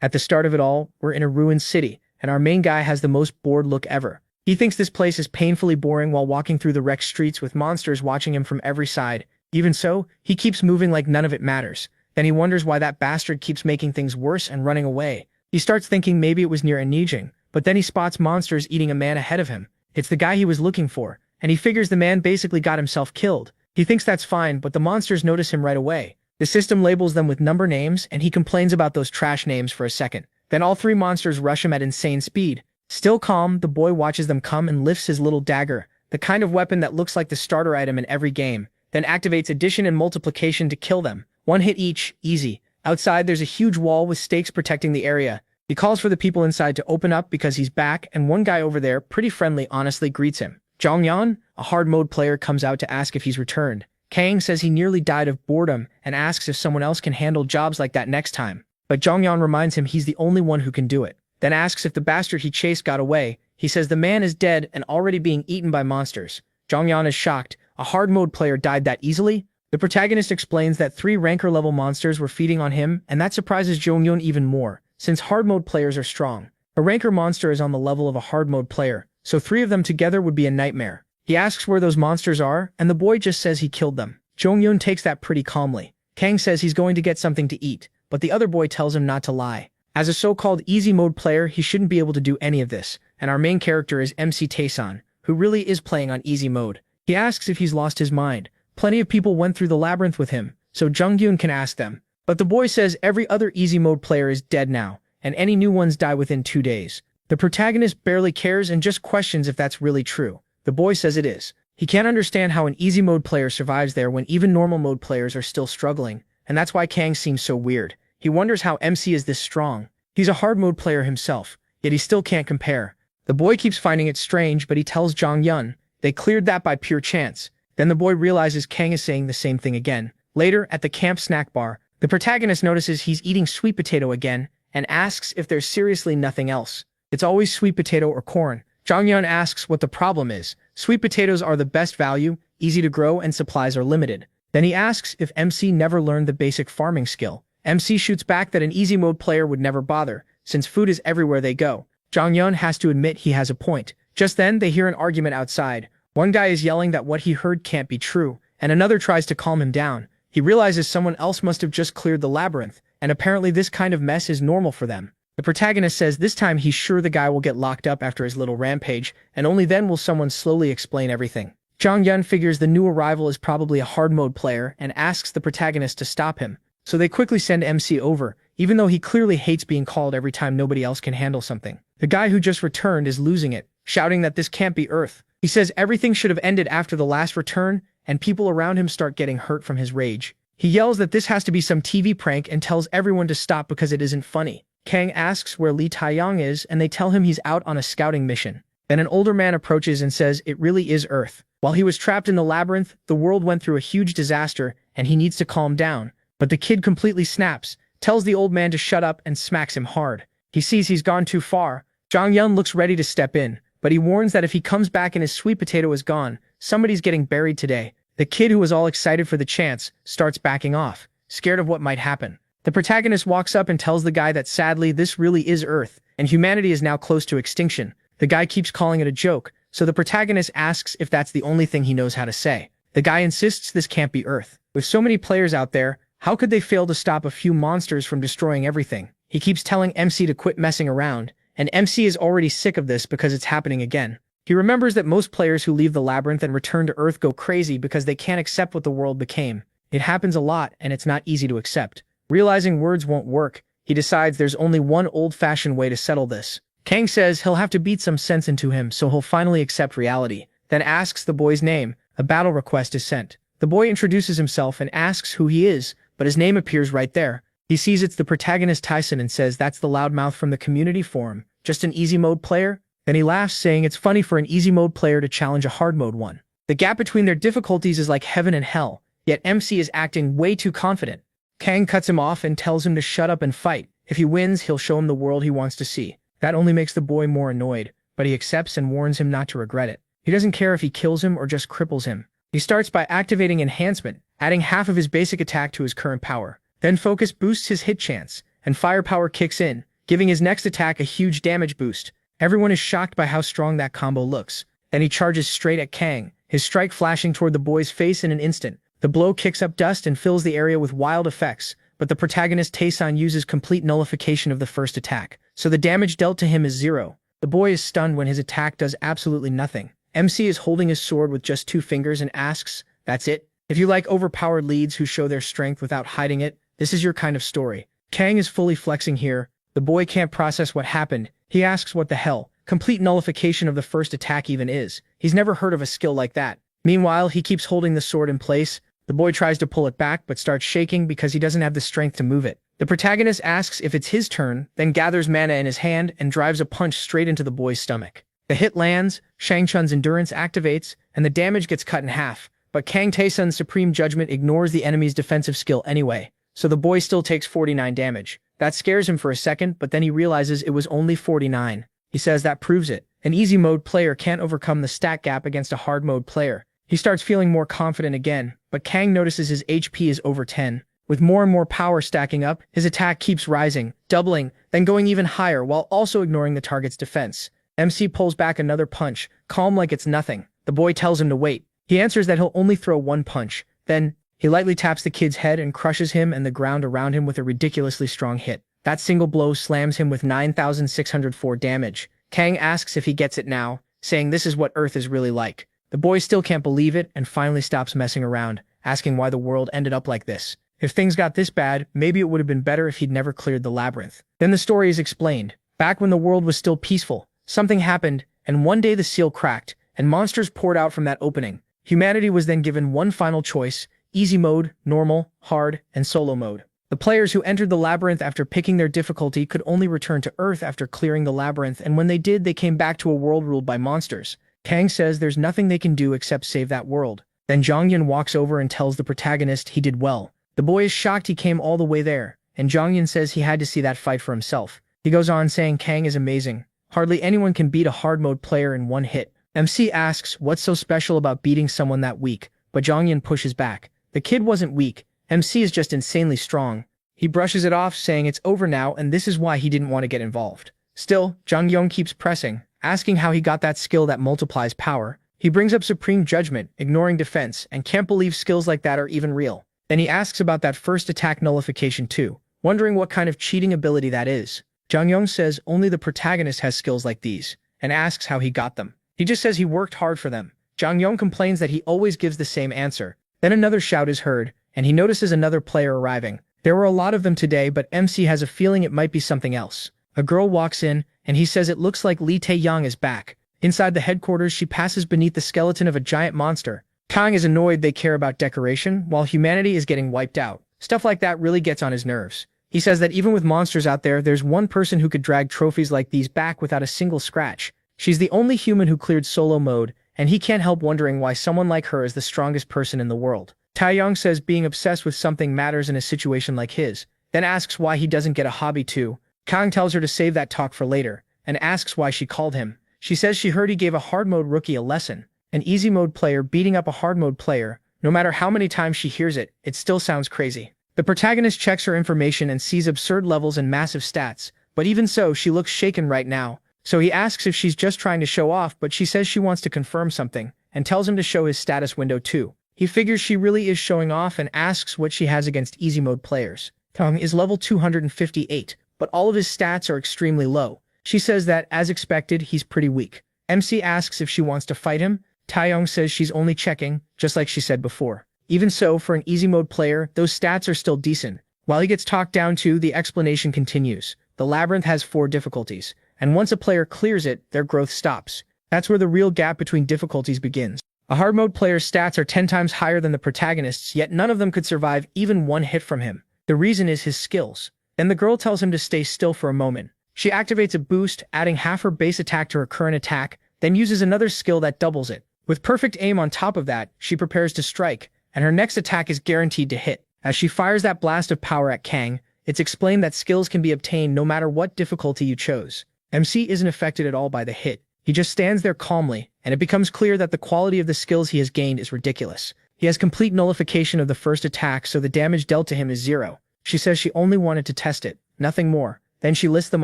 At the start of it all, we're in a ruined city, and our main guy has the most bored look ever. He thinks this place is painfully boring while walking through the wrecked streets with monsters watching him from every side. Even so, he keeps moving like none of it matters. Then he wonders why that bastard keeps making things worse and running away. He starts thinking maybe it was near Anijing, but then he spots monsters eating a man ahead of him. It's the guy he was looking for, and he figures the man basically got himself killed. He thinks that's fine, but the monsters notice him right away. The system labels them with number names, and he complains about those trash names for a second. Then all three monsters rush him at insane speed. Still calm, the boy watches them come and lifts his little dagger, the kind of weapon that looks like the starter item in every game, then activates addition and multiplication to kill them. One hit each, easy. Outside, there's a huge wall with stakes protecting the area. He calls for the people inside to open up because he's back, and one guy over there, pretty friendly, honestly greets him. Zhongyan, a hard mode player, comes out to ask if he's returned. Kang says he nearly died of boredom and asks if someone else can handle jobs like that next time. But Zhongyan reminds him he's the only one who can do it. Then asks if the bastard he chased got away. He says the man is dead and already being eaten by monsters. Zhongyan is shocked. A hard mode player died that easily? The protagonist explains that 3 ranker level monsters were feeding on him, and that surprises Zhongyan even more, since hard mode players are strong. A ranker monster is on the level of a hard mode player, so 3 of them together would be a nightmare. He asks where those monsters are, and the boy just says he killed them. Zhongyan takes that pretty calmly. Kang says he's going to get something to eat, but the other boy tells him not to lie. As a so-called easy mode player, he shouldn't be able to do any of this, and our main character is MC Taesan, who really is playing on easy mode. He asks if he's lost his mind. Plenty of people went through the labyrinth with him, so Junghyun can ask them. But the boy says every other easy mode player is dead now, and any new ones die within 2 days. The protagonist barely cares and just questions if that's really true. The boy says it is. He can't understand how an easy mode player survives there when even normal mode players are still struggling, and that's why Kang seems so weird. He wonders how MC is this strong. He's a hard mode player himself, yet he still can't compare. The boy keeps finding it strange, but he tells Zhongyan they cleared that by pure chance. Then the boy realizes Kang is saying the same thing again. Later, at the camp snack bar, the protagonist notices he's eating sweet potato again and asks if there's seriously nothing else. It's always sweet potato or corn. Zhongyan asks what the problem is. Sweet potatoes are the best value, easy to grow, and supplies are limited. Then he asks if MC never learned the basic farming skill. MC shoots back that an easy mode player would never bother, since food is everywhere they go. Zhongyan has to admit he has a point. Just then, they hear an argument outside. One guy is yelling that what he heard can't be true, and another tries to calm him down. He realizes someone else must have just cleared the labyrinth, and apparently this kind of mess is normal for them. The protagonist says this time he's sure the guy will get locked up after his little rampage, and only then will someone slowly explain everything. Zhongyan figures the new arrival is probably a hard mode player and asks the protagonist to stop him. So they quickly send MC over, even though he clearly hates being called every time nobody else can handle something. The guy who just returned is losing it, shouting that this can't be Earth. He says everything should have ended after the last return, and people around him start getting hurt from his rage. He yells that this has to be some TV prank and tells everyone to stop because it isn't funny. Kang asks where Li Taiyang is, and they tell him he's out on a scouting mission. Then an older man approaches and says it really is Earth. While he was trapped in the labyrinth, the world went through a huge disaster, and he needs to calm down. But the kid completely snaps, tells the old man to shut up, and smacks him hard. He sees he's gone too far. Zhongyan looks ready to step in, but he warns that if he comes back and his sweet potato is gone, somebody's getting buried today. The kid, who was all excited for the chance, starts backing off, scared of what might happen. The protagonist walks up and tells the guy that sadly this really is Earth, and humanity is now close to extinction. The guy keeps calling it a joke, so the protagonist asks if that's the only thing he knows how to say. The guy insists this can't be Earth. With so many players out there, how could they fail to stop a few monsters from destroying everything? He keeps telling MC to quit messing around, and MC is already sick of this because it's happening again. He remembers that most players who leave the labyrinth and return to Earth go crazy because they can't accept what the world became. It happens a lot, and it's not easy to accept. Realizing words won't work, he decides there's only one old-fashioned way to settle this. Kang says he'll have to beat some sense into him so he'll finally accept reality, then asks the boy's name. A battle request is sent. The boy introduces himself and asks who he is, but his name appears right there. He sees it's the protagonist Tyson and says that's the loudmouth from the community forum. Just an easy mode player? Then he laughs, saying it's funny for an easy mode player to challenge a hard mode one. The gap between their difficulties is like heaven and hell, yet MC is acting way too confident. Kang cuts him off and tells him to shut up and fight. If he wins, he'll show him the world he wants to see. That only makes the boy more annoyed, but he accepts and warns him not to regret it. He doesn't care if he kills him or just cripples him. He starts by activating enhancement, adding half of his basic attack to his current power. Then focus boosts his hit chance, and firepower kicks in, giving his next attack a huge damage boost. Everyone is shocked by how strong that combo looks. Then he charges straight at Kang, his strike flashing toward the boy's face in an instant. The blow kicks up dust and fills the area with wild effects, but the protagonist Taesun uses complete nullification of the first attack, so the damage dealt to him is 0. The boy is stunned when his attack does absolutely nothing. MC is holding his sword with just 2 fingers and asks, "That's it? If you like overpowered leads who show their strength without hiding it, this is your kind of story." Kang is fully flexing here. The boy can't process what happened. He asks what the hell complete nullification of the first attack even is. He's never heard of a skill like that. Meanwhile, he keeps holding the sword in place. The boy tries to pull it back but starts shaking because he doesn't have the strength to move it. The protagonist asks if it's his turn, then gathers mana in his hand and drives a punch straight into the boy's stomach. The hit lands, Shang Chun's endurance activates, and the damage gets cut in half. But Kang Taesun's supreme judgment ignores the enemy's defensive skill anyway, so the boy still takes 49 damage. That scares him for a second, but then he realizes it was only 49. He says that proves it. An easy mode player can't overcome the stat gap against a hard mode player. He starts feeling more confident again, but Kang notices his HP is over 10. With more and more power stacking up, his attack keeps rising, doubling, then going even higher while also ignoring the target's defense. MC pulls back another punch, calm like it's nothing. The boy tells him to wait. He answers that he'll only throw 1 punch. Then, he lightly taps the kid's head and crushes him and the ground around him with a ridiculously strong hit. That single blow slams him with 9,604 damage. Kang asks if he gets it now, saying this is what Earth is really like. The boy still can't believe it and finally stops messing around, asking why the world ended up like this. If things got this bad, maybe it would have been better if he'd never cleared the labyrinth. Then the story is explained. Back when the world was still peaceful, something happened, and one day the seal cracked, and monsters poured out from that opening. Humanity was then given one final choice: easy mode, normal, hard, and solo mode. The players who entered the labyrinth after picking their difficulty could only return to Earth after clearing the labyrinth, and when they did, they came back to a world ruled by monsters. Kang says there's nothing they can do except save that world. Then Jongyun walks over and tells the protagonist he did well. The boy is shocked he came all the way there, and Jongyun says he had to see that fight for himself. He goes on saying Kang is amazing. Hardly anyone can beat a hard mode player in one hit. MC asks what's so special about beating someone that weak, but Jongyun pushes back. The kid wasn't weak. MC is just insanely strong. He brushes it off, saying it's over now and this is why he didn't want to get involved. Still, Jongyun keeps pressing, asking how he got that skill that multiplies power. He brings up supreme judgment, ignoring defense, and can't believe skills like that are even real. Then he asks about that first attack nullification too, wondering what kind of cheating ability that is. Jongyun says only the protagonist has skills like these, and asks how he got them. He just says he worked hard for them. Jongyun complains that he always gives the same answer. Then another shout is heard, and he notices another player arriving. There were a lot of them today, but MC has a feeling it might be something else. A girl walks in, and he says it looks like Lee Tae-young is back. Inside the headquarters, she passes beneath the skeleton of a giant monster. Kang is annoyed they care about decoration, while humanity is getting wiped out. Stuff like that really gets on his nerves. He says that even with monsters out there, there's one person who could drag trophies like these back without a single scratch. She's the only human who cleared solo mode, and he can't help wondering why someone like her is the strongest person in the world. Tae-young says being obsessed with something matters in a situation like his, then asks why he doesn't get a hobby too. Kang tells her to save that talk for later, and asks why she called him. She says she heard he gave a hard mode rookie a lesson. An easy mode player beating up a hard mode player. No matter how many times she hears it, it still sounds crazy. The protagonist checks her information and sees absurd levels and massive stats, but even so, she looks shaken right now. So he asks if she's just trying to show off, but she says she wants to confirm something, and tells him to show his status window too. He figures she really is showing off and asks what she has against easy mode players. Kang is level 258, but all of his stats are extremely low. She says that, as expected, he's pretty weak. MC asks if she wants to fight him. Tae-young says she's only checking, just like she said before. Even so, for an easy mode player, those stats are still decent. While he gets talked down to, the explanation continues. The labyrinth has 4 difficulties, and once a player clears it, their growth stops. That's where the real gap between difficulties begins. A hard mode player's stats are 10 times higher than the protagonist's, yet none of them could survive even one hit from him. The reason is his skills. Then the girl tells him to stay still for a moment. She activates a boost, adding half her base attack to her current attack, then uses another skill that doubles it. With perfect aim on top of that, she prepares to strike, and her next attack is guaranteed to hit. As she fires that blast of power at Kang, it's explained that skills can be obtained no matter what difficulty you chose. MC isn't affected at all by the hit. He just stands there calmly, and it becomes clear that the quality of the skills he has gained is ridiculous. He has complete nullification of the first attack, so the damage dealt to him is 0. She says she only wanted to test it. nothing more. Then she lists them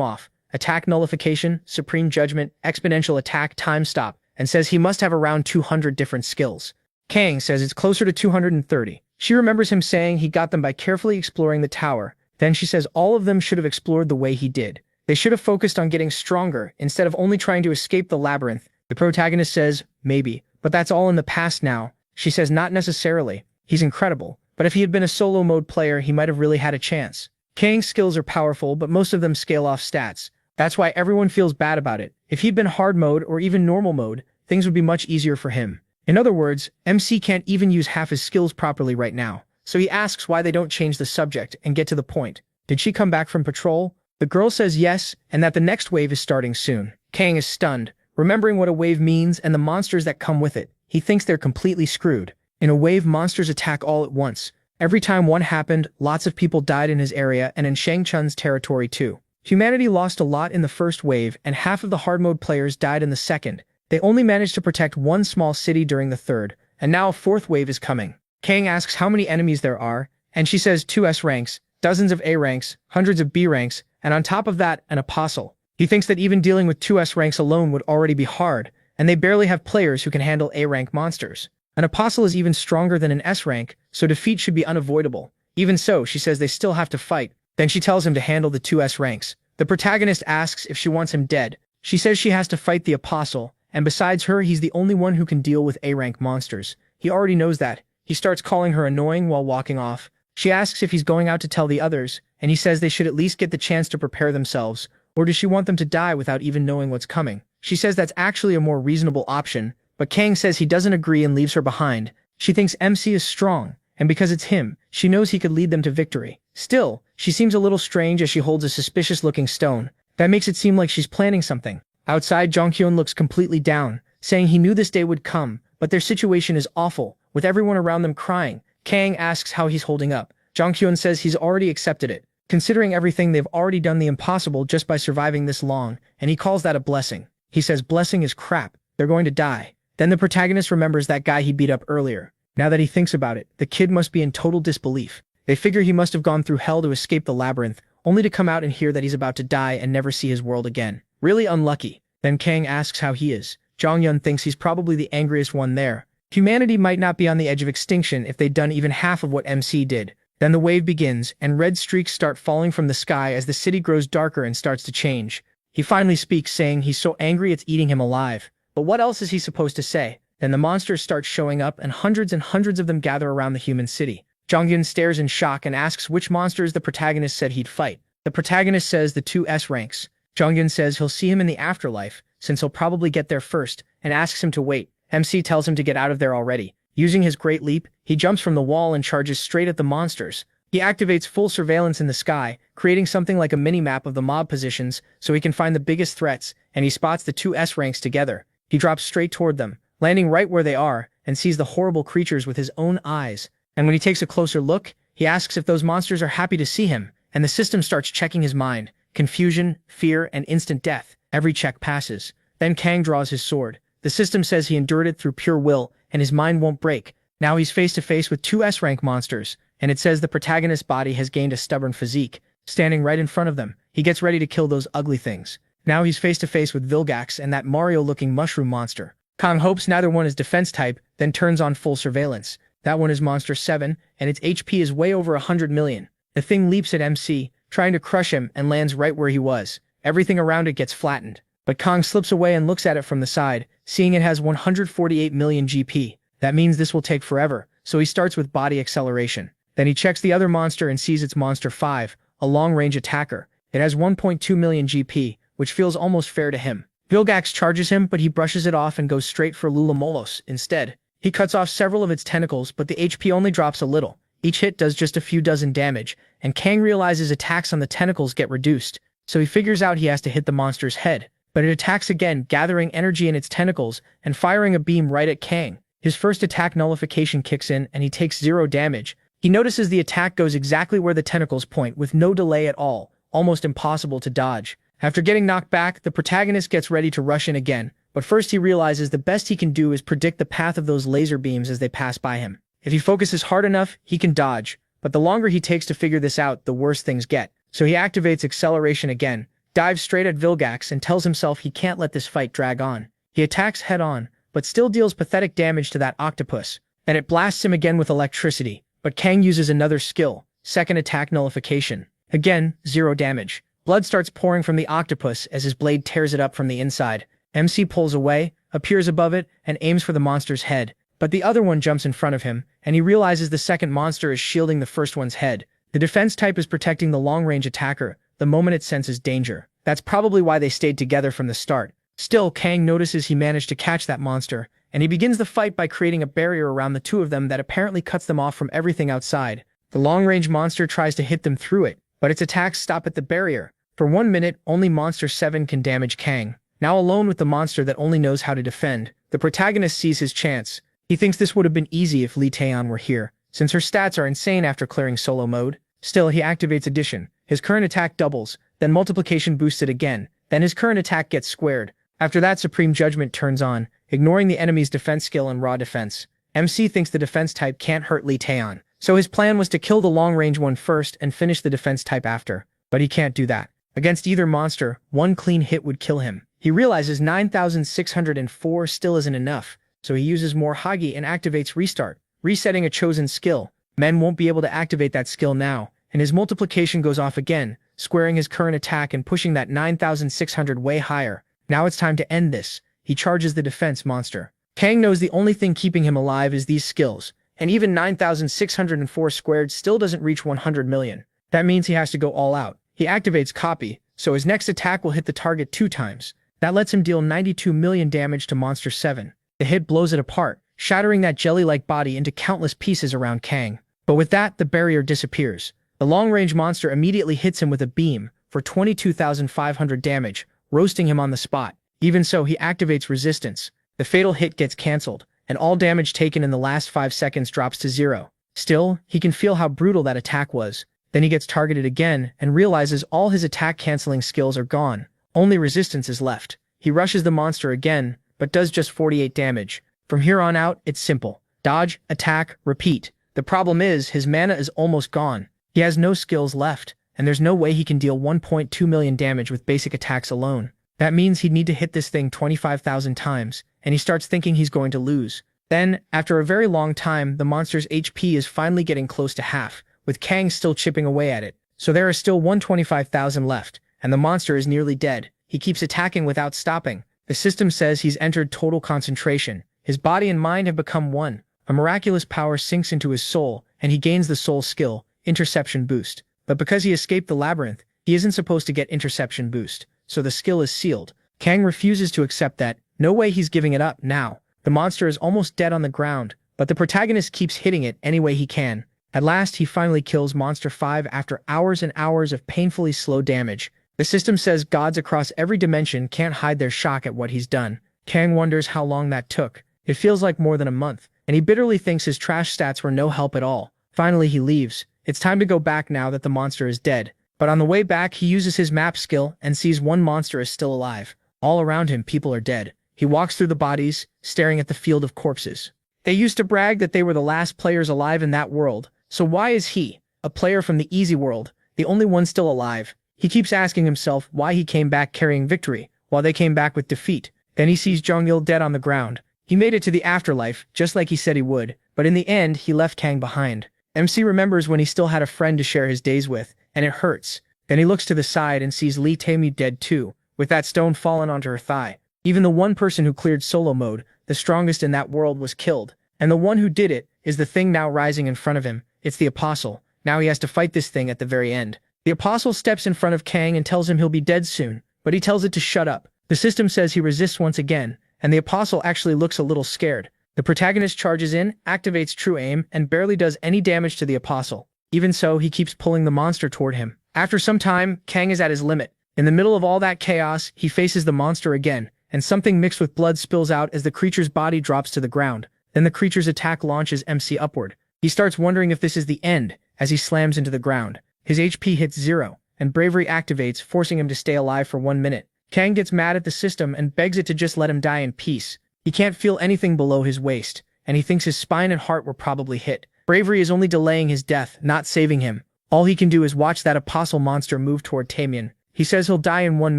off: attack nullification, supreme judgment, exponential attack, time stop, and says he must have around 200 different skills. Kang says it's closer to 230. She remembers him saying he got them by carefully exploring the tower. Then she says all of them should have explored the way he did. They should have focused on getting stronger instead of only trying to escape the labyrinth. The protagonist says, maybe, but that's all in the past now. She says not necessarily. He's incredible, but if he had been a solo mode player, he might have really had a chance. Kang's skills are powerful, but most of them scale off stats. That's why everyone feels bad about it. If he'd been hard mode or even normal mode, things would be much easier for him. In other words, MC can't even use half his skills properly right now, so he asks why they don't change the subject and get to the point. Did she come back from patrol? The girl says yes, and that the next wave is starting soon. Kang is stunned, remembering what a wave means and the monsters that come with it. He thinks they're completely screwed. In a wave, monsters attack all at once. Every time one happened, lots of people died in his area and in Shang Chun's territory too. Humanity lost a lot in the first wave, and half of the hard mode players died in the second. They only managed to protect one small city during the third, and now a fourth wave is coming. Kang asks how many enemies there are, and she says 2 S ranks, dozens of A ranks, hundreds of B ranks, and on top of that, an apostle. He thinks that even dealing with 2 S ranks alone would already be hard, and they barely have players who can handle A rank monsters. An apostle is even stronger than an S rank, so defeat should be unavoidable. Even so, she says they still have to fight. Then she tells him to handle the 2 S ranks. The protagonist asks if she wants him dead. She says she has to fight the apostle, and besides her, he's the only one who can deal with A-rank monsters. He already knows that. He starts calling her annoying while walking off. She asks if he's going out to tell the others, and he says they should at least get the chance to prepare themselves, or does she want them to die without even knowing what's coming? She says that's actually a more reasonable option, but Kang says he doesn't agree and leaves her behind. She thinks MC is strong, and because it's him, she knows he could lead them to victory. Still, she seems a little strange as she holds a suspicious-looking stone. That makes it seem like she's planning something. Outside, Jonghyun looks completely down, saying he knew this day would come, but their situation is awful, with everyone around them crying. Kang asks how he's holding up. Jonghyun says he's already accepted it. Considering everything, they've already done the impossible just by surviving this long, and he calls that a blessing. He says blessing is crap. They're going to die. Then the protagonist remembers that guy he beat up earlier. Now that he thinks about it, the kid must be in total disbelief. They figure he must have gone through hell to escape the labyrinth, only to come out and hear that he's about to die and never see his world again. Really unlucky. Then Kang asks how he is. Jonghyun thinks he's probably the angriest one there. Humanity might not be on the edge of extinction if they'd done even half of what MC did. Then the wave begins, and red streaks start falling from the sky as the city grows darker and starts to change. He finally speaks, saying he's so angry it's eating him alive. But what else is he supposed to say? Then the monsters start showing up, and hundreds of them gather around the human city. Jonghyun stares in shock and asks which monsters the protagonist said he'd fight. The protagonist says the 2 S ranks. Jonghyun says he'll see him in the afterlife, since he'll probably get there first, and asks him to wait. MC tells him to get out of there already. Using his great leap, he jumps from the wall and charges straight at the monsters. He activates full surveillance in the sky, creating something like a mini-map of the mob positions so he can find the biggest threats, and he spots the 2 S ranks together. He drops straight toward them, landing right where they are, and sees the horrible creatures with his own eyes. And when he takes a closer look, he asks if those monsters are happy to see him, and the system starts checking his mind. Confusion, fear, and instant death. Every check passes. Then Kang draws his sword. The system says he endured it through pure will, and his mind won't break. Now he's face to face with 2 S-rank monsters, and it says the protagonist's body has gained a stubborn physique. Standing right in front of them, he gets ready to kill those ugly things. Now he's face to face with Vilgax and that Mario-looking mushroom monster. Kang hopes neither one is defense type, then turns on full surveillance. That one is Monster 7, and its HP is way over 100 million. The thing leaps at MC, trying to crush him, and lands right where he was. Everything around it gets flattened. But Kang slips away and looks at it from the side, seeing it has 148 million GP. That means this will take forever, so he starts with body acceleration. Then he checks the other monster and sees it's Monster 5, a long-range attacker. It has 1.2 million GP, which feels almost fair to him. Vilgax charges him, but he brushes it off and goes straight for Lulamolos instead. He cuts off several of its tentacles, but the HP only drops a little. Each hit does just a few dozen damage, and Kang realizes attacks on the tentacles get reduced, so he figures out he has to hit the monster's head. But it attacks again, gathering energy in its tentacles and firing a beam right at Kang. His first attack nullification kicks in, and he takes 0 damage. He notices the attack goes exactly where the tentacles point, with no delay at all, almost impossible to dodge. After getting knocked back, the protagonist gets ready to rush in again, but first he realizes the best he can do is predict the path of those laser beams as they pass by him. If he focuses hard enough, he can dodge, but the longer he takes to figure this out, the worse things get. so he activates acceleration again, dives straight at Vilgax and tells himself he can't let this fight drag on. He attacks head-on, but still deals pathetic damage to that octopus. Then it blasts him again with electricity, but Kang uses another skill, second attack nullification. Again, 0 damage. Blood starts pouring from the octopus as his blade tears it up from the inside. MC pulls away, appears above it, and aims for the monster's head. But the other one jumps in front of him, and he realizes the second monster is shielding the first one's head. The defense type is protecting the long-range attacker the moment it senses danger. That's probably why they stayed together from the start. Still, Kang notices he managed to catch that monster, and he begins the fight by creating a barrier around the two of them that apparently cuts them off from everything outside. The long-range monster tries to hit them through it, but its attacks stop at the barrier. For 1 minute, only Monster 7 can damage Kang. Now alone with the monster that only knows how to defend, the protagonist sees his chance. He thinks this would have been easy if Lee Taeyeon were here, since her stats are insane after clearing solo mode. Still, he activates addition. His current attack doubles, then multiplication boosts it again, then his current attack gets squared. After that, Supreme Judgment turns on, ignoring the enemy's defense skill and raw defense. MC thinks the defense type can't hurt Lee Taeyeon, so his plan was to kill the long-range one first and finish the defense type after. But he can't do that. Against either monster, one clean hit would kill him. He realizes 9,604 still isn't enough, so he uses more Hagi and activates Restart, resetting a chosen skill. Men won't be able to activate that skill now, and his multiplication goes off again, squaring his current attack and pushing that 9,600 way higher. Now it's time to end this. He charges the defense monster. Kang knows the only thing keeping him alive is these skills, and even 9,604 squared still doesn't reach 100 million. That means he has to go all out. He activates Copy, so his next attack will hit the target 2 times. That lets him deal 92 million damage to Monster 7. The hit blows it apart, shattering that jelly-like body into countless pieces around Kang. But with that, the barrier disappears. The long-range monster immediately hits him with a beam for 22,500 damage, roasting him on the spot. Even so, he activates resistance. The fatal hit gets cancelled, and all damage taken in the last 5 seconds drops to 0. Still, he can feel how brutal that attack was. Then he gets targeted again and realizes all his attack-canceling skills are gone. Only resistance is left. He rushes the monster again, but does just 48 damage. From here on out, it's simple. Dodge, attack, repeat. The problem is, his mana is almost gone. He has no skills left, and there's no way he can deal 1.2 million damage with basic attacks alone. That means he'd need to hit this thing 25,000 times, and he starts thinking he's going to lose. Then, after a very long time, the monster's HP is finally getting close to half, with Kang still chipping away at it. So there are still 125,000 left, and the monster is nearly dead. He keeps attacking without stopping. The system says he's entered total concentration. His body and mind have become one. A miraculous power sinks into his soul, and he gains the soul skill, Interception Boost. But because he escaped the labyrinth, he isn't supposed to get Interception Boost, so the skill is sealed. Kang refuses to accept that. No way he's giving it up now. The monster is almost dead on the ground, but the protagonist keeps hitting it any way he can. At last, he finally kills Monster 5 after hours and hours of painfully slow damage. The system says gods across every dimension can't hide their shock at what he's done. Kang wonders how long that took. It feels like more than a month, and he bitterly thinks his trash stats were no help at all. Finally, he leaves. It's time to go back now that the monster is dead. But on the way back, he uses his map skill and sees one monster is still alive. All around him, people are dead. He walks through the bodies, staring at the field of corpses. They used to brag that they were the last players alive in that world. So why is he, a player from the easy world, the only one still alive? He keeps asking himself why he came back carrying victory, while they came back with defeat. Then he sees Jong-il dead on the ground. He made it to the afterlife, just like he said he would, but in the end, he left Kang behind. MC remembers when he still had a friend to share his days with, and it hurts. Then he looks to the side and sees Lee Taeyeon dead too, with that stone fallen onto her thigh. Even the one person who cleared solo mode, the strongest in that world, was killed. And the one who did it is the thing now rising in front of him. It's the Apostle. Now he has to fight this thing at the very end. The Apostle steps in front of Kang and tells him he'll be dead soon, but he tells it to shut up. The system says he resists once again, and the Apostle actually looks a little scared. The protagonist charges in, activates True Aim, and barely does any damage to the Apostle. Even so, he keeps pulling the monster toward him. After some time, Kang is at his limit. In the middle of all that chaos, he faces the monster again, and something mixed with blood spills out as the creature's body drops to the ground. Then the creature's attack launches MC upward. He starts wondering if this is the end, as he slams into the ground. His HP hits 0, and bravery activates, forcing him to stay alive for 1 minute. Kang gets mad at the system and begs it to just let him die in peace. He can't feel anything below his waist, and he thinks his spine and heart were probably hit. Bravery is only delaying his death, not saving him. All he can do is watch that apostle monster move toward Tamian. He says he'll die in 1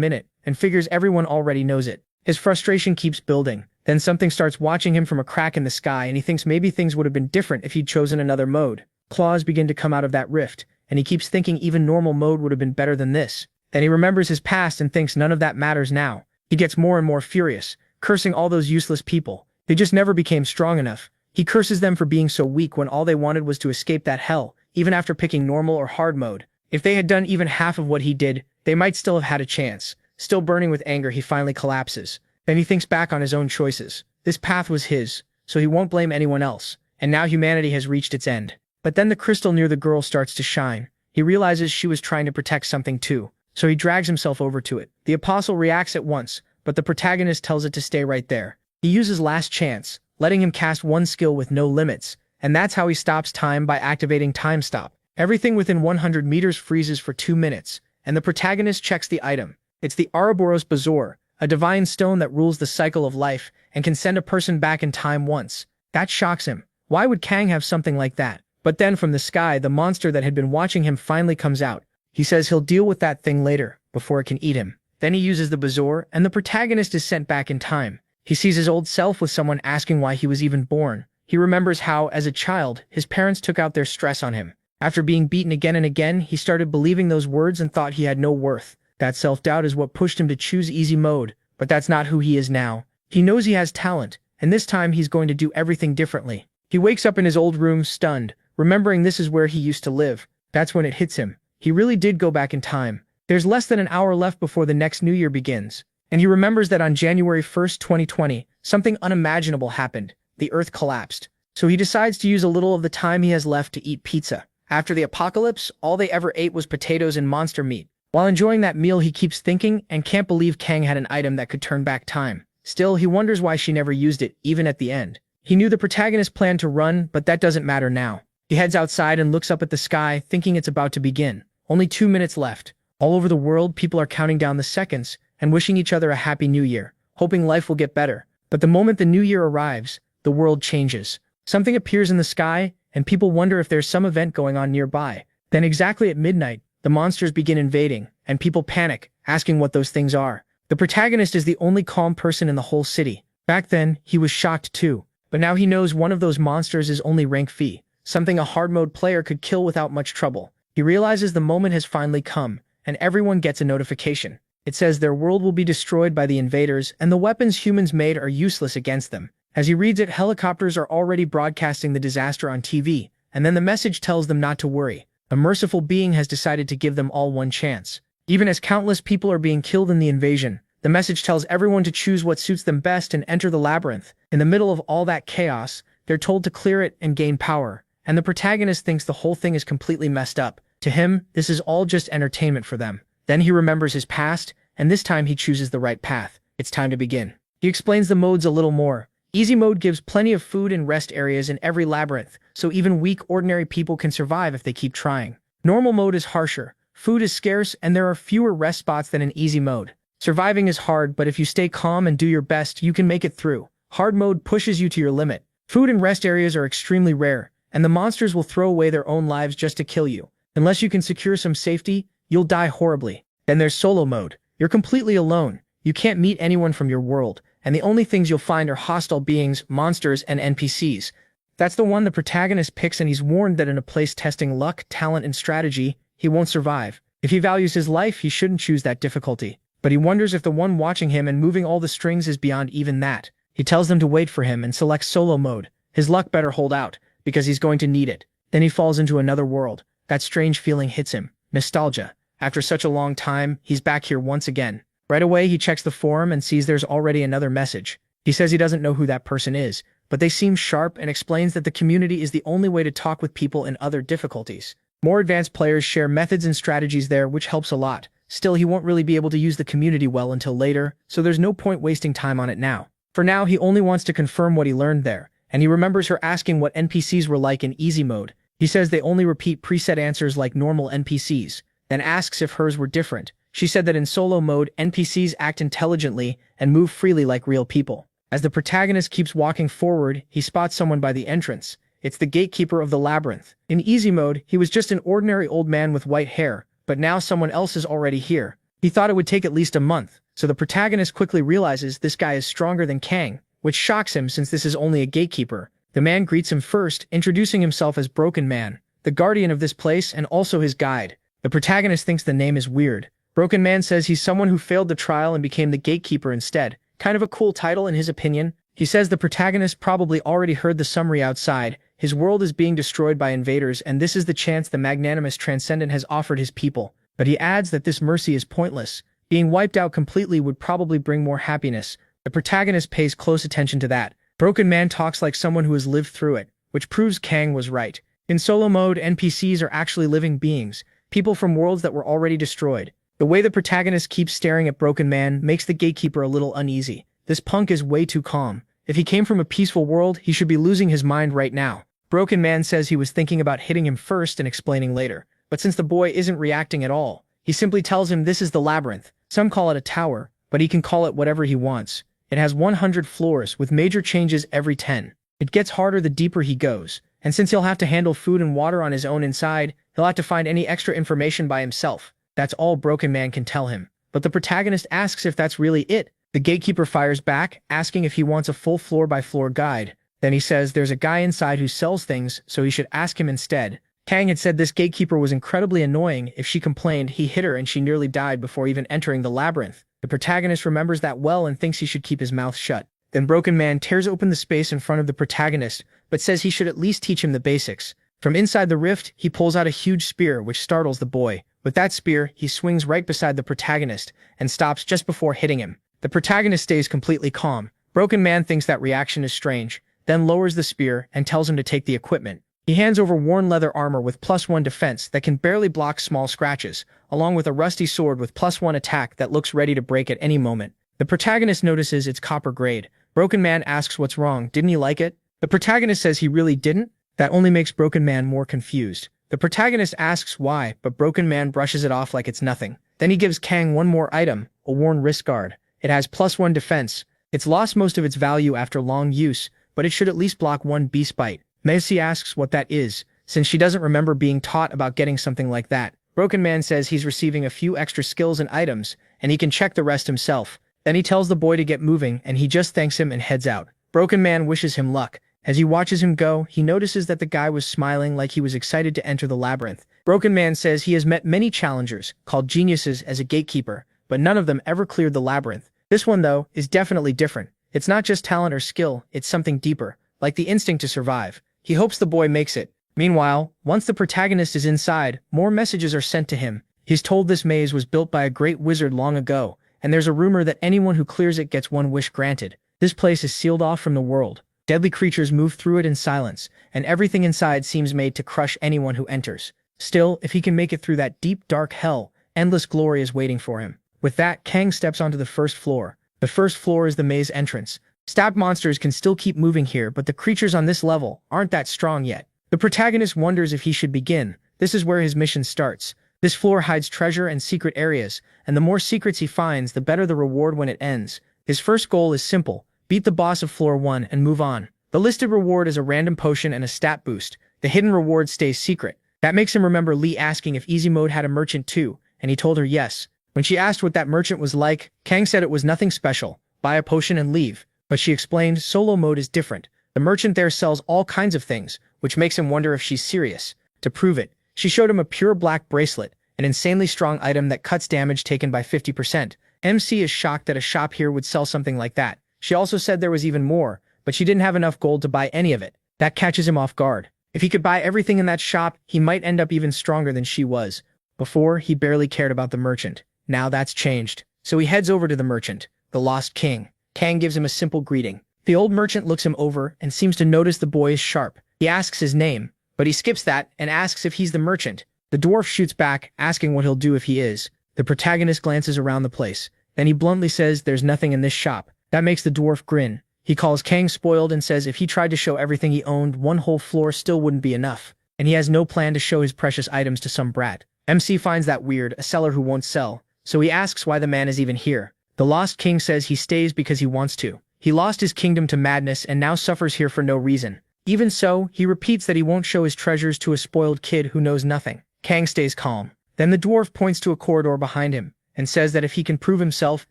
minute, and figures everyone already knows it. His frustration keeps building. Then something starts watching him from a crack in the sky, and he thinks maybe things would have been different if he'd chosen another mode. Claws begin to come out of that rift, and he keeps thinking even normal mode would have been better than this. Then he remembers his past and thinks none of that matters now. He gets more and more furious, cursing all those useless people. They just never became strong enough. He curses them for being so weak when all they wanted was to escape that hell, even after picking normal or hard mode. If they had done even half of what he did, they might still have had a chance. Still burning with anger, he finally collapses. Then he thinks back on his own choices. This path was his, so he won't blame anyone else. And now humanity has reached its end. But then the crystal near the girl starts to shine. He realizes she was trying to protect something too, so he drags himself over to it. The apostle reacts at once, but the protagonist tells it to stay right there. He uses last chance, letting him cast one skill with no limits, and that's how he stops time by activating time stop. Everything within 100 meters freezes for 2 minutes, and the protagonist checks the item. It's the Ouroboros Bazoar, a divine stone that rules the cycle of life and can send a person back in time once. That shocks him. Why would Kang have something like that? But then from the sky, the monster that had been watching him finally comes out. He says he'll deal with that thing later, before it can eat him. Then he uses the Bazoar, and the protagonist is sent back in time. He sees his old self with someone asking why he was even born. He remembers how, as a child, his parents took out their stress on him. After being beaten again and again, he started believing those words and thought he had no worth. That self-doubt is what pushed him to choose easy mode, but that's not who he is now. He knows he has talent, and this time he's going to do everything differently. He wakes up in his old room stunned, remembering this is where he used to live. That's when it hits him. He really did go back in time. There's less than an hour left before the next new year begins, and he remembers that on January 1st, 2020, something unimaginable happened. The Earth collapsed. So he decides to use a little of the time he has left to eat pizza. After the apocalypse, all they ever ate was potatoes and monster meat. While enjoying that meal, he keeps thinking and can't believe Kang had an item that could turn back time. Still, he wonders why she never used it, even at the end. He knew the protagonist planned to run, but that doesn't matter now. He heads outside and looks up at the sky, thinking it's about to begin. Only 2 minutes left. All over the world, people are counting down the seconds and wishing each other a happy new year, hoping life will get better. But the moment the new year arrives, the world changes. Something appears in the sky, and people wonder if there's some event going on nearby. Then exactly at midnight, the monsters begin invading, and people panic, asking what those things are. The protagonist is the only calm person in the whole city. Back then, he was shocked too. But now he knows one of those monsters is only rank Phi, something a hard mode player could kill without much trouble. He realizes the moment has finally come, and everyone gets a notification. It says their world will be destroyed by the invaders, and the weapons humans made are useless against them. As he reads it, helicopters are already broadcasting the disaster on TV, and then the message tells them not to worry. A merciful being has decided to give them all one chance. Even as countless people are being killed in the invasion, the message tells everyone to choose what suits them best and enter the labyrinth. In the middle of all that chaos, they're told to clear it and gain power, and the protagonist thinks the whole thing is completely messed up. To him, this is all just entertainment for them. Then he remembers his past, and this time he chooses the right path. It's time to begin. He explains the modes a little more. Easy mode gives plenty of food and rest areas in every labyrinth, so even weak, ordinary people can survive if they keep trying. Normal mode is harsher. Food is scarce, and there are fewer rest spots than in easy mode. Surviving is hard, but if you stay calm and do your best, you can make it through. Hard mode pushes you to your limit. Food and rest areas are extremely rare, and the monsters will throw away their own lives just to kill you. Unless you can secure some safety, you'll die horribly. Then there's solo mode. You're completely alone. You can't meet anyone from your world, and the only things you'll find are hostile beings, monsters, and NPCs. That's the one the protagonist picks, and he's warned that in a place testing luck, talent, and strategy, he won't survive. If he values his life, he shouldn't choose that difficulty. But he wonders if the one watching him and moving all the strings is beyond even that. He tells them to wait for him and selects solo mode. His luck better hold out, because he's going to need it. Then he falls into another world. That strange feeling hits him. Nostalgia. After such a long time, he's back here once again. Right away, he checks the forum and sees there's already another message. He says he doesn't know who that person is, but they seem sharp, and explains that the community is the only way to talk with people in other difficulties. More advanced players share methods and strategies there, which helps a lot. Still, he won't really be able to use the community well until later, so there's no point wasting time on it now. For now, he only wants to confirm what he learned there, and he remembers her asking what NPCs were like in easy mode. He says they only repeat preset answers like normal NPCs, then asks if hers were different. She said that in solo mode, NPCs act intelligently and move freely like real people. As the protagonist keeps walking forward, he spots someone by the entrance. It's the gatekeeper of the labyrinth. In easy mode, he was just an ordinary old man with white hair, but now someone else is already here. He thought it would take at least a month, so the protagonist quickly realizes this guy is stronger than Kang, which shocks him since this is only a gatekeeper. The man greets him first, introducing himself as Broken Man, the guardian of this place and also his guide. The protagonist thinks the name is weird. Broken Man says he's someone who failed the trial and became the gatekeeper instead. Kind of a cool title in his opinion. He says the protagonist probably already heard the summary outside. His world is being destroyed by invaders, and this is the chance the magnanimous Transcendent has offered his people. But he adds that this mercy is pointless. Being wiped out completely would probably bring more happiness. The protagonist pays close attention to that. Broken Man talks like someone who has lived through it, which proves Kang was right. In solo mode, NPCs are actually living beings, people from worlds that were already destroyed. The way the protagonist keeps staring at Broken Man makes the gatekeeper a little uneasy. This punk is way too calm. If he came from a peaceful world, he should be losing his mind right now. Broken Man says he was thinking about hitting him first and explaining later. But since the boy isn't reacting at all, he simply tells him this is the labyrinth. Some call it a tower, but he can call it whatever he wants. It has 100 floors, with major changes every 10. It gets harder the deeper he goes, and since he'll have to handle food and water on his own inside, he'll have to find any extra information by himself. That's all Broken Man can tell him. But the protagonist asks if that's really it. The gatekeeper fires back, asking if he wants a full floor-by-floor guide. Then he says there's a guy inside who sells things, so he should ask him instead. Kang had said this gatekeeper was incredibly annoying. If she complained, he hit her and she nearly died before even entering the labyrinth. The protagonist remembers that well and thinks he should keep his mouth shut. Then Broken Man tears open the space in front of the protagonist, but says he should at least teach him the basics. From inside the rift, he pulls out a huge spear, which startles the boy. With that spear, he swings right beside the protagonist and stops just before hitting him. The protagonist stays completely calm. Broken Man thinks that reaction is strange, then lowers the spear and tells him to take the equipment. He hands over worn leather armor with +1 defense that can barely block small scratches, along with a rusty sword with +1 attack that looks ready to break at any moment. The protagonist notices it's copper grade. Broken Man asks what's wrong, didn't he like it? The protagonist says he really didn't. That only makes Broken Man more confused. The protagonist asks why, but Broken Man brushes it off like it's nothing. Then he gives Kang one more item, a worn wrist guard. It has +1 defense. It's lost most of its value after long use, but it should at least block one beast bite. Macy asks what that is, since she doesn't remember being taught about getting something like that. Broken Man says he's receiving a few extra skills and items, and he can check the rest himself. Then he tells the boy to get moving, and he just thanks him and heads out. Broken Man wishes him luck. As he watches him go, he notices that the guy was smiling like he was excited to enter the labyrinth. Broken Man says he has met many challengers, called geniuses, as a gatekeeper, but none of them ever cleared the labyrinth. This one, though, is definitely different. It's not just talent or skill, it's something deeper, like the instinct to survive. He hopes the boy makes it. Meanwhile, once the protagonist is inside, more messages are sent to him. He's told this maze was built by a great wizard long ago, and there's a rumor that anyone who clears it gets one wish granted. This place is sealed off from the world. Deadly creatures move through it in silence, and everything inside seems made to crush anyone who enters. Still, if he can make it through that deep, dark hell, endless glory is waiting for him. With that, Kang steps onto the first floor. The first floor is the maze entrance. Stabbed monsters can still keep moving here, but the creatures on this level aren't that strong yet. The protagonist wonders if he should begin. This is where his mission starts. This floor hides treasure and secret areas, and the more secrets he finds, the better the reward when it ends. His first goal is simple: beat the boss of floor 1 and move on. The listed reward is a random potion and a stat boost. The hidden reward stays secret. That makes him remember Lee asking if easy mode had a merchant too, and he told her yes. When she asked what that merchant was like, Kang said it was nothing special. Buy a potion and leave. But she explained solo mode is different. The merchant there sells all kinds of things, which makes him wonder if she's serious. To prove it, she showed him a pure black bracelet, an insanely strong item that cuts damage taken by 50%. MC is shocked that a shop here would sell something like that. She also said there was even more, but she didn't have enough gold to buy any of it. That catches him off guard. If he could buy everything in that shop, he might end up even stronger than she was. Before, he barely cared about the merchant. Now that's changed. So he heads over to the merchant, the Lost King. Kang gives him a simple greeting. The old merchant looks him over and seems to notice the boy is sharp. He asks his name, but he skips that and asks if he's the merchant. The dwarf shoots back, asking what he'll do if he is. The protagonist glances around the place. Then he bluntly says there's nothing in this shop. That makes the dwarf grin. He calls Kang spoiled and says if he tried to show everything he owned, one whole floor still wouldn't be enough. And he has no plan to show his precious items to some brat. MC finds that weird, a seller who won't sell. So he asks why the man is even here. The Lost King says he stays because he wants to. He lost his kingdom to madness and now suffers here for no reason. Even so, he repeats that he won't show his treasures to a spoiled kid who knows nothing. Kang stays calm. Then the dwarf points to a corridor behind him and says that if he can prove himself,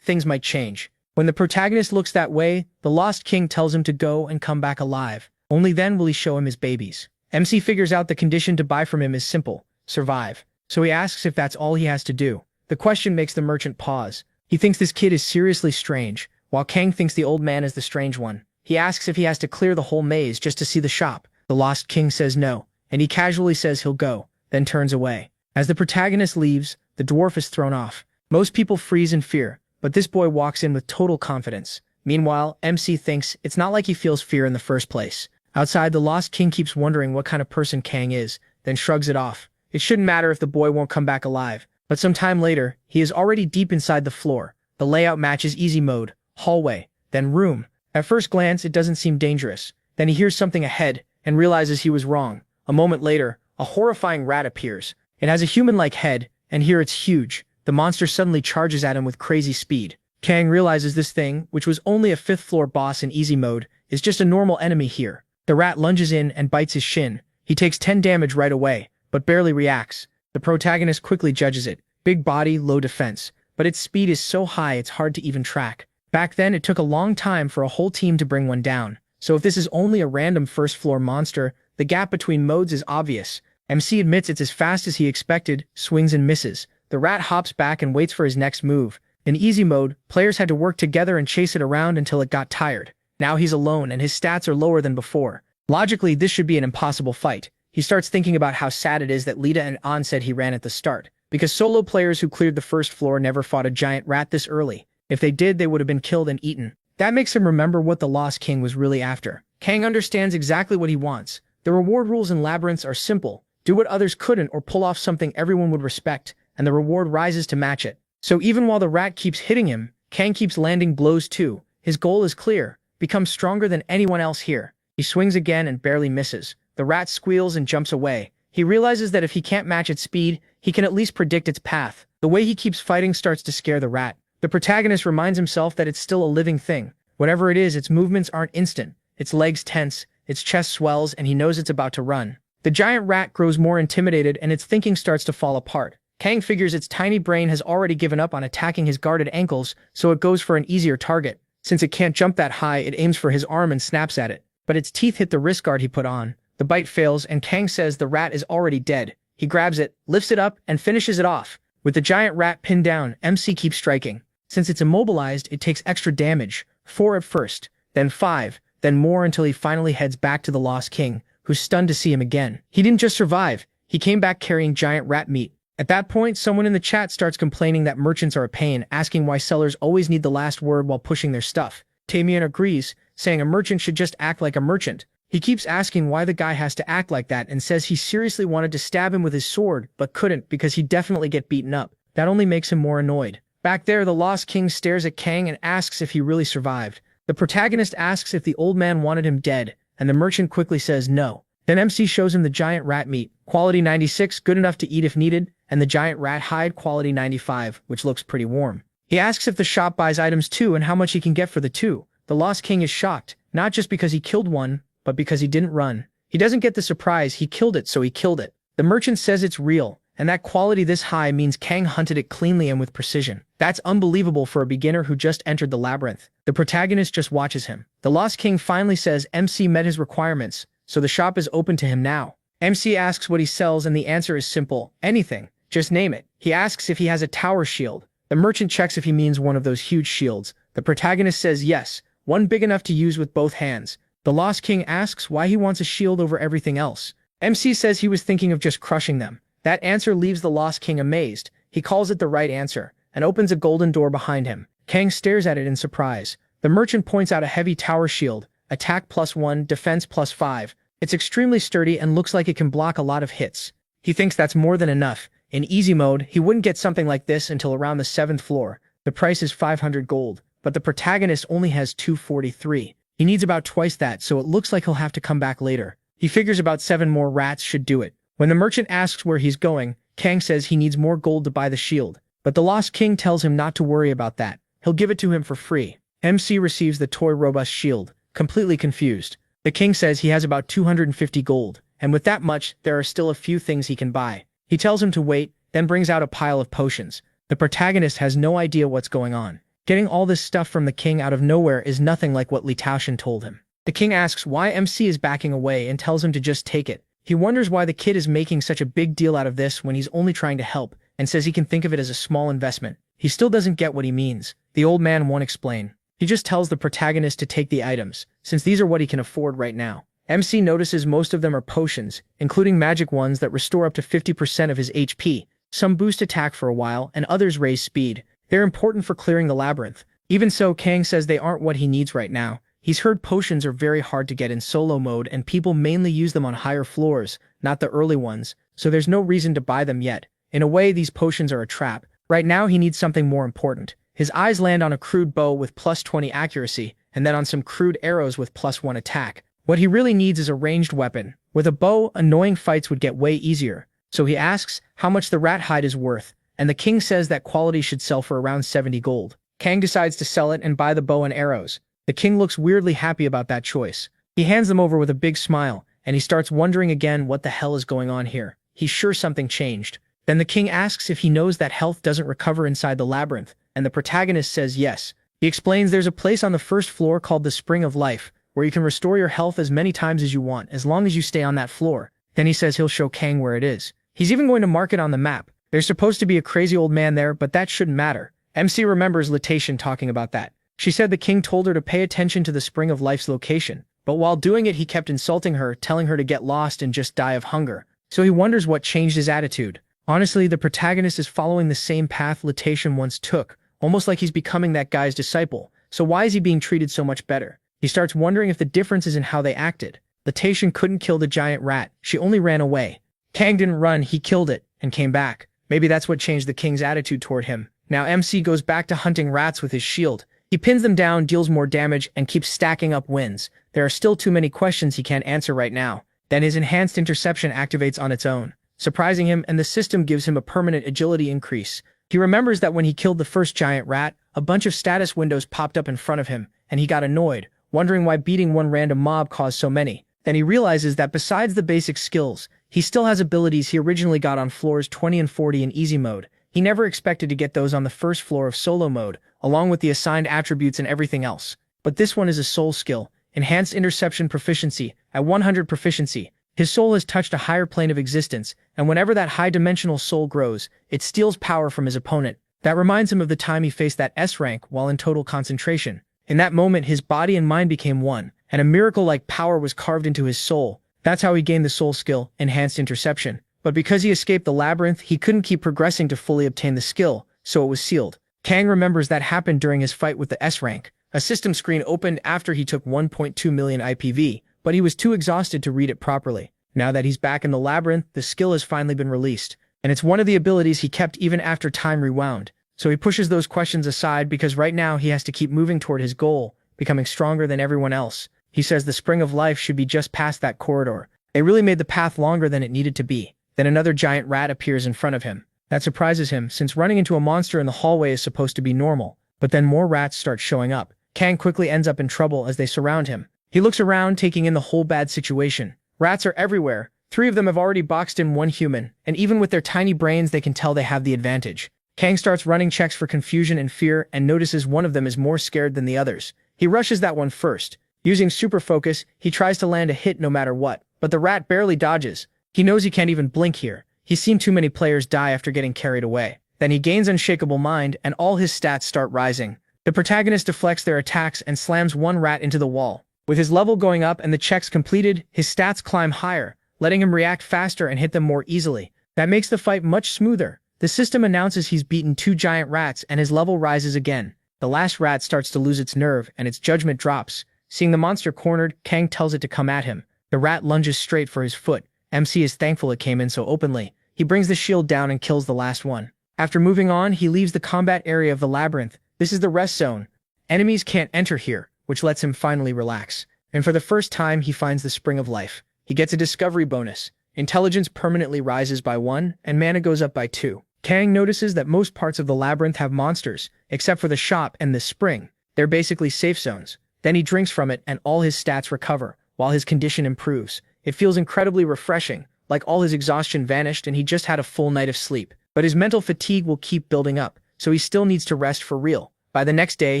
things might change. When the protagonist looks that way, the Lost King tells him to go and come back alive. Only then will he show him his babies. MC figures out the condition to buy from him is simple: survive. So he asks if that's all he has to do. The question makes the merchant pause. He thinks this kid is seriously strange, while Kang thinks the old man is the strange one. He asks if he has to clear the whole maze just to see the shop. The Lost King says no, and he casually says he'll go, then turns away. As the protagonist leaves, the dwarf is thrown off. Most people freeze in fear, but this boy walks in with total confidence. Meanwhile, MC thinks it's not like he feels fear in the first place. Outside, the Lost King keeps wondering what kind of person Kang is, then shrugs it off. It shouldn't matter if the boy won't come back alive. But some time later, he is already deep inside the floor. The layout matches easy mode, hallway, then room. At first glance, it doesn't seem dangerous. Then he hears something ahead and realizes he was wrong. A moment later, a horrifying rat appears. It has a human-like head, and here it's huge. The monster suddenly charges at him with crazy speed. Kang realizes this thing, which was only a 5th floor boss in easy mode, is just a normal enemy here. The rat lunges in and bites his shin. He takes 10 damage right away, but barely reacts. The protagonist quickly judges it. Big body, low defense, but its speed is so high it's hard to even track. Back then, it took a long time for a whole team to bring one down. So if this is only a random 1st floor monster, the gap between modes is obvious. MC admits it's as fast as he expected, swings and misses. The rat hops back and waits for his next move. In easy mode, players had to work together and chase it around until it got tired. Now he's alone and his stats are lower than before. Logically, this should be an impossible fight. He starts thinking about how sad it is that Lita and An said he ran at the start, because solo players who cleared the 1st floor never fought a giant rat this early. If they did, they would have been killed and eaten. That makes him remember what the Lost King was really after. Kang understands exactly what he wants. The reward rules in labyrinths are simple. Do what others couldn't or pull off something everyone would respect, and the reward rises to match it. So even while the rat keeps hitting him, Kang keeps landing blows too. His goal is clear: become stronger than anyone else here. He swings again and barely misses. The rat squeals and jumps away. He realizes that if he can't match its speed, he can at least predict its path. The way he keeps fighting starts to scare the rat. The protagonist reminds himself that it's still a living thing. Whatever it is, its movements aren't instant. Its legs tense, its chest swells, and he knows it's about to run. The giant rat grows more intimidated and its thinking starts to fall apart. Kang figures its tiny brain has already given up on attacking his guarded ankles, so it goes for an easier target. Since it can't jump that high, it aims for his arm and snaps at it. But its teeth hit the wrist guard he put on. The bite fails, and Kang says the rat is already dead. He grabs it, lifts it up, and finishes it off. With the giant rat pinned down, MC keeps striking. Since it's immobilized, it takes extra damage. 4 at first, then 5, then more until he finally heads back to the Lost King, who's stunned to see him again. He didn't just survive, he came back carrying giant rat meat. At that point, someone in the chat starts complaining that merchants are a pain, asking why sellers always need the last word while pushing their stuff. Tamian agrees, saying a merchant should just act like a merchant. He keeps asking why the guy has to act like that and says he seriously wanted to stab him with his sword, but couldn't because he'd definitely get beaten up. That only makes him more annoyed. Back there, the Lost King stares at Kang and asks if he really survived. The protagonist asks if the old man wanted him dead, and the merchant quickly says no. Then MC shows him the giant rat meat, quality 96, good enough to eat if needed, and the giant rat hide, quality 95, which looks pretty warm. He asks if the shop buys items too and how much he can get for the two. The Lost King is shocked, not just because he killed one, but because he didn't run. He doesn't get the surprise, he killed it, so he killed it. The merchant says it's real, and that quality this high means Kang hunted it cleanly and with precision. That's unbelievable for a beginner who just entered the labyrinth. The protagonist just watches him. The Lost King finally says MC met his requirements, so the shop is open to him now. MC asks what he sells and the answer is simple: anything. Just name it. He asks if he has a tower shield. The merchant checks if he means one of those huge shields. The protagonist says yes, one big enough to use with both hands. The Lost King asks why he wants a shield over everything else. MC says he was thinking of just crushing them. That answer leaves the Lost King amazed. He calls it the right answer, and opens a golden door behind him. Kang stares at it in surprise. The merchant points out a heavy tower shield, attack +1, defense +5. It's extremely sturdy and looks like it can block a lot of hits. He thinks that's more than enough. In easy mode, he wouldn't get something like this until around the 7th floor. The price is 500 gold, but the protagonist only has 243. He needs about twice that, so it looks like he'll have to come back later. He figures about 7 more rats should do it. When the merchant asks where he's going, Kang says he needs more gold to buy the shield. But the Lost King tells him not to worry about that. He'll give it to him for free. MC receives the toy robust shield, completely confused. The king says he has about 250 gold, and with that much, there are still a few things he can buy. He tells him to wait, then brings out a pile of potions. The protagonist has no idea what's going on. Getting all this stuff from the king out of nowhere is nothing like what Li Taoshan told him. The king asks why MC is backing away and tells him to just take it. He wonders why the kid is making such a big deal out of this when he's only trying to help, and says he can think of it as a small investment. He still doesn't get what he means. The old man won't explain. He just tells the protagonist to take the items, since these are what he can afford right now. MC notices most of them are potions, including magic ones that restore up to 50% of his HP. Some boost attack for a while, and others raise speed. They're important for clearing the labyrinth. Even so, Kang says they aren't what he needs right now. He's heard potions are very hard to get in solo mode and people mainly use them on higher floors, not the early ones, so there's no reason to buy them yet. In a way, these potions are a trap. Right now, he needs something more important. His eyes land on a crude bow with plus 20 accuracy, and then on some crude arrows with plus 1 attack. What he really needs is a ranged weapon. With a bow, annoying fights would get way easier. So he asks how much the rat hide is worth, and the king says that quality should sell for around 70 gold. Kang decides to sell it and buy the bow and arrows. The king looks weirdly happy about that choice. He hands them over with a big smile, and he starts wondering again what the hell is going on here. He's sure something changed. Then the king asks if he knows that health doesn't recover inside the labyrinth, and the protagonist says yes. He explains there's a place on the first floor called the Spring of Life, where you can restore your health as many times as you want, as long as you stay on that floor. Then he says he'll show Kang where it is. He's even going to mark it on the map. There's supposed to be a crazy old man there, but that shouldn't matter. MC remembers Li Taoshan talking about that. She said the king told her to pay attention to the Spring of Life's location, but while doing it he kept insulting her, telling her to get lost and just die of hunger. So he wonders what changed his attitude. Honestly, the protagonist is following the same path Li Taoshan once took, almost like he's becoming that guy's disciple. So why is he being treated so much better? He starts wondering if the difference is in how they acted. Li Taoshan couldn't kill the giant rat, she only ran away. Kang didn't run, he killed it, and came back. Maybe that's what changed the king's attitude toward him. Now MC goes back to hunting rats with his shield. He pins them down, deals more damage, and keeps stacking up wins. There are still too many questions he can't answer right now. Then his enhanced interception activates on its own, surprising him, and the system gives him a permanent agility increase. He remembers that when he killed the first giant rat, a bunch of status windows popped up in front of him, and he got annoyed, wondering why beating one random mob caused so many. Then he realizes that besides the basic skills, he still has abilities he originally got on floors 20 and 40 in easy mode. He never expected to get those on the first floor of solo mode, along with the assigned attributes and everything else. But this one is a soul skill, enhanced interception proficiency. At 100 proficiency, his soul has touched a higher plane of existence, and whenever that high-dimensional soul grows, it steals power from his opponent. That reminds him of the time he faced that S rank while in total concentration. In that moment, his body and mind became one, and a miracle-like power was carved into his soul. That's how he gained the soul skill, enhanced interception. But because he escaped the labyrinth, he couldn't keep progressing to fully obtain the skill, so it was sealed. Kang remembers that happened during his fight with the S rank. A system screen opened after he took 1.2 million IPV, but he was too exhausted to read it properly. Now that he's back in the labyrinth, the skill has finally been released, and it's one of the abilities he kept even after time rewound. So he pushes those questions aside because right now he has to keep moving toward his goal, becoming stronger than everyone else. He says the Spring of Life should be just past that corridor. They really made the path longer than it needed to be. Then another giant rat appears in front of him. That surprises him, since running into a monster in the hallway is supposed to be normal. But then more rats start showing up. Kang quickly ends up in trouble as they surround him. He looks around, taking in the whole bad situation. Rats are everywhere. 3 of them have already boxed in one human, and even with their tiny brains they can tell they have the advantage. Kang starts running checks for confusion and fear and notices one of them is more scared than the others. He rushes that one first. Using super focus, he tries to land a hit no matter what, but the rat barely dodges. He knows he can't even blink here. He's seen too many players die after getting carried away. Then he gains unshakable mind and all his stats start rising. The protagonist deflects their attacks and slams one rat into the wall. With his level going up and the checks completed, his stats climb higher, letting him react faster and hit them more easily. That makes the fight much smoother. The system announces he's beaten 2 giant rats and his level rises again. The last rat starts to lose its nerve and its judgment drops. Seeing the monster cornered, Kang tells it to come at him. The rat lunges straight for his foot. MC is thankful it came in so openly. He brings the shield down and kills the last one. After moving on, he leaves the combat area of the labyrinth. This is the rest zone. Enemies can't enter here, which lets him finally relax. And for the first time, he finds the Spring of Life. He gets a discovery bonus. Intelligence permanently rises by 1, and mana goes up by 2. Kang notices that most parts of the labyrinth have monsters, except for the shop and this spring. They're basically safe zones. Then he drinks from it and all his stats recover, while his condition improves. It feels incredibly refreshing, like all his exhaustion vanished and he just had a full night of sleep. But his mental fatigue will keep building up, so he still needs to rest for real. By the next day,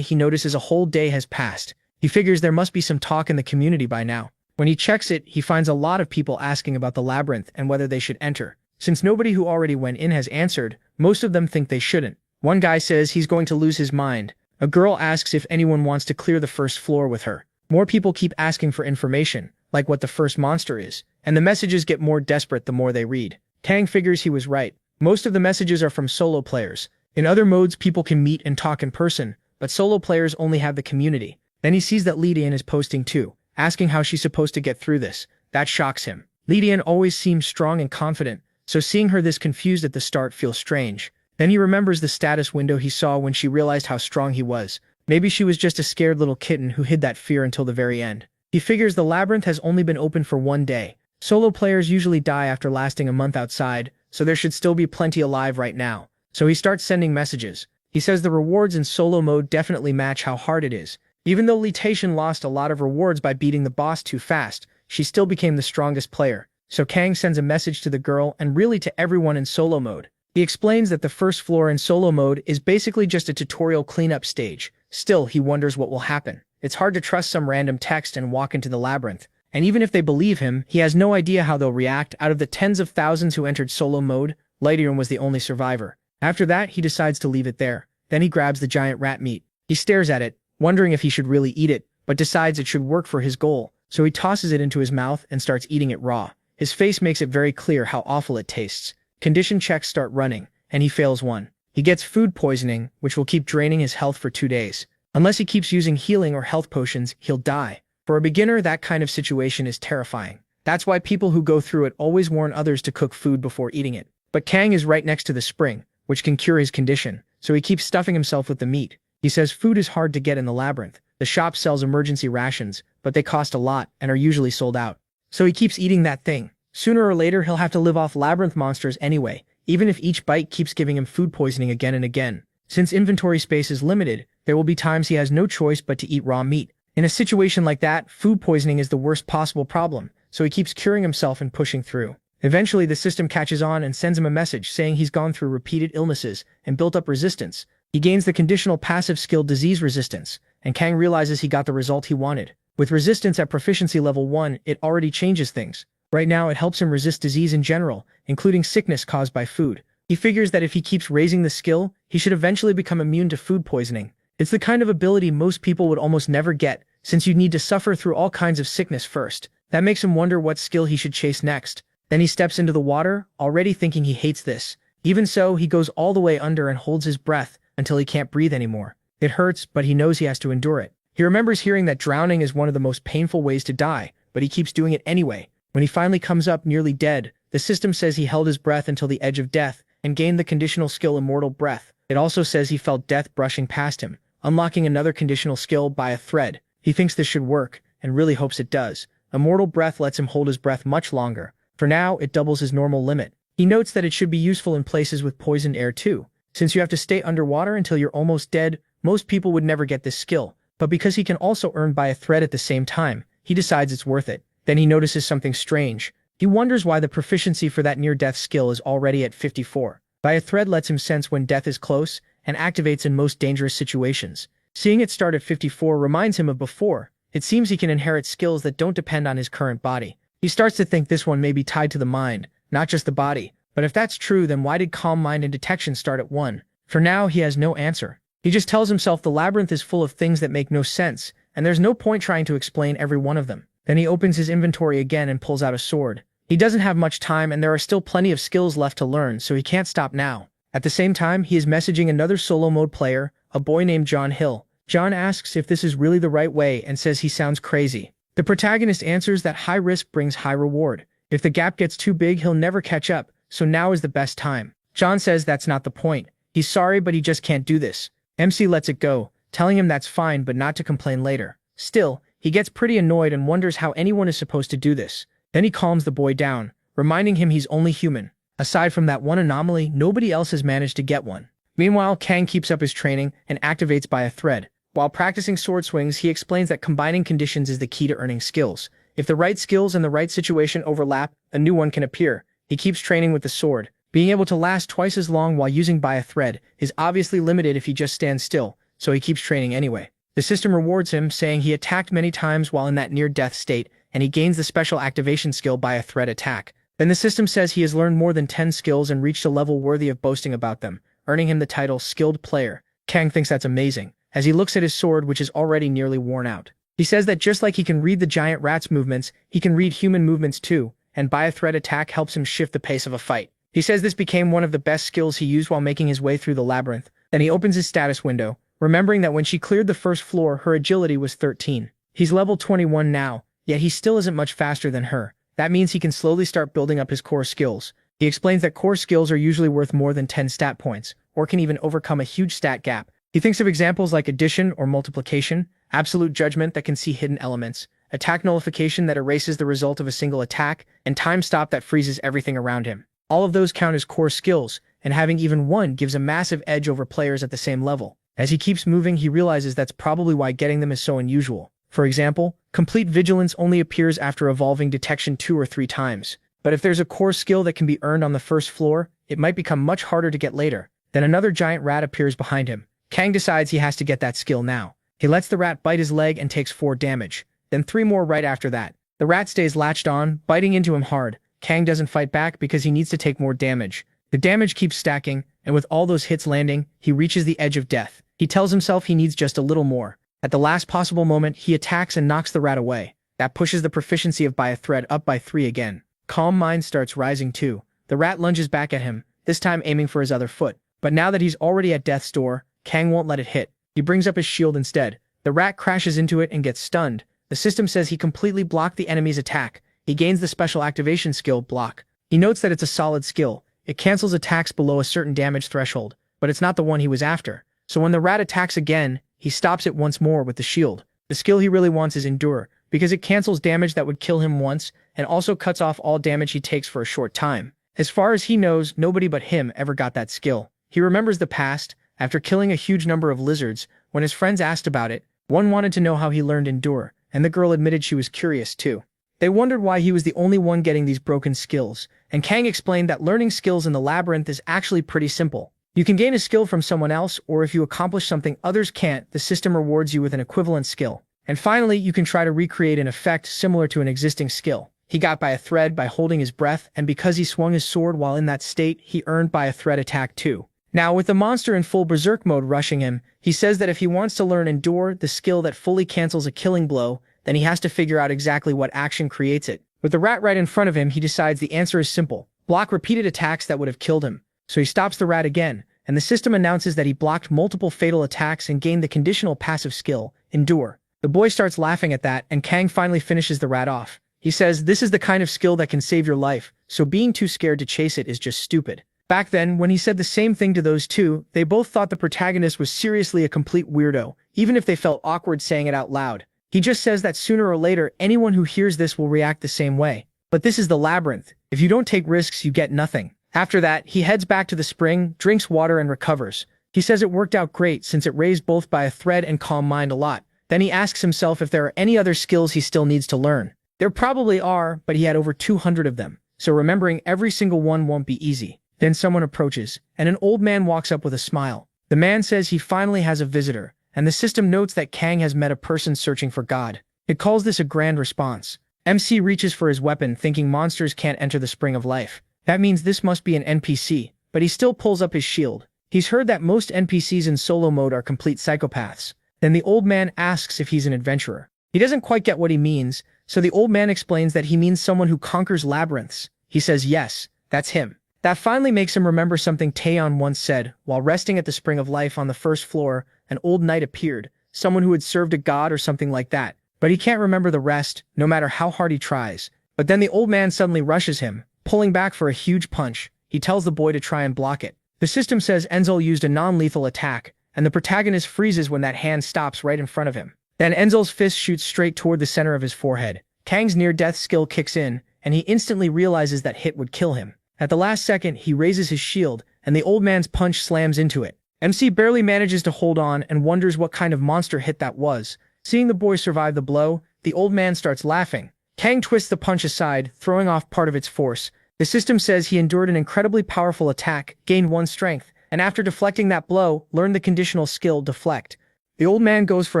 he notices a whole day has passed. He figures there must be some talk in the community by now. When he checks it, he finds a lot of people asking about the labyrinth and whether they should enter. Since nobody who already went in has answered, most of them think they shouldn't. One guy says he's going to lose his mind. A girl asks if anyone wants to clear the first floor with her. More people keep asking for information, like what the first monster is, and the messages get more desperate the more they read. Kang figures he was right. Most of the messages are from solo players. In other modes, people can meet and talk in person, but solo players only have the community. Then he sees that Lydian is posting too, asking how she's supposed to get through this. That shocks him. Lydian always seems strong and confident, so seeing her this confused at the start feels strange. Then he remembers the status window he saw when she realized how strong he was. Maybe she was just a scared little kitten who hid that fear until the very end. He figures the labyrinth has only been open for one day. Solo players usually die after lasting a month outside, so there should still be plenty alive right now. So he starts sending messages. He says the rewards in solo mode definitely match how hard it is. Even though Litation lost a lot of rewards by beating the boss too fast, she still became the strongest player. So Kang sends a message to the girl and really to everyone in solo mode. He explains that the first floor in solo mode is basically just a tutorial cleanup stage. Still, he wonders what will happen. It's hard to trust some random text and walk into the labyrinth. And even if they believe him, he has no idea how they'll react. Out of the tens of thousands who entered solo mode, Lydian was the only survivor. After that, he decides to leave it there. Then he grabs the giant rat meat. He stares at it, wondering if he should really eat it, but decides it should work for his goal, so he tosses it into his mouth and starts eating it raw. His face makes it very clear how awful it tastes. Condition checks start running, and he fails one. He gets food poisoning, which will keep draining his health for 2 days. Unless he keeps using healing or health potions, he'll die. For a beginner, that kind of situation is terrifying. That's why people who go through it always warn others to cook food before eating it. But Kang is right next to the spring, which can cure his condition, so he keeps stuffing himself with the meat. He says food is hard to get in the labyrinth. The shop sells emergency rations, but they cost a lot and are usually sold out. So he keeps eating that thing. Sooner or later, he'll have to live off labyrinth monsters anyway, even if each bite keeps giving him food poisoning again and again. Since inventory space is limited, there will be times he has no choice but to eat raw meat. In a situation like that, food poisoning is the worst possible problem, so he keeps curing himself and pushing through. Eventually, the system catches on and sends him a message saying he's gone through repeated illnesses and built up resistance. He gains the conditional passive skill Disease Resistance, and Kang realizes he got the result he wanted. With resistance at proficiency level 1, it already changes things. Right now, it helps him resist disease in general, including sickness caused by food. He figures that if he keeps raising the skill, he should eventually become immune to food poisoning. It's the kind of ability most people would almost never get, since you'd need to suffer through all kinds of sickness first. That makes him wonder what skill he should chase next. Then he steps into the water, already thinking he hates this. Even so, he goes all the way under and holds his breath until he can't breathe anymore. It hurts, but he knows he has to endure it. He remembers hearing that drowning is one of the most painful ways to die, but he keeps doing it anyway. When he finally comes up nearly dead, the system says he held his breath until the edge of death and gained the conditional skill Immortal Breath. It also says he felt death brushing past him, unlocking another conditional skill by a thread. He thinks this should work, and really hopes it does. Immortal Breath lets him hold his breath much longer. For now, it doubles his normal limit. He notes that it should be useful in places with poisoned air too. Since you have to stay underwater until you're almost dead, most people would never get this skill. But because he can also earn by a thread at the same time, he decides it's worth it. Then he notices something strange. He wonders why the proficiency for that near-death skill is already at 54. By a thread lets him sense when death is close, and activates in most dangerous situations. Seeing it start at 54 reminds him of before. It seems he can inherit skills that don't depend on his current body. He starts to think this one may be tied to the mind, not just the body. But if that's true, then why did Calm Mind and Detection start at 1? For now, he has no answer. He just tells himself the labyrinth is full of things that make no sense, and there's no point trying to explain every one of them. Then he opens his inventory again and pulls out a sword. He doesn't have much time, and there are still plenty of skills left to learn, so he can't stop now. At the same time, he is messaging another solo mode player, a boy named John Hill. John asks if this is really the right way and says he sounds crazy. The protagonist answers that high risk brings high reward. If the gap gets too big, he'll never catch up, so now is the best time. John says that's not the point. He's sorry, but he just can't do this. MC lets it go, telling him that's fine but not to complain later. Still, he gets pretty annoyed and wonders how anyone is supposed to do this. Then he calms the boy down, reminding him he's only human. Aside from that one anomaly, nobody else has managed to get one. Meanwhile, Kang keeps up his training and activates by a thread. While practicing sword swings, he explains that combining conditions is the key to earning skills. If the right skills and the right situation overlap, a new one can appear. He keeps training with the sword. Being able to last twice as long while using by a thread is obviously limited if he just stands still, so he keeps training anyway. The system rewards him, saying he attacked many times while in that near-death state, and he gains the special activation skill by a thread attack. Then the system says he has learned more than 10 skills and reached a level worthy of boasting about them, earning him the title Skilled Player. Kang thinks that's amazing, as he looks at his sword, which is already nearly worn out. He says that just like he can read the giant rat's movements, he can read human movements too, and by a thread attack helps him shift the pace of a fight. He says this became one of the best skills he used while making his way through the labyrinth. Then he opens his status window, remembering that when she cleared the first floor, her agility was 13. He's level 21 now, yet he still isn't much faster than her. That means he can slowly start building up his core skills. He explains that core skills are usually worth more than 10 stat points, or can even overcome a huge stat gap. He thinks of examples like addition or multiplication, absolute judgment that can see hidden elements, attack nullification that erases the result of a single attack, and time stop that freezes everything around him. All of those count as core skills, and having even one gives a massive edge over players at the same level. As he keeps moving, he realizes that's probably why getting them is so unusual. For example, complete vigilance only appears after evolving detection 2 or 3 times. But if there's a core skill that can be earned on the first floor, it might become much harder to get later. Then another giant rat appears behind him. Kang decides he has to get that skill now. He lets the rat bite his leg and takes 4 damage, then 3 more right after that. The rat stays latched on, biting into him hard. Kang doesn't fight back because he needs to take more damage. The damage keeps stacking, and with all those hits landing, he reaches the edge of death. He tells himself he needs just a little more. At the last possible moment, he attacks and knocks the rat away. That pushes the proficiency of by a thread up by 3 again. Calm mind starts rising too. The rat lunges back at him, this time aiming for his other foot. But now that he's already at death's door, Kang won't let it hit. He brings up his shield instead. The rat crashes into it and gets stunned. The system says he completely blocked the enemy's attack. He gains the special activation skill, Block. He notes that it's a solid skill. It cancels attacks below a certain damage threshold, but it's not the one he was after. So when the rat attacks again, he stops it once more with the shield. The skill he really wants is Endure, because it cancels damage that would kill him once, and also cuts off all damage he takes for a short time. As far as he knows, nobody but him ever got that skill. He remembers the past. After killing a huge number of lizards, when his friends asked about it, one wanted to know how he learned Endure, and the girl admitted she was curious too. They wondered why he was the only one getting these broken skills, and Kang explained that learning skills in the labyrinth is actually pretty simple. You can gain a skill from someone else, or if you accomplish something others can't, the system rewards you with an equivalent skill. And finally, you can try to recreate an effect similar to an existing skill. He got by a thread by holding his breath, and because he swung his sword while in that state, he earned by a thread attack too. Now, with the monster in full berserk mode rushing him, he says that if he wants to learn Endure, the skill that fully cancels a killing blow, then he has to figure out exactly what action creates it. With the rat right in front of him, he decides the answer is simple. Block repeated attacks that would have killed him. So he stops the rat again, and the system announces that he blocked multiple fatal attacks and gained the conditional passive skill, Endure. The boy starts laughing at that, and Kang finally finishes the rat off. He says this is the kind of skill that can save your life, so being too scared to chase it is just stupid. Back then, when he said the same thing to those two, they both thought the protagonist was seriously a complete weirdo, even if they felt awkward saying it out loud. He just says that sooner or later, anyone who hears this will react the same way. But this is the labyrinth. If you don't take risks, you get nothing. After that, he heads back to the spring, drinks water, and recovers. He says it worked out great since it raised both by a thread and calm mind a lot. Then he asks himself if there are any other skills he still needs to learn. There probably are, but he had over 200 of them, so remembering every single one won't be easy. Then someone approaches, and an old man walks up with a smile. The man says he finally has a visitor, and the system notes that Kang has met a person searching for God. It calls this a grand response. MC reaches for his weapon, thinking monsters can't enter the spring of life. That means this must be an NPC, but he still pulls up his shield. He's heard that most NPCs in solo mode are complete psychopaths. Then the old man asks if he's an adventurer. He doesn't quite get what he means, so the old man explains that he means someone who conquers labyrinths. He says yes, that's him. That finally makes him remember something Taeyeon once said. While resting at the Spring of Life on the first floor, an old knight appeared, someone who had served a god or something like that. But he can't remember the rest, no matter how hard he tries. But then the old man suddenly rushes him, pulling back for a huge punch. He tells the boy to try and block it. The system says Enzel used a non-lethal attack, and the protagonist freezes when that hand stops right in front of him. Then Enzel's fist shoots straight toward the center of his forehead. Kang's near-death skill kicks in, and he instantly realizes that hit would kill him. At the last second, he raises his shield, and the old man's punch slams into it. MC barely manages to hold on and wonders what kind of monster hit that was. Seeing the boy survive the blow, the old man starts laughing. Kang twists the punch aside, throwing off part of its force. The system says he endured an incredibly powerful attack, gained 1 strength, and after deflecting that blow, learned the conditional skill deflect. The old man goes for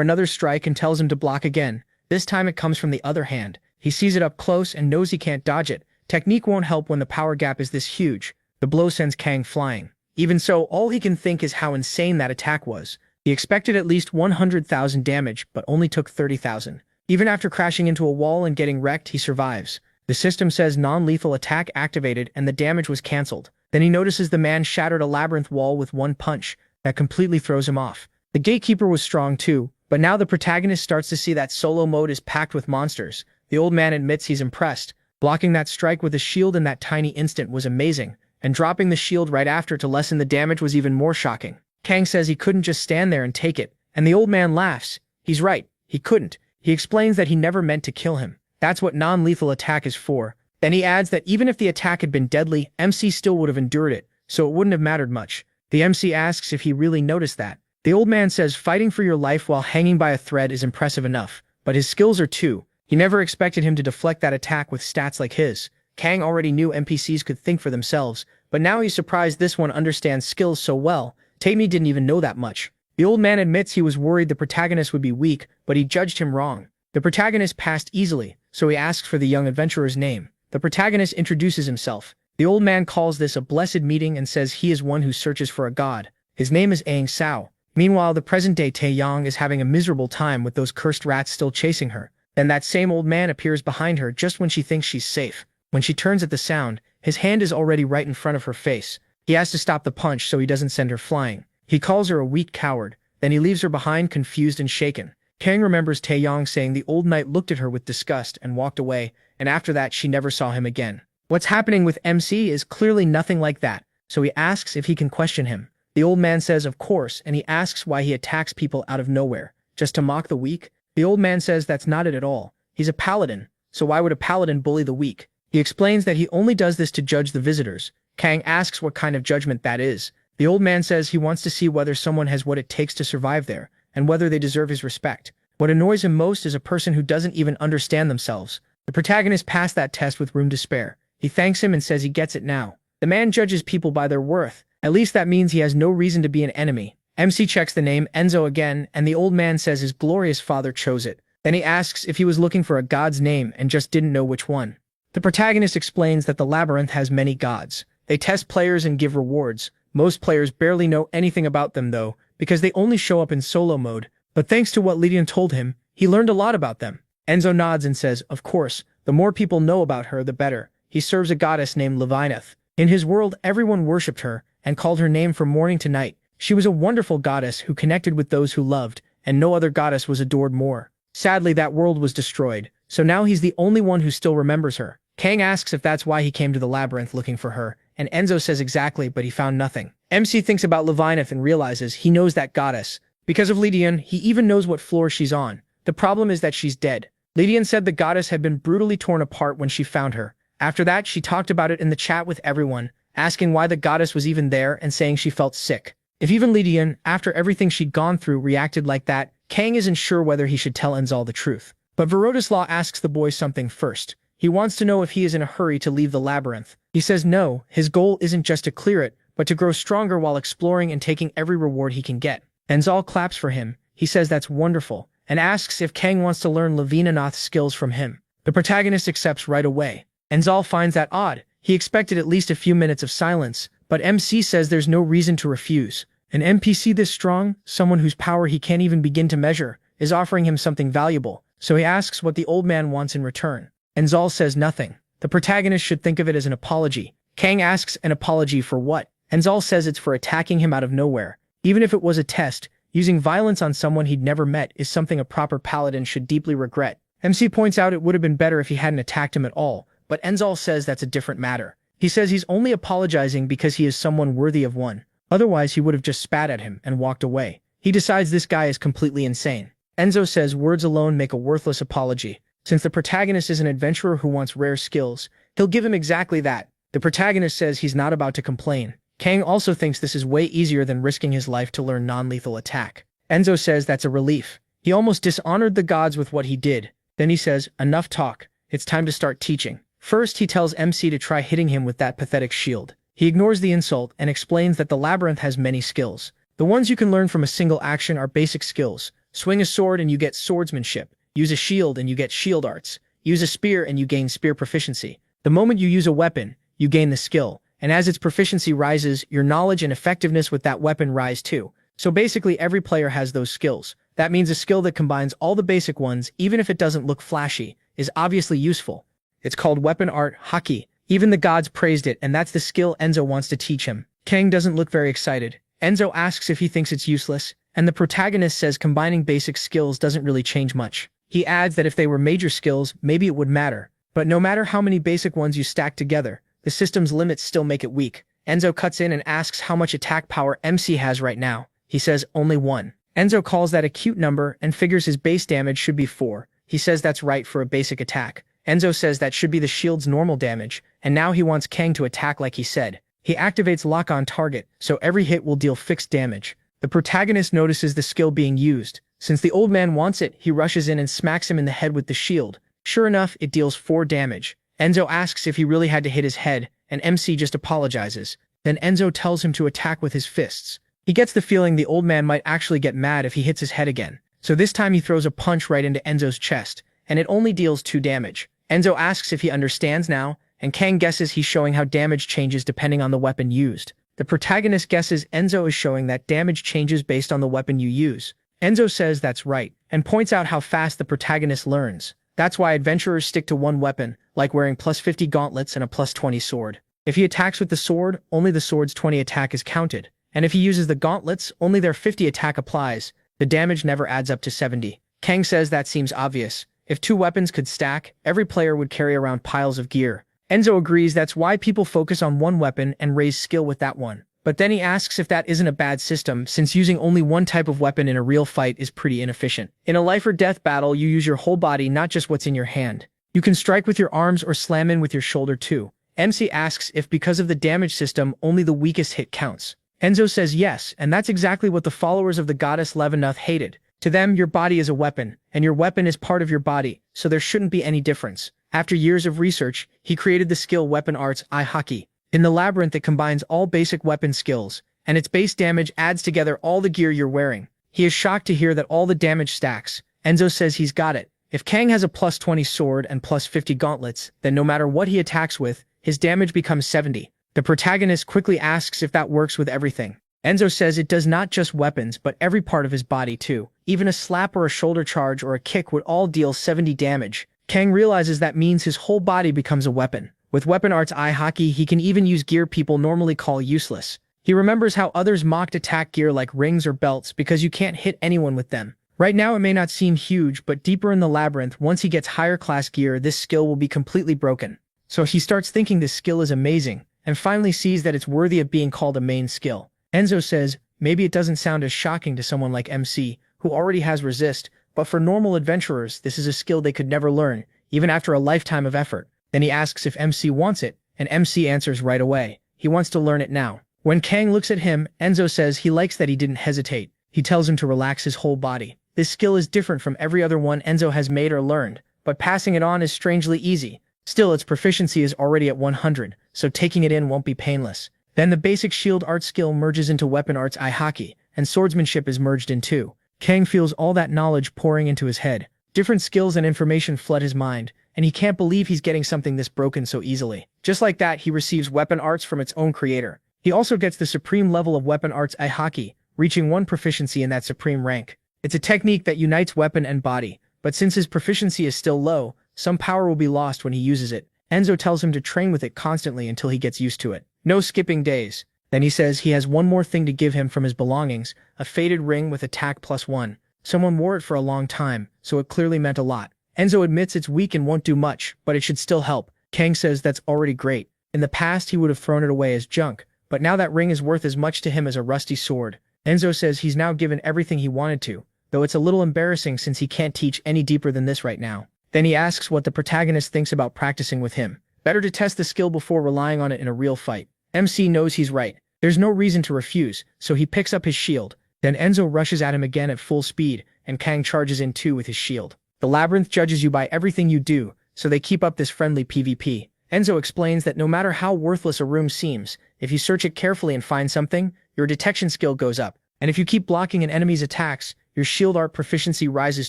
another strike and tells him to block again. This time it comes from the other hand. He sees it up close and knows he can't dodge it. Technique won't help when the power gap is this huge. The blow sends Kang flying. Even so, all he can think is how insane that attack was. He expected at least 100,000 damage, but only took 30,000. Even after crashing into a wall and getting wrecked, he survives. The system says non-lethal attack activated and the damage was cancelled. Then he notices the man shattered a labyrinth wall with 1 punch. That completely throws him off. The gatekeeper was strong too, but now the protagonist starts to see that solo mode is packed with monsters. The old man admits he's impressed. Blocking that strike with a shield in that tiny instant was amazing, and dropping the shield right after to lessen the damage was even more shocking. Kang says he couldn't just stand there and take it, and the old man laughs. He's right, he couldn't. He explains that he never meant to kill him. That's what non-lethal attack is for. Then he adds that even if the attack had been deadly, MC still would have endured it, so it wouldn't have mattered much. The MC asks if he really noticed that. The old man says fighting for your life while hanging by a thread is impressive enough, but his skills are too. He never expected him to deflect that attack with stats like his. Kang already knew NPCs could think for themselves, but now he's surprised this one understands skills so well. Tammy didn't even know that much. The old man admits he was worried the protagonist would be weak, but he judged him wrong. The protagonist passed easily, so he asks for the young adventurer's name. The protagonist introduces himself. The old man calls this a blessed meeting and says he is one who searches for a god. His name is Aang Sao. Meanwhile, the present-day Taeyong is having a miserable time with those cursed rats still chasing her. Then that same old man appears behind her just when she thinks she's safe. When she turns at the sound, his hand is already right in front of her face. He has to stop the punch so he doesn't send her flying. He calls her a weak coward. Then he leaves her behind confused and shaken. Kang remembers Taeyong saying the old knight looked at her with disgust and walked away, and after that she never saw him again. What's happening with MC is clearly nothing like that, so he asks if he can question him. The old man says of course, and he asks why he attacks people out of nowhere, just to mock the weak. The old man says that's not it at all. He's a paladin, so why would a paladin bully the weak? He explains that he only does this to judge the visitors. Kang asks what kind of judgment that is. The old man says he wants to see whether someone has what it takes to survive there, and whether they deserve his respect. What annoys him most is a person who doesn't even understand themselves. The protagonist passed that test with room to spare. He thanks him and says he gets it now. The man judges people by their worth. At least that means he has no reason to be an enemy. MC checks the name Enzo again, and the old man says his glorious father chose it. Then he asks if he was looking for a god's name and just didn't know which one. The protagonist explains that the labyrinth has many gods. They test players and give rewards. Most players barely know anything about them though, because they only show up in solo mode. But thanks to what Lydian told him, he learned a lot about them. Enzo nods and says, of course, the more people know about her, the better. He serves a goddess named Levineth. In his world, everyone worshipped her and called her name from morning to night. She was a wonderful goddess who connected with those who loved, and no other goddess was adored more. Sadly, that world was destroyed, so now he's the only one who still remembers her. Kang asks if that's why he came to the labyrinth looking for her, and Enzo says exactly, but he found nothing. MC thinks about Levineth and realizes he knows that goddess. Because of Lydian, he even knows what floor she's on. The problem is that she's dead. Lydian said the goddess had been brutally torn apart when she found her. After that, she talked about it in the chat with everyone, asking why the goddess was even there and saying she felt sick. If even Lydian, after everything she'd gone through, reacted like that, Kang isn't sure whether he should tell Enzal the truth. But Verotislaw asks the boy something first. He wants to know if he is in a hurry to leave the labyrinth. He says no, his goal isn't just to clear it, but to grow stronger while exploring and taking every reward he can get. Enzal claps for him. He says that's wonderful, and asks if Kang wants to learn Levinanath's skills from him. The protagonist accepts right away. Enzal finds that odd. He expected at least a few minutes of silence, but MC says there's no reason to refuse. An NPC this strong, someone whose power he can't even begin to measure, is offering him something valuable, so he asks what the old man wants in return. Enzal says nothing. The protagonist should think of it as an apology. Kang asks an apology for what? Enzal says it's for attacking him out of nowhere. Even if it was a test, using violence on someone he'd never met is something a proper paladin should deeply regret. MC points out it would have been better if he hadn't attacked him at all, but Enzal says that's a different matter. He says he's only apologizing because he is someone worthy of one. Otherwise, he would have just spat at him and walked away. He decides this guy is completely insane. Enzo says words alone make a worthless apology. Since the protagonist is an adventurer who wants rare skills, he'll give him exactly that. The protagonist says he's not about to complain. Kang also thinks this is way easier than risking his life to learn non-lethal attack. Enzo says that's a relief. He almost dishonored the gods with what he did. Then he says, enough talk. it's time to start teaching. First, he tells MC to try hitting him with that pathetic shield. He ignores the insult and explains that the labyrinth has many skills. The ones you can learn from a single action are basic skills. Swing a sword and you get swordsmanship. Use a shield and you get shield arts. Use a spear and you gain spear proficiency. The moment you use a weapon, you gain the skill. And as its proficiency rises, your knowledge and effectiveness with that weapon rise too. So basically every player has those skills. That means a skill that combines all the basic ones, even if it doesn't look flashy, is obviously useful. It's called weapon art haki. Even the gods praised it, and that's the skill Enzo wants to teach him. Kang doesn't look very excited. Enzo asks if he thinks it's useless, and the protagonist says combining basic skills doesn't really change much. He adds that if they were major skills, maybe it would matter. But no matter how many basic ones you stack together, the system's limits still make it weak. Enzo cuts in and asks how much attack power MC has right now. He says only 1. Enzo calls that a cute number and figures his base damage should be 4. He says that's right for a basic attack. Enzo says that should be the shield's normal damage, and now he wants Kang to attack like he said. He activates lock on target, so every hit will deal fixed damage. The protagonist notices the skill being used. Since the old man wants it, he rushes in and smacks him in the head with the shield. Sure enough, it deals 4 damage. Enzo asks if he really had to hit his head, and MC just apologizes. Then Enzo tells him to attack with his fists. He gets the feeling the old man might actually get mad if he hits his head again. So this time he throws a punch right into Enzo's chest, and it only deals 2 damage. Enzo asks if he understands now, and Kang guesses he's showing how damage changes depending on the weapon used. The protagonist guesses Enzo is showing that damage changes based on the weapon you use. Enzo says that's right, and points out how fast the protagonist learns. That's why adventurers stick to one weapon, like wearing +50 gauntlets and a +20 sword. If he attacks with the sword, only the sword's 20 attack is counted. And if he uses the gauntlets, only their 50 attack applies. The damage never adds up to 70. Kang says that seems obvious. If 2 weapons could stack, every player would carry around piles of gear. Enzo agrees that's why people focus on one weapon and raise skill with that one. But then he asks if that isn't a bad system, since using only one type of weapon in a real fight is pretty inefficient. In a life or death battle, you use your whole body, not just what's in your hand. You can strike with your arms or slam in with your shoulder too. MC asks if because of the damage system, only the weakest hit counts. Enzo says yes, and that's exactly what the followers of the goddess Levinuth hated. To them, your body is a weapon, and your weapon is part of your body, so there shouldn't be any difference. After years of research, he created the skill Weapon Arts I-Haki. In the labyrinth, it combines all basic weapon skills, and its base damage adds together all the gear you're wearing. He is shocked to hear that all the damage stacks. Enzo says he's got it. If Kang has a +20 sword and +50 gauntlets, then no matter what he attacks with, his damage becomes 70. The protagonist quickly asks if that works with everything. Enzo says it does not just weapons, but every part of his body too. Even a slap or a shoulder charge or a kick would all deal 70 damage. Kang realizes that means his whole body becomes a weapon. With Weapon Arts I-Haki, he can even use gear people normally call useless. He remembers how others mocked attack gear like rings or belts because you can't hit anyone with them. Right now it may not seem huge, but deeper in the labyrinth, once he gets higher class gear, this skill will be completely broken. So he starts thinking this skill is amazing, and finally sees that it's worthy of being called a main skill. Enzo says, maybe it doesn't sound as shocking to someone like MC, who already has resist, but for normal adventurers, this is a skill they could never learn, even after a lifetime of effort. Then he asks if MC wants it, and MC answers right away. He wants to learn it now. When Kang looks at him, Enzo says he likes that he didn't hesitate. He tells him to relax his whole body. This skill is different from every other one Enzo has made or learned, but passing it on is strangely easy. Still, its proficiency is already at 100, so taking it in won't be painless. Then the basic shield art skill merges into Weapon Arts I-Haki, and swordsmanship is merged in too. Kang feels all that knowledge pouring into his head. Different skills and information flood his mind, and he can't believe he's getting something this broken so easily. Just like that, he receives Weapon Arts from its own creator. He also gets the supreme level of Weapon Arts I-Haki, reaching 1 proficiency in that supreme rank. It's a technique that unites weapon and body, but since his proficiency is still low, some power will be lost when he uses it. Enzo tells him to train with it constantly until he gets used to it. No skipping days. Then he says he has one more thing to give him from his belongings, a faded ring with attack +1. Someone wore it for a long time, so it clearly meant a lot. Enzo admits it's weak and won't do much, but it should still help. Kang says that's already great. In the past, he would have thrown it away as junk, but now that ring is worth as much to him as a rusty sword. Enzo says he's now given everything he wanted to, though it's a little embarrassing since he can't teach any deeper than this right now. Then he asks what the protagonist thinks about practicing with him. Better to test the skill before relying on it in a real fight. MC knows he's right. There's no reason to refuse, so he picks up his shield. Then Enzo rushes at him again at full speed, and Kang charges in too with his shield. The labyrinth judges you by everything you do, so they keep up this friendly PvP. Enzo explains that no matter how worthless a room seems, if you search it carefully and find something, your detection skill goes up. And if you keep blocking an enemy's attacks, your shield art proficiency rises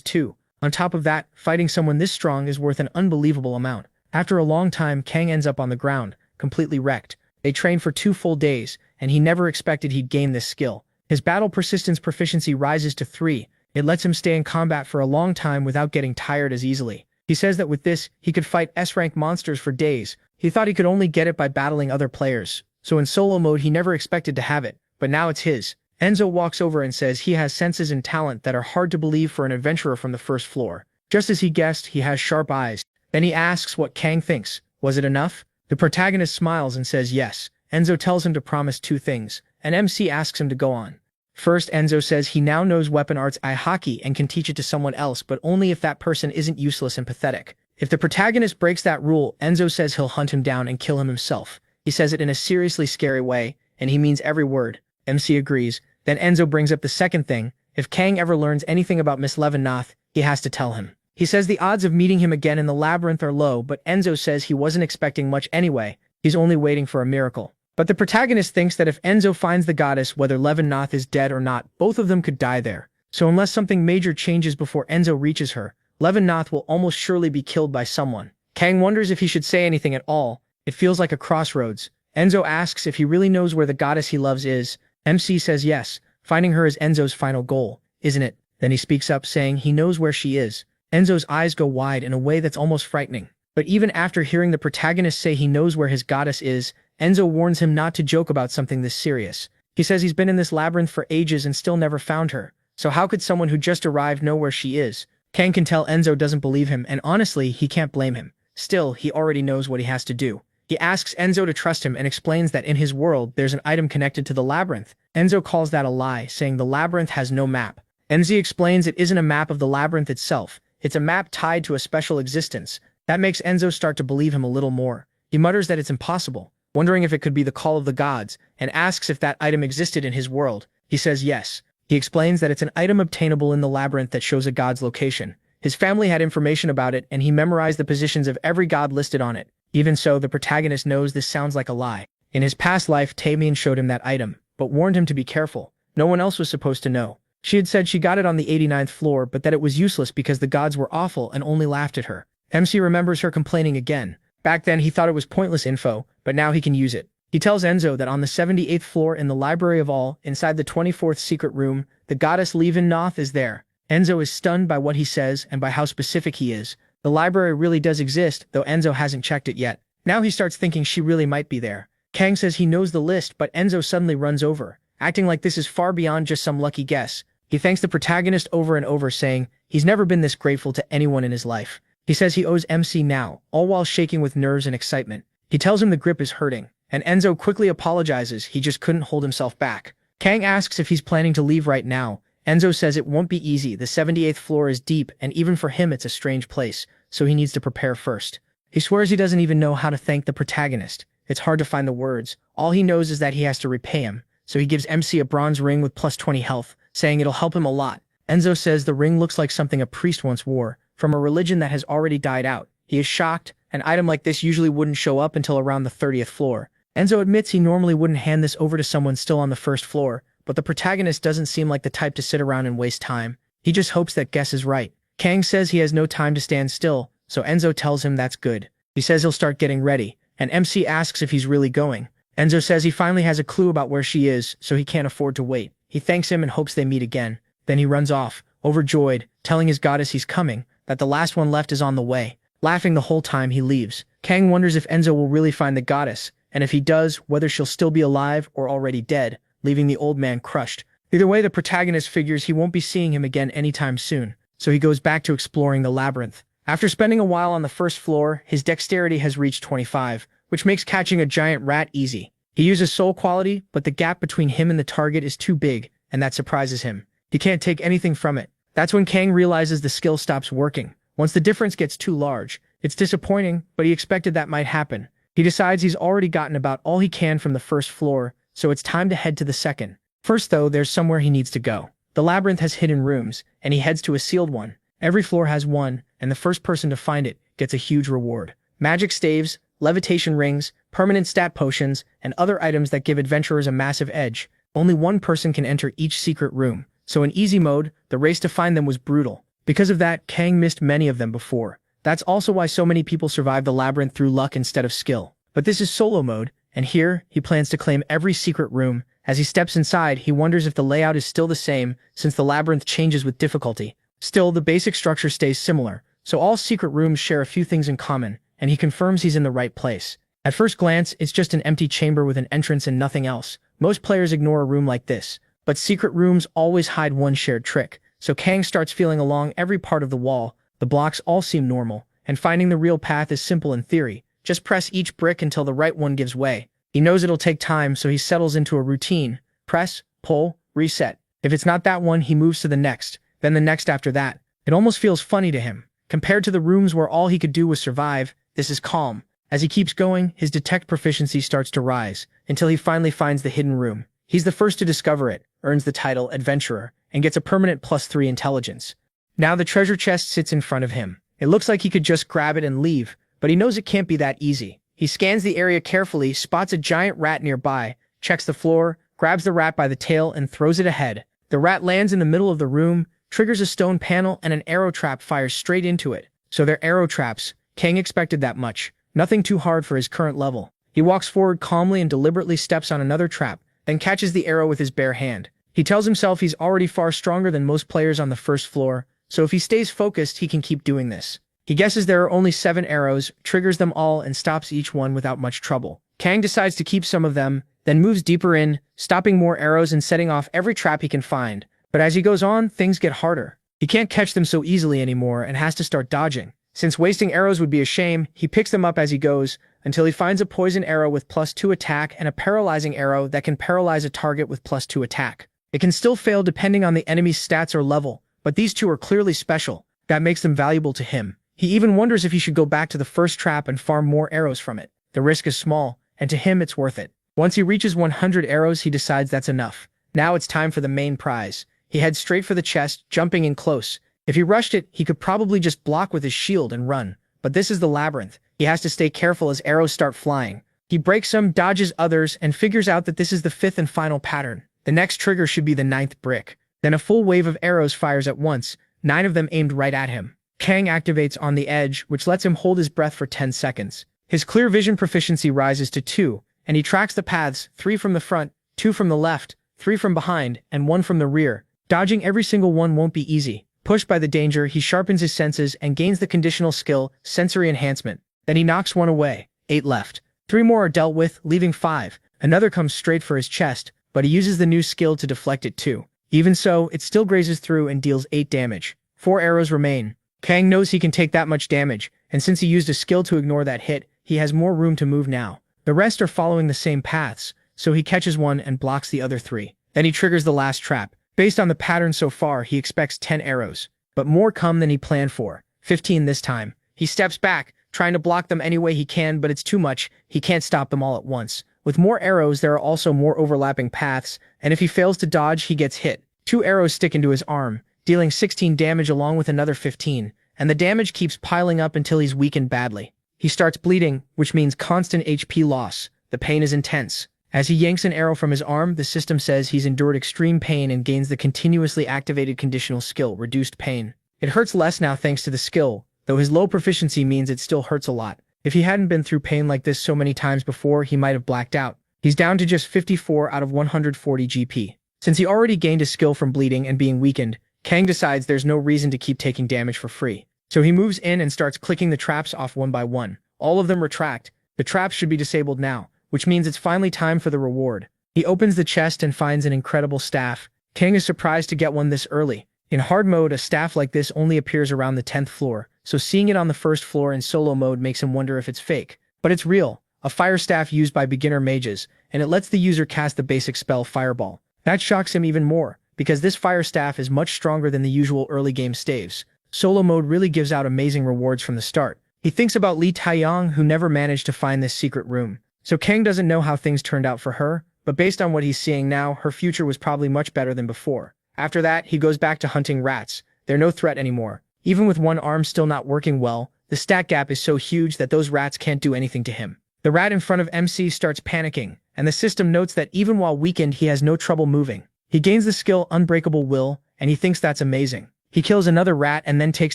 too. On top of that, fighting someone this strong is worth an unbelievable amount. After a long time, Kang ends up on the ground, completely wrecked. They trained for 2 full days, and he never expected he'd gain this skill. His battle persistence proficiency rises to 3. It lets him stay in combat for a long time without getting tired as easily. He says that with this, he could fight S-rank monsters for days. He thought he could only get it by battling other players, so in solo mode he never expected to have it, but now it's his. Enzo walks over and says he has senses and talent that are hard to believe for an adventurer from the first floor. Just as he guessed, he has sharp eyes. Then he asks what Kang thinks. Was it enough? The protagonist smiles and says yes. Enzo tells him to promise 2 things, and MC asks him to go on. First, Enzo says he now knows weapon arts Aihaki and can teach it to someone else, but only if that person isn't useless and pathetic. If the protagonist breaks that rule, Enzo says he'll hunt him down and kill him himself. He says it in a seriously scary way, and he means every word. MC agrees. Then Enzo brings up the second thing. If Kang ever learns anything about Miss Leavenworth, he has to tell him. He says the odds of meeting him again in the labyrinth are low, but Enzo says he wasn't expecting much anyway. He's only waiting for a miracle. But the protagonist thinks that if Enzo finds the goddess, whether Leavenworth is dead or not, both of them could die there. So unless something major changes before Enzo reaches her, Leavenworth will almost surely be killed by someone. Kang wonders if he should say anything at all. It feels like a crossroads. Enzo asks if he really knows where the goddess he loves is. MC says yes. Finding her is Enzo's final goal, isn't it? Then he speaks up saying he knows where she is. Enzo's eyes go wide in a way that's almost frightening. But even after hearing the protagonist say he knows where his goddess is, Enzo warns him not to joke about something this serious. He says he's been in this labyrinth for ages and still never found her. So how could someone who just arrived know where she is? Kang can tell Enzo doesn't believe him, and honestly, he can't blame him. Still, he already knows what he has to do. He asks Enzo to trust him and explains that in his world, there's an item connected to the labyrinth. Enzo calls that a lie, saying the labyrinth has no map. Enzo explains it isn't a map of the labyrinth itself. It's a map tied to a special existence. That makes Enzo start to believe him a little more. He mutters that it's impossible, wondering if it could be the call of the gods, and asks if that item existed in his world. He says yes. He explains that it's an item obtainable in the labyrinth that shows a god's location. His family had information about it, and he memorized the positions of every god listed on it. Even so, the protagonist knows this sounds like a lie. In his past life, Tamian showed him that item, but warned him to be careful. No one else was supposed to know. She had said she got it on the 89th floor, but that it was useless because the gods were awful and only laughed at her. MC remembers her complaining again. Back then, he thought it was pointless info, but now he can use it. He tells Enzo that on the 78th floor in the Library of All, inside the 24th secret room, the goddess Leavenworth is there. Enzo is stunned by what he says and by how specific he is. The library really does exist, though Enzo hasn't checked it yet. Now he starts thinking she really might be there. Kang says he knows the list, but Enzo suddenly runs over, acting like this is far beyond just some lucky guess. He thanks the protagonist over and over, saying he's never been this grateful to anyone in his life. He says he owes MC now, all while shaking with nerves and excitement. He tells him the grip is hurting, and Enzo quickly apologizes. He just couldn't hold himself back. Kang asks if he's planning to leave right now. Enzo says it won't be easy. The 78th floor is deep, and even for him it's a strange place, so he needs to prepare first. He swears he doesn't even know how to thank the protagonist. It's hard to find the words. All he knows is that he has to repay him, so he gives MC a bronze ring with plus 20 health, saying it'll help him a lot. Enzo says the ring looks like something a priest once wore, from a religion that has already died out. He is shocked. An item like this usually wouldn't show up until around the 30th floor. Enzo admits he normally wouldn't hand this over to someone still on the first floor, but the protagonist doesn't seem like the type to sit around and waste time. He just hopes that guess is right. Kang says he has no time to stand still, so Enzo tells him that's good. He says he'll start getting ready, and MC asks if he's really going. Enzo says he finally has a clue about where she is, so he can't afford to wait. He thanks him and hopes they meet again. Then he runs off, overjoyed, telling his goddess he's coming, that the last one left is on the way. Laughing the whole time he leaves. Kang wonders if Enzo will really find the goddess, and if he does, whether she'll still be alive or already dead, leaving the old man crushed. Either way, the protagonist figures he won't be seeing him again anytime soon, so he goes back to exploring the labyrinth. After spending a while on the first floor, his dexterity has reached 25, which makes catching a giant rat easy. He uses soul quality, but the gap between him and the target is too big, and that surprises him. He can't take anything from it. That's when Kang realizes the skill stops working. Once the difference gets too large, it's disappointing, but he expected that might happen. He decides he's already gotten about all he can from the first floor, so it's time to head to the second. First though, there's somewhere he needs to go. The labyrinth has hidden rooms, and he heads to a sealed one. Every floor has one, and the first person to find it gets a huge reward. Magic staves, levitation rings, permanent stat potions, and other items that give adventurers a massive edge. Only one person can enter each secret room, so in easy mode, the race to find them was brutal. Because of that, Kang missed many of them before. That's also why so many people survive the labyrinth through luck instead of skill. But this is solo mode, and here, he plans to claim every secret room. As he steps inside, he wonders if the layout is still the same, since the labyrinth changes with difficulty. Still, the basic structure stays similar, so all secret rooms share a few things in common, and he confirms he's in the right place. At first glance, it's just an empty chamber with an entrance and nothing else. Most players ignore a room like this, but secret rooms always hide one shared trick, so Kang starts feeling along every part of the wall. The blocks all seem normal, and finding the real path is simple in theory. Just press each brick until the right one gives way. He knows it'll take time, so he settles into a routine. Press, pull, reset. If it's not that one, he moves to the next, then the next after that. It almost feels funny to him. Compared to the rooms where all he could do was survive, this is calm. As he keeps going, his detect proficiency starts to rise, until he finally finds the hidden room. He's the first to discover it, earns the title Adventurer, and gets a permanent +3 intelligence. Now the treasure chest sits in front of him. It looks like he could just grab it and leave, but he knows it can't be that easy. He scans the area carefully, spots a giant rat nearby, checks the floor, grabs the rat by the tail, and throws it ahead. The rat lands in the middle of the room, triggers a stone panel, and an arrow trap fires straight into it. So they're arrow traps. Kang expected that much. Nothing too hard for his current level. He walks forward calmly and deliberately steps on another trap, then catches the arrow with his bare hand. He tells himself he's already far stronger than most players on the first floor, so if he stays focused, he can keep doing this. He guesses there are only 7 arrows, triggers them all, and stops each one without much trouble. Kang decides to keep some of them, then moves deeper in, stopping more arrows and setting off every trap he can find. But as he goes on, things get harder. He can't catch them so easily anymore and has to start dodging. Since wasting arrows would be a shame, he picks them up as he goes, until he finds a poison arrow with +2 attack and a paralyzing arrow that can paralyze a target with +2 attack. It can still fail depending on the enemy's stats or level, but these two are clearly special. That makes them valuable to him. He even wonders if he should go back to the first trap and farm more arrows from it. The risk is small, and to him it's worth it. Once he reaches 100 arrows, he decides that's enough. Now it's time for the main prize. He heads straight for the chest, jumping in close. If he rushed it, he could probably just block with his shield and run. But this is the labyrinth. He has to stay careful as arrows start flying. He breaks some, dodges others, and figures out that this is the 5th and final pattern. The next trigger should be the 9th brick. Then a full wave of arrows fires at once, 9 of them aimed right at him. Kang activates on the edge, which lets him hold his breath for 10 seconds. His clear vision proficiency rises to 2, and he tracks the paths, 3 from the front, 2 from the left, 3 from behind, and 1 from the rear. Dodging every single one won't be easy. Pushed by the danger, he sharpens his senses and gains the conditional skill, Sensory Enhancement. Then he knocks 1 away. 8 left. 3 more are dealt with, leaving 5. Another comes straight for his chest, but he uses the new skill to deflect it too. Even so, it still grazes through and deals 8 damage. 4 arrows remain. Kang knows he can take that much damage, and since he used a skill to ignore that hit, he has more room to move now. The rest are following the same paths, so he catches one and blocks the other 3. Then he triggers the last trap. Based on the pattern so far, he expects 10 arrows. But more come than he planned for. 15 this time. He steps back, trying to block them any way he can, but it's too much. He can't stop them all at once. With more arrows, there are also more overlapping paths, and if he fails to dodge, he gets hit. 2 arrows stick into his arm, dealing 16 damage along with another 15, and the damage keeps piling up until he's weakened badly. He starts bleeding, which means constant HP loss. The pain is intense. As he yanks an arrow from his arm, the system says he's endured extreme pain and gains the continuously activated conditional skill, Reduced Pain. It hurts less now thanks to the skill, though his low proficiency means it still hurts a lot. If he hadn't been through pain like this so many times before, he might have blacked out. He's down to just 54 out of 140 GP. Since he already gained a skill from bleeding and being weakened, Kang decides there's no reason to keep taking damage for free. So he moves in and starts clicking the traps off one by one. All of them retract. The traps should be disabled now, which means it's finally time for the reward. He opens the chest and finds an incredible staff. Kang is surprised to get one this early. In hard mode, a staff like this only appears around the 10th floor, so seeing it on the first floor in solo mode makes him wonder if it's fake. But it's real. A fire staff used by beginner mages, and it lets the user cast the basic spell Fireball. That shocks him even more, because this fire staff is much stronger than the usual early game staves. Solo mode really gives out amazing rewards from the start. He thinks about Li Taiyang, who never managed to find this secret room. So Kang doesn't know how things turned out for her, but based on what he's seeing now, her future was probably much better than before. After that, he goes back to hunting rats. They're no threat anymore. Even with one arm still not working well, the stat gap is so huge that those rats can't do anything to him. The rat in front of MC starts panicking, and the system notes that even while weakened he has no trouble moving. He gains the skill Unbreakable Will, and he thinks that's amazing. He kills another rat and then takes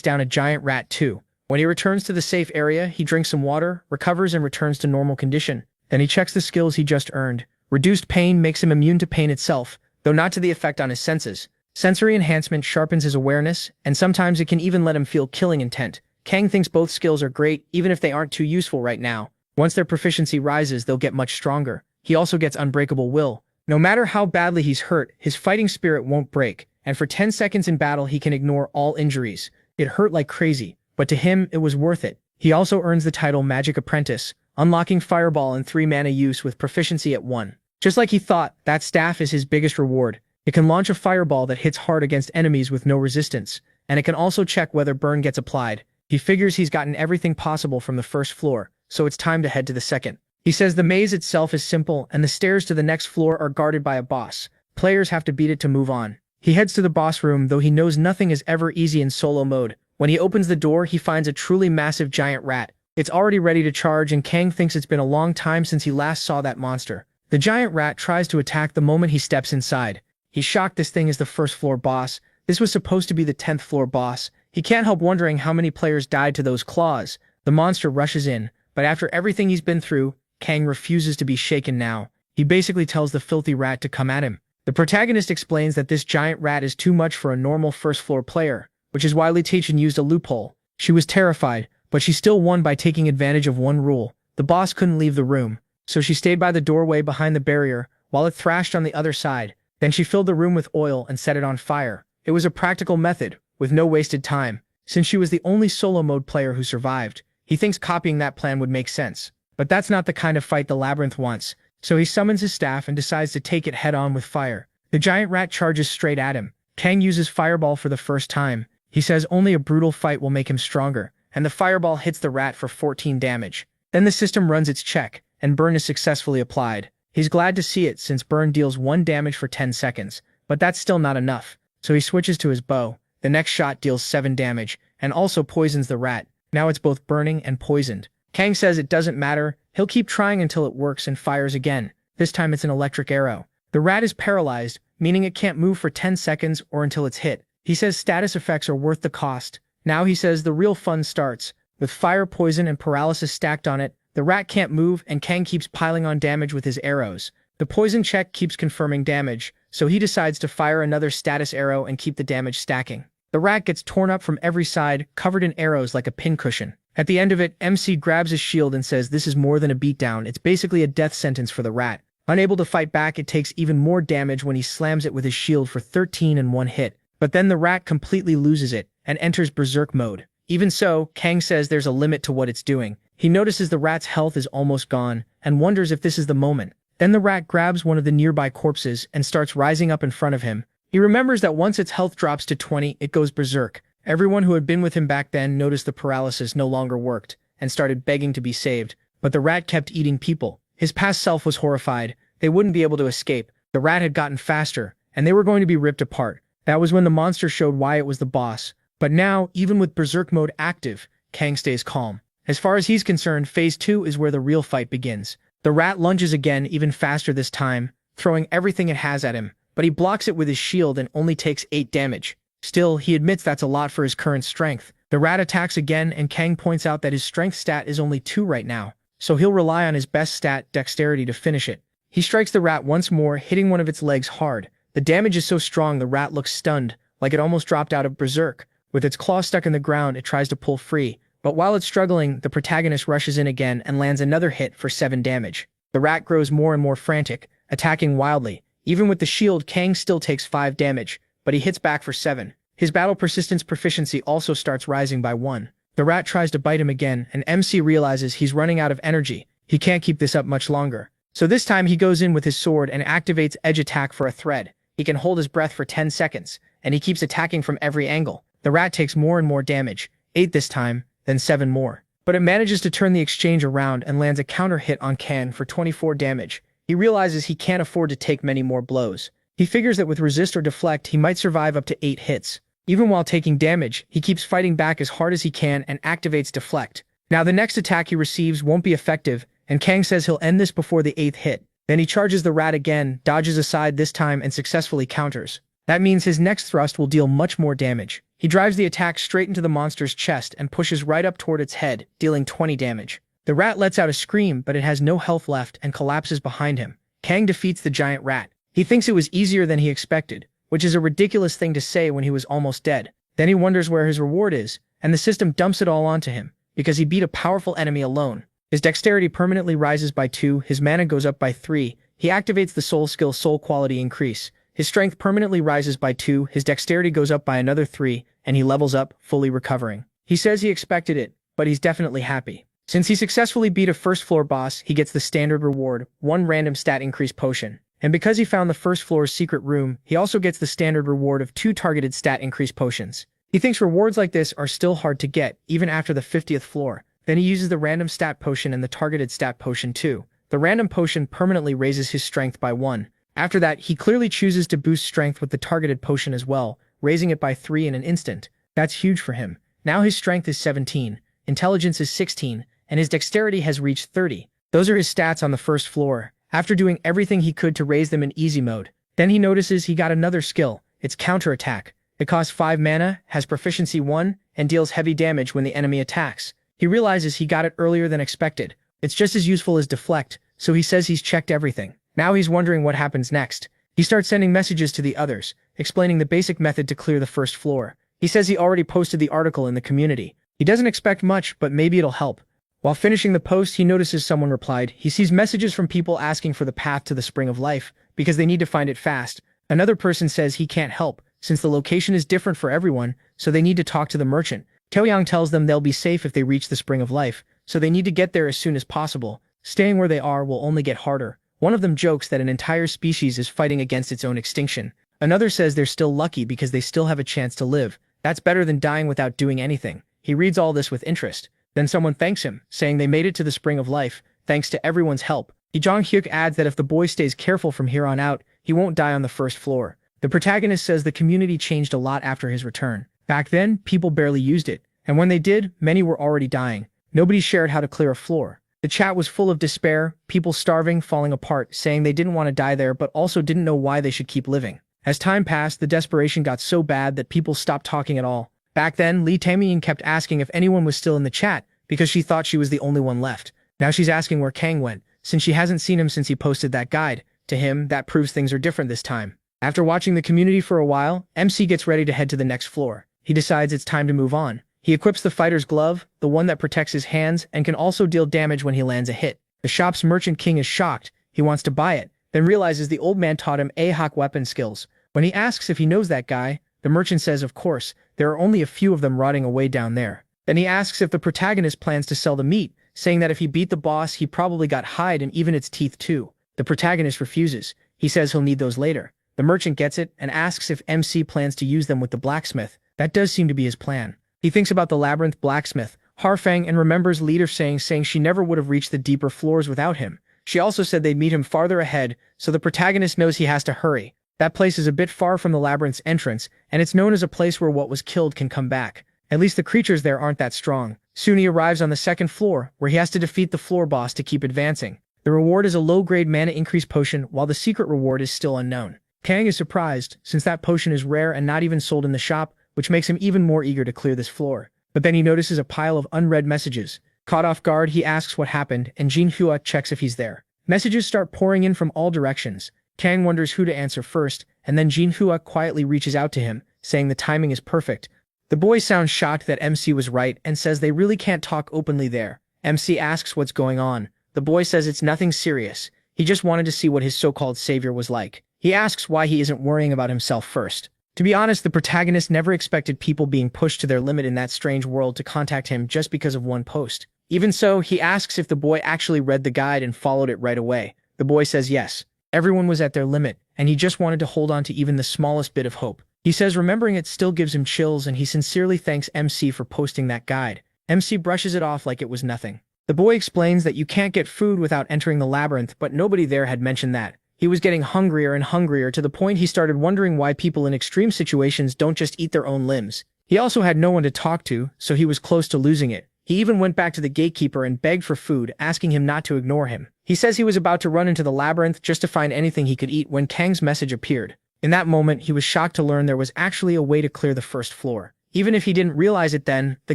down a giant rat too. When he returns to the safe area, he drinks some water, recovers and returns to normal condition. Then he checks the skills he just earned. Reduced pain makes him immune to pain itself, though not to the effect on his senses. Sensory enhancement sharpens his awareness, and sometimes it can even let him feel killing intent. Kang thinks both skills are great, even if they aren't too useful right now. Once their proficiency rises, they'll get much stronger. He also gets Unbreakable Will. No matter how badly he's hurt, his fighting spirit won't break, and for 10 seconds in battle he can ignore all injuries. It hurt like crazy, but to him it was worth it. He also earns the title Magic Apprentice, unlocking Fireball and 3 mana use with proficiency at 1. Just like he thought, that staff is his biggest reward. It can launch a fireball that hits hard against enemies with no resistance, and it can also check whether burn gets applied. He figures he's gotten everything possible from the first floor, so it's time to head to the second. He says the maze itself is simple, and the stairs to the next floor are guarded by a boss. Players have to beat it to move on. He heads to the boss room, though he knows nothing is ever easy in solo mode. When he opens the door, he finds a truly massive giant rat. It's already ready to charge, and Kang thinks it's been a long time since he last saw that monster. The giant rat tries to attack the moment he steps inside. He's shocked this thing is the first floor boss. This was supposed to be the 10th floor boss. He can't help wondering how many players died to those claws. The monster rushes in, but after everything he's been through, Kang refuses to be shaken now. He basically tells the filthy rat to come at him. The protagonist explains that this giant rat is too much for a normal first-floor player, which is why Li Taichen used a loophole. She was terrified, but she still won by taking advantage of one rule. The boss couldn't leave the room, so she stayed by the doorway behind the barrier while it thrashed on the other side. Then she filled the room with oil and set it on fire. It was a practical method, with no wasted time. Since she was the only solo mode player who survived, he thinks copying that plan would make sense. But that's not the kind of fight the Labyrinth wants, so he summons his staff and decides to take it head-on with fire. The giant rat charges straight at him. Kang uses Fireball for the first time. He says only a brutal fight will make him stronger, and the Fireball hits the rat for 14 damage. Then the system runs its check, and burn is successfully applied. He's glad to see it since burn deals 1 damage for 10 seconds, but that's still not enough, so he switches to his bow. The next shot deals 7 damage, and also poisons the rat. Now it's both burning and poisoned. Kang says it doesn't matter, he'll keep trying until it works and fires again. This time it's an electric arrow. The rat is paralyzed, meaning it can't move for 10 seconds or until it's hit. He says status effects are worth the cost. Now he says the real fun starts. With fire, poison, and paralysis stacked on it, the rat can't move and Kang keeps piling on damage with his arrows. The poison check keeps confirming damage, so he decides to fire another status arrow and keep the damage stacking. The rat gets torn up from every side, covered in arrows like a pincushion. At the end of it, MC grabs his shield and says this is more than a beatdown, it's basically a death sentence for the rat. Unable to fight back, it takes even more damage when he slams it with his shield for 13 in one hit. But then the rat completely loses it, and enters berserk mode. Even so, Kang says there's a limit to what it's doing. He notices the rat's health is almost gone, and wonders if this is the moment. Then the rat grabs one of the nearby corpses and starts rising up in front of him. He remembers that once its health drops to 20, it goes berserk. Everyone who had been with him back then noticed the paralysis no longer worked, and started begging to be saved. But the rat kept eating people. His past self was horrified. They wouldn't be able to escape. The rat had gotten faster, and they were going to be ripped apart. That was when the monster showed why it was the boss. But now, even with berserk mode active, Kang stays calm. As far as he's concerned, phase 2 is where the real fight begins. The rat lunges again, even faster this time, throwing everything it has at him, but he blocks it with his shield and only takes 8 damage. Still, he admits that's a lot for his current strength. The rat attacks again, and Kang points out that his strength stat is only 2 right now, so he'll rely on his best stat, dexterity, to finish it. He strikes the rat once more, hitting one of its legs hard. The damage is so strong the rat looks stunned, like it almost dropped out of berserk. With its claw stuck in the ground, it tries to pull free, but while it's struggling, the protagonist rushes in again and lands another hit for 7 damage. The rat grows more and more frantic, attacking wildly. Even with the shield, Kang still takes 5 damage, but he hits back for 7. His battle persistence proficiency also starts rising by 1. The rat tries to bite him again, and MC realizes he's running out of energy. He can't keep this up much longer. So this time he goes in with his sword and activates edge attack for a thread. He can hold his breath for 10 seconds, and he keeps attacking from every angle. The rat takes more and more damage, 8 this time, then 7 more. But it manages to turn the exchange around and lands a counter hit on Kang for 24 damage. He realizes he can't afford to take many more blows. He figures that with resist or deflect he might survive up to 8 hits. Even while taking damage, he keeps fighting back as hard as he can and activates Deflect. Now the next attack he receives won't be effective, and Kang says he'll end this before the 8th hit. Then he charges the rat again, dodges aside this time and successfully counters. That means his next thrust will deal much more damage. He drives the attack straight into the monster's chest and pushes right up toward its head, dealing 20 damage. The rat lets out a scream, but it has no health left and collapses behind him. Kang defeats the giant rat. He thinks it was easier than he expected, which is a ridiculous thing to say when he was almost dead. Then he wonders where his reward is, and the system dumps it all onto him, because he beat a powerful enemy alone. His dexterity permanently rises by 2, his mana goes up by 3, he activates the soul skill Soul Quality Increase. His strength permanently rises by 2, his dexterity goes up by another 3, and he levels up, fully recovering. He says he expected it, but he's definitely happy. Since he successfully beat a first floor boss, he gets the standard reward, 1 random stat increase potion. And because he found the first floor's secret room, he also gets the standard reward of 2 targeted stat increase potions. He thinks rewards like this are still hard to get, even after the 50th floor. Then he uses the random stat potion and the targeted stat potion too. The random potion permanently raises his strength by 1. After that, he clearly chooses to boost strength with the targeted potion as well, raising it by 3 in an instant. That's huge for him. Now his strength is 17, intelligence is 16, and his dexterity has reached 30. Those are his stats on the first floor, after doing everything he could to raise them in easy mode. Then he notices he got another skill, it's counterattack. It costs 5 mana, has proficiency 1, and deals heavy damage when the enemy attacks. He realizes he got it earlier than expected. It's just as useful as Deflect, so he says he's checked everything. Now he's wondering what happens next. He starts sending messages to the others, explaining the basic method to clear the first floor. He says he already posted the article in the community. He doesn't expect much, but maybe it'll help. While finishing the post, he notices someone replied. He sees messages from people asking for the path to the Spring of Life, because they need to find it fast. Another person says he can't help, since the location is different for everyone, so they need to talk to the merchant. Taoyang tells them they'll be safe if they reach the Spring of Life, so they need to get there as soon as possible. Staying where they are will only get harder. One of them jokes that an entire species is fighting against its own extinction. Another says they're still lucky because they still have a chance to live. That's better than dying without doing anything. He reads all this with interest. Then someone thanks him, saying they made it to the Spring of Life, thanks to everyone's help. Jong Hyuk adds that if the boy stays careful from here on out, he won't die on the first floor. The protagonist says the community changed a lot after his return. Back then, people barely used it, and when they did, many were already dying. Nobody shared how to clear a floor. The chat was full of despair, people starving, falling apart, saying they didn't want to die there but also didn't know why they should keep living. As time passed, the desperation got so bad that people stopped talking at all. Back then, Lee Taemyeon kept asking if anyone was still in the chat, because she thought she was the only one left. Now she's asking where Kang went, since she hasn't seen him since he posted that guide. To him, that proves things are different this time. After watching the community for a while, MC gets ready to head to the next floor. He decides it's time to move on. He equips the fighter's glove, the one that protects his hands and can also deal damage when he lands a hit. The shop's merchant king is shocked. He wants to buy it, then realizes the old man taught him AHawk weapon skills. When he asks if he knows that guy, the merchant says of course, there are only a few of them rotting away down there. Then he asks if the protagonist plans to sell the meat, saying that if he beat the boss he probably got hide and even its teeth too. The protagonist refuses. He says he'll need those later. The merchant gets it and asks if MC plans to use them with the blacksmith. That does seem to be his plan. He thinks about the labyrinth blacksmith, Harfang, and remembers Leader saying she never would have reached the deeper floors without him. She also said they'd meet him farther ahead, so the protagonist knows he has to hurry. That place is a bit far from the labyrinth's entrance, and it's known as a place where what was killed can come back. At least the creatures there aren't that strong. Soon he arrives on the second floor, where he has to defeat the floor boss to keep advancing. The reward is a low-grade mana increase potion, while the secret reward is still unknown. Kang is surprised, since that potion is rare and not even sold in the shop, which makes him even more eager to clear this floor. But then he notices a pile of unread messages. Caught off guard, he asks what happened, and Jin Hua checks if he's there. Messages start pouring in from all directions. Kang wonders who to answer first, and then Jin Hua quietly reaches out to him, saying the timing is perfect. The boy sounds shocked that MC was right and says they really can't talk openly there. MC asks what's going on. The boy says it's nothing serious. He just wanted to see what his so-called savior was like. He asks why he isn't worrying about himself first. To be honest, the protagonist never expected people being pushed to their limit in that strange world to contact him just because of one post. Even so, he asks if the boy actually read the guide and followed it right away. The boy says yes. Everyone was at their limit, and he just wanted to hold on to even the smallest bit of hope. He says remembering it still gives him chills, and he sincerely thanks MC for posting that guide. MC brushes it off like it was nothing. The boy explains that you can't get food without entering the labyrinth, but nobody there had mentioned that. He was getting hungrier and hungrier to the point he started wondering why people in extreme situations don't just eat their own limbs. He also had no one to talk to, so he was close to losing it. He even went back to the gatekeeper and begged for food, asking him not to ignore him. He says he was about to run into the labyrinth just to find anything he could eat when Kang's message appeared. In that moment, he was shocked to learn there was actually a way to clear the first floor. Even if he didn't realize it then, the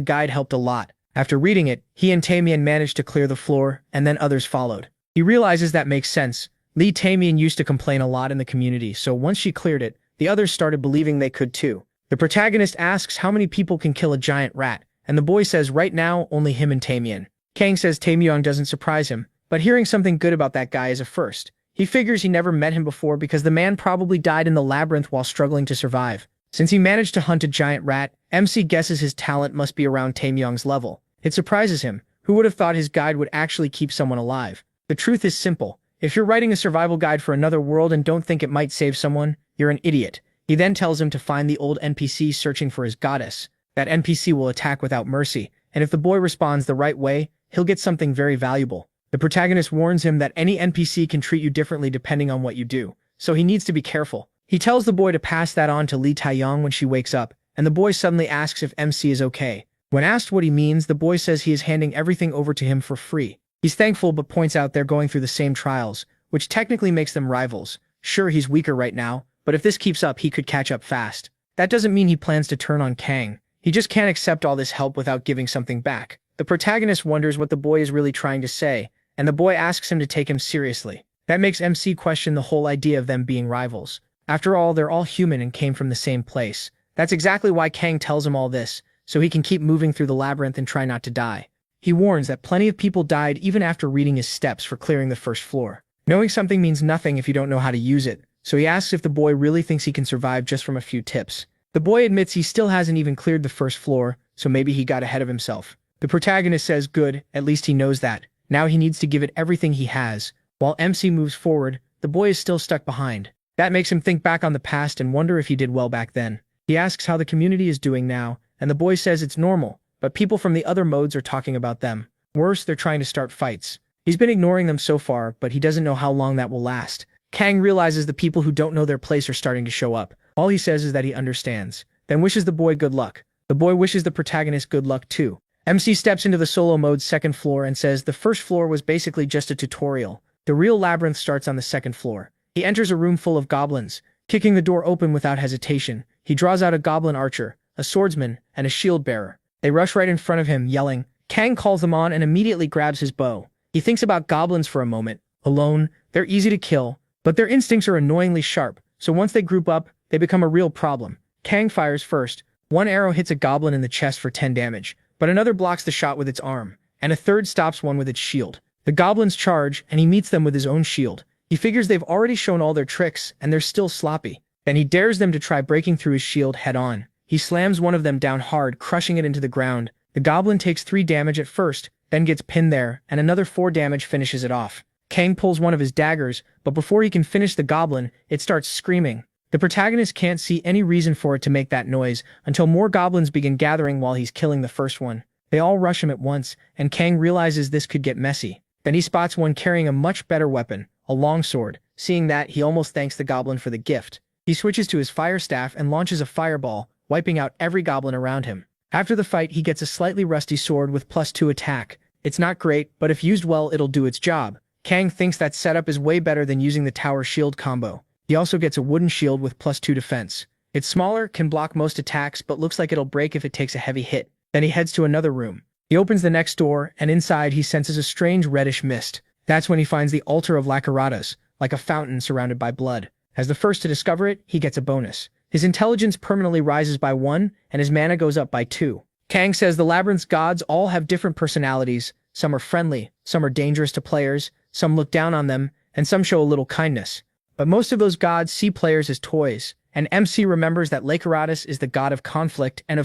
guide helped a lot. After reading it, he and Tamian managed to clear the floor, and then others followed. He realizes that makes sense. Tamian used to complain a lot in the community, so once she cleared it, the others started believing they could too. The protagonist asks how many people can kill a giant rat, and the boy says right now only him and Tamian. Kang says Tamian doesn't surprise him, but hearing something good about that guy is a first. He figures he never met him before because the man probably died in the labyrinth while struggling to survive. Since he managed to hunt a giant rat, MC guesses his talent must be around Tamian's level. It surprises him. Who would have thought his guide would actually keep someone alive? The truth is simple. If you're writing a survival guide for another world and don't think it might save someone, you're an idiot. He then tells him to find the old NPC searching for his goddess. That NPC will attack without mercy, and if the boy responds the right way, he'll get something very valuable. The protagonist warns him that any NPC can treat you differently depending on what you do, so he needs to be careful. He tells the boy to pass that on to Li Taiyang when she wakes up, and the boy suddenly asks if MC is okay. When asked what he means, the boy says he is handing everything over to him for free. He's thankful but points out they're going through the same trials, which technically makes them rivals. Sure, he's weaker right now, but if this keeps up, he could catch up fast. That doesn't mean he plans to turn on Kang. He just can't accept all this help without giving something back. The protagonist wonders what the boy is really trying to say, and the boy asks him to take him seriously. That makes MC question the whole idea of them being rivals. After all, they're all human and came from the same place. That's exactly why Kang tells him all this, so he can keep moving through the labyrinth and try not to die. He warns that plenty of people died even after reading his steps for clearing the first floor. Knowing something means nothing if you don't know how to use it, so he asks if the boy really thinks he can survive just from a few tips. The boy admits he still hasn't even cleared the first floor, so maybe he got ahead of himself. The protagonist says good, at least he knows that. Now he needs to give it everything he has. While MC moves forward, the boy is still stuck behind. That makes him think back on the past and wonder if he did well back then. He asks how the community is doing now, and the boy says it's normal, but people from the other modes are talking about them. Worse, they're trying to start fights. He's been ignoring them so far, but he doesn't know how long that will last. Kang realizes the people who don't know their place are starting to show up. All he says is that he understands, then wishes the boy good luck. The boy wishes the protagonist good luck too. MC steps into the solo mode's second floor and says the first floor was basically just a tutorial. The real labyrinth starts on the second floor. He enters a room full of goblins. Kicking the door open without hesitation, he draws out a goblin archer, a swordsman, and a shield bearer. They rush right in front of him, yelling. Kang calls them on and immediately grabs his bow. He thinks about goblins for a moment. Alone, they're easy to kill, but their instincts are annoyingly sharp, so once they group up, they become a real problem. Kang fires first. One arrow hits a goblin in the chest for 10 damage, but another blocks the shot with its arm, and a third stops one with its shield. The goblins charge, and he meets them with his own shield. He figures they've already shown all their tricks, and they're still sloppy. Then he dares them to try breaking through his shield head-on. He slams one of them down hard, crushing it into the ground. The goblin takes 3 damage at first, then gets pinned there, and another 4 damage finishes it off. Kang pulls one of his daggers, but before he can finish the goblin, it starts screaming. The protagonist can't see any reason for it to make that noise until more goblins begin gathering while he's killing the first one. They all rush him at once, and Kang realizes this could get messy. Then he spots one carrying a much better weapon, a longsword. Seeing that, he almost thanks the goblin for the gift. He switches to his fire staff and launches a fireball, wiping out every goblin around him. After the fight, he gets a slightly rusty sword with +2 attack. It's not great, but if used well, it'll do its job. Kang thinks that setup is way better than using the tower shield combo. He also gets a wooden shield with +2 defense. It's smaller, can block most attacks, but looks like it'll break if it takes a heavy hit. Then he heads to another room. He opens the next door, and inside he senses a strange reddish mist. That's when he finds the altar of Lacaratas, like a fountain surrounded by blood. As the first to discover it, he gets a bonus. His intelligence permanently rises by 1, and his mana goes up by 2. Kang says the labyrinth's gods all have different personalities. Some are friendly, some are dangerous to players, some look down on them, and some show a little kindness. But most of those gods see players as toys, and MC remembers that Lacaratas is the god of conflict and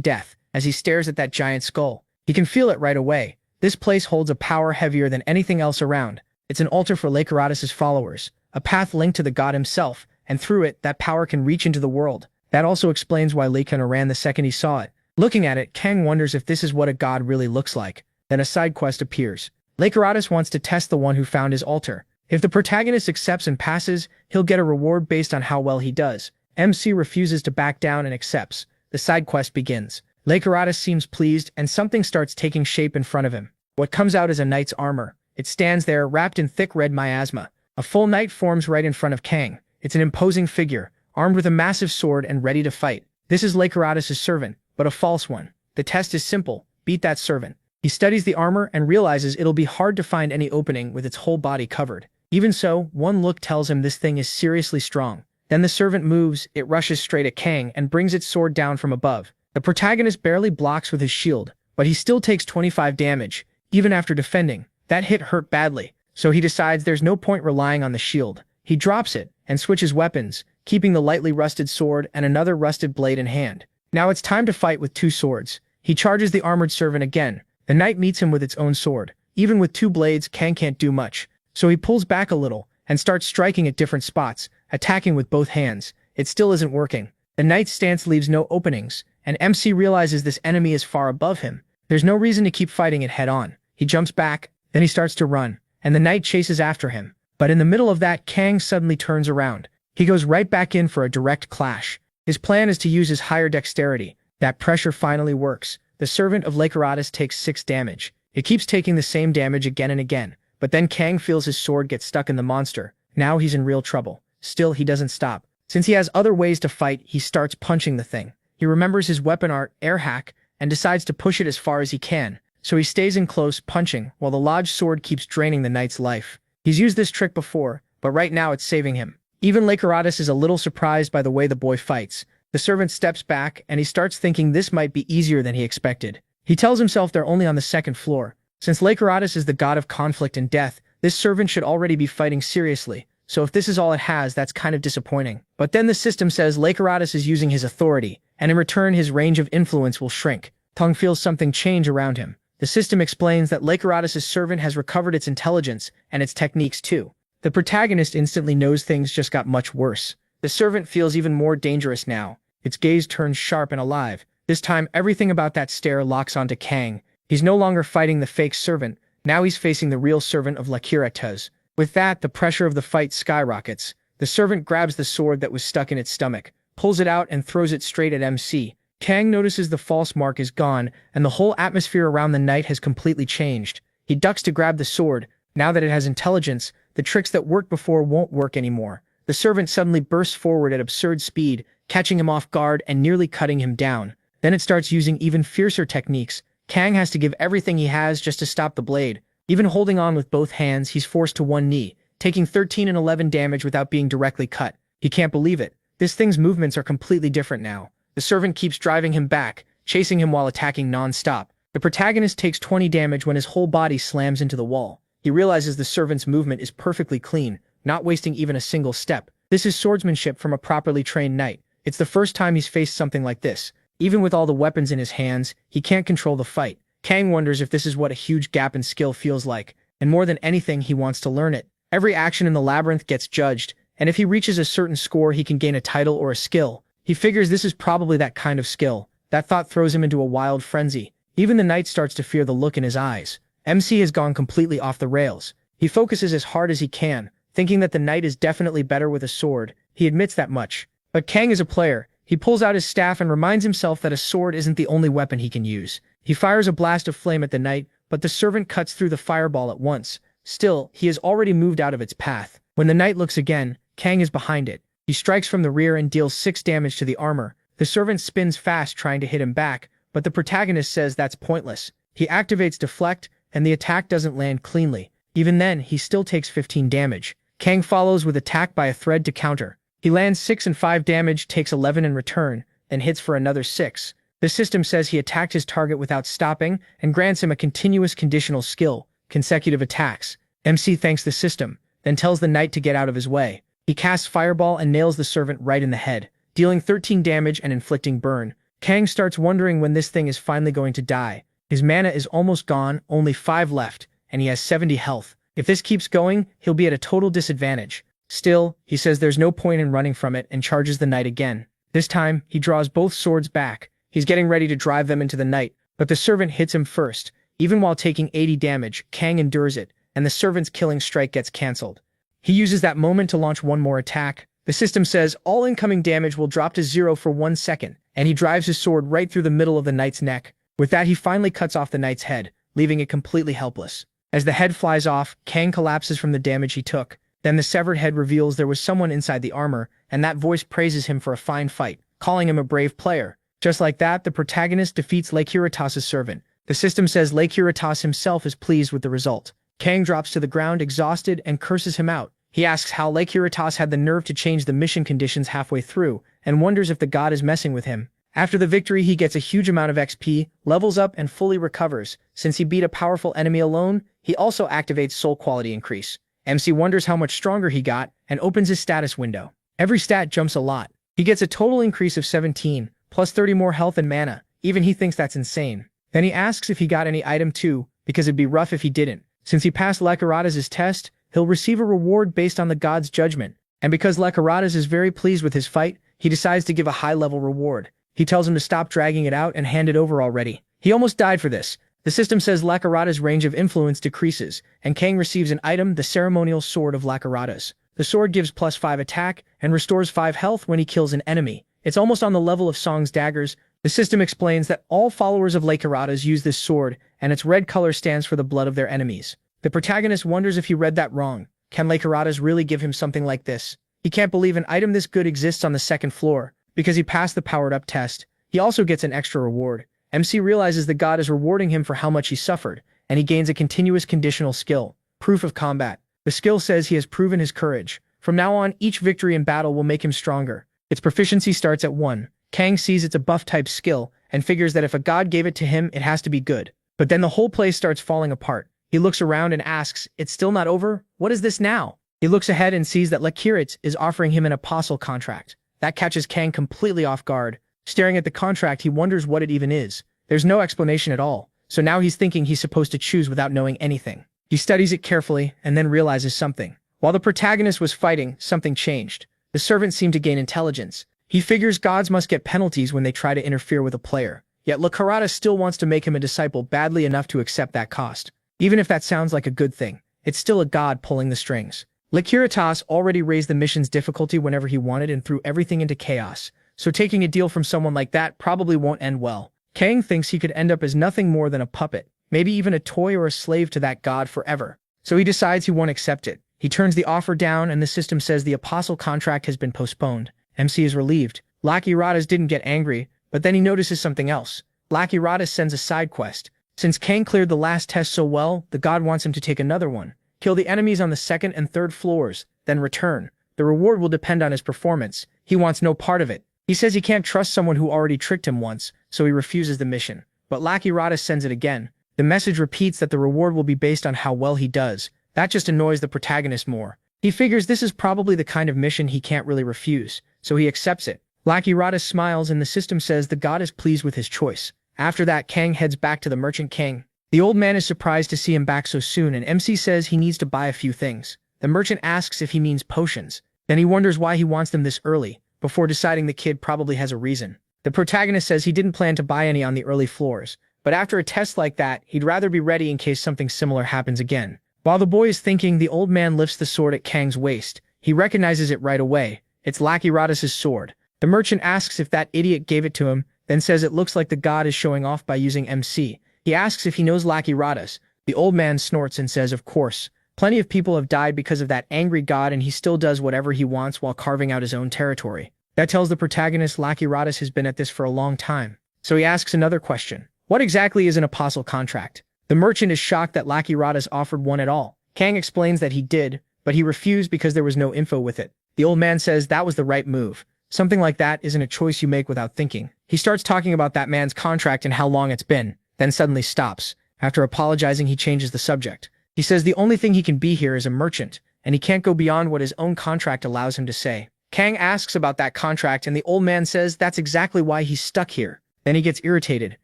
death as he stares at that giant skull. He can feel it right away. This place holds a power heavier than anything else around. It's an altar for Lacaratas' followers, a path linked to the god himself, and through it, that power can reach into the world. That also explains why Lakana ran the second he saw it. Looking at it, Kang wonders if this is what a god really looks like. Then a side quest appears. Lycuratus wants to test the one who found his altar. If the protagonist accepts and passes, he'll get a reward based on how well he does. MC refuses to back down and accepts. The side quest begins. Lycuratus seems pleased, and something starts taking shape in front of him. What comes out is a knight's armor. It stands there, wrapped in thick red miasma. A full knight forms right in front of Kang. It's an imposing figure, armed with a massive sword and ready to fight. This is Lycuratus' servant, but a false one. The test is simple: beat that servant. He studies the armor and realizes it'll be hard to find any opening with its whole body covered. Even so, one look tells him this thing is seriously strong. Then the servant moves, it rushes straight at Kang and brings its sword down from above. The protagonist barely blocks with his shield, but he still takes 25 damage, even after defending. That hit hurt badly, so he decides there's no point relying on the shield. He drops it and switches weapons, keeping the lightly rusted sword and another rusted blade in hand. Now it's time to fight with two swords. He charges the armored servant again. The knight meets him with its own sword. Even with two blades, Kang can't do much, so he pulls back a little and starts striking at different spots, attacking with both hands. It still isn't working. The knight's stance leaves no openings, and MC realizes this enemy is far above him. There's no reason to keep fighting it head-on. He jumps back, then he starts to run, and the knight chases after him. But in the middle of that, Kang suddenly turns around. He goes right back in for a direct clash. His plan is to use his higher dexterity. That pressure finally works. The servant of Lycuratus takes 6 damage. It keeps taking the same damage again and again, but then Kang feels his sword get stuck in the monster. Now he's in real trouble. Still, he doesn't stop. Since he has other ways to fight, he starts punching the thing. He remembers his weapon art, air hack, and decides to push it as far as he can. So he stays in close, punching, while the lodged sword keeps draining the knight's life. He's used this trick before, but right now it's saving him. Even Lycuratus is a little surprised by the way the boy fights. The servant steps back, and he starts thinking this might be easier than he expected. He tells himself they're only on the second floor. Since Lycuratus is the god of conflict and death, this servant should already be fighting seriously. So if this is all it has, that's kind of disappointing. But then the system says Lycuratus is using his authority, and in return his range of influence will shrink. Tung feels something change around him. The system explains that Lycuratus' servant has recovered its intelligence and its techniques too. The protagonist instantly knows things just got much worse. The servant feels even more dangerous now. Its gaze turns sharp and alive. This time, everything about that stare locks onto Kang. He's no longer fighting the fake servant. Now he's facing the real servant of Lycuratus. With that, the pressure of the fight skyrockets. The servant grabs the sword that was stuck in its stomach, pulls it out and throws it straight at MC. Kang notices the false mark is gone, and the whole atmosphere around the knight has completely changed. He ducks to grab the sword. Now that it has intelligence, the tricks that worked before won't work anymore. The servant suddenly bursts forward at absurd speed, catching him off guard and nearly cutting him down. Then it starts using even fiercer techniques. Kang has to give everything he has just to stop the blade. Even holding on with both hands, he's forced to one knee, taking 13 and 11 damage without being directly cut. He can't believe it. This thing's movements are completely different now. The servant keeps driving him back, chasing him while attacking non-stop. The protagonist takes 20 damage when his whole body slams into the wall. He realizes the servant's movement is perfectly clean, not wasting even a single step. This is swordsmanship from a properly trained knight. It's the first time he's faced something like this. Even with all the weapons in his hands, he can't control the fight. Kang wonders if this is what a huge gap in skill feels like, and more than anything, he wants to learn it. Every action in the labyrinth gets judged, and if he reaches a certain score, he can gain a title or a skill. He figures this is probably that kind of skill. That thought throws him into a wild frenzy. Even the knight starts to fear the look in his eyes. MC has gone completely off the rails. He focuses as hard as he can, thinking that the knight is definitely better with a sword. He admits that much. But Kang is a player. He pulls out his staff and reminds himself that a sword isn't the only weapon he can use. He fires a blast of flame at the knight, but the servant cuts through the fireball at once. Still, he has already moved out of its path. When the knight looks again, Kang is behind it. He strikes from the rear and deals 6 damage to the armor. The servant spins fast trying to hit him back, but the protagonist says that's pointless. He activates Deflect, and the attack doesn't land cleanly. Even then, he still takes 15 damage. Kang follows with attack by a thread to counter. He lands 6 and 5 damage, takes 11 in return, then hits for another 6. The system says he attacked his target without stopping and grants him a continuous conditional skill, consecutive attacks. MC thanks the system, then tells the knight to get out of his way. He casts Fireball and nails the servant right in the head, dealing 13 damage and inflicting burn. Kang starts wondering when this thing is finally going to die. His mana is almost gone, only 5 left, and he has 70 health. If this keeps going, he'll be at a total disadvantage. Still, he says there's no point in running from it and charges the knight again. This time, he draws both swords back. He's getting ready to drive them into the knight, but the servant hits him first. Even while taking 80 damage, Kang endures it, and the servant's killing strike gets cancelled. He uses that moment to launch one more attack. The system says all incoming damage will drop to 0 for 1 second, and he drives his sword right through the middle of the knight's neck. With that, he finally cuts off the knight's head, leaving it completely helpless. As the head flies off, Kang collapses from the damage he took. Then the severed head reveals there was someone inside the armor, and that voice praises him for a fine fight, calling him a brave player. Just like that, the protagonist defeats Regressor servant. The system says Regressor himself is pleased with the result. Kang drops to the ground exhausted and curses him out. He asks how Regressor had the nerve to change the mission conditions halfway through, and wonders if the god is messing with him. After the victory, he gets a huge amount of XP, levels up, and fully recovers. Since he beat a powerful enemy alone, he also activates soul quality increase. MC wonders how much stronger he got, and opens his status window. Every stat jumps a lot. He gets a total increase of 17, plus 30 more health and mana. Even he thinks that's insane. Then he asks if he got any item too, because it'd be rough if he didn't. Since he passed Regressor test, he'll receive a reward based on the god's judgment. And because Regressor is very pleased with his fight, he decides to give a high-level reward. He tells him to stop dragging it out and hand it over already. He almost died for this. The system says Regressor range of influence decreases, and Kang receives an item, the ceremonial sword of Regressor. The sword gives plus 5 attack and restores 5 health when he kills an enemy. It's almost on the level of Song's daggers. The system explains that all followers of Regressor use this sword, and its red color stands for the blood of their enemies. The protagonist wonders if he read that wrong. Can Regressor really give him something like this? He can't believe an item this good exists on the 2nd floor. Because he passed the powered-up test, he also gets an extra reward. MC realizes the god is rewarding him for how much he suffered, and he gains a continuous conditional skill, Proof of Combat. The skill says he has proven his courage. From now on, each victory in battle will make him stronger. Its proficiency starts at 1. Kang sees it's a buff-type skill, and figures that if a god gave it to him, it has to be good. But then the whole place starts falling apart. He looks around and asks, "It's still not over? What is this now?" He looks ahead and sees that Regressor is offering him an apostle contract. That catches Kang completely off guard. Staring at the contract, he wonders what it even is. There's no explanation at all, so now he's thinking he's supposed to choose without knowing anything. He studies it carefully, and then realizes something. While the protagonist was fighting, something changed. The servant seemed to gain intelligence. He figures gods must get penalties when they try to interfere with a player. Yet Regressor still wants to make him a disciple badly enough to accept that cost. Even if that sounds like a good thing, it's still a god pulling the strings. Regressor already raised the mission's difficulty whenever he wanted and threw everything into chaos, so taking a deal from someone like that probably won't end well. Kang thinks he could end up as nothing more than a puppet, maybe even a toy or a slave to that god forever. So he decides he won't accept it. He turns the offer down, and the system says the apostle contract has been postponed. MC is relieved. Regressor didn't get angry, but then he notices something else. Regressor sends a side quest. Since Kang cleared the last test so well, the god wants him to take another one. Kill the enemies on the 2nd and 3rd floors, then return. The reward will depend on his performance. He wants no part of it. He says he can't trust someone who already tricked him once, so he refuses the mission. But Regressor sends it again. The message repeats that the reward will be based on how well he does. That just annoys the protagonist more. He figures this is probably the kind of mission he can't really refuse, so he accepts it. Regressor smiles, and the system says the god is pleased with his choice. After that, Kang heads back to the Merchant King. The old man is surprised to see him back so soon, and MC says he needs to buy a few things. The merchant asks if he means potions. Then he wonders why he wants them this early, before deciding the kid probably has a reason. The protagonist says he didn't plan to buy any on the early floors, but after a test like that, he'd rather be ready in case something similar happens again. While the boy is thinking, the old man lifts the sword at Kang's waist. He recognizes it right away. It's Regressor sword. The merchant asks if that idiot gave it to him, then says it looks like the god is showing off by using MC. He asks if he knows Regressor. The old man snorts and says, of course. Plenty of people have died because of that angry god, and he still does whatever he wants while carving out his own territory. That tells the protagonist Regressor has been at this for a long time. So he asks another question. What exactly is an apostle contract? The merchant is shocked that Regressor offered one at all. Kang explains that he did, but he refused because there was no info with it. The old man says that was the right move. Something like that isn't a choice you make without thinking. He starts talking about that man's contract and how long it's been, then suddenly stops. After apologizing, he changes the subject. He says the only thing he can be here is a merchant, and he can't go beyond what his own contract allows him to say. Kang asks about that contract, and the old man says that's exactly why he's stuck here. Then he gets irritated,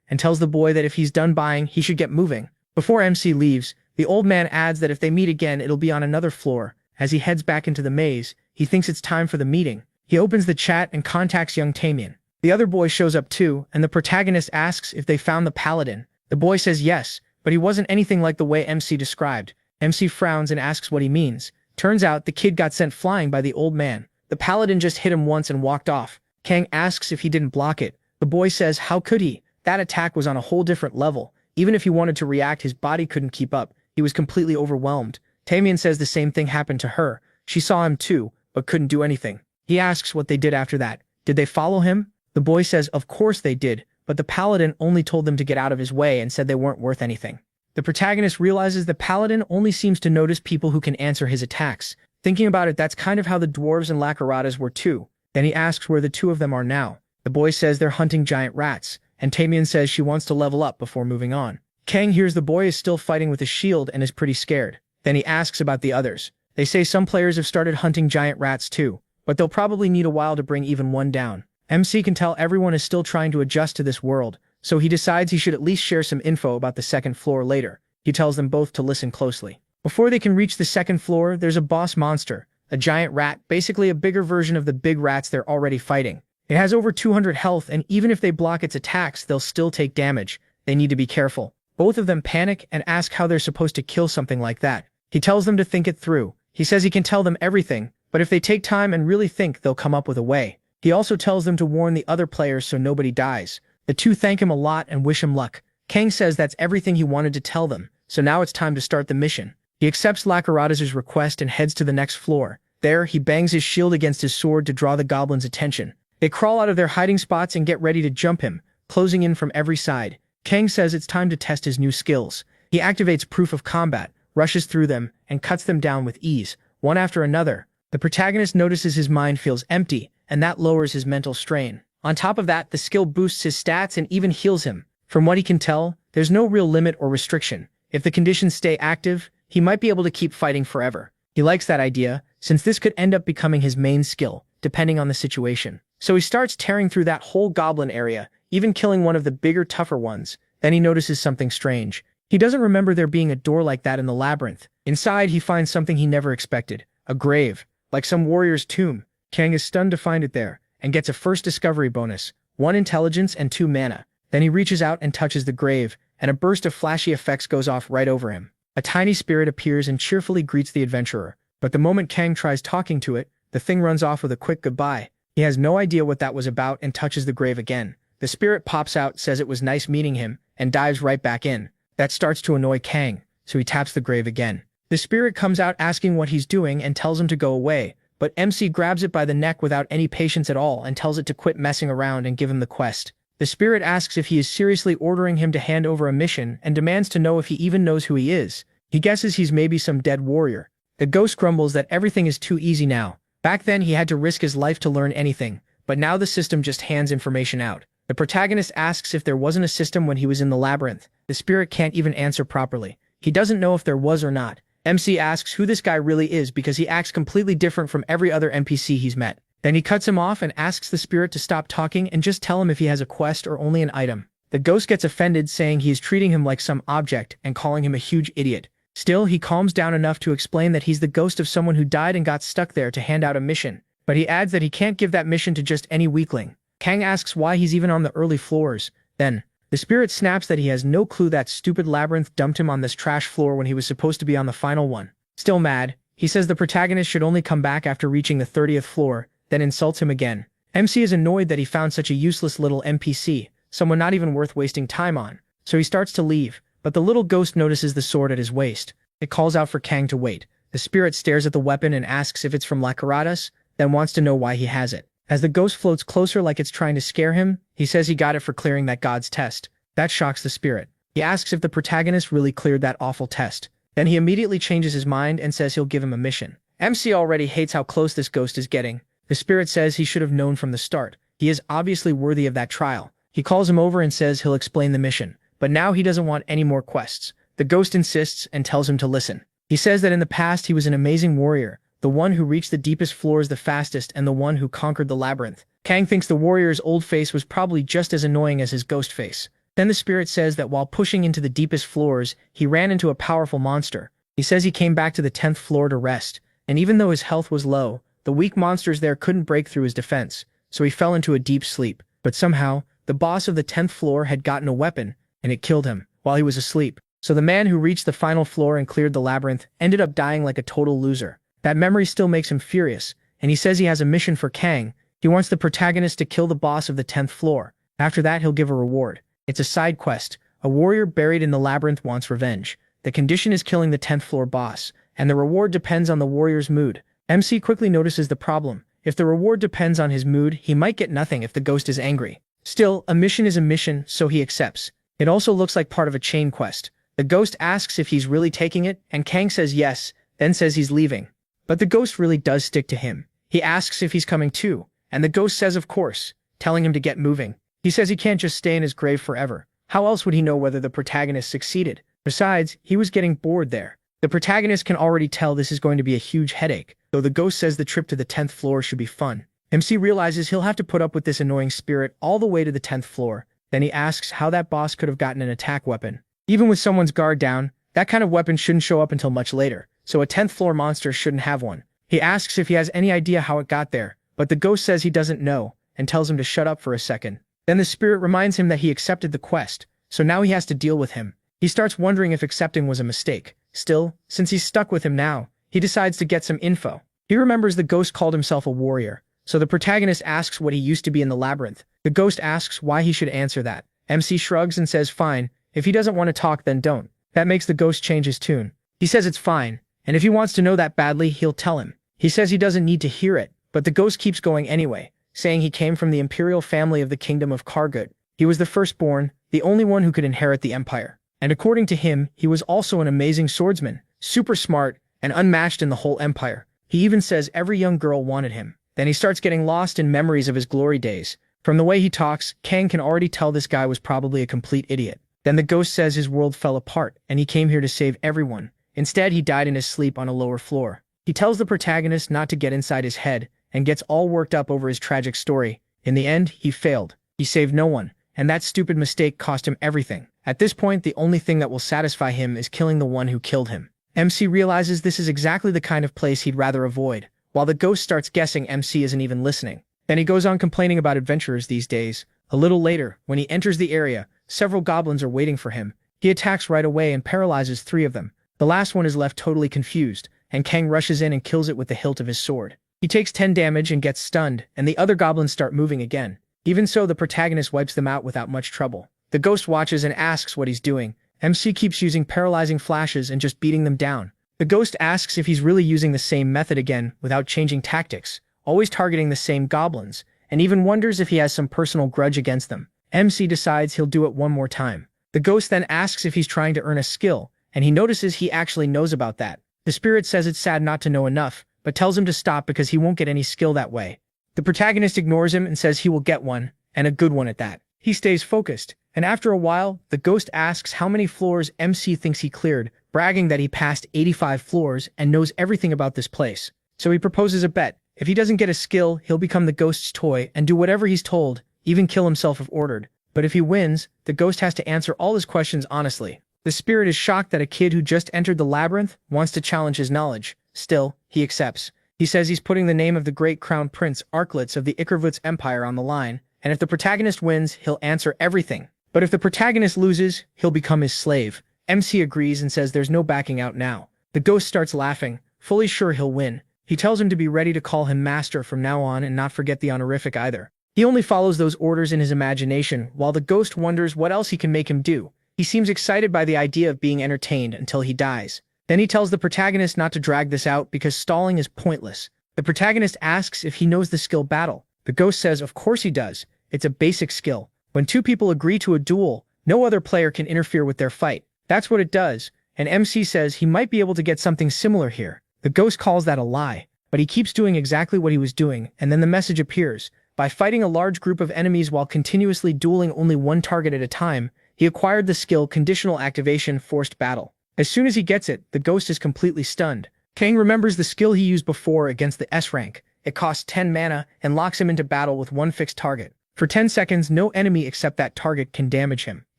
and tells the boy that if he's done buying, he should get moving. Before MC leaves, the old man adds that if they meet again, it'll be on another floor. As he heads back into the maze, he thinks it's time for the meeting. He opens the chat and contacts young Tamian. The other boy shows up too, and the protagonist asks if they found the paladin. The boy says yes, but he wasn't anything like the way MC described. MC frowns and asks what he means. Turns out the kid got sent flying by the old man. The paladin just hit him once and walked off. Kang asks if he didn't block it. The boy says how could he? That attack was on a whole different level. Even if he wanted to react, his body couldn't keep up. He was completely overwhelmed. Tamian says the same thing happened to her. She saw him too, but couldn't do anything. He asks what they did after that. Did they follow him? The boy says of course they did, but the paladin only told them to get out of his way and said they weren't worth anything. The protagonist realizes the paladin only seems to notice people who can answer his attacks. Thinking about it, that's kind of how the dwarves and Lacaratas were too. Then he asks where the two of them are now. The boy says they're hunting giant rats, and Tamian says she wants to level up before moving on. Kang hears the boy is still fighting with a shield and is pretty scared. Then he asks about the others. They say some players have started hunting giant rats too, but they'll probably need a while to bring even one down. MC can tell everyone is still trying to adjust to this world, so he decides he should at least share some info about the second floor later. He tells them both to listen closely. Before they can reach the second floor, there's a boss monster, a giant rat, basically a bigger version of the big rats they're already fighting. It has over 200 health, and even if they block its attacks, they'll still take damage. They need to be careful. Both of them panic and ask how they're supposed to kill something like that. He tells them to think it through. He says he can tell them everything, but if they take time and really think, they'll come up with a way. He also tells them to warn the other players so nobody dies. The two thank him a lot and wish him luck. Kang says that's everything he wanted to tell them, so now it's time to start the mission. He accepts Lacaratas' request and heads to the next floor. There, he bangs his shield against his sword to draw the goblins' attention. They crawl out of their hiding spots and get ready to jump him, closing in from every side. Kang says it's time to test his new skills. He activates Proof of Combat, rushes through them, and cuts them down with ease, one after another. The protagonist notices his mind feels empty, and that lowers his mental strain. On top of that, the skill boosts his stats and even heals him. From what he can tell, there's no real limit or restriction. If the conditions stay active, he might be able to keep fighting forever. He likes that idea, since this could end up becoming his main skill, depending on the situation. So he starts tearing through that whole goblin area, even killing one of the bigger, tougher ones. Then he notices something strange. He doesn't remember there being a door like that in the labyrinth. Inside, he finds something he never expected. A grave, like some warrior's tomb. Kang is stunned to find it there, and gets a first discovery bonus, 1 intelligence and 2 mana. Then he reaches out and touches the grave, and a burst of flashy effects goes off right over him. A tiny spirit appears and cheerfully greets the adventurer. But the moment Kang tries talking to it, the thing runs off with a quick goodbye. He has no idea what that was about and touches the grave again. The spirit pops out, says it was nice meeting him, and dives right back in. That starts to annoy Kang, so he taps the grave again. The spirit comes out asking what he's doing and tells him to go away, but MC grabs it by the neck without any patience at all and tells it to quit messing around and give him the quest. The spirit asks if he is seriously ordering him to hand over a mission and demands to know if he even knows who he is. He guesses he's maybe some dead warrior. The ghost grumbles that everything is too easy now. Back then he had to risk his life to learn anything, but now the system just hands information out. The protagonist asks if there wasn't a system when he was in the labyrinth. The spirit can't even answer properly. He doesn't know if there was or not. MC asks who this guy really is because he acts completely different from every other NPC he's met. Then he cuts him off and asks the spirit to stop talking and just tell him if he has a quest or only an item. The ghost gets offended, saying he is treating him like some object and calling him a huge idiot. Still, he calms down enough to explain that he's the ghost of someone who died and got stuck there to hand out a mission. But he adds that he can't give that mission to just any weakling. Kang asks why he's even on the early floors. Then, the spirit snaps that he has no clue that stupid labyrinth dumped him on this trash floor when he was supposed to be on the final one. Still mad, he says the protagonist should only come back after reaching the 30th floor, then insults him again. MC is annoyed that he found such a useless little NPC, someone not even worth wasting time on, so he starts to leave, but the little ghost notices the sword at his waist. It calls out for Kang to wait. The spirit stares at the weapon and asks if it's from Lacaratas, then wants to know why he has it. As the ghost floats closer like it's trying to scare him, he says he got it for clearing that god's test. That shocks the spirit. He asks if the protagonist really cleared that awful test. Then he immediately changes his mind and says he'll give him a mission. MC already hates how close this ghost is getting. The spirit says he should have known from the start. He is obviously worthy of that trial. He calls him over and says he'll explain the mission. But now he doesn't want any more quests. The ghost insists and tells him to listen. He says that in the past he was an amazing warrior, the one who reached the deepest floors the fastest and the one who conquered the labyrinth. Kang thinks the warrior's old face was probably just as annoying as his ghost face. Then the spirit says that while pushing into the deepest floors, he ran into a powerful monster. He says he came back to the 10th floor to rest, and even though his health was low, the weak monsters there couldn't break through his defense, so he fell into a deep sleep. But somehow, the boss of the 10th floor had gotten a weapon, and it killed him while he was asleep. So the man who reached the final floor and cleared the labyrinth ended up dying like a total loser. That memory still makes him furious, and he says he has a mission for Kang. He wants the protagonist to kill the boss of the 10th floor. After that, he'll give a reward. It's a side quest. A warrior buried in the labyrinth wants revenge. The condition is killing the 10th floor boss, and the reward depends on the warrior's mood. MC quickly notices the problem. If the reward depends on his mood, he might get nothing if the ghost is angry. Still, a mission is a mission, so he accepts. It also looks like part of a chain quest. The ghost asks if he's really taking it, and Kang says yes, then says he's leaving. But the ghost really does stick to him. He asks if he's coming too, and the ghost says of course, telling him to get moving. He says he can't just stay in his grave forever. How else would he know whether the protagonist succeeded? Besides, he was getting bored there. The protagonist can already tell this is going to be a huge headache, though the ghost says the trip to the 10th floor should be fun. MC realizes he'll have to put up with this annoying spirit all the way to the 10th floor. Then he asks how that boss could have gotten an attack weapon. Even with someone's guard down, that kind of weapon shouldn't show up until much later, so a 10th floor monster shouldn't have one. He asks if he has any idea how it got there, but the ghost says he doesn't know, and tells him to shut up for a second. Then the spirit reminds him that he accepted the quest, so now he has to deal with him. He starts wondering if accepting was a mistake. Still, since he's stuck with him now, he decides to get some info. He remembers the ghost called himself a warrior, so the protagonist asks what he used to be in the labyrinth. The ghost asks why he should answer that. MC shrugs and says fine, if he doesn't want to talk then don't. That makes the ghost change his tune. He says it's fine, and if he wants to know that badly, he'll tell him. He says he doesn't need to hear it, but the ghost keeps going anyway, saying he came from the imperial family of the kingdom of Kargut. He was the firstborn, the only one who could inherit the empire. And according to him, he was also an amazing swordsman, super smart, and unmatched in the whole empire. He even says every young girl wanted him. Then he starts getting lost in memories of his glory days. From the way he talks, Kang can already tell this guy was probably a complete idiot. Then the ghost says his world fell apart, and he came here to save everyone. Instead, he died in his sleep on a lower floor. He tells the protagonist not to get inside his head, and gets all worked up over his tragic story. In the end, he failed. He saved no one, and that stupid mistake cost him everything. At this point, the only thing that will satisfy him is killing the one who killed him. MC realizes this is exactly the kind of place he'd rather avoid, while the ghost starts guessing MC isn't even listening. Then he goes on complaining about adventurers these days. A little later, when he enters the area, several goblins are waiting for him. He attacks right away and paralyzes 3 of them. The last one is left totally confused, and Kang rushes in and kills it with the hilt of his sword. He takes 10 damage and gets stunned, and the other goblins start moving again. Even so, the protagonist wipes them out without much trouble. The ghost watches and asks what he's doing. MC keeps using paralyzing flashes and just beating them down. The ghost asks if he's really using the same method again without changing tactics, always targeting the same goblins, and even wonders if he has some personal grudge against them. MC decides he'll do it one more time. The ghost then asks if he's trying to earn a skill, and he notices he actually knows about that. The spirit says it's sad not to know enough, but tells him to stop because he won't get any skill that way. The protagonist ignores him and says he will get one, and a good one at that. He stays focused, and after a while, the ghost asks how many floors MC thinks he cleared, bragging that he passed 85 floors and knows everything about this place. So he proposes a bet. If he doesn't get a skill, he'll become the ghost's toy and do whatever he's told, even kill himself if ordered. But if he wins, the ghost has to answer all his questions honestly. The spirit is shocked that a kid who just entered the labyrinth wants to challenge his knowledge. Still, he accepts. He says he's putting the name of the great crown prince Arklitz of the Ikarvuts Empire on the line, and if the protagonist wins, he'll answer everything. But if the protagonist loses, he'll become his slave. MC agrees and says there's no backing out now. The ghost starts laughing, fully sure he'll win. He tells him to be ready to call him master from now on and not forget the honorific either. He only follows those orders in his imagination, while the ghost wonders what else he can make him do. He seems excited by the idea of being entertained until he dies. Then he tells the protagonist not to drag this out because stalling is pointless. The protagonist asks if he knows the skill battle. The ghost says of course he does. It's a basic skill. When 2 people agree to a duel, no other player can interfere with their fight. That's what it does, and MC says he might be able to get something similar here. The ghost calls that a lie, but he keeps doing exactly what he was doing, and then the message appears. By fighting a large group of enemies while continuously dueling only one target at a time, he acquired the skill Conditional Activation Forced Battle. As soon as he gets it, the ghost is completely stunned. Kang remembers the skill he used before against the S rank. It costs 10 mana and locks him into battle with one fixed target. For 10 seconds, no enemy except that target can damage him.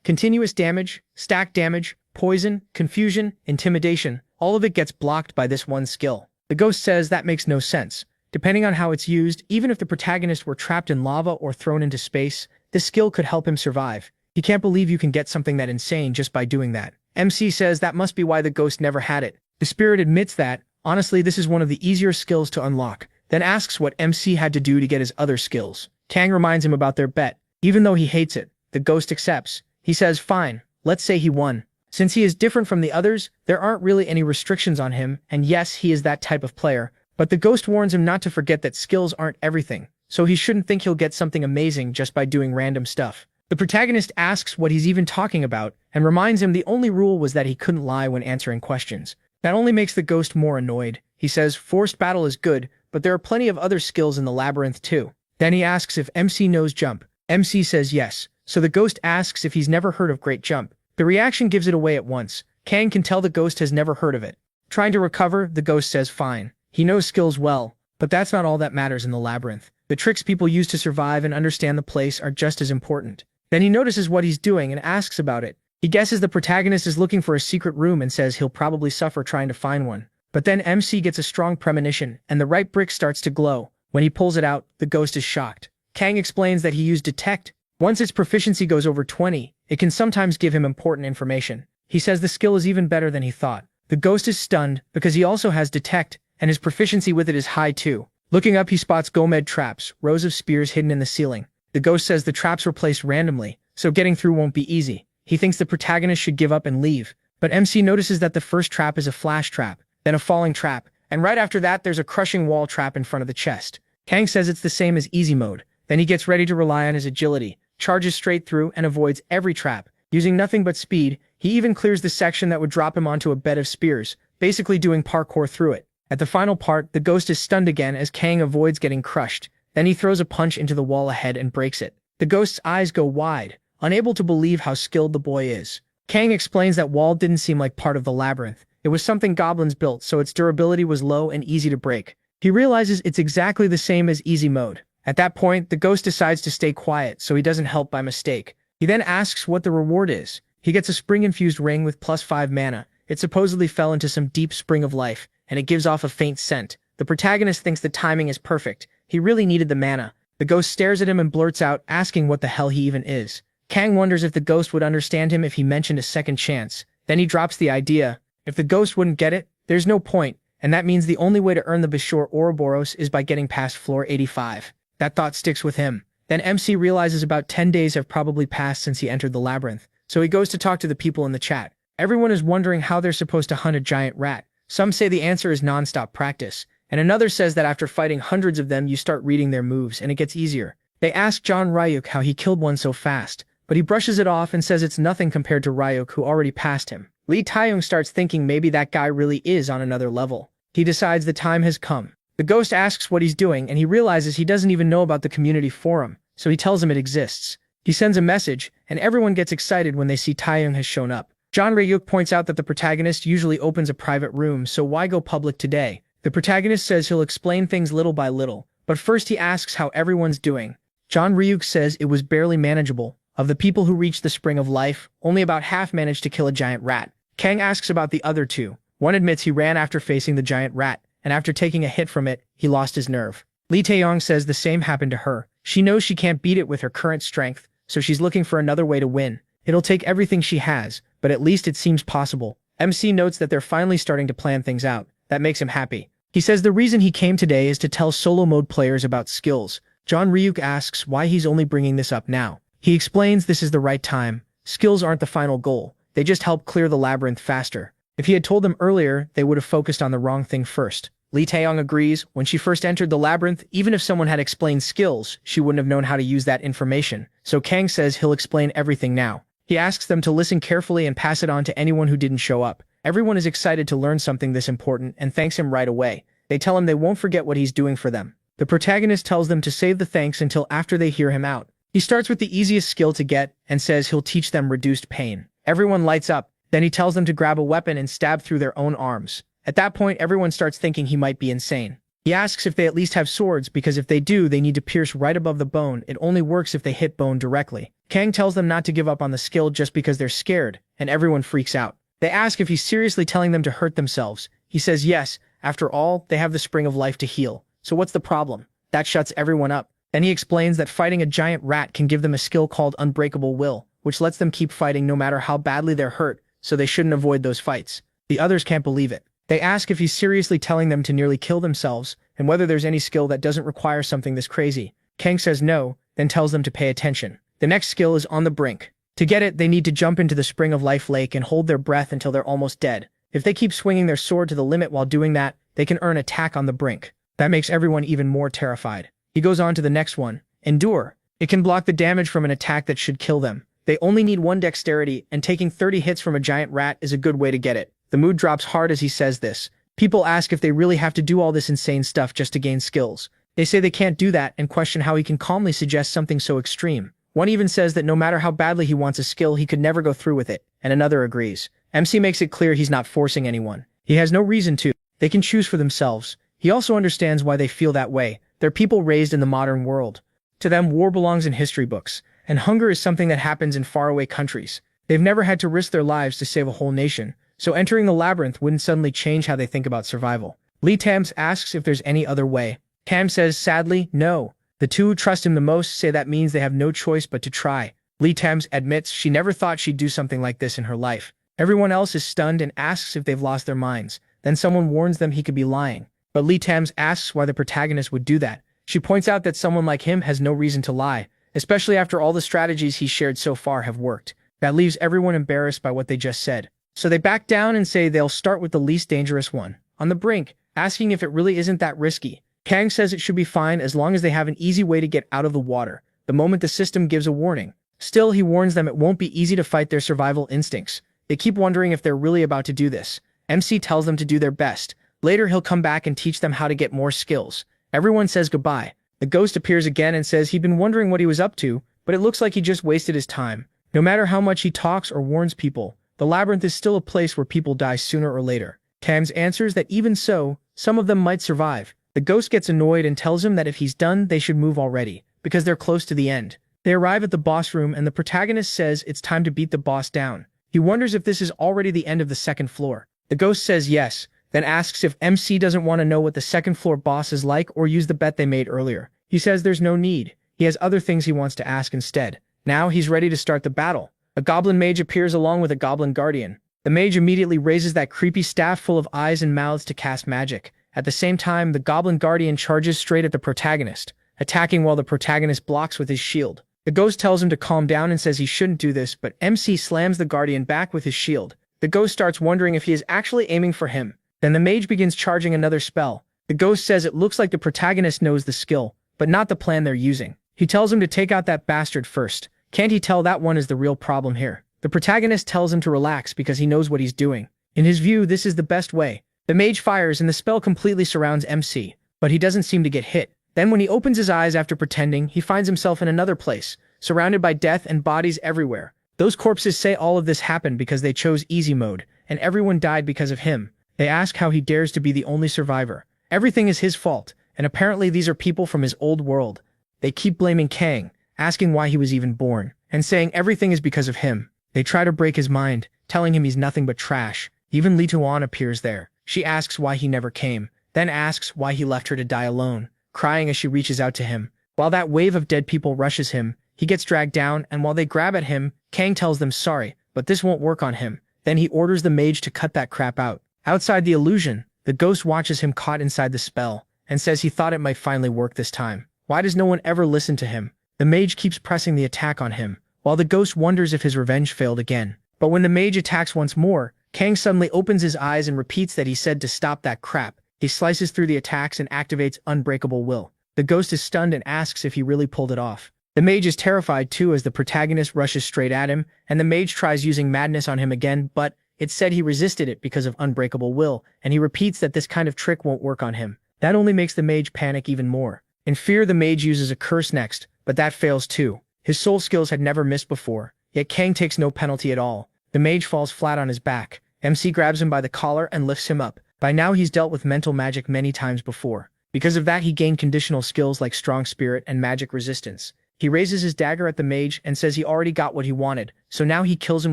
Continuous damage, stack damage, poison, confusion, intimidation, all of it gets blocked by this one skill. The ghost says that makes no sense. Depending on how it's used, even if the protagonist were trapped in lava or thrown into space, this skill could help him survive. He can't believe you can get something that insane just by doing that. MC says that must be why the ghost never had it. The spirit admits that, honestly, this is one of the easier skills to unlock, then asks what MC had to do to get his other skills. Kang reminds him about their bet. Even though he hates it, the ghost accepts. He says, fine, let's say he won. Since he is different from the others, there aren't really any restrictions on him, and yes, he is that type of player, but the ghost warns him not to forget that skills aren't everything, so he shouldn't think he'll get something amazing just by doing random stuff. The protagonist asks what he's even talking about, and reminds him the only rule was that he couldn't lie when answering questions. That only makes the ghost more annoyed. He says, forced battle is good, but there are plenty of other skills in the labyrinth too. Then he asks if MC knows jump. MC says yes, so the ghost asks if he's never heard of Great Jump. The reaction gives it away at once. Kang can tell the ghost has never heard of it. Trying to recover, the ghost says fine. He knows skills well, but that's not all that matters in the labyrinth. The tricks people use to survive and understand the place are just as important. Then he notices what he's doing and asks about it. He guesses the protagonist is looking for a secret room and says he'll probably suffer trying to find one. But then MC gets a strong premonition, and the right brick starts to glow. When he pulls it out, the ghost is shocked. Kang explains that he used Detect. Once its proficiency goes over 20, it can sometimes give him important information. He says the skill is even better than he thought. The ghost is stunned because he also has Detect, and his proficiency with it is high too. Looking up, he spots Gomed traps, rows of spears hidden in the ceiling. The ghost says the traps were placed randomly, so getting through won't be easy. He thinks the protagonist should give up and leave, but MC notices that the first trap is a flash trap, then a falling trap, and right after that there's a crushing wall trap in front of the chest. Kang says it's the same as easy mode. Then he gets ready to rely on his agility, charges straight through and avoids every trap. Using nothing but speed, he even clears the section that would drop him onto a bed of spears, basically doing parkour through it. At the final part, the ghost is stunned again as Kang avoids getting crushed. Then he throws a punch into the wall ahead and breaks it. The ghost's eyes go wide, unable to believe how skilled the boy is. Kang explains that wall didn't seem like part of the labyrinth. It was something goblins built, so its durability was low and easy to break. He realizes it's exactly the same as easy mode. At that point, the ghost decides to stay quiet so he doesn't help by mistake. He then asks what the reward is. He gets a spring-infused ring with +5 mana. It supposedly fell into some deep spring of life, and it gives off a faint scent. The protagonist thinks the timing is perfect. He really needed the mana. The ghost stares at him and blurts out, asking what the hell he even is. Kang wonders if the ghost would understand him if he mentioned a second chance. Then he drops the idea. If the ghost wouldn't get it, there's no point, and that means the only way to earn the Bashor Ouroboros is by getting past floor 85. That thought sticks with him. Then MC realizes about 10 days have probably passed since he entered the labyrinth, so he goes to talk to the people in the chat. Everyone is wondering how they're supposed to hunt a giant rat. Some say the answer is non-stop practice, and another says that after fighting hundreds of them you start reading their moves and it gets easier. They ask John Ryuk how he killed one so fast, but he brushes it off and says it's nothing compared to Ryuk who already passed him. Lee Taeyong starts thinking maybe that guy really is on another level. He decides the time has come. The ghost asks what he's doing and he realizes he doesn't even know about the community forum, so he tells him it exists. He sends a message, and everyone gets excited when they see Taeyong has shown up. John Ryuk points out that the protagonist usually opens a private room, so why go public today? The protagonist says he'll explain things little by little, but first he asks how everyone's doing. John Ryuk says it was barely manageable. Of the people who reached the Spring of Life, only about half managed to kill a giant rat. Kang asks about the other two. One admits he ran after facing the giant rat, and after taking a hit from it, he lost his nerve. Lee Taeyong says the same happened to her. She knows she can't beat it with her current strength, so she's looking for another way to win. It'll take everything she has, but at least it seems possible. MC notes that they're finally starting to plan things out. That makes him happy. He says the reason he came today is to tell solo mode players about skills. John Ryuk asks why he's only bringing this up now. He explains this is the right time. Skills aren't the final goal. They just help clear the labyrinth faster. If he had told them earlier, they would have focused on the wrong thing first. Lee Taeyong agrees. When she first entered the labyrinth, even if someone had explained skills, she wouldn't have known how to use that information. So Kang says he'll explain everything now. He asks them to listen carefully and pass it on to anyone who didn't show up. Everyone is excited to learn something this important and thanks him right away. They tell him they won't forget what he's doing for them. The protagonist tells them to save the thanks until after they hear him out. He starts with the easiest skill to get and says he'll teach them reduced pain. Everyone lights up. Then he tells them to grab a weapon and stab through their own arms. At that point, everyone starts thinking he might be insane. He asks if they at least have swords because if they do, they need to pierce right above the bone. It only works if they hit bone directly. Kang tells them not to give up on the skill just because they're scared, and everyone freaks out. They ask if he's seriously telling them to hurt themselves. He says yes. After all, they have the Spring of Life to heal. So what's the problem? That shuts everyone up. Then he explains that fighting a giant rat can give them a skill called Unbreakable Will. which lets them keep fighting no matter how badly they're hurt, so they shouldn't avoid those fights. The others can't believe it. They ask if he's seriously telling them to nearly kill themselves, and whether there's any skill that doesn't require something this crazy. Kang says no, then tells them to pay attention. The next skill is on the brink. To get it, they need to jump into the Spring of Life lake and hold their breath until they're almost dead. If they keep swinging their sword to the limit while doing that, they can earn attack on the brink. That makes everyone even more terrified. He goes on to the next one. Endure. It can block the damage from an attack that should kill them. They only need 1 dexterity, and taking 30 hits from a giant rat is a good way to get it. The mood drops hard as he says this. People ask if they really have to do all this insane stuff just to gain skills. They say they can't do that and question how he can calmly suggest something so extreme. One even says that no matter how badly he wants a skill, he could never go through with it, and another agrees. MC makes it clear he's not forcing anyone. He has no reason to. They can choose for themselves. He also understands why they feel that way. They're people raised in the modern world. To them, war belongs in history books, and hunger is something that happens in faraway countries. They've never had to risk their lives to save a whole nation, so entering the labyrinth wouldn't suddenly change how they think about survival. Lee Tams asks if there's any other way. Tam says sadly, no. The two who trust him the most say that means they have no choice but to try. Lee Tams admits she never thought she'd do something like this in her life. Everyone else is stunned and asks if they've lost their minds. Then someone warns them he could be lying. But Lee Tams asks why the protagonist would do that. She points out that someone like him has no reason to lie, especially after all the strategies he's shared so far have worked. That leaves everyone embarrassed by what they just said. So they back down and say they'll start with the least dangerous one, on the brink, asking if it really isn't that risky. Kang says it should be fine as long as they have an easy way to get out of the water, the moment the system gives a warning. Still, he warns them it won't be easy to fight their survival instincts. They keep wondering if they're really about to do this. MC tells them to do their best. Later, he'll come back and teach them how to get more skills. Everyone says goodbye. The ghost appears again and says he'd been wondering what he was up to, but it looks like he just wasted his time. No matter how much he talks or warns people, the labyrinth is still a place where people die sooner or later. Tams answers that even so, some of them might survive. The ghost gets annoyed and tells him that if he's done, they should move already, because they're close to the end. They arrive at the boss room and the protagonist says it's time to beat the boss down. He wonders if this is already the end of the second floor. The ghost says yes, then asks if MC doesn't want to know what the second floor boss is like or use the bet they made earlier. He says there's no need. He has other things he wants to ask instead. Now he's ready to start the battle. A goblin mage appears along with a goblin guardian. The mage immediately raises that creepy staff full of eyes and mouths to cast magic. At the same time, the goblin guardian charges straight at the protagonist, attacking while the protagonist blocks with his shield. The ghost tells him to calm down and says he shouldn't do this, but MC slams the guardian back with his shield. The ghost starts wondering if he is actually aiming for him. Then the mage begins charging another spell. The ghost says it looks like the protagonist knows the skill, but not the plan they're using. He tells him to take out that bastard first. Can't he tell that one is the real problem here? The protagonist tells him to relax because he knows what he's doing. In his view, this is the best way. The mage fires and the spell completely surrounds MC, but he doesn't seem to get hit. Then when he opens his eyes after pretending, he finds himself in another place, surrounded by death and bodies everywhere. Those corpses say all of this happened because they chose easy mode, and everyone died because of him. They ask how he dares to be the only survivor. Everything is his fault, and apparently these are people from his old world. They keep blaming Kang, asking why he was even born, and saying everything is because of him. They try to break his mind, telling him he's nothing but trash. Even Li Tuan appears there. She asks why he never came, then asks why he left her to die alone, crying as she reaches out to him. While that wave of dead people rushes him, he gets dragged down, and while they grab at him, Kang tells them sorry, but this won't work on him. Then he orders the mage to cut that crap out. Outside the illusion, the ghost watches him caught inside the spell, and says he thought it might finally work this time. Why does no one ever listen to him? The mage keeps pressing the attack on him, while the ghost wonders if his revenge failed again. But when the mage attacks once more, Kang suddenly opens his eyes and repeats that he said to stop that crap. He slices through the attacks and activates Unbreakable Will. The ghost is stunned and asks if he really pulled it off. The mage is terrified too as the protagonist rushes straight at him, and the mage tries using madness on him again, but it said he resisted it because of Unbreakable Will, and he repeats that this kind of trick won't work on him. That only makes the mage panic even more. In fear, the mage uses a curse next, but that fails too. His soul skills had never missed before, yet Kang takes no penalty at all. The mage falls flat on his back. MC grabs him by the collar and lifts him up. By now he's dealt with mental magic many times before. Because of that, he gained conditional skills like strong spirit and magic resistance. He raises his dagger at the mage and says he already got what he wanted, so now he kills him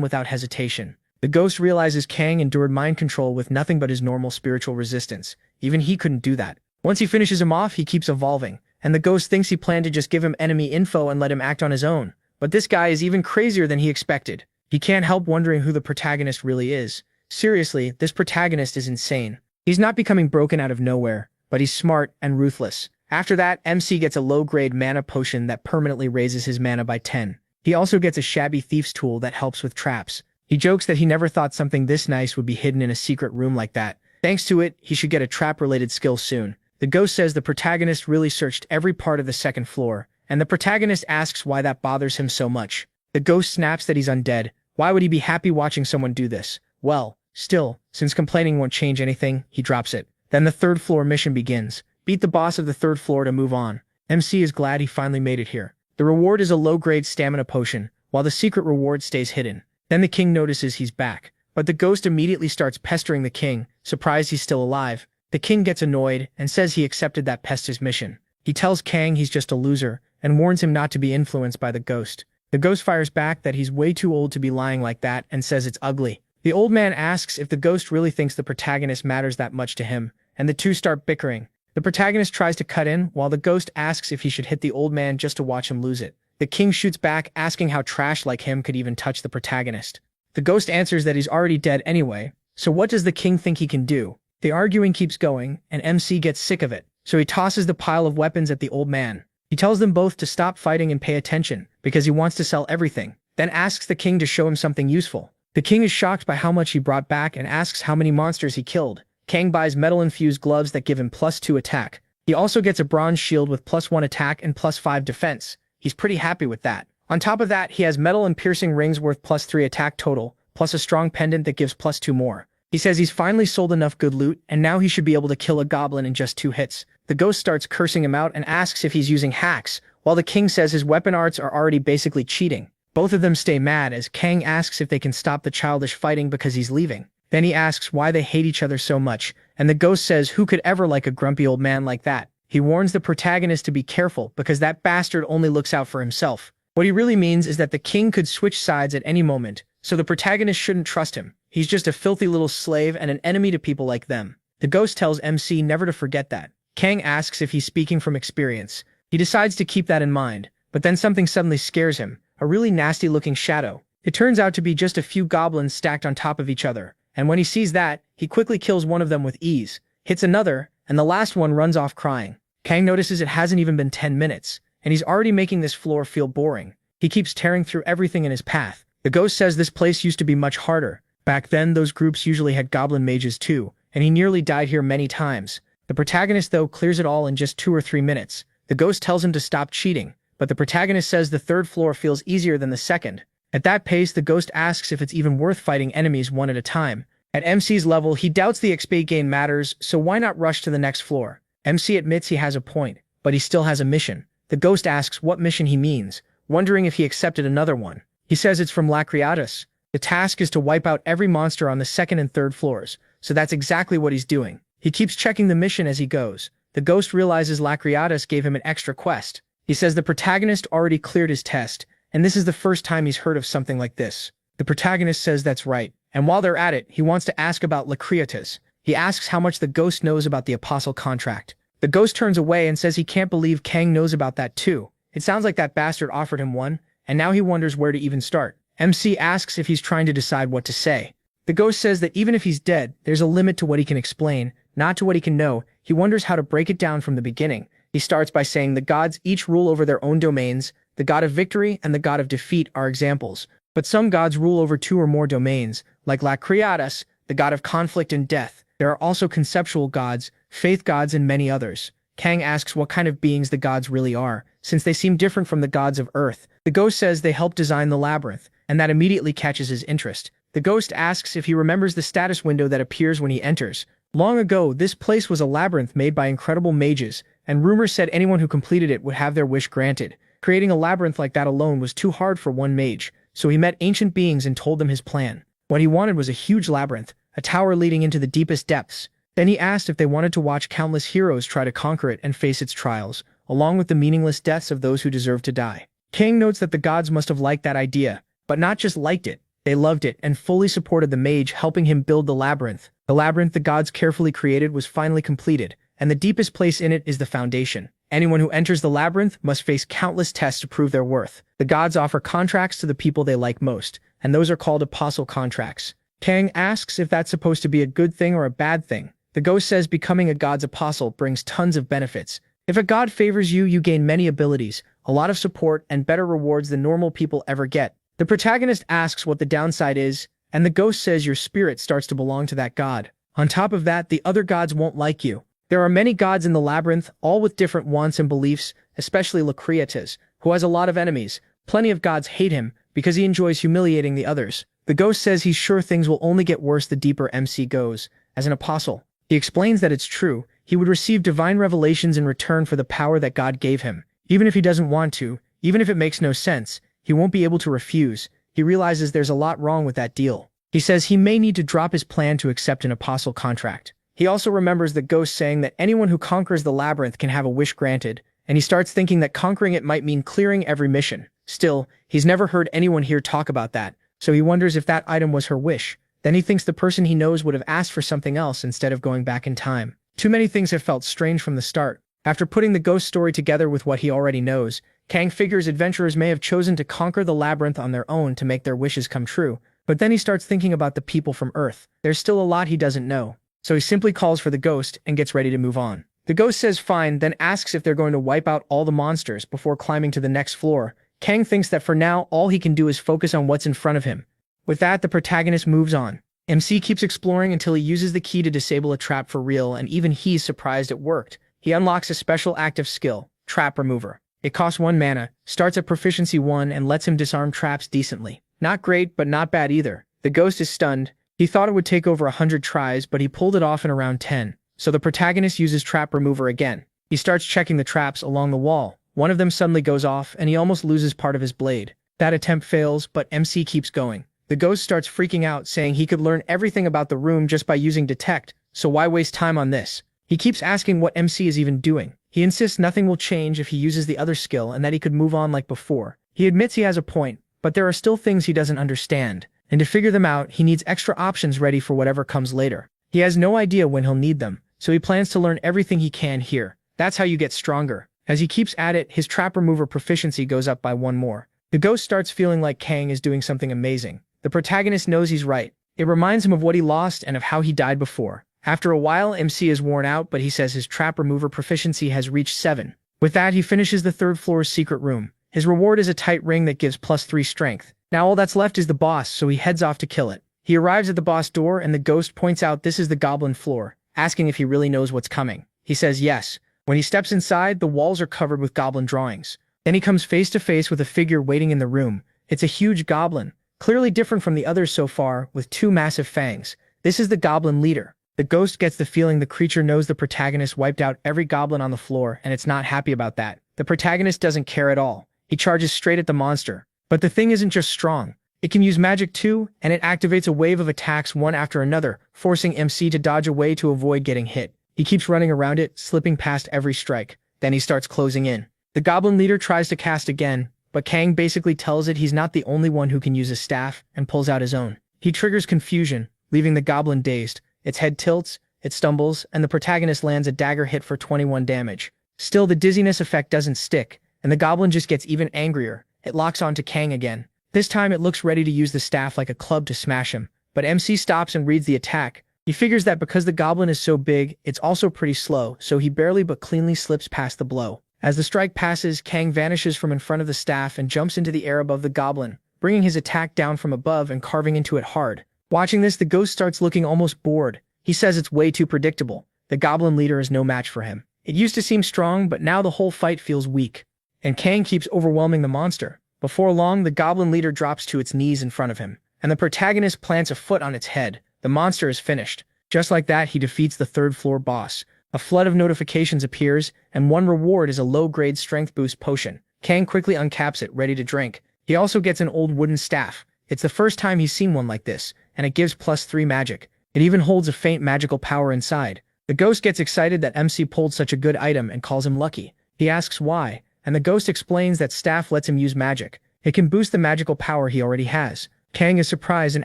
without hesitation. The ghost realizes Kang endured mind control with nothing but his normal spiritual resistance. Even he couldn't do that. Once he finishes him off, he keeps evolving, and the ghost thinks he planned to just give him enemy info and let him act on his own. But this guy is even crazier than he expected. He can't help wondering who the protagonist really is. Seriously, this protagonist is insane. He's not becoming broken out of nowhere, but he's smart and ruthless. After that, MC gets a low-grade mana potion that permanently raises his mana by 10. He also gets a shabby thief's tool that helps with traps. He jokes that he never thought something this nice would be hidden in a secret room like that. Thanks to it, he should get a trap-related skill soon. The ghost says the protagonist really searched every part of the second floor, and the protagonist asks why that bothers him so much. The ghost snaps that he's undead. Why would he be happy watching someone do this? Well, still, since complaining won't change anything, he drops it. Then the third floor mission begins. Beat the boss of the third floor to move on. MC is glad he finally made it here. The reward is a low-grade stamina potion, while the secret reward stays hidden. Then the king notices he's back, but the ghost immediately starts pestering the king, surprised he's still alive. The king gets annoyed and says he accepted that pester's mission. He tells Kang he's just a loser and warns him not to be influenced by the ghost. The ghost fires back that he's way too old to be lying like that and says it's ugly. The old man asks if the ghost really thinks the protagonist matters that much to him, and the two start bickering. The protagonist tries to cut in, while the ghost asks if he should hit the old man just to watch him lose it. The king shoots back, asking how trash like him could even touch the protagonist. The ghost answers that he's already dead anyway, so what does the king think he can do? The arguing keeps going, and MC gets sick of it, so he tosses the pile of weapons at the old man. He tells them both to stop fighting and pay attention, because he wants to sell everything, then asks the king to show him something useful. The king is shocked by how much he brought back and asks how many monsters he killed. Kang buys metal-infused gloves that give him +2 attack. He also gets a bronze shield with +1 attack and +5 defense. He's pretty happy with that. On top of that, he has metal and piercing rings worth +3 attack total, plus a strong pendant that gives +2 more. He says he's finally sold enough good loot, and now he should be able to kill a goblin in just 2 hits. The ghost starts cursing him out and asks if he's using hacks, while the king says his weapon arts are already basically cheating. Both of them stay mad as Kang asks if they can stop the childish fighting because he's leaving. Then he asks why they hate each other so much, and the ghost says who could ever like a grumpy old man like that. He warns the protagonist to be careful because that bastard only looks out for himself. What he really means is that the king could switch sides at any moment, so the protagonist shouldn't trust him. He's just a filthy little slave and an enemy to people like them. The ghost tells MC never to forget that. Kang asks if he's speaking from experience. He decides to keep that in mind, but then something suddenly scares him, a really nasty-looking shadow. It turns out to be just a few goblins stacked on top of each other. And when he sees that, he quickly kills one of them with ease, hits another, and the last one runs off crying. Kang notices it hasn't even been 10 minutes, and he's already making this floor feel boring. He keeps tearing through everything in his path. The ghost says this place used to be much harder. Back then, those groups usually had goblin mages too, and he nearly died here many times. The protagonist, though, clears it all in just 2 or 3 minutes. The ghost tells him to stop cheating, but the protagonist says the third floor feels easier than the second. At that pace, the ghost asks if it's even worth fighting enemies one at a time. At MC's level, he doubts the XP gain matters, so why not rush to the next floor? MC admits he has a point, but he still has a mission. The ghost asks what mission he means, wondering if he accepted another one. He says it's from Regressor. The task is to wipe out every monster on the second and third floors, so that's exactly what he's doing. He keeps checking the mission as he goes. The ghost realizes Regressor gave him an extra quest. He says the protagonist already cleared his test, and this is the first time he's heard of something like this. The protagonist says that's right, and while they're at it, he wants to ask about Regressor. He asks how much the ghost knows about the apostle contract. The ghost turns away and says he can't believe Kang knows about that too. It sounds like that bastard offered him one, and now he wonders where to even start. MC asks if he's trying to decide what to say. The ghost says that even if he's dead, there's a limit to what he can explain, not to what he can know. He wonders how to break it down from the beginning. He starts by saying the gods each rule over their own domains. The god of victory and the god of defeat are examples. But some gods rule over 2 or more domains, like Regressor, the god of conflict and death. There are also conceptual gods, faith gods, and many others. Kang asks what kind of beings the gods really are, since they seem different from the gods of Earth. The ghost says they helped design the labyrinth, and that immediately catches his interest. The ghost asks if he remembers the status window that appears when he enters. Long ago, this place was a labyrinth made by incredible mages, and rumors said anyone who completed it would have their wish granted. Creating a labyrinth like that alone was too hard for one mage, so he met ancient beings and told them his plan. What he wanted was a huge labyrinth, a tower leading into the deepest depths. Then he asked if they wanted to watch countless heroes try to conquer it and face its trials, along with the meaningless deaths of those who deserve to die. Kang notes that the gods must have liked that idea, but not just liked it, they loved it and fully supported the mage helping him build the labyrinth. The labyrinth the gods carefully created was finally completed, and the deepest place in it is the foundation. Anyone who enters the labyrinth must face countless tests to prove their worth. The gods offer contracts to the people they like most, and those are called apostle contracts. Kang asks if that's supposed to be a good thing or a bad thing. The ghost says becoming a god's apostle brings tons of benefits. If a god favors you, you gain many abilities, a lot of support, and better rewards than normal people ever get. The protagonist asks what the downside is, and the ghost says your spirit starts to belong to that god. On top of that, the other gods won't like you. There are many gods in the labyrinth, all with different wants and beliefs, especially Regressor, who has a lot of enemies. Plenty of gods hate him because he enjoys humiliating the others. The ghost says he's sure things will only get worse the deeper MC goes. As an apostle, he explains that it's true. He would receive divine revelations in return for the power that God gave him. Even if he doesn't want to, even if it makes no sense, he won't be able to refuse. He realizes there's a lot wrong with that deal. He says he may need to drop his plan to accept an apostle contract. He also remembers the ghost saying that anyone who conquers the labyrinth can have a wish granted, and he starts thinking that conquering it might mean clearing every mission. Still, he's never heard anyone here talk about that, so he wonders if that item was her wish. Then he thinks the person he knows would have asked for something else instead of going back in time. Too many things have felt strange from the start. After putting the ghost story together with what he already knows, Kang figures adventurers may have chosen to conquer the labyrinth on their own to make their wishes come true. But then he starts thinking about the people from Earth. There's still a lot he doesn't know. So he simply calls for the ghost and gets ready to move on. The ghost says fine, then asks if they're going to wipe out all the monsters before climbing to the next floor. Kang thinks that for now, all he can do is focus on what's in front of him. With that, the protagonist moves on. MC keeps exploring until he uses the key to disable a trap for real, and even he's surprised it worked. He unlocks a special active skill, Trap Remover. It costs 1 mana, starts at proficiency 1, and lets him disarm traps decently. Not great, but not bad either. The ghost is stunned. He thought it would take over 100 tries, but he pulled it off in around 10. So the protagonist uses Trap Remover again. He starts checking the traps along the wall. One of them suddenly goes off, and he almost loses part of his blade. That attempt fails, but MC keeps going. The ghost starts freaking out, saying he could learn everything about the room just by using Detect, so why waste time on this? He keeps asking what MC is even doing. He insists nothing will change if he uses the other skill and that he could move on like before. He admits he has a point, but there are still things he doesn't understand, and to figure them out, he needs extra options ready for whatever comes later. He has no idea when he'll need them, so he plans to learn everything he can here. That's how you get stronger. As he keeps at it, his Trap Remover proficiency goes up by 1 more. The ghost starts feeling like Kang is doing something amazing. The protagonist knows he's right. It reminds him of what he lost and of how he died before. After a while, MC is worn out, but he says his Trap Remover proficiency has reached 7. With that, he finishes the 3rd floor's secret room. His reward is a tight ring that gives +3 strength. Now all that's left is the boss, so he heads off to kill it. He arrives at the boss door, and the ghost points out this is the goblin floor, asking if he really knows what's coming. He says yes. When he steps inside, the walls are covered with goblin drawings. Then he comes face to face with a figure waiting in the room. It's a huge goblin, clearly different from the others so far, with 2 massive fangs. This is the goblin leader. The ghost gets the feeling the creature knows the protagonist wiped out every goblin on the floor, and it's not happy about that. The protagonist doesn't care at all. He charges straight at the monster. But the thing isn't just strong. It can use magic too, and it activates a wave of attacks one after another, forcing MC to dodge away to avoid getting hit. He keeps running around it, slipping past every strike. Then he starts closing in. The goblin leader tries to cast again, but Kang basically tells it he's not the only one who can use a staff, and pulls out his own. He triggers confusion, leaving the goblin dazed. Its head tilts, it stumbles, and the protagonist lands a dagger hit for 21 damage. Still, the dizziness effect doesn't stick, and the goblin just gets even angrier. It locks onto Kang again. This time it looks ready to use the staff like a club to smash him, but MC stops and reads the attack. He figures that because the goblin is so big, it's also pretty slow, so he barely but cleanly slips past the blow. As the strike passes, Kang vanishes from in front of the staff and jumps into the air above the goblin, bringing his attack down from above and carving into it hard. Watching this, the ghost starts looking almost bored. He says it's way too predictable. The goblin leader is no match for him. It used to seem strong, but now the whole fight feels weak. And Kang keeps overwhelming the monster. Before long, the goblin leader drops to its knees in front of him, and the protagonist plants a foot on its head. The monster is finished. Just like that, he defeats the 3rd floor boss. A flood of notifications appears, and one reward is a low-grade strength boost potion. Kang quickly uncaps it, ready to drink. He also gets an old wooden staff. It's the first time he's seen one like this, and it gives +3 magic. It even holds a faint magical power inside. The ghost gets excited that MC pulled such a good item and calls him lucky. He asks why, and the ghost explains that staff lets him use magic. It can boost the magical power he already has. Kang is surprised and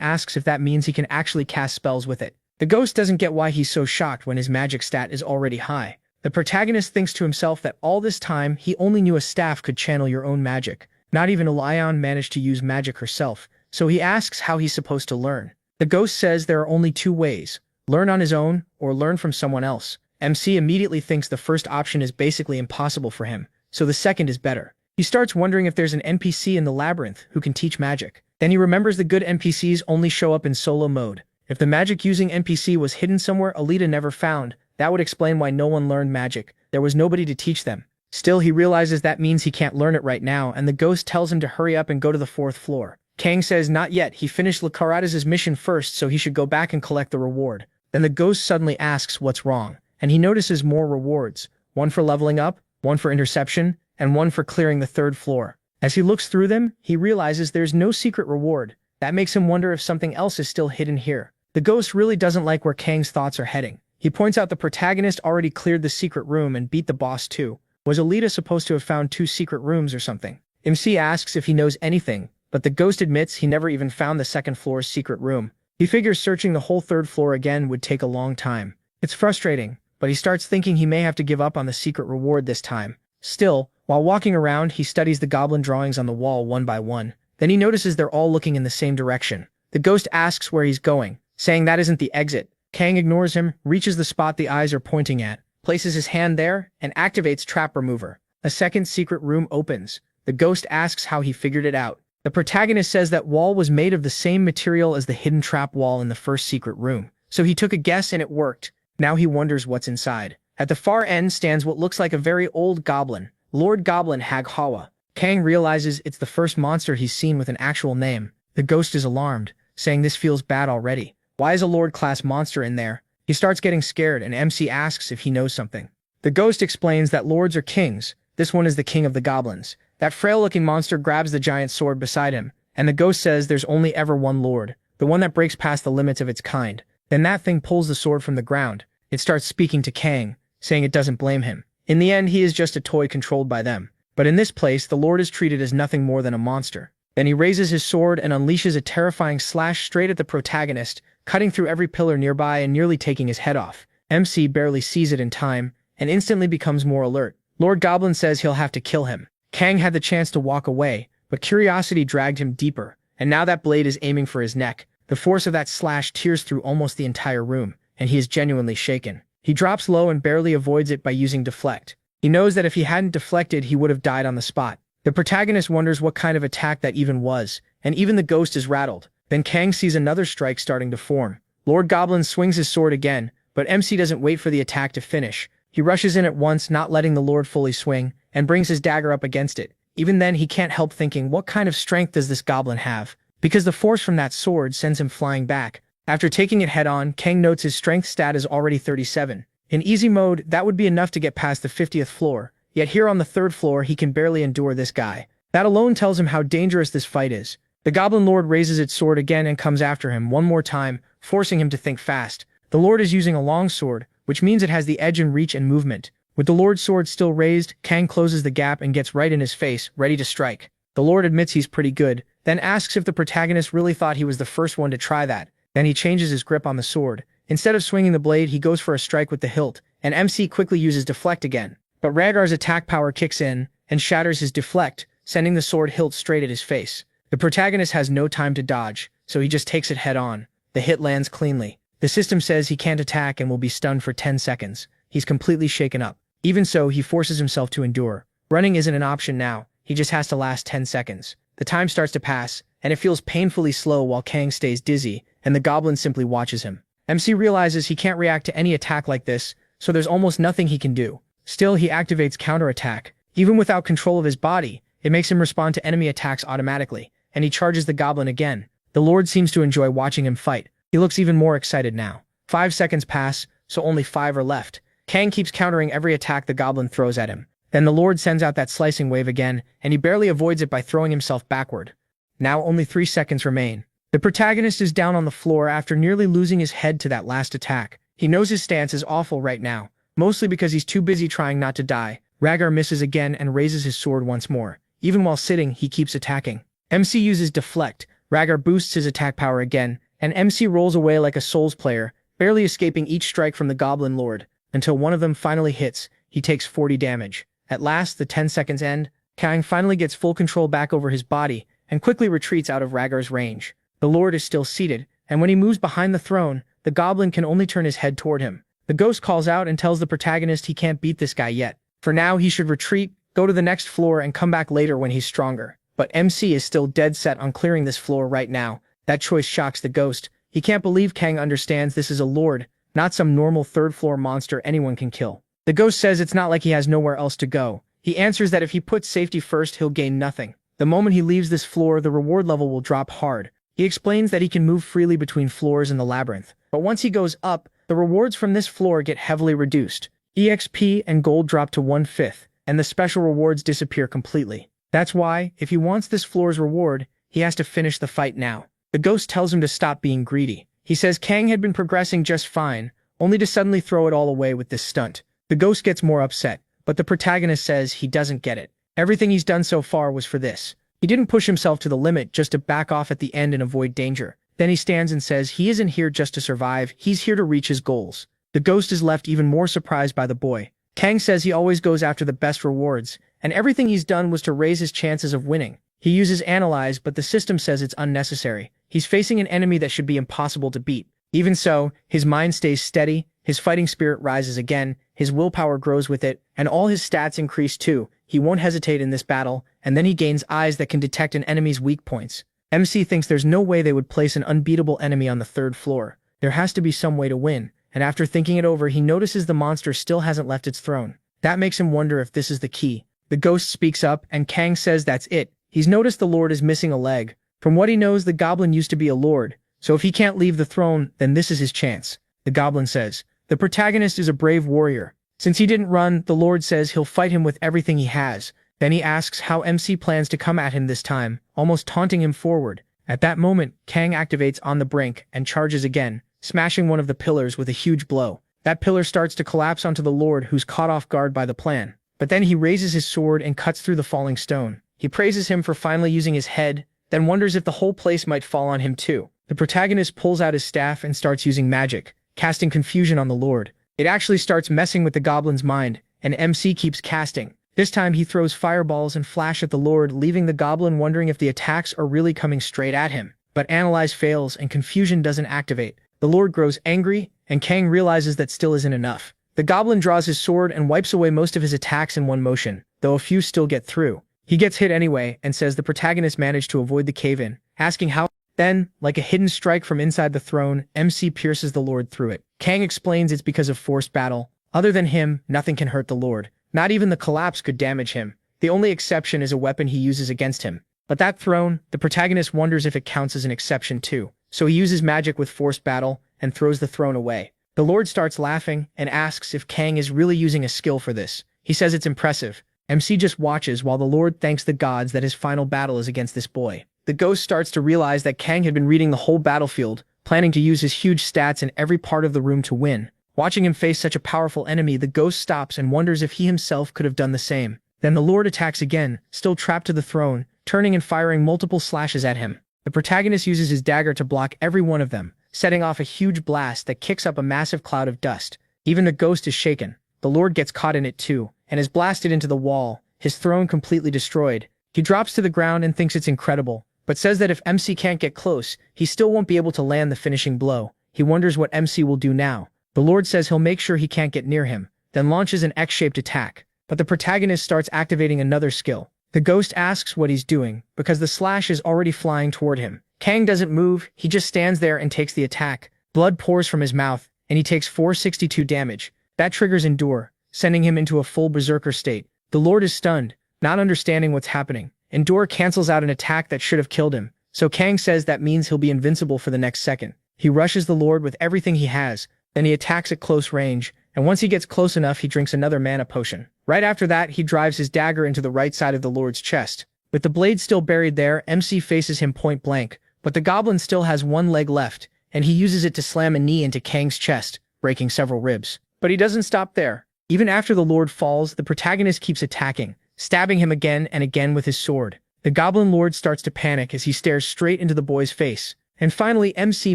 asks if that means he can actually cast spells with it. The ghost doesn't get why he's so shocked when his magic stat is already high. The protagonist thinks to himself that all this time he only knew a staff could channel your own magic. Not even Elion managed to use magic herself, so he asks how he's supposed to learn. The ghost says there are only two ways: learn on his own or learn from someone else. MC immediately thinks the first option is basically impossible for him, so the second is better. He starts wondering if there's an NPC in the labyrinth who can teach magic. Then he remembers the good NPCs only show up in solo mode. If the magic-using NPC was hidden somewhere Alita never found, that would explain why no one learned magic. There was nobody to teach them. Still, he realizes that means he can't learn it right now, and the ghost tells him to hurry up and go to the 4th floor. Kang says not yet, he finished Lucaradas's mission first, so he should go back and collect the reward. Then the ghost suddenly asks what's wrong, and he notices more rewards. One for leveling up, one for interception, and one for clearing the 3rd floor. As he looks through them, he realizes there's no secret reward. That makes him wonder if something else is still hidden here. The ghost really doesn't like where Kang's thoughts are heading. He points out the protagonist already cleared the secret room and beat the boss too. Was Alita supposed to have found 2 secret rooms or something? MC asks if he knows anything, but the ghost admits he never even found the 2nd floor's secret room. He figures searching the whole 3rd floor again would take a long time. It's frustrating, but he starts thinking he may have to give up on the secret reward this time. Still, while walking around, he studies the goblin drawings on the wall one by one. Then he notices they're all looking in the same direction. The ghost asks where he's going, saying that isn't the exit. Kang ignores him, reaches the spot the eyes are pointing at, places his hand there, and activates Trap Remover. A second secret room opens. The ghost asks how he figured it out. The protagonist says that wall was made of the same material as the hidden trap wall in the first secret room. So he took a guess and it worked. Now he wonders what's inside. At the far end stands what looks like a very old goblin, Lord Goblin Hag Hawa. Kang realizes it's the first monster he's seen with an actual name. The ghost is alarmed, saying this feels bad already. Why is a Lord-class monster in there? He starts getting scared and MC asks if he knows something. The ghost explains that lords are kings. This one is the king of the goblins. That frail-looking monster grabs the giant sword beside him, and the ghost says there's only ever one lord, the one that breaks past the limits of its kind. Then that thing pulls the sword from the ground. It starts speaking to Kang, saying it doesn't blame him. In the end, he is just a toy controlled by them. But in this place, the lord is treated as nothing more than a monster. Then he raises his sword and unleashes a terrifying slash straight at the protagonist, cutting through every pillar nearby and nearly taking his head off. MC barely sees it in time, and instantly becomes more alert. Lord Goblin says he'll have to kill him. Kang had the chance to walk away, but curiosity dragged him deeper, and now that blade is aiming for his neck. The force of that slash tears through almost the entire room, and he is genuinely shaken. He drops low and barely avoids it by using Deflect. He knows that if he hadn't deflected, he would have died on the spot. The protagonist wonders what kind of attack that even was, and even the ghost is rattled. Then Kang sees another strike starting to form. Lord Goblin swings his sword again, but MC doesn't wait for the attack to finish. He rushes in at once, not letting the Lord fully swing, and brings his dagger up against it. Even then, he can't help thinking, what kind of strength does this goblin have? Because the force from that sword sends him flying back. After taking it head-on, Kang notes his strength stat is already 37. In easy mode, that would be enough to get past the 50th floor, yet here on the 3rd floor he can barely endure this guy. That alone tells him how dangerous this fight is. The Goblin Lord raises its sword again and comes after him one more time, forcing him to think fast. The Lord is using a long sword, which means it has the edge in reach and movement. With the Lord's sword still raised, Kang closes the gap and gets right in his face, ready to strike. The Lord admits he's pretty good, then asks if the protagonist really thought he was the first one to try that. Then he changes his grip on the sword. Instead of swinging the blade, he goes for a strike with the hilt, and MC quickly uses Deflect again. But Rhaegar's attack power kicks in and shatters his Deflect, sending the sword hilt straight at his face. The protagonist has no time to dodge, so he just takes it head-on. The hit lands cleanly. The system says he can't attack and will be stunned for 10 seconds. He's completely shaken up. Even so, he forces himself to endure. Running isn't an option now. He just has to last 10 seconds. The time starts to pass, and it feels painfully slow while Kang stays dizzy, and the goblin simply watches him. MC realizes he can't react to any attack like this, so there's almost nothing he can do. Still, he activates counterattack. Even without control of his body, it makes him respond to enemy attacks automatically, and he charges the goblin again. The Lord seems to enjoy watching him fight. He looks even more excited now. 5 seconds pass, so only 5 are left. Kang keeps countering every attack the goblin throws at him. Then the Lord sends out that slicing wave again, and he barely avoids it by throwing himself backward. Now only 3 seconds remain. The protagonist is down on the floor after nearly losing his head to that last attack. He knows his stance is awful right now, mostly because he's too busy trying not to die. Rhaegar misses again and raises his sword once more. Even while sitting, he keeps attacking. MC uses Deflect. Rhaegar boosts his attack power again, and MC rolls away like a Souls player, barely escaping each strike from the Goblin Lord. until one of them finally hits. He takes 40 damage. At last, the 10 seconds end. Kang finally gets full control back over his body and quickly retreats out of Raggar's range. The Lord is still seated, and when he moves behind the throne, the goblin can only turn his head toward him. The ghost calls out and tells the protagonist he can't beat this guy yet. For now, he should retreat, go to the next floor, and come back later when he's stronger. But MC is still dead set on clearing this floor right now. That choice shocks the ghost. He can't believe Kang understands this is a lord, not some normal third-floor monster anyone can kill. The ghost says it's not like he has nowhere else to go. He answers that if he puts safety first, he'll gain nothing. The moment he leaves this floor, the reward level will drop hard. He explains that he can move freely between floors in the labyrinth, but once he goes up, the rewards from this floor get heavily reduced. EXP and gold drop to 1/5, and the special rewards disappear completely. That's why, if he wants this floor's reward, he has to finish the fight now. The ghost tells him to stop being greedy. He says Kang had been progressing just fine, only to suddenly throw it all away with this stunt. The ghost gets more upset, but the protagonist says he doesn't get it. Everything he's done so far was for this. He didn't push himself to the limit just to back off at the end and avoid danger. Then he stands and says he isn't here just to survive, he's here to reach his goals. The ghost is left even more surprised by the boy. Kang says he always goes after the best rewards, and everything he's done was to raise his chances of winning. He uses Analyze, but the system says it's unnecessary. He's facing an enemy that should be impossible to beat. Even so, his mind stays steady, his fighting spirit rises again, his willpower grows with it, and all his stats increase too. He won't hesitate in this battle, and then he gains eyes that can detect an enemy's weak points. MC thinks there's no way they would place an unbeatable enemy on the 3rd floor. There has to be some way to win, and after thinking it over, he notices the monster still hasn't left its throne. That makes him wonder if this is the key. The ghost speaks up, and Kang says that's it. He's noticed the lord is missing a leg. From what he knows, the goblin used to be a lord, so if he can't leave the throne, then this is his chance. The goblin says, the protagonist is a brave warrior. Since he didn't run, the lord says he'll fight him with everything he has. Then he asks how MC plans to come at him this time, almost taunting him forward. At that moment, Kang activates On the Brink and charges again, smashing one of the pillars with a huge blow. That pillar starts to collapse onto the lord, who's caught off guard by the plan. But then he raises his sword and cuts through the falling stone. He praises him for finally using his head, then wonders if the whole place might fall on him too. The protagonist pulls out his staff and starts using magic, casting confusion on the lord. It actually starts messing with the goblin's mind, and MC keeps casting. This time he throws fireballs and flash at the lord, leaving the goblin wondering if the attacks are really coming straight at him. But Analyze fails and confusion doesn't activate. The lord grows angry, and Kang realizes that still isn't enough. The goblin draws his sword and wipes away most of his attacks in one motion, though a few still get through. He gets hit anyway and says the protagonist managed to avoid the cave-in, asking how. Then, like a hidden strike from inside the throne, MC pierces the lord through it. Kang explains it's because of forced battle. Other than him, nothing can hurt the lord. Not even the collapse could damage him. The only exception is a weapon he uses against him. But that throne, the protagonist wonders if it counts as an exception too. So he uses magic with forced battle and throws the throne away. The lord starts laughing and asks if Kang is really using a skill for this. He says it's impressive. MC just watches while the lord thanks the gods that his final battle is against this boy. The ghost starts to realize that Kang had been reading the whole battlefield, planning to use his huge stats in every part of the room to win. Watching him face such a powerful enemy, the ghost stops and wonders if he himself could have done the same. Then the lord attacks again, still trapped to the throne, turning and firing multiple slashes at him. The protagonist uses his dagger to block every one of them, setting off a huge blast that kicks up a massive cloud of dust. Even the ghost is shaken. The lord gets caught in it too, and is blasted into the wall, his throne completely destroyed. He drops to the ground and thinks it's incredible, but says that if MC can't get close, he still won't be able to land the finishing blow. He wonders what MC will do now. The lord says he'll make sure he can't get near him, then launches an X-shaped attack. But the protagonist starts activating another skill. The ghost asks what he's doing, because the slash is already flying toward him. Kang doesn't move, he just stands there and takes the attack. Blood pours from his mouth, and he takes 462 damage. That triggers Endure, sending him into a full berserker state. The lord is stunned, not understanding what's happening. Endure cancels out an attack that should have killed him, so Kang says that means he'll be invincible for the next second. He rushes the lord with everything he has, then he attacks at close range, and once he gets close enough, he drinks another mana potion. Right after that, he drives his dagger into the right side of the lord's chest. With the blade still buried there, MC faces him point blank, but the goblin still has one leg left, and he uses it to slam a knee into Kang's chest, breaking several ribs. But he doesn't stop there. Even after the lord falls, the protagonist keeps attacking, stabbing him again and again with his sword. The goblin lord starts to panic as he stares straight into the boy's face, and finally MC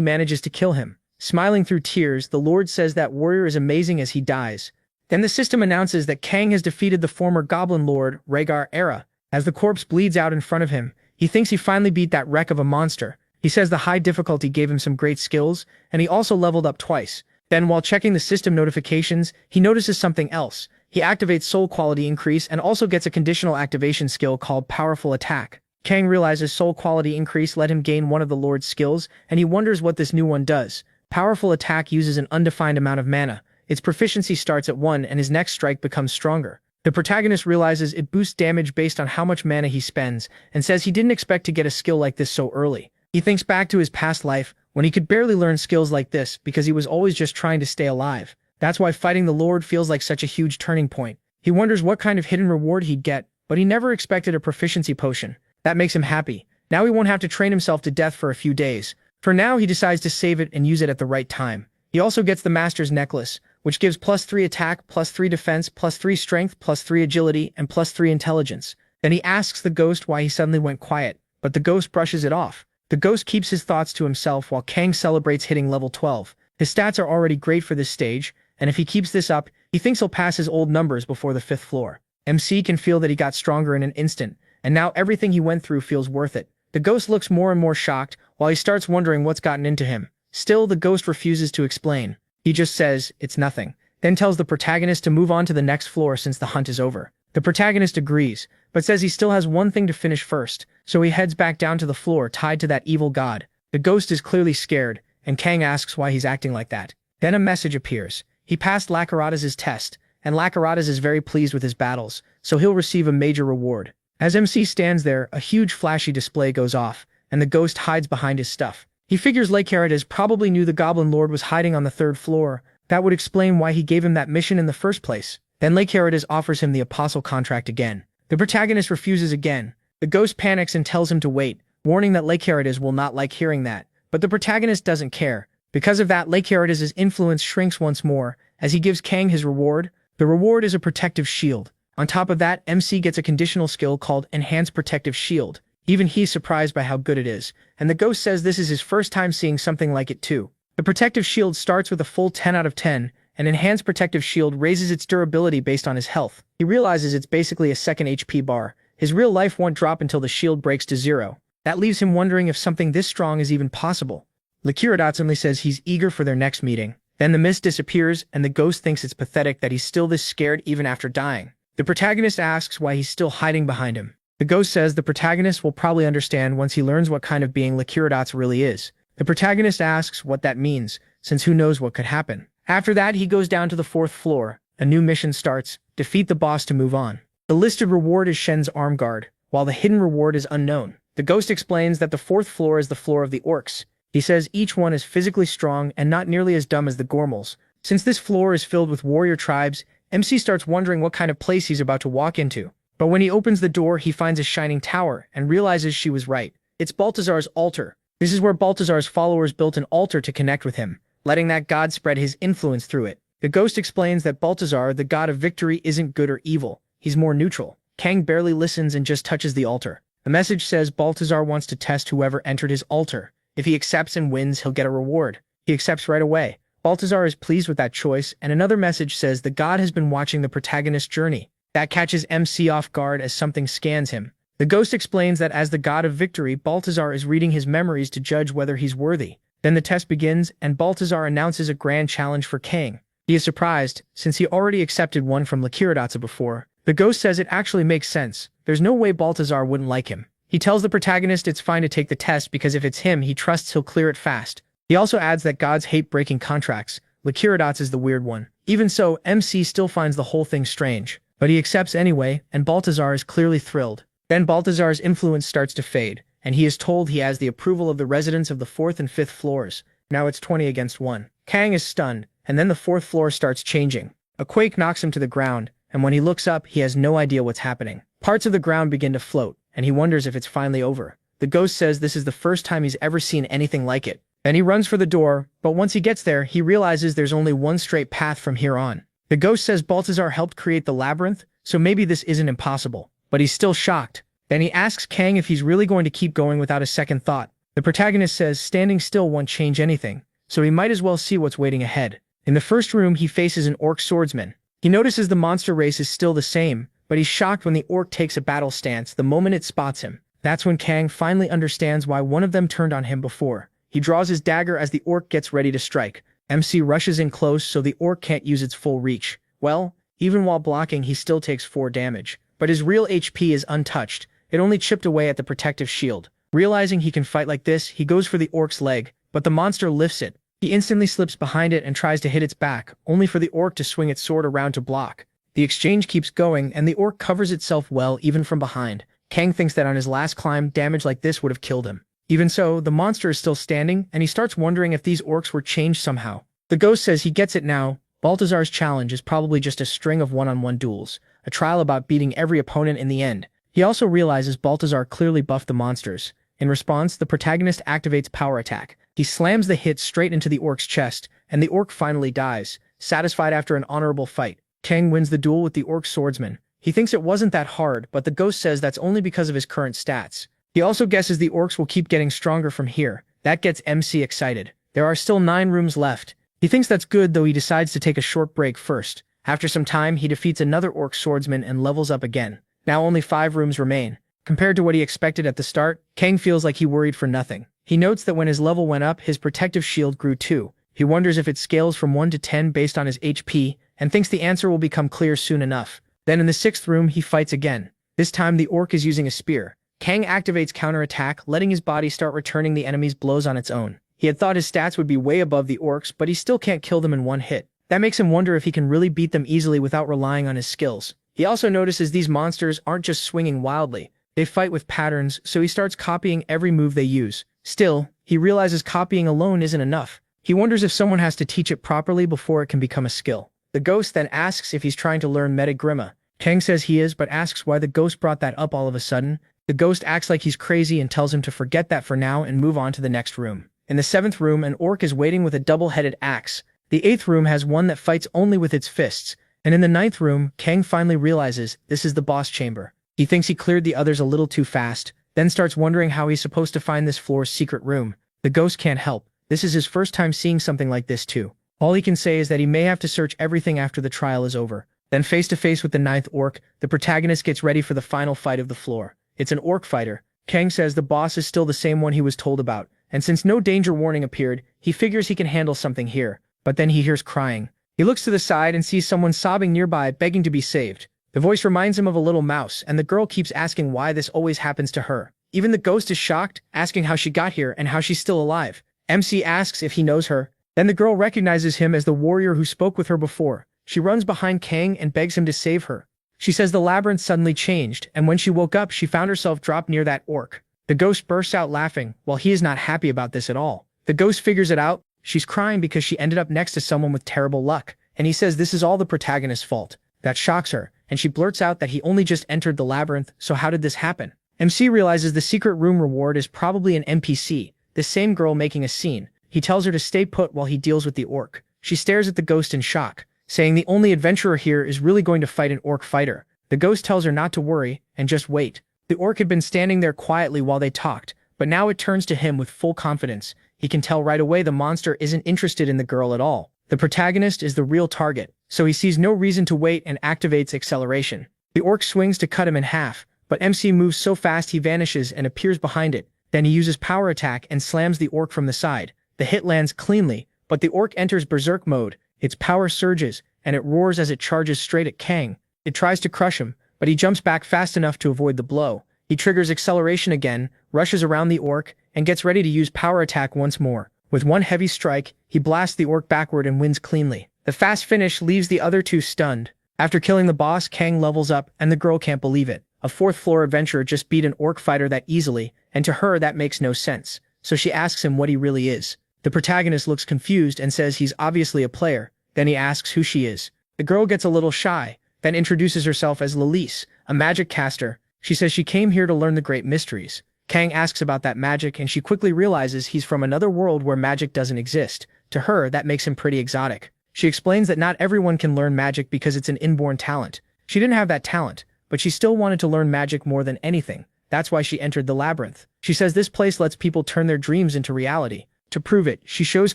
manages to kill him. Smiling through tears, the Lord says that warrior is amazing as he dies. Then the system announces that Kang has defeated the former Goblin Lord, Regressor. As the corpse bleeds out in front of him, he thinks he finally beat that wreck of a monster. He says the high difficulty gave him some great skills, and he also leveled up twice. Then while checking the system notifications, he notices something else. He activates soul quality increase and also gets a conditional activation skill called Powerful Attack. Kang realizes soul quality increase let him gain one of the Lord's skills, and he wonders what this new one does. Powerful Attack uses an undefined amount of mana. Its proficiency starts at 1 and his next strike becomes stronger. The protagonist realizes it boosts damage based on how much mana he spends, and says he didn't expect to get a skill like this so early. He thinks back to his past life, when he could barely learn skills like this because he was always just trying to stay alive. That's why fighting the Lord feels like such a huge turning point. He wonders what kind of hidden reward he'd get, but he never expected a proficiency potion. That makes him happy. Now he won't have to train himself to death for a few days. For now, he decides to save it and use it at the right time. He also gets the Master's Necklace, which gives +3 attack, +3 defense, +3 strength, +3 agility, and +3 intelligence. Then he asks the ghost why he suddenly went quiet, but the ghost brushes it off. The ghost keeps his thoughts to himself while Kang celebrates hitting level 12. His stats are already great for this stage, and if he keeps this up, he thinks he'll pass his old numbers before the 5th floor. MC can feel that he got stronger in an instant, and now everything he went through feels worth it. The ghost looks more and more shocked, while he starts wondering what's gotten into him. Still, the ghost refuses to explain. He just says, it's nothing, then tells the protagonist to move on to the next floor since the hunt is over. The protagonist agrees, but says he still has one thing to finish first, so he heads back down to the floor tied to that evil god. The ghost is clearly scared, and Kang asks why he's acting like that. Then a message appears. He passed Lacaradas' test, and Lacaradas is very pleased with his battles, so he'll receive a major reward. As MC stands there, a huge flashy display goes off, and the ghost hides behind his stuff. He figures Lacaradas probably knew the Goblin Lord was hiding on the 3rd floor. That would explain why he gave him that mission in the first place. Then Lacaradas offers him the apostle contract again. The protagonist refuses again. The ghost panics and tells him to wait, warning that Lacaradas will not like hearing that. But the protagonist doesn't care. Because of that, Lacaradas' influence shrinks once more, as he gives Kang his reward. The reward is a protective shield. On top of that, MC gets a conditional skill called Enhanced Protective Shield. Even he's surprised by how good it is, and the ghost says this is his first time seeing something like it too. The protective shield starts with a full 10 out of 10, and Enhanced Protective Shield raises its durability based on his health. He realizes it's basically a second HP bar. His real life won't drop until the shield breaks to 0. That leaves him wondering if something this strong is even possible. Lacaradas only says he's eager for their next meeting. Then the mist disappears, and the ghost thinks it's pathetic that he's still this scared even after dying. The protagonist asks why he's still hiding behind him. The ghost says the protagonist will probably understand once he learns what kind of being Lacaradas really is. The protagonist asks what that means, since who knows what could happen. After that, he goes down to the 4th floor. A new mission starts: defeat the boss to move on. The listed reward is Shen's arm guard, while the hidden reward is unknown. The ghost explains that the 4th floor is the floor of the orcs. He says each one is physically strong and not nearly as dumb as the Gormals. Since this floor is filled with warrior tribes, MC starts wondering what kind of place he's about to walk into. But when he opens the door, he finds a shining tower and realizes she was right. It's Balthazar's altar. This is where Balthazar's followers built an altar to connect with him, letting that god spread his influence through it. The ghost explains that Balthazar, the god of victory, isn't good or evil. He's more neutral. Kang barely listens and just touches the altar. The message says Balthazar wants to test whoever entered his altar. If he accepts and wins, he'll get a reward. He accepts right away. Balthazar is pleased with that choice, and another message says the god has been watching the protagonist's journey. That catches MC off guard as something scans him. The ghost explains that as the god of victory, Balthazar is reading his memories to judge whether he's worthy. Then the test begins, and Balthazar announces a grand challenge for Kang. He is surprised, since he already accepted one from Lacaradas before. The ghost says it actually makes sense. There's no way Balthazar wouldn't like him. He tells the protagonist it's fine to take the test because if it's him, he trusts he'll clear it fast. He also adds that gods hate breaking contracts. Lacaradas is the weird one. Even so, MC still finds the whole thing strange. But he accepts anyway, and Balthazar is clearly thrilled. Then Balthazar's influence starts to fade, and he is told he has the approval of the residents of the 4th and 5th floors. Now it's 20 against 1. Kang is stunned, and then the 4th floor starts changing. A quake knocks him to the ground, and when he looks up, he has no idea what's happening. Parts of the ground begin to float, and he wonders if it's finally over. The ghost says this is the first time he's ever seen anything like it. Then he runs for the door, but once he gets there, he realizes there's only one straight path from here on. The ghost says Balthazar helped create the labyrinth, so maybe this isn't impossible. But he's still shocked. Then he asks Kang if he's really going to keep going without a second thought. The protagonist says standing still won't change anything, so he might as well see what's waiting ahead. In the first room, he faces an orc swordsman. He notices the monster race is still the same, but he's shocked when the orc takes a battle stance the moment it spots him. That's when Kang finally understands why one of them turned on him before. He draws his dagger as the orc gets ready to strike. MC rushes in close so the orc can't use its full reach. Well, even while blocking, he still takes 4 damage. But his real HP is untouched. It only chipped away at the protective shield. Realizing he can fight like this, he goes for the orc's leg, but the monster lifts it. He instantly slips behind it and tries to hit its back, only for the orc to swing its sword around to block. The exchange keeps going, and the orc covers itself well even from behind. Kang thinks that on his last climb, damage like this would have killed him. Even so, the monster is still standing, and he starts wondering if these orcs were changed somehow. The ghost says he gets it now. Baltazar's challenge is probably just a string of one-on-one duels, a trial about beating every opponent in the end. He also realizes Baltazar clearly buffed the monsters. In response, the protagonist activates power attack. He slams the hit straight into the orc's chest, and the orc finally dies, satisfied after an honorable fight. Kang wins the duel with the orc swordsman. He thinks it wasn't that hard, but the ghost says that's only because of his current stats. He also guesses the orcs will keep getting stronger from here. That gets MC excited. There are still 9 rooms left. He thinks that's good, though he decides to take a short break first. After some time, he defeats another orc swordsman and levels up again. Now only 5 rooms remain. Compared to what he expected at the start, Kang feels like he worried for nothing. He notes that when his level went up, his protective shield grew too. He wonders if it scales from 1 to 10 based on his HP, and thinks the answer will become clear soon enough. Then in the 6th room, he fights again. This time the orc is using a spear. Kang activates counterattack, letting his body start returning the enemy's blows on its own. He had thought his stats would be way above the orcs, but he still can't kill them in one hit. That makes him wonder if he can really beat them easily without relying on his skills. He also notices these monsters aren't just swinging wildly. They fight with patterns, so he starts copying every move they use. Still, he realizes copying alone isn't enough. He wonders if someone has to teach it properly before it can become a skill. The ghost then asks if he's trying to learn metagrima. Kang says he is, but asks why the ghost brought that up all of a sudden. The ghost acts like he's crazy and tells him to forget that for now and move on to the next room. In the 7th room, an orc is waiting with a double-headed axe. The 8th room has one that fights only with its fists. And in the 9th room, Kang finally realizes this is the boss chamber. He thinks he cleared the others a little too fast, then starts wondering how he's supposed to find this floor's secret room. The ghost can't help. This is his first time seeing something like this too. All he can say is that he may have to search everything after the trial is over. Then face to face with the 9th orc, the protagonist gets ready for the final fight of the floor. It's an orc fighter. Kang says the boss is still the same one he was told about, and since no danger warning appeared, he figures he can handle something here. But then he hears crying. He looks to the side and sees someone sobbing nearby, begging to be saved. The voice reminds him of a little mouse, and the girl keeps asking why this always happens to her. Even the ghost is shocked, asking how she got here and how she's still alive. MC asks if he knows her. Then the girl recognizes him as the warrior who spoke with her before. She runs behind Kang and begs him to save her. She says the labyrinth suddenly changed, and when she woke up, she found herself dropped near that orc. The ghost bursts out laughing, while he is not happy about this at all. The ghost figures it out. She's crying because she ended up next to someone with terrible luck, and he says this is all the protagonist's fault. That shocks her, and she blurts out that he only just entered the labyrinth, so how did this happen? MC realizes the secret room reward is probably an NPC, the same girl making a scene. He tells her to stay put while he deals with the orc. She stares at the ghost in shock, saying the only adventurer here is really going to fight an orc fighter. The ghost tells her not to worry, and just wait. The orc had been standing there quietly while they talked, but now it turns to him with full confidence. He can tell right away the monster isn't interested in the girl at all. The protagonist is the real target, so he sees no reason to wait and activates acceleration. The orc swings to cut him in half, but MC moves so fast he vanishes and appears behind it. Then he uses power attack and slams the orc from the side. The hit lands cleanly, but the orc enters berserk mode. Its power surges, and it roars as it charges straight at Kang. It tries to crush him, but he jumps back fast enough to avoid the blow. He triggers acceleration again, rushes around the orc, and gets ready to use power attack once more. With one heavy strike, he blasts the orc backward and wins cleanly. The fast finish leaves the other two stunned. After killing the boss, Kang levels up, and the girl can't believe it. A 4th floor adventurer just beat an orc fighter that easily, and to her that makes no sense. So she asks him what he really is. The protagonist looks confused and says he's obviously a player. Then he asks who she is. The girl gets a little shy, then introduces herself as Lilise, a magic caster. She says she came here to learn the great mysteries. Kang asks about that magic, and she quickly realizes he's from another world where magic doesn't exist. To her, that makes him pretty exotic. She explains that not everyone can learn magic because it's an inborn talent. She didn't have that talent, but she still wanted to learn magic more than anything. That's why she entered the labyrinth. She says this place lets people turn their dreams into reality. To prove it, she shows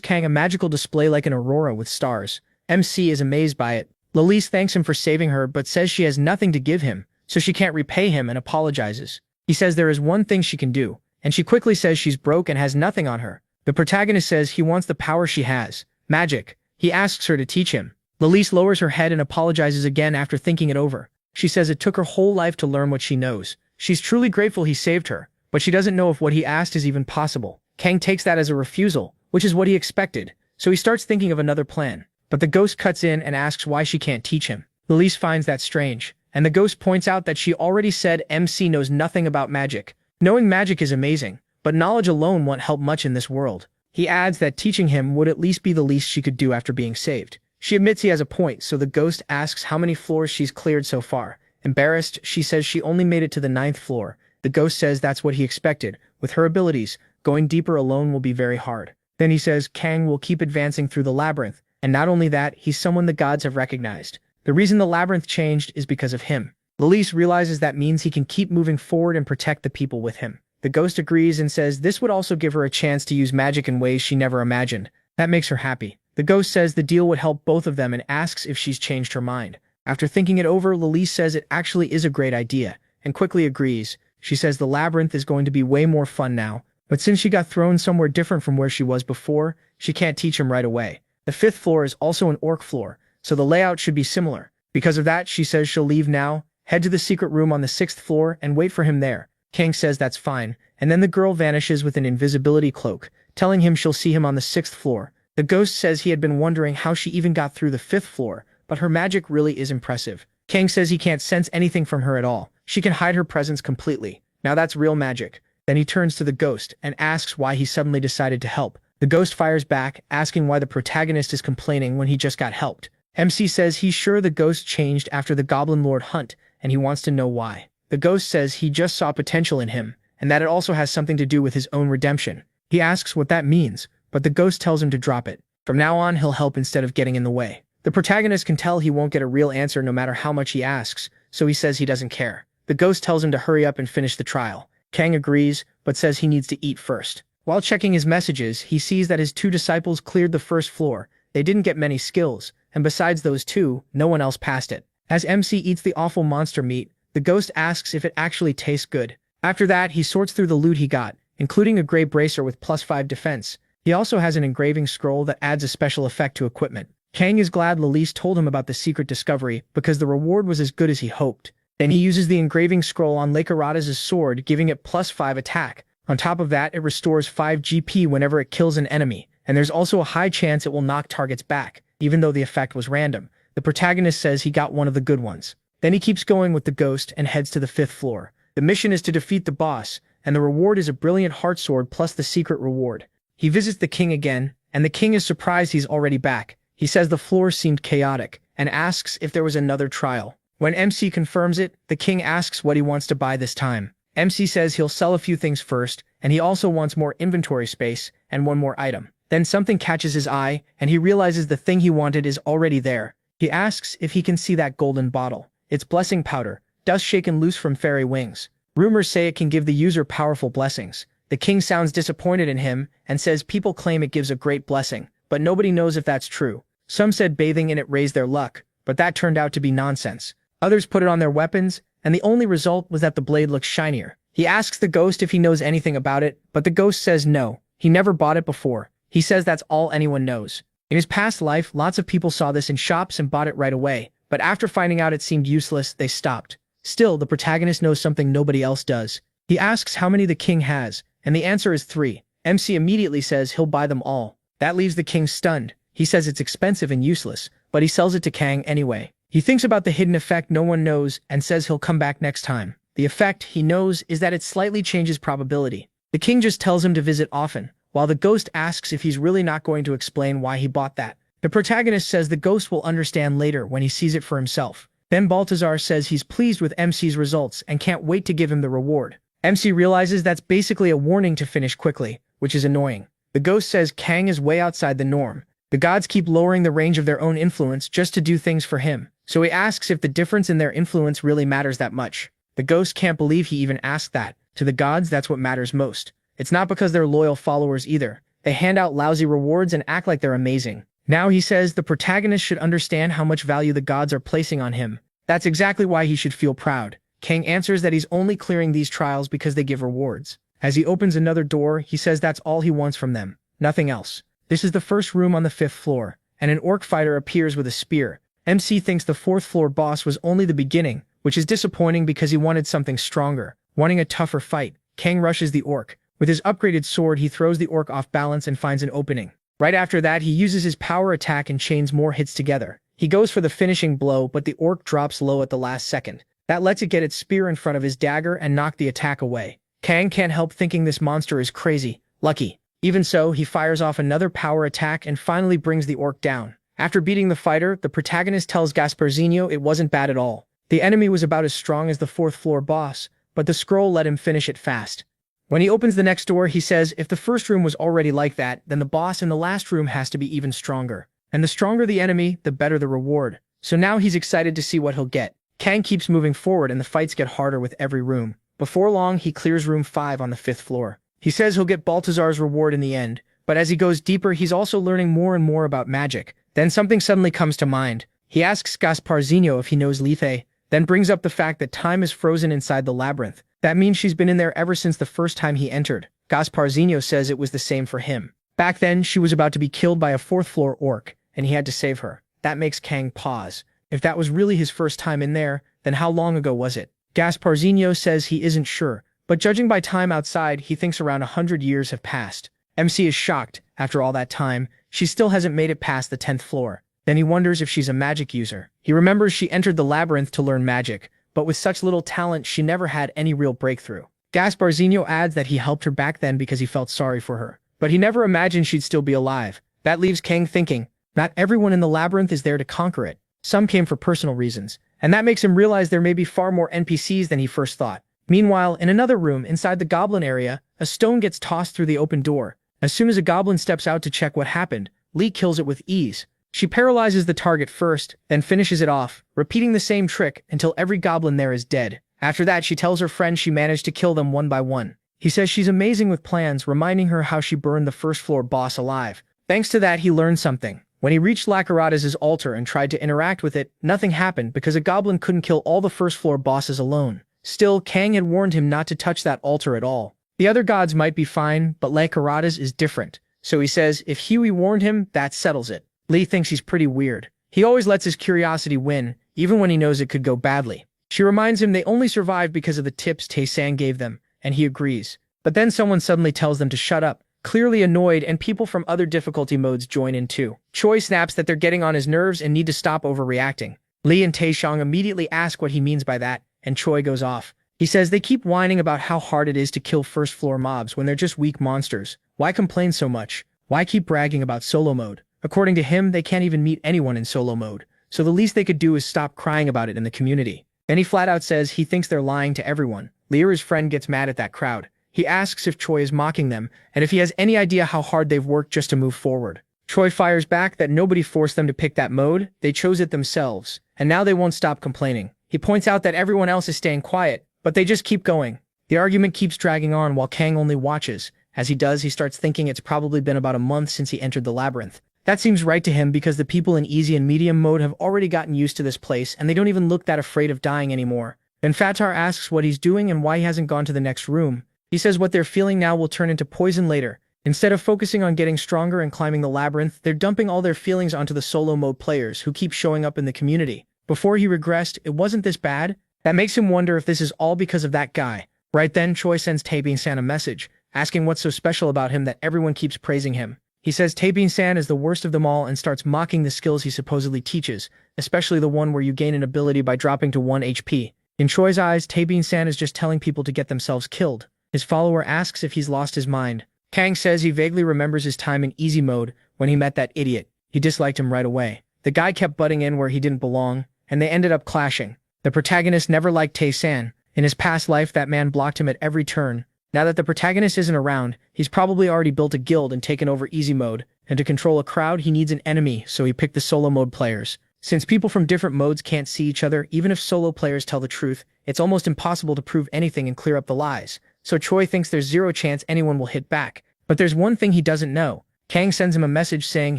Kang a magical display like an aurora with stars. MC is amazed by it. Lalise thanks him for saving her but says she has nothing to give him, so she can't repay him and apologizes. He says there is one thing she can do, and she quickly says she's broke and has nothing on her. The protagonist says he wants the power she has, magic. He asks her to teach him. Lalise lowers her head and apologizes again after thinking it over. She says it took her whole life to learn what she knows. She's truly grateful he saved her, but she doesn't know if what he asked is even possible. Kang takes that as a refusal, which is what he expected, so he starts thinking of another plan. But the ghost cuts in and asks why she can't teach him. Lalise finds that strange, and the ghost points out that she already said MC knows nothing about magic. Knowing magic is amazing, but knowledge alone won't help much in this world. He adds that teaching him would at least be the least she could do after being saved. She admits he has a point, so the ghost asks how many floors she's cleared so far. Embarrassed, she says she only made it to the 9th floor. The ghost says that's what he expected. With her abilities, going deeper alone will be very hard. Then he says Kang will keep advancing through the labyrinth, and not only that, he's someone the gods have recognized. The reason the labyrinth changed is because of him. Lalise realizes that means he can keep moving forward and protect the people with him. The ghost agrees and says this would also give her a chance to use magic in ways she never imagined. That makes her happy. The ghost says the deal would help both of them and asks if she's changed her mind. After thinking it over, Lalise says it actually is a great idea, and quickly agrees. She says the labyrinth is going to be way more fun now, but since she got thrown somewhere different from where she was before, she can't teach him right away. The 5th floor is also an orc floor, so the layout should be similar. Because of that, she says she'll leave now, head to the secret room on the 6th floor, and wait for him there. Kang says that's fine, and then the girl vanishes with an invisibility cloak, telling him she'll see him on the 6th floor. The ghost says he had been wondering how she even got through the 5th floor, but her magic really is impressive. Kang says he can't sense anything from her at all. She can hide her presence completely. Now that's real magic. Then he turns to the ghost and asks why he suddenly decided to help. The ghost fires back, asking why the protagonist is complaining when he just got helped. MC says he's sure the ghost changed after the Goblin Lord hunt, and he wants to know why. The ghost says he just saw potential in him, and that it also has something to do with his own redemption. He asks what that means, but the ghost tells him to drop it. From now on, he'll help instead of getting in the way. The protagonist can tell he won't get a real answer no matter how much he asks, so he says he doesn't care. The ghost tells him to hurry up and finish the trial. Kang agrees, but says he needs to eat first. While checking his messages, he sees that his 2 disciples cleared the 1st floor. They didn't get many skills, and besides those 2, no one else passed it. As MC eats the awful monster meat, the ghost asks if it actually tastes good. After that, he sorts through the loot he got, including a gray bracer with +5 defense. He also has an engraving scroll that adds a special effect to equipment. Kang is glad Lalise told him about the secret discovery because the reward was as good as he hoped. Then he uses the engraving scroll on Lakerada's sword, giving it +5 attack. On top of that, it restores 5 GP whenever it kills an enemy, and there's also a high chance it will knock targets back, even though the effect was random. The protagonist says he got one of the good ones. Then he keeps going with the ghost and heads to the 5th floor. The mission is to defeat the boss, and the reward is a brilliant heart sword plus the secret reward. He visits the king again, and the king is surprised he's already back. He says the floor seemed chaotic, and asks if there was another trial. When MC confirms it, the king asks what he wants to buy this time. MC says he'll sell a few things first, and he also wants more inventory space and one more item. Then something catches his eye, and he realizes the thing he wanted is already there. He asks if he can see that golden bottle. It's blessing powder, dust shaken loose from fairy wings. Rumors say it can give the user powerful blessings. The king sounds disappointed in him and says people claim it gives a great blessing, but nobody knows if that's true. Some said bathing in it raised their luck, but that turned out to be nonsense. Others put it on their weapons, and the only result was that the blade looks shinier. He asks the ghost if he knows anything about it, but the ghost says no. He never bought it before. He says that's all anyone knows. In his past life, lots of people saw this in shops and bought it right away, but after finding out it seemed useless, they stopped. Still, the protagonist knows something nobody else does. He asks how many the king has, and the answer is 3. MC immediately says he'll buy them all. That leaves the king stunned. He says it's expensive and useless, but he sells it to Kang anyway. He thinks about the hidden effect no one knows and says he'll come back next time. The effect, he knows, is that it slightly changes probability. The king just tells him to visit often, while the ghost asks if he's really not going to explain why he bought that. The protagonist says the ghost will understand later when he sees it for himself. Then Baltazar says he's pleased with MC's results and can't wait to give him the reward. MC realizes that's basically a warning to finish quickly, which is annoying. The ghost says Kang is way outside the norm. The gods keep lowering the range of their own influence just to do things for him, so he asks if the difference in their influence really matters that much. The ghost can't believe he even asked that. To the gods, that's what matters most. It's not because they're loyal followers either. They hand out lousy rewards and act like they're amazing. Now he says the protagonist should understand how much value the gods are placing on him. That's exactly why he should feel proud. Kang answers that he's only clearing these trials because they give rewards. As he opens another door, he says that's all he wants from them. Nothing else. This is the first room on the 5th floor, and an orc fighter appears with a spear. MC thinks the 4th floor boss was only the beginning, which is disappointing because he wanted something stronger. Wanting a tougher fight, Kang rushes the orc. With his upgraded sword, he throws the orc off balance and finds an opening. Right after that, he uses his power attack and chains more hits together. He goes for the finishing blow, but the orc drops low at the last second. That lets it get its spear in front of his dagger and knock the attack away. Kang can't help thinking this monster is crazy. Lucky. Even so, he fires off another power attack and finally brings the orc down. After beating the fighter, the protagonist tells Gasparzinho it wasn't bad at all. The enemy was about as strong as the 4th floor boss, but the scroll let him finish it fast. When he opens the next door, he says if the first room was already like that, then the boss in the last room has to be even stronger. And the stronger the enemy, the better the reward. So now he's excited to see what he'll get. Kang keeps moving forward and the fights get harder with every room. Before long, he clears room 5 on the 5th floor. He says he'll get Baltazar's reward in the end, but as he goes deeper, he's also learning more and more about magic. Then something suddenly comes to mind. He asks Gasparzinho if he knows Lethe, then brings up the fact that time is frozen inside the labyrinth. That means she's been in there ever since the first time he entered. Gasparzinho says it was the same for him. Back then, she was about to be killed by a 4th floor orc, and he had to save her. That makes Kang pause. If that was really his first time in there, then how long ago was it? Gasparzinho says he isn't sure, but judging by time outside, he thinks around 100 years have passed. MC is shocked. After all that time, she still hasn't made it past the 10th floor. Then he wonders if she's a magic user. He remembers she entered the labyrinth to learn magic, but with such little talent, she never had any real breakthrough. Gasparzinho adds that he helped her back then because he felt sorry for her, but he never imagined she'd still be alive. That leaves Kang thinking, not everyone in the labyrinth is there to conquer it. Some came for personal reasons, and that makes him realize there may be far more NPCs than he first thought. Meanwhile, in another room inside the goblin area, a stone gets tossed through the open door. As soon as a goblin steps out to check what happened, Lee kills it with ease. She paralyzes the target first, then finishes it off, repeating the same trick until every goblin there is dead. After that, she tells her friend she managed to kill them one by one. He says she's amazing with plans, reminding her how she burned the 1st floor boss alive. Thanks to that, he learned something. When he reached Lacarata's altar and tried to interact with it, nothing happened because a goblin couldn't kill all the 1st floor bosses alone. Still, Kang had warned him not to touch that altar at all. The other gods might be fine, but Lacarata's is different. So he says if Huey warned him, that settles it. Lee thinks he's pretty weird. He always lets his curiosity win, even when he knows it could go badly. She reminds him they only survived because of the tips Tae-san gave them, and he agrees. But then someone suddenly tells them to shut up, clearly annoyed, and people from other difficulty modes join in too. Choi snaps that they're getting on his nerves and need to stop overreacting. Lee and Tae-shang immediately ask what he means by that, and Choi goes off. He says they keep whining about how hard it is to kill 1st floor mobs when they're just weak monsters. Why complain so much? Why keep bragging about solo mode? According to him, they can't even meet anyone in solo mode, so the least they could do is stop crying about it in the community. Then he flat out says he thinks they're lying to everyone. Lyra's friend gets mad at that crowd. He asks if Choi is mocking them, and if he has any idea how hard they've worked just to move forward. Choi fires back that nobody forced them to pick that mode, they chose it themselves, and now they won't stop complaining. He points out that everyone else is staying quiet, but they just keep going. The argument keeps dragging on while Kang only watches. As he does, he starts thinking it's probably been about a month since he entered the labyrinth. That seems right to him because the people in easy and medium mode have already gotten used to this place and they don't even look that afraid of dying anymore. Then Fatar asks what he's doing and why he hasn't gone to the next room. He says what they're feeling now will turn into poison later. Instead of focusing on getting stronger and climbing the labyrinth, they're dumping all their feelings onto the solo mode players who keep showing up in the community. Before he regressed, it wasn't this bad. That makes him wonder if this is all because of that guy. Right then, Choi sends Tae-bin-san a message, asking what's so special about him that everyone keeps praising him. He says Tae-bin-san is the worst of them all and starts mocking the skills he supposedly teaches, especially the one where you gain an ability by dropping to 1 HP. In Choi's eyes, Tae-bin-san is just telling people to get themselves killed. His follower asks if he's lost his mind. Kang says he vaguely remembers his time in easy mode when he met that idiot. He disliked him right away. The guy kept butting in where he didn't belong, and they ended up clashing. The protagonist never liked Tae-san. In his past life, that man blocked him at every turn. Now that the protagonist isn't around, he's probably already built a guild and taken over easy mode, and to control a crowd he needs an enemy, so he picked the solo mode players. Since people from different modes can't see each other, even if solo players tell the truth, it's almost impossible to prove anything and clear up the lies. So Choi thinks there's zero chance anyone will hit back. But there's one thing he doesn't know. Kang sends him a message saying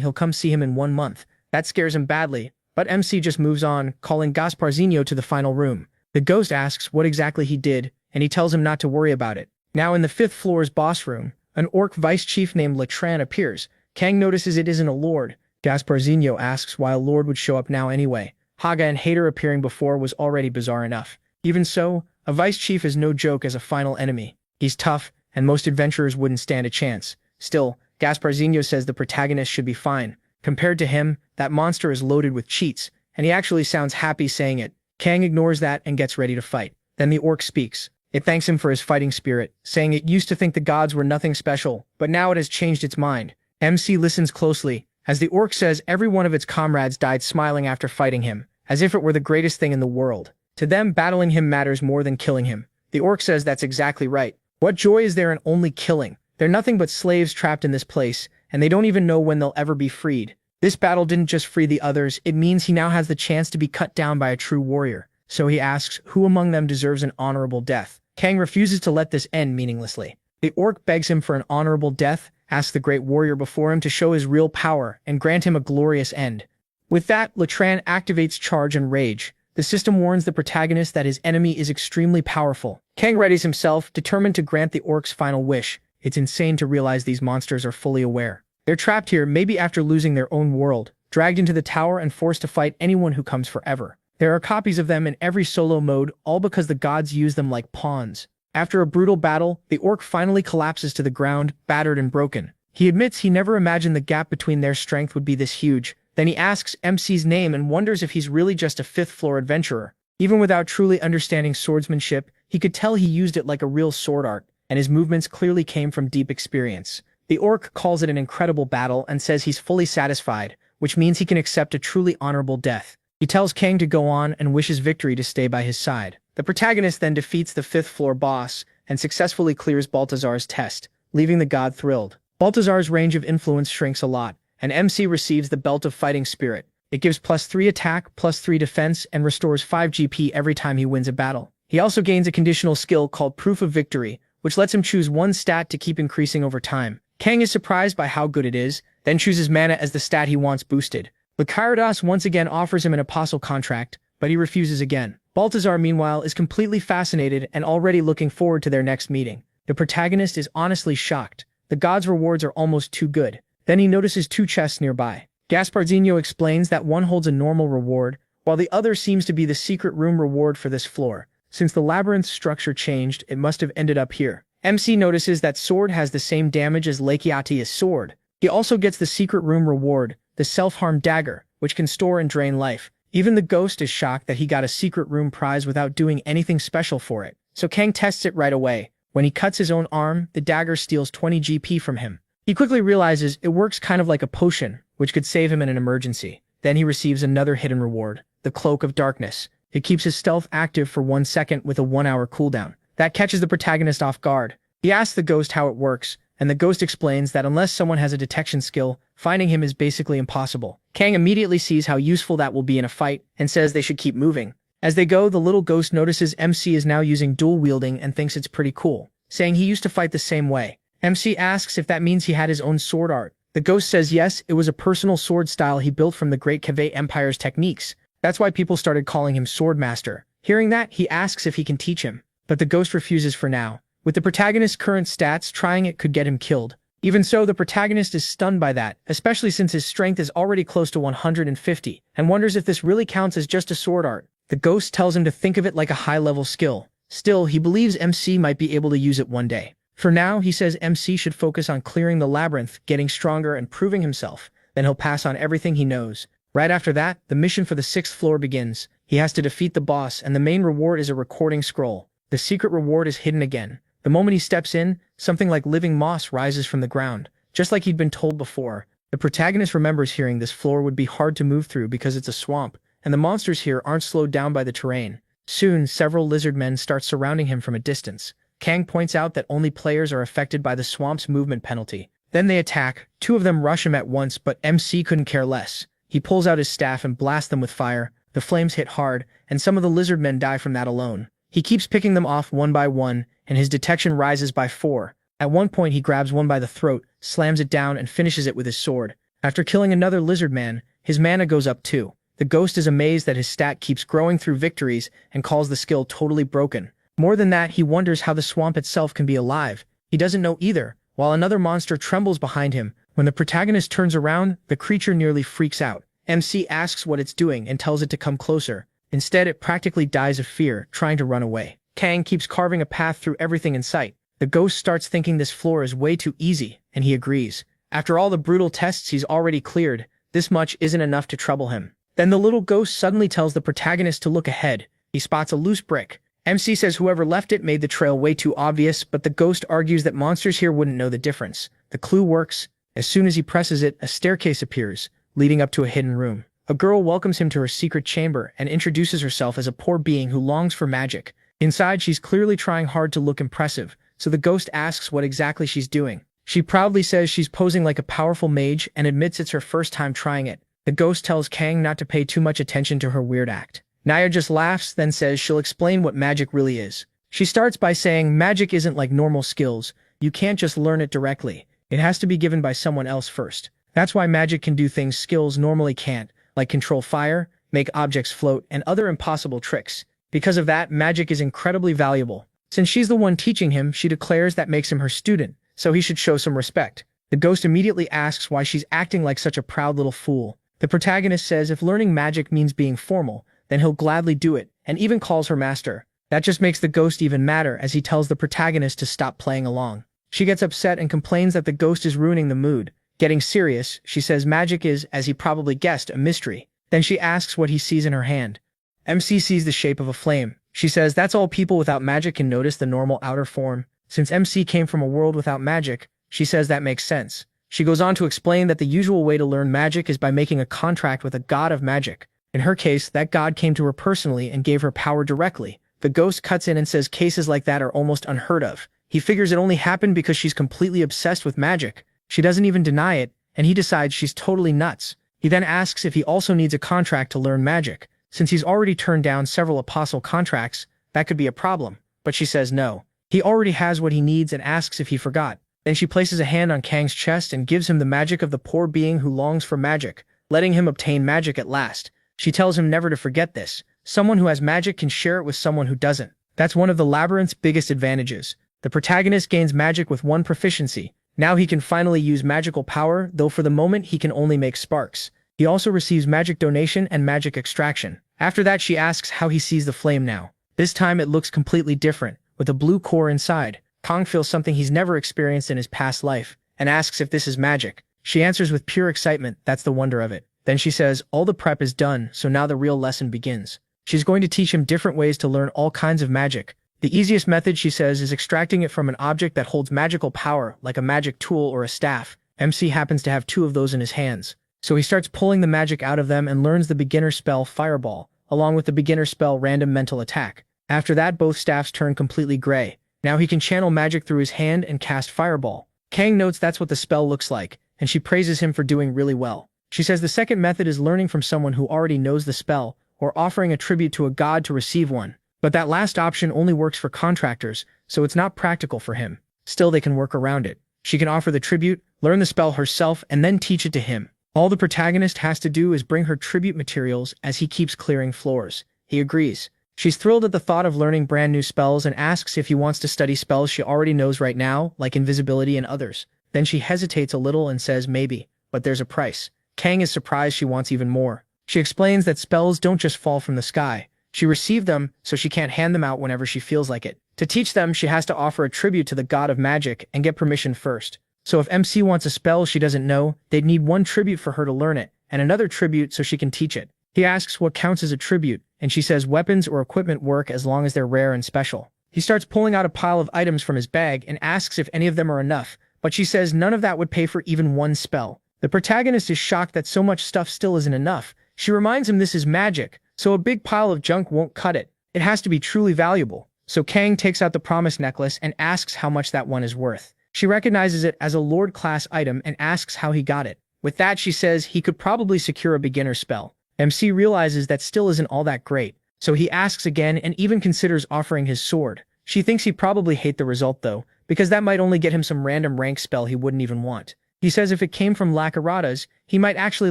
he'll come see him in 1 month. That scares him badly, but MC just moves on, calling Gasparzinho to the final room. The ghost asks what exactly he did, and he tells him not to worry about it. Now in the 5th floor's boss room, an orc vice chief named Latran appears. Kang notices it isn't a lord. Gasparzinho asks why a lord would show up now anyway. Haga and Hader appearing before was already bizarre enough. Even so, a vice chief is no joke as a final enemy. He's tough, and most adventurers wouldn't stand a chance. Still, Gasparzinho says the protagonist should be fine. Compared to him, that monster is loaded with cheats, and he actually sounds happy saying it. Kang ignores that and gets ready to fight. Then the orc speaks. It thanks him for his fighting spirit, saying it used to think the gods were nothing special, but now it has changed its mind. MC listens closely, as the orc says every one of its comrades died smiling after fighting him, as if it were the greatest thing in the world. To them, battling him matters more than killing him. The orc says that's exactly right. What joy is there in only killing? They're nothing but slaves trapped in this place, and they don't even know when they'll ever be freed. This battle didn't just free the others, it means he now has the chance to be cut down by a true warrior. So he asks who among them deserves an honorable death. Kang refuses to let this end meaninglessly. The orc begs him for an honorable death, asks the great warrior before him to show his real power and grant him a glorious end. With that, Latran activates Charge and Rage. The system warns the protagonist that his enemy is extremely powerful. Kang readies himself, determined to grant the orc's final wish. It's insane to realize these monsters are fully aware. They're trapped here, maybe after losing their own world, dragged into the tower and forced to fight anyone who comes forever. There are copies of them in every solo mode, all because the gods use them like pawns. After a brutal battle, the orc finally collapses to the ground, battered and broken. He admits he never imagined the gap between their strength would be this huge. Then he asks MC's name and wonders if he's really just a 5th-floor adventurer. Even without truly understanding swordsmanship, he could tell he used it like a real sword art, and his movements clearly came from deep experience. The orc calls it an incredible battle and says he's fully satisfied, which means he can accept a truly honorable death. He tells Kang to go on and wishes victory to stay by his side. The protagonist then defeats the 5th-floor boss and successfully clears Baltazar's test, leaving the god thrilled. Baltazar's range of influence shrinks a lot, and MC receives the Belt of Fighting Spirit. It gives +3 attack, +3 defense, and restores 5 GP every time he wins a battle. He also gains a conditional skill called Proof of Victory, which lets him choose one stat to keep increasing over time. Kang is surprised by how good it is, then chooses mana as the stat he wants boosted. Lycarados once again offers him an apostle contract, but he refuses again. Baltazar, meanwhile, is completely fascinated and already looking forward to their next meeting. The protagonist is honestly shocked. The god's rewards are almost too good. Then he notices 2 chests nearby. Gasparzinho explains that one holds a normal reward, while the other seems to be the secret room reward for this floor. Since the labyrinth's structure changed, it must have ended up here. MC notices that sword has the same damage as Lakiati's sword. He also gets the secret room reward, the self-harm dagger, which can store and drain life. Even the ghost is shocked that he got a secret room prize without doing anything special for it. So Kang tests it right away. When he cuts his own arm, the dagger steals 20 GP from him. He quickly realizes it works kind of like a potion, which could save him in an emergency. Then he receives another hidden reward, the Cloak of Darkness. It keeps his stealth active for 1 second with a 1-hour cooldown. That catches the protagonist off guard. He asks the ghost how it works, and the ghost explains that unless someone has a detection skill, finding him is basically impossible. Kang immediately sees how useful that will be in a fight, and says they should keep moving. As they go, the little ghost notices MC is now using dual wielding and thinks it's pretty cool, saying he used to fight the same way. MC asks if that means he had his own sword art. The ghost says yes, it was a personal sword style he built from the Great Kaveh Empire's techniques. That's why people started calling him Swordmaster. Hearing that, he asks if he can teach him, but the ghost refuses for now. With the protagonist's current stats, trying it could get him killed. Even so, the protagonist is stunned by that, especially since his strength is already close to 150, and wonders if this really counts as just a sword art. The ghost tells him to think of it like a high-level skill. Still, he believes MC might be able to use it one day. For now, he says MC should focus on clearing the labyrinth, getting stronger, and proving himself. Then he'll pass on everything he knows. Right after that, the mission for the 6th floor begins. He has to defeat the boss, and the main reward is a recording scroll. The secret reward is hidden again. The moment he steps in, something like living moss rises from the ground, just like he'd been told before. The protagonist remembers hearing this floor would be hard to move through because it's a swamp, and the monsters here aren't slowed down by the terrain. Soon, several lizard men start surrounding him from a distance. Kang points out that only players are affected by the swamp's movement penalty. Then they attack. 2 of them rush him at once, but MC couldn't care less. He pulls out his staff and blasts them with fire. The flames hit hard, and some of the lizard men die from that alone. He keeps picking them off one by one, and his detection rises by 4. At one point he grabs one by the throat, slams it down, and finishes it with his sword. After killing another lizard man, his mana goes up too. The ghost is amazed that his stat keeps growing through victories and calls the skill totally broken. More than that, he wonders how the swamp itself can be alive. He doesn't know either, while another monster trembles behind him. When the protagonist turns around, the creature nearly freaks out. MC asks what it's doing and tells it to come closer. Instead, it practically dies of fear, trying to run away. Kang keeps carving a path through everything in sight. The ghost starts thinking this floor is way too easy, and he agrees. After all the brutal tests he's already cleared, this much isn't enough to trouble him. Then the little ghost suddenly tells the protagonist to look ahead. He spots a loose brick. MC says whoever left it made the trail way too obvious, but the ghost argues that monsters here wouldn't know the difference. The clue works. As soon as he presses it, a staircase appears, leading up to a hidden room. A girl welcomes him to her secret chamber and introduces herself as a poor being who longs for magic. Inside, she's clearly trying hard to look impressive, so the ghost asks what exactly she's doing. She proudly says she's posing like a powerful mage and admits it's her first time trying it. The ghost tells Kang not to pay too much attention to her weird act. Naya just laughs, then says she'll explain what magic really is. She starts by saying magic isn't like normal skills. You can't just learn it directly. It has to be given by someone else first. That's why magic can do things skills normally can't, like control fire, make objects float, and other impossible tricks. Because of that, magic is incredibly valuable. Since she's the one teaching him, she declares that makes him her student, so he should show some respect. The ghost immediately asks why she's acting like such a proud little fool. The protagonist says if learning magic means being formal, then he'll gladly do it, and even calls her master. That just makes the ghost even madder as he tells the protagonist to stop playing along. She gets upset and complains that the ghost is ruining the mood. Getting serious, she says magic is, as he probably guessed, a mystery. Then she asks what he sees in her hand. MC sees the shape of a flame. She says that's all people without magic can notice, the normal outer form. Since MC came from a world without magic, she says that makes sense. She goes on to explain that the usual way to learn magic is by making a contract with a god of magic. In her case, that god came to her personally and gave her power directly. The ghost cuts in and says cases like that are almost unheard of. He figures it only happened because she's completely obsessed with magic. She doesn't even deny it, and he decides she's totally nuts. He then asks if he also needs a contract to learn magic. Since he's already turned down several apostle contracts, that could be a problem. But she says no. He already has what he needs and asks if he forgot. Then she places a hand on Kang's chest and gives him the magic of the poor being who longs for magic, letting him obtain magic at last. She tells him never to forget this. Someone who has magic can share it with someone who doesn't. That's one of the labyrinth's biggest advantages. The protagonist gains magic with one proficiency. Now he can finally use magical power, though for the moment he can only make sparks. He also receives magic donation and magic extraction. After that, she asks how he sees the flame now. This time it looks completely different, with a blue core inside. Kang feels something he's never experienced in his past life, and asks if this is magic. She answers with pure excitement, that's the wonder of it. Then she says, all the prep is done, so now the real lesson begins. She's going to teach him different ways to learn all kinds of magic. The easiest method, she says, is extracting it from an object that holds magical power, like a magic tool or a staff. MC happens to have two of those in his hands. So he starts pulling the magic out of them and learns the beginner spell Fireball, along with the beginner spell Random Mental Attack. After that, both staffs turn completely gray. Now he can channel magic through his hand and cast Fireball. Kang notes that's what the spell looks like, and she praises him for doing really well. She says the second method is learning from someone who already knows the spell, or offering a tribute to a god to receive one. But that last option only works for contractors, so it's not practical for him. Still, they can work around it. She can offer the tribute, learn the spell herself, and then teach it to him. All the protagonist has to do is bring her tribute materials as he keeps clearing floors. He agrees. She's thrilled at the thought of learning brand new spells and asks if he wants to study spells she already knows right now, like invisibility and others. Then she hesitates a little and says maybe, but there's a price. Kang is surprised she wants even more. She explains that spells don't just fall from the sky. She received them, so she can't hand them out whenever she feels like it. To teach them, she has to offer a tribute to the god of magic and get permission first. So if MC wants a spell she doesn't know, they'd need one tribute for her to learn it, and another tribute so she can teach it. He asks what counts as a tribute, and she says weapons or equipment work as long as they're rare and special. He starts pulling out a pile of items from his bag and asks if any of them are enough, but she says none of that would pay for even one spell. The protagonist is shocked that so much stuff still isn't enough. She reminds him this is magic, so a big pile of junk won't cut it. It has to be truly valuable. So Kang takes out the promise necklace and asks how much that one is worth. She recognizes it as a Lord-class item and asks how he got it. With that, she says he could probably secure a beginner spell. MC realizes that still isn't all that great, so he asks again and even considers offering his sword. She thinks he'd probably hate the result though, because that might only get him some random rank spell he wouldn't even want. He says if it came from Lakarada's, he might actually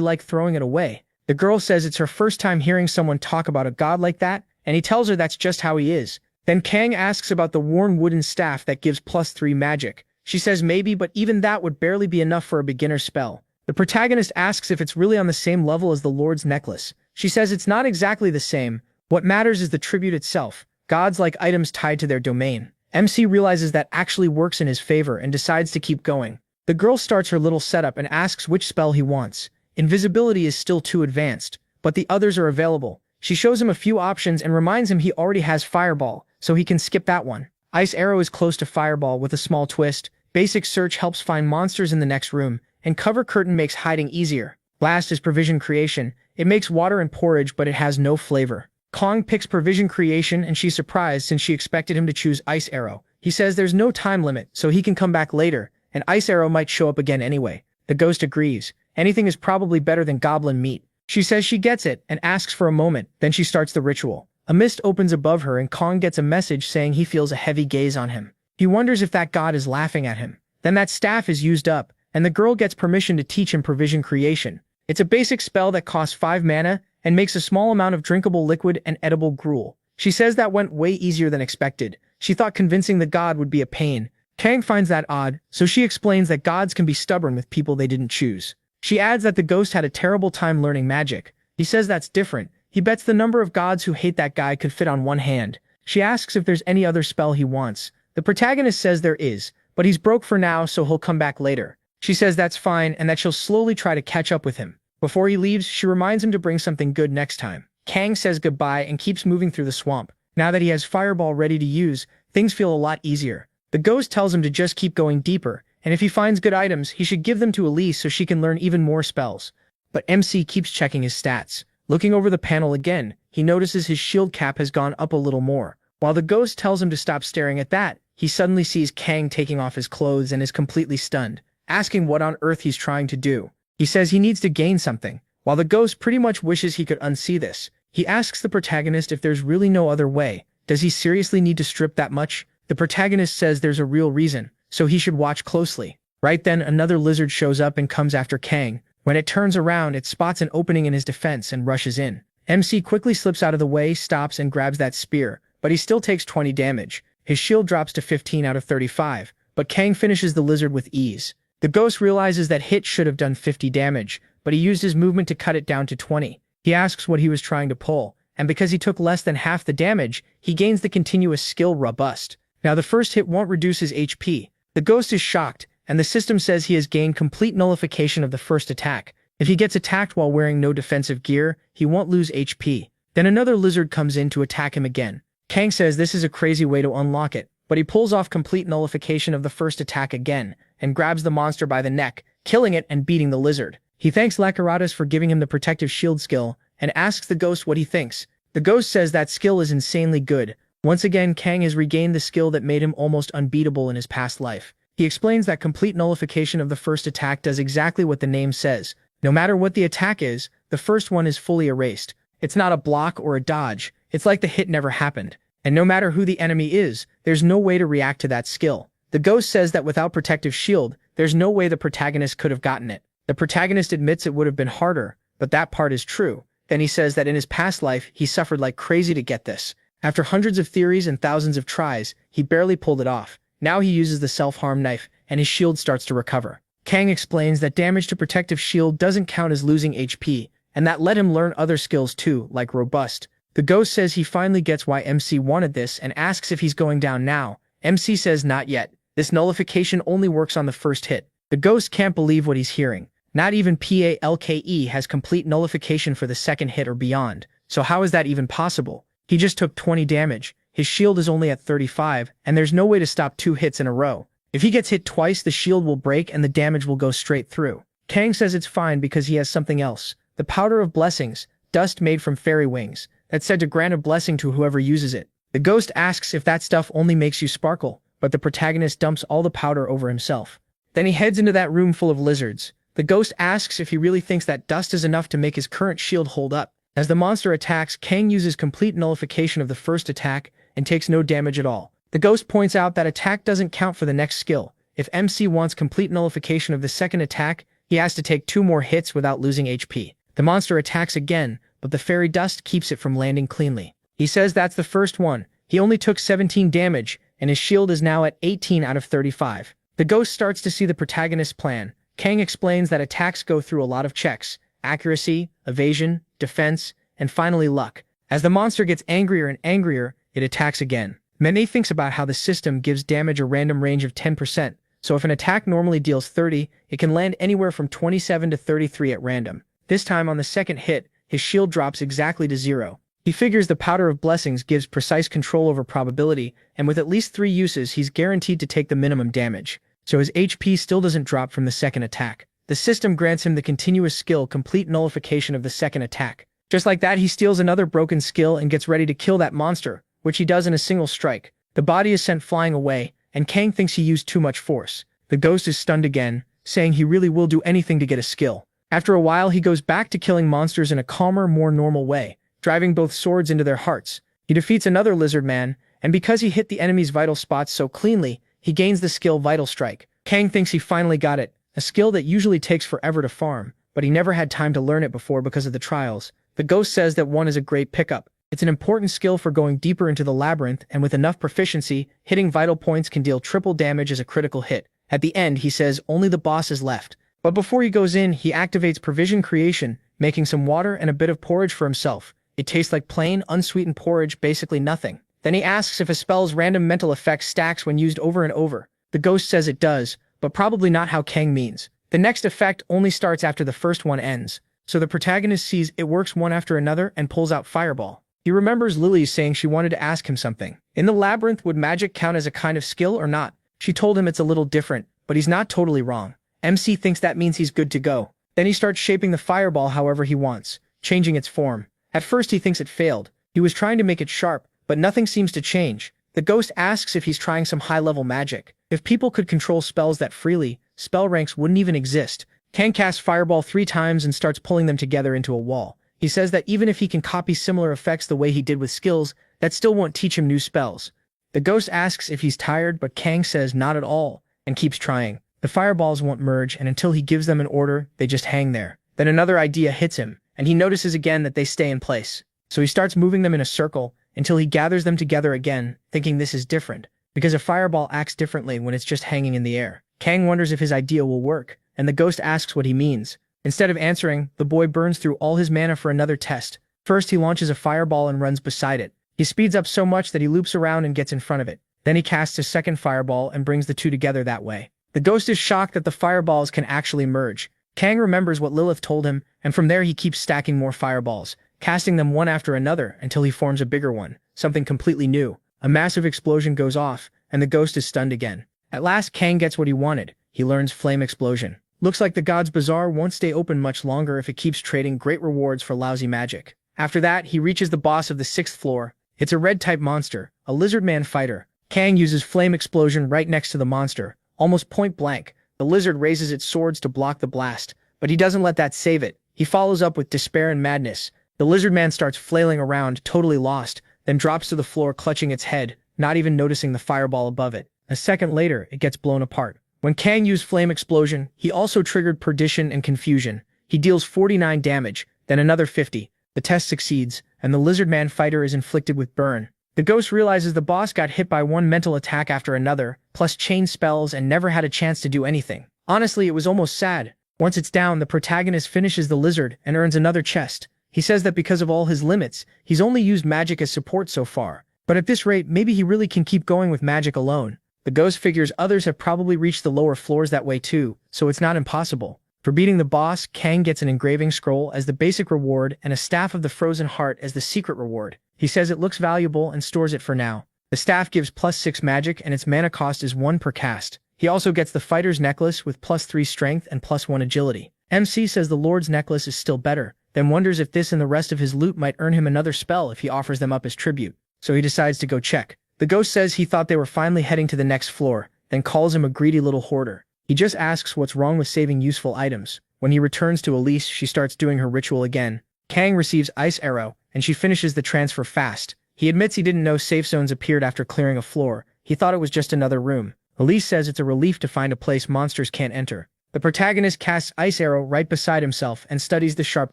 like throwing it away. The girl says it's her first time hearing someone talk about a god like that, and he tells her that's just how he is. Then Kang asks about the worn wooden staff that gives +3 magic. She says maybe, but even that would barely be enough for a beginner spell. The protagonist asks if it's really on the same level as the Lord's necklace. She says it's not exactly the same. What matters is the tribute itself. Gods like items tied to their domain. MC realizes that actually works in his favor and decides to keep going. The girl starts her little setup and asks which spell he wants. Invisibility is still too advanced, but the others are available. She shows him a few options and reminds him he already has Fireball, so he can skip that one. Ice Arrow is close to Fireball with a small twist. Basic Search helps find monsters in the next room, and Cover Curtain makes hiding easier. Blast is Provision Creation. It makes water and porridge, but it has no flavor. Kong picks Provision Creation, and she's surprised since she expected him to choose Ice Arrow. He says there's no time limit, so he can come back later, and Ice Arrow might show up again anyway. The ghost agrees. Anything is probably better than goblin meat. She says she gets it and asks for a moment, then she starts the ritual. A mist opens above her and Kong gets a message saying he feels a heavy gaze on him. He wonders if that god is laughing at him. Then that staff is used up, and the girl gets permission to teach him Provision Creation. It's a basic spell that costs 5 mana and makes a small amount of drinkable liquid and edible gruel. She says that went way easier than expected. She thought convincing the god would be a pain. Kang finds that odd, so she explains that gods can be stubborn with people they didn't choose. She adds that the ghost had a terrible time learning magic. He says that's different. He bets the number of gods who hate that guy could fit on one hand. She asks if there's any other spell he wants. The protagonist says there is, but he's broke for now, so he'll come back later. She says that's fine and that she'll slowly try to catch up with him. Before he leaves, she reminds him to bring something good next time. Kang says goodbye and keeps moving through the swamp. Now that he has Fireball ready to use, things feel a lot easier. The ghost tells him to just keep going deeper, and if he finds good items, he should give them to Elise so she can learn even more spells. But MC keeps checking his stats. Looking over the panel again, he notices his shield cap has gone up a little more. While the ghost tells him to stop staring at that, he suddenly sees Kang taking off his clothes and is completely stunned, asking what on earth he's trying to do. He says he needs to gain something. While the ghost pretty much wishes he could unsee this, he asks the protagonist if there's really no other way. Does he seriously need to strip that much? The protagonist says there's a real reason, so he should watch closely. Right then, another lizard shows up and comes after Kang. When it turns around, it spots an opening in his defense and rushes in. MC quickly slips out of the way, stops and grabs that spear, but he still takes 20 damage. His shield drops to 15 out of 35, but Kang finishes the lizard with ease. The ghost realizes that hit should have done 50 damage, but he used his movement to cut it down to 20. He asks what he was trying to pull, and because he took less than half the damage, he gains the continuous skill Robust. Now the first hit won't reduce his HP. The ghost is shocked, and the system says he has gained complete nullification of the first attack. If he gets attacked while wearing no defensive gear, he won't lose HP. Then another lizard comes in to attack him again. Kang says this is a crazy way to unlock it, but he pulls off complete nullification of the first attack again, and grabs the monster by the neck, killing it and beating the lizard. He thanks Lakarada's for giving him the protective shield skill, and asks the ghost what he thinks. The ghost says that skill is insanely good. Once again, Kang has regained the skill that made him almost unbeatable in his past life. He explains that complete nullification of the first attack does exactly what the name says. No matter what the attack is, the first one is fully erased. It's not a block or a dodge. It's like the hit never happened. And no matter who the enemy is, there's no way to react to that skill. The ghost says that without protective shield, there's no way the protagonist could have gotten it. The protagonist admits it would have been harder, but that part is true. Then he says that in his past life, he suffered like crazy to get this. After hundreds of theories and thousands of tries, he barely pulled it off. Now he uses the self-harm knife, and his shield starts to recover. Kang explains that damage to protective shield doesn't count as losing HP, and that let him learn other skills too, like Robust. The ghost says he finally gets why MC wanted this and asks if he's going down now. MC says not yet. This nullification only works on the first hit. The ghost can't believe what he's hearing. Not even PALKE has complete nullification for the second hit or beyond, so how is that even possible? He just took 20 damage, his shield is only at 35, and there's no way to stop 2 hits in a row. If he gets hit twice, the shield will break and the damage will go straight through. Kang says it's fine because he has something else. The Powder of Blessings, dust made from fairy wings, that's said to grant a blessing to whoever uses it. The ghost asks if that stuff only makes you sparkle, but the protagonist dumps all the powder over himself. Then he heads into that room full of lizards. The ghost asks if he really thinks that dust is enough to make his current shield hold up. As the monster attacks, Kang uses complete nullification of the first attack and takes no damage at all. The ghost points out that attack doesn't count for the next skill. If MC wants complete nullification of the second attack, he has to take 2 more hits without losing HP. The monster attacks again, but the fairy dust keeps it from landing cleanly. He says that's the first one. He only took 17 damage, and his shield is now at 18 out of 35. The ghost starts to see the protagonist's plan. Kang explains that attacks go through a lot of checks: accuracy, evasion, defense, and finally luck. As the monster gets angrier and angrier, it attacks again. Mene thinks about how the system gives damage a random range of 10%, so if an attack normally deals 30, it can land anywhere from 27 to 33 at random. This time on the second hit, his shield drops exactly to 0. He figures the Powder of Blessings gives precise control over probability, and with at least 3 uses he's guaranteed to take the minimum damage, so his HP still doesn't drop from the second attack. The system grants him the continuous skill Complete Nullification of the second attack. Just like that, he steals another broken skill and gets ready to kill that monster, which he does in a single strike. The body is sent flying away, and Kang thinks he used too much force. The ghost is stunned again, saying he really will do anything to get a skill. After a while, he goes back to killing monsters in a calmer, more normal way, driving both swords into their hearts. He defeats another lizard man, and because he hit the enemy's vital spots so cleanly, he gains the skill Vital Strike. Kang thinks he finally got it, a skill that usually takes forever to farm, but he never had time to learn it before because of the trials. The ghost says that one is a great pickup. It's an important skill for going deeper into the labyrinth, and with enough proficiency, hitting vital points can deal triple damage as a critical hit. At the end, he says only the boss is left. But before he goes in, he activates Provision Creation, making some water and a bit of porridge for himself. It tastes like plain, unsweetened porridge, basically nothing. Then he asks if a spell's random mental effect stacks when used over and over. The ghost says it does, but probably not how Kang means. The next effect only starts after the first one ends, so the protagonist sees it works one after another and pulls out Fireball. He remembers Lily saying she wanted to ask him something. In the labyrinth, would magic count as a kind of skill or not? She told him it's a little different, but he's not totally wrong. MC thinks that means he's good to go. Then he starts shaping the fireball however he wants, changing its form. At first he thinks it failed. He was trying to make it sharp, but nothing seems to change. The ghost asks if he's trying some high-level magic. If people could control spells that freely, spell ranks wouldn't even exist. Kang casts Fireball 3 times and starts pulling them together into a wall. He says that even if he can copy similar effects the way he did with skills, that still won't teach him new spells. The ghost asks if he's tired, but Kang says not at all, and keeps trying. The fireballs won't merge, and until he gives them an order, they just hang there. Then another idea hits him, and he notices again that they stay in place. So he starts moving them in a circle, until he gathers them together again, thinking this is different, because a fireball acts differently when it's just hanging in the air. Kang wonders if his idea will work, and the ghost asks what he means. Instead of answering, the boy burns through all his mana for another test. First, he launches a fireball and runs beside it. He speeds up so much that he loops around and gets in front of it. Then he casts a second fireball and brings the two together that way. The ghost is shocked that the fireballs can actually merge. Kang remembers what Lilith told him, and from there he keeps stacking more fireballs, casting them one after another until he forms a bigger one, something completely new. A massive explosion goes off, and the ghost is stunned again. At last, Kang gets what he wanted. He learns Flame Explosion. Looks like the God's Bazaar won't stay open much longer if it keeps trading great rewards for lousy magic. After that, he reaches the boss of the 6th floor. It's a red-type monster, a lizard-man fighter. Kang uses Flame Explosion right next to the monster, almost point blank. The lizard raises its swords to block the blast, but he doesn't let that save it. He follows up with Despair and Madness. The lizard-man starts flailing around, totally lost, then drops to the floor clutching its head, not even noticing the fireball above it. A second later, it gets blown apart. When Kang used Flame Explosion, he also triggered Perdition and Confusion. He deals 49 damage, then another 50. The test succeeds, and the lizard-man fighter is inflicted with burn. The ghost realizes the boss got hit by one mental attack after another, plus chain spells, and never had a chance to do anything. Honestly, it was almost sad. Once it's down, the protagonist finishes the lizard and earns another chest. He says that because of all his limits, he's only used magic as support so far. But at this rate, maybe he really can keep going with magic alone. The ghost figures others have probably reached the lower floors that way too, so it's not impossible. For beating the boss, Kang gets an engraving scroll as the basic reward and a Staff of the Frozen Heart as the secret reward. He says it looks valuable and stores it for now. The staff gives +6 magic and its mana cost is 1 per cast. He also gets the Fighter's Necklace with +3 strength and +1 agility. MC says the Lord's Necklace is still better, then wonders if this and the rest of his loot might earn him another spell if he offers them up as tribute. So he decides to go check. The ghost says he thought they were finally heading to the next floor, then calls him a greedy little hoarder. He just asks what's wrong with saving useful items. When he returns to Elise, she starts doing her ritual again. Kang receives Ice Arrow, and she finishes the transfer fast. He admits he didn't know safe zones appeared after clearing a floor. He thought it was just another room. Elise says it's a relief to find a place monsters can't enter. The protagonist casts Ice Arrow right beside himself and studies the sharp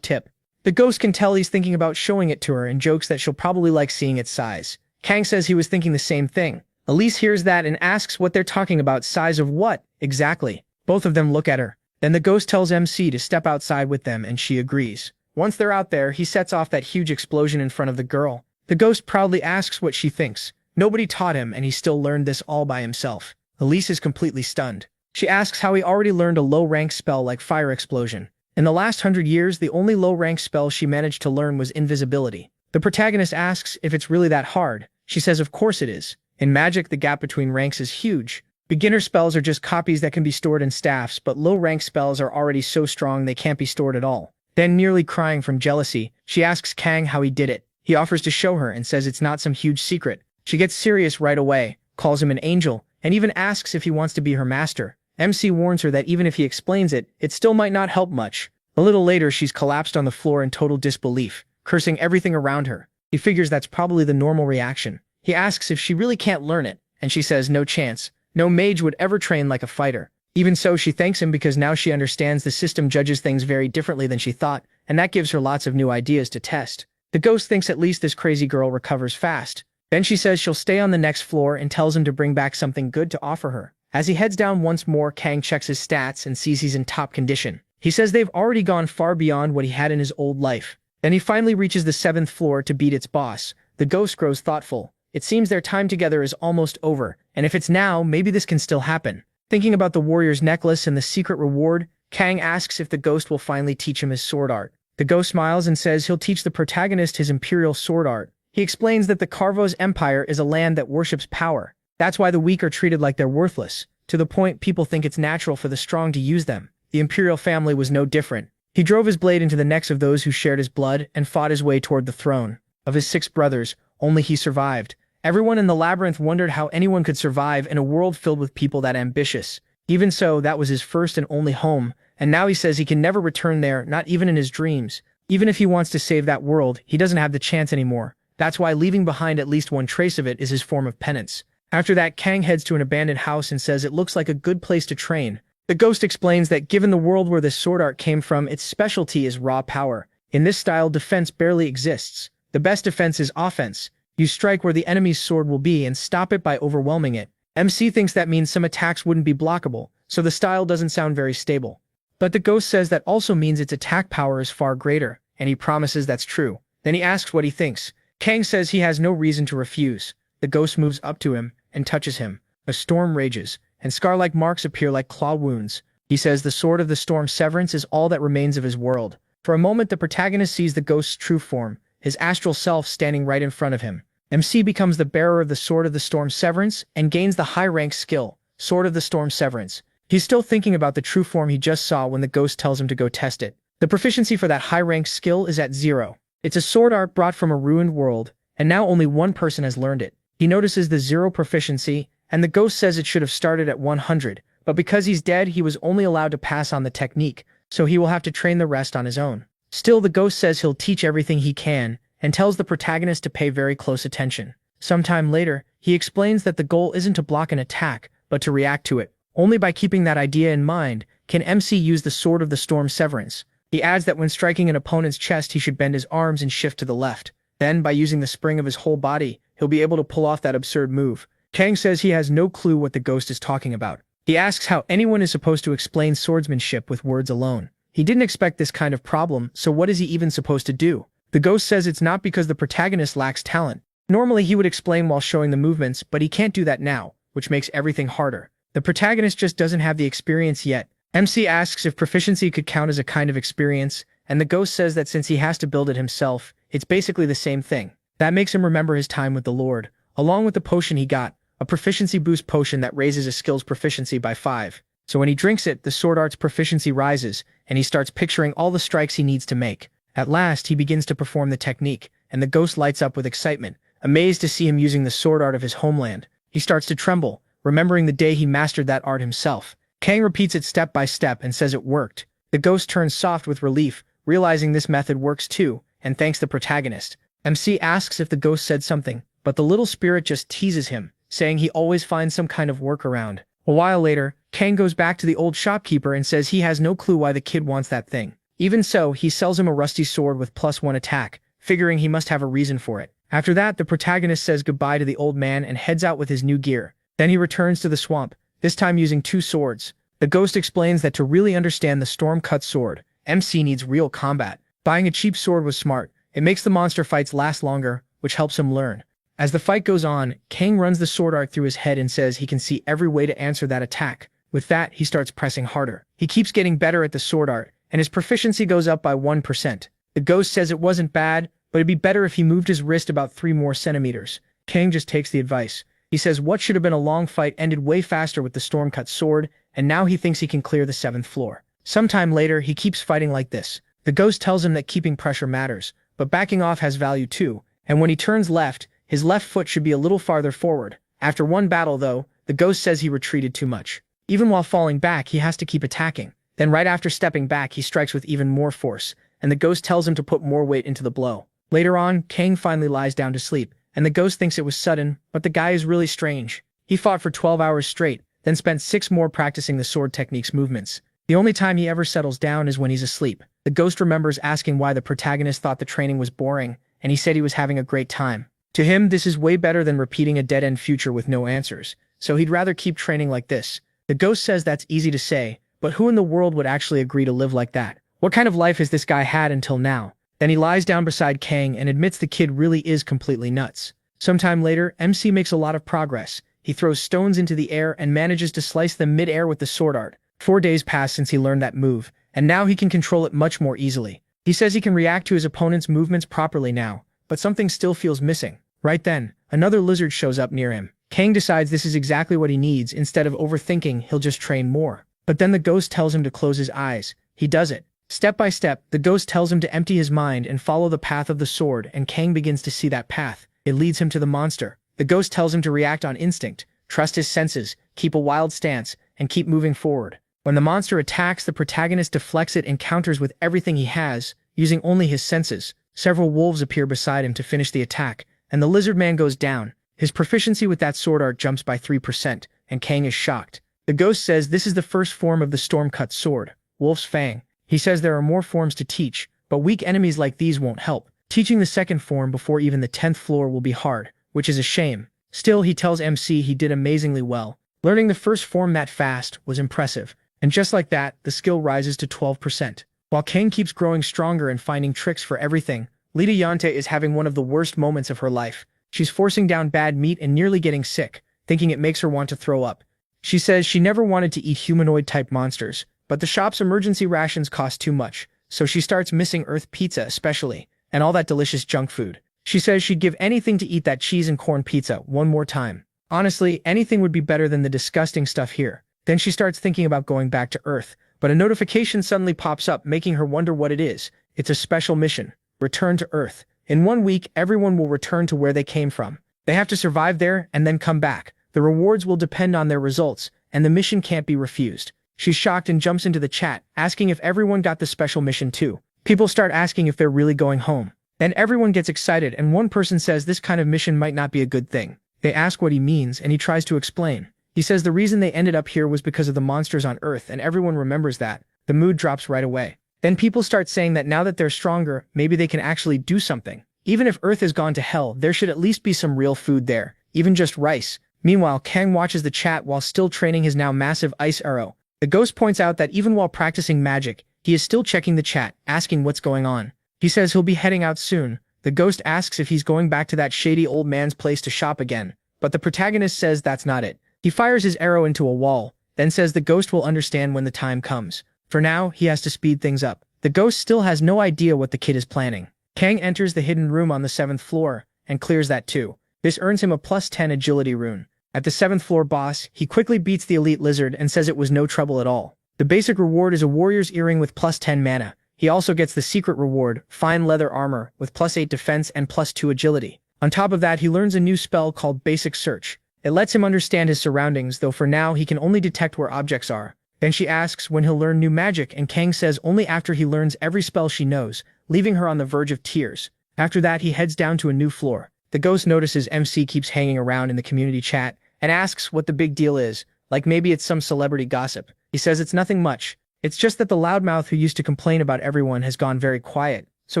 tip. The ghost can tell he's thinking about showing it to her and jokes that she'll probably like seeing its size. Kang says he was thinking the same thing. Elise hears that and asks what they're talking about. Size of what, exactly? Both of them look at her. Then the ghost tells MC to step outside with them and she agrees. Once they're out there, he sets off that huge explosion in front of the girl. The ghost proudly asks what she thinks. Nobody taught him and he still learned this all by himself. Elise is completely stunned. She asks how he already learned a low-rank spell like Fire Explosion. In the last 100 years, the only low-rank spell she managed to learn was invisibility. The protagonist asks if it's really that hard. She says of course it is. In magic, the gap between ranks is huge. Beginner spells are just copies that can be stored in staffs, but low-rank spells are already so strong they can't be stored at all. Then, nearly crying from jealousy, she asks Kang how he did it. He offers to show her and says it's not some huge secret. She gets serious right away, calls him an angel, and even asks if he wants to be her master. MC warns her that even if he explains it, it still might not help much. A little later, she's collapsed on the floor in total disbelief, cursing everything around her. He figures that's probably the normal reaction. He asks if she really can't learn it, and she says no chance. No mage would ever train like a fighter. Even so, she thanks him because now she understands the system judges things very differently than she thought, and that gives her lots of new ideas to test. The ghost thinks at least this crazy girl recovers fast. Then she says she'll stay on the next floor and tells him to bring back something good to offer her. As he heads down once more, Kang checks his stats and sees he's in top condition. He says they've already gone far beyond what he had in his old life. Then he finally reaches the 7th floor to beat its boss. The ghost grows thoughtful. It seems their time together is almost over, and if it's now, maybe this can still happen. Thinking about the warrior's necklace and the secret reward, Kang asks if the ghost will finally teach him his sword art. The ghost smiles and says he'll teach the protagonist his imperial sword art. He explains that the Carvos Empire is a land that worships power. That's why the weak are treated like they're worthless, to the point people think it's natural for the strong to use them. The imperial family was no different. He drove his blade into the necks of those who shared his blood and fought his way toward the throne. Of his 6 brothers, only he survived. Everyone in the labyrinth wondered how anyone could survive in a world filled with people that ambitious. Even so, that was his first and only home, and now he says he can never return there, not even in his dreams. Even if he wants to save that world, he doesn't have the chance anymore. That's why leaving behind at least one trace of it is his form of penance. After that, Kang heads to an abandoned house and says it looks like a good place to train. The ghost explains that given the world where this sword art came from, its specialty is raw power. In this style, defense barely exists. The best defense is offense. You strike where the enemy's sword will be and stop it by overwhelming it. MC thinks that means some attacks wouldn't be blockable, so the style doesn't sound very stable. But the ghost says that also means its attack power is far greater, and he promises that's true. Then he asks what he thinks. Kang says he has no reason to refuse. The ghost moves up to him and touches him. A storm rages, and scar-like marks appear like claw wounds. He says the Sword of the Storm Severance is all that remains of his world. For a moment, the protagonist sees the ghost's true form, his astral self standing right in front of him. MC becomes the bearer of the Sword of the Storm Severance and gains the high-rank skill, Sword of the Storm Severance. He's still thinking about the true form he just saw when the ghost tells him to go test it. The proficiency for that high-rank skill is at 0. It's a sword art brought from a ruined world, and now only one person has learned it. He notices the 0 proficiency, and the ghost says it should have started at 100, but because he's dead, he was only allowed to pass on the technique, so he will have to train the rest on his own. Still, the ghost says he'll teach everything he can, and tells the protagonist to pay very close attention. Sometime later, he explains that the goal isn't to block an attack, but to react to it. Only by keeping that idea in mind can MC use the Sword of the Storm Severance. He adds that when striking an opponent's chest, he should bend his arms and shift to the left. Then, by using the spring of his whole body, he'll be able to pull off that absurd move. Kang says he has no clue what the ghost is talking about. He asks how anyone is supposed to explain swordsmanship with words alone. He didn't expect this kind of problem, so what is he even supposed to do? The ghost says it's not because the protagonist lacks talent. Normally he would explain while showing the movements, but he can't do that now, which makes everything harder. The protagonist just doesn't have the experience yet. MC asks if proficiency could count as a kind of experience, and the ghost says that since he has to build it himself, it's basically the same thing. That makes him remember his time with the Lord, along with the potion he got, a proficiency boost potion that raises a skill's proficiency by 5. So when he drinks it, the sword art's proficiency rises, and he starts picturing all the strikes he needs to make. At last, he begins to perform the technique, and the ghost lights up with excitement, amazed to see him using the sword art of his homeland. He starts to tremble, remembering the day he mastered that art himself. Kang repeats it step by step and says it worked. The ghost turns soft with relief, realizing this method works too, and thanks the protagonist. MC asks if the ghost said something, but the little spirit just teases him, saying he always finds some kind of workaround. A while later, Kang goes back to the old shopkeeper and says he has no clue why the kid wants that thing. Even so, he sells him a rusty sword with +1 attack, figuring he must have a reason for it. After that, the protagonist says goodbye to the old man and heads out with his new gear. Then he returns to the swamp, this time using 2 swords. The ghost explains that to really understand the storm-cut sword, MC needs real combat. Buying a cheap sword was smart. It makes the monster fights last longer, which helps him learn. As the fight goes on, Kang runs the sword art through his head and says he can see every way to answer that attack. With that, he starts pressing harder. He keeps getting better at the sword art, and his proficiency goes up by 1%. The ghost says it wasn't bad, but it'd be better if he moved his wrist about 3 more centimeters. Kang just takes the advice. He says what should have been a long fight ended way faster with the storm-cut sword, and now he thinks he can clear the 7th floor. Sometime later, he keeps fighting like this. The ghost tells him that keeping pressure matters, but backing off has value too, and when he turns left, his left foot should be a little farther forward. After one battle, though, the ghost says he retreated too much. Even while falling back, he has to keep attacking. Then right after stepping back, he strikes with even more force, and the ghost tells him to put more weight into the blow. Later on, Kang finally lies down to sleep, and the ghost thinks it was sudden, but the guy is really strange. He fought for 12 hours straight, then spent 6 more practicing the sword technique's movements. The only time he ever settles down is when he's asleep. The ghost remembers asking why the protagonist thought the training was boring, and he said he was having a great time. To him, this is way better than repeating a dead-end future with no answers, so he'd rather keep training like this. The ghost says that's easy to say, but who in the world would actually agree to live like that? What kind of life has this guy had until now? Then he lies down beside Kang and admits the kid really is completely nuts. Sometime later, MC makes a lot of progress. He throws stones into the air and manages to slice them mid-air with the sword art. 4 days pass since he learned that move, and now he can control it much more easily. He says he can react to his opponent's movements properly now, but something still feels missing. Right then, another lizard shows up near him. Kang decides this is exactly what he needs. Instead of overthinking, he'll just train more. But then the ghost tells him to close his eyes. He does it. Step by step, the ghost tells him to empty his mind and follow the path of the sword, and Kang begins to see that path. It leads him to the monster. The ghost tells him to react on instinct, trust his senses, keep a wild stance, and keep moving forward. When the monster attacks, the protagonist deflects it and counters with everything he has, using only his senses. Several wolves appear beside him to finish the attack, and the lizard man goes down. His proficiency with that sword art jumps by 3%, and Kang is shocked. The ghost says this is the first form of the storm-cut sword, Wolf's Fang. He says there are more forms to teach, but weak enemies like these won't help. Teaching the second form before even the 10th floor will be hard, which is a shame. Still, he tells MC he did amazingly well. Learning the first form that fast was impressive, and just like that, the skill rises to 12%. While Kang keeps growing stronger and finding tricks for everything, Lita Yante is having one of the worst moments of her life. She's forcing down bad meat and nearly getting sick, thinking it makes her want to throw up. She says she never wanted to eat humanoid-type monsters, but the shop's emergency rations cost too much, so she starts missing Earth pizza especially, and all that delicious junk food. She says she'd give anything to eat that cheese and corn pizza one more time. Honestly, anything would be better than the disgusting stuff here. Then she starts thinking about going back to Earth, but a notification suddenly pops up making her wonder what it is. It's a special mission. Return to Earth. In 1 week, everyone will return to where they came from. They have to survive there and then come back. The rewards will depend on their results, and the mission can't be refused. She's shocked and jumps into the chat, asking if everyone got the special mission too. People start asking if they're really going home. Then everyone gets excited and one person says this kind of mission might not be a good thing. They ask what he means and he tries to explain. He says the reason they ended up here was because of the monsters on Earth and everyone remembers that. The mood drops right away. Then people start saying that now that they're stronger, maybe they can actually do something. Even if Earth has gone to hell, there should at least be some real food there, even just rice. Meanwhile, Kang watches the chat while still training his now massive ice arrow. The ghost points out that even while practicing magic, he is still checking the chat, asking what's going on. He says he'll be heading out soon. The ghost asks if he's going back to that shady old man's place to shop again, but the protagonist says that's not it. He fires his arrow into a wall, then says the ghost will understand when the time comes. For now, he has to speed things up. The ghost still has no idea what the kid is planning. Kang enters the hidden room on the 7th floor, and clears that too. This earns him a +10 agility rune. At the 7th floor boss, he quickly beats the elite lizard and says it was no trouble at all. The basic reward is a warrior's earring with +10 mana. He also gets the secret reward, fine leather armor, with +8 defense and +2 agility. On top of that, he learns a new spell called Basic Search. It lets him understand his surroundings, though for now he can only detect where objects are. Then she asks when he'll learn new magic, and Kang says only after he learns every spell she knows, leaving her on the verge of tears. After that, he heads down to a new floor. The ghost notices MC keeps hanging around in the community chat, and asks what the big deal is, like maybe it's some celebrity gossip. He says it's nothing much. It's just that the loudmouth who used to complain about everyone has gone very quiet, so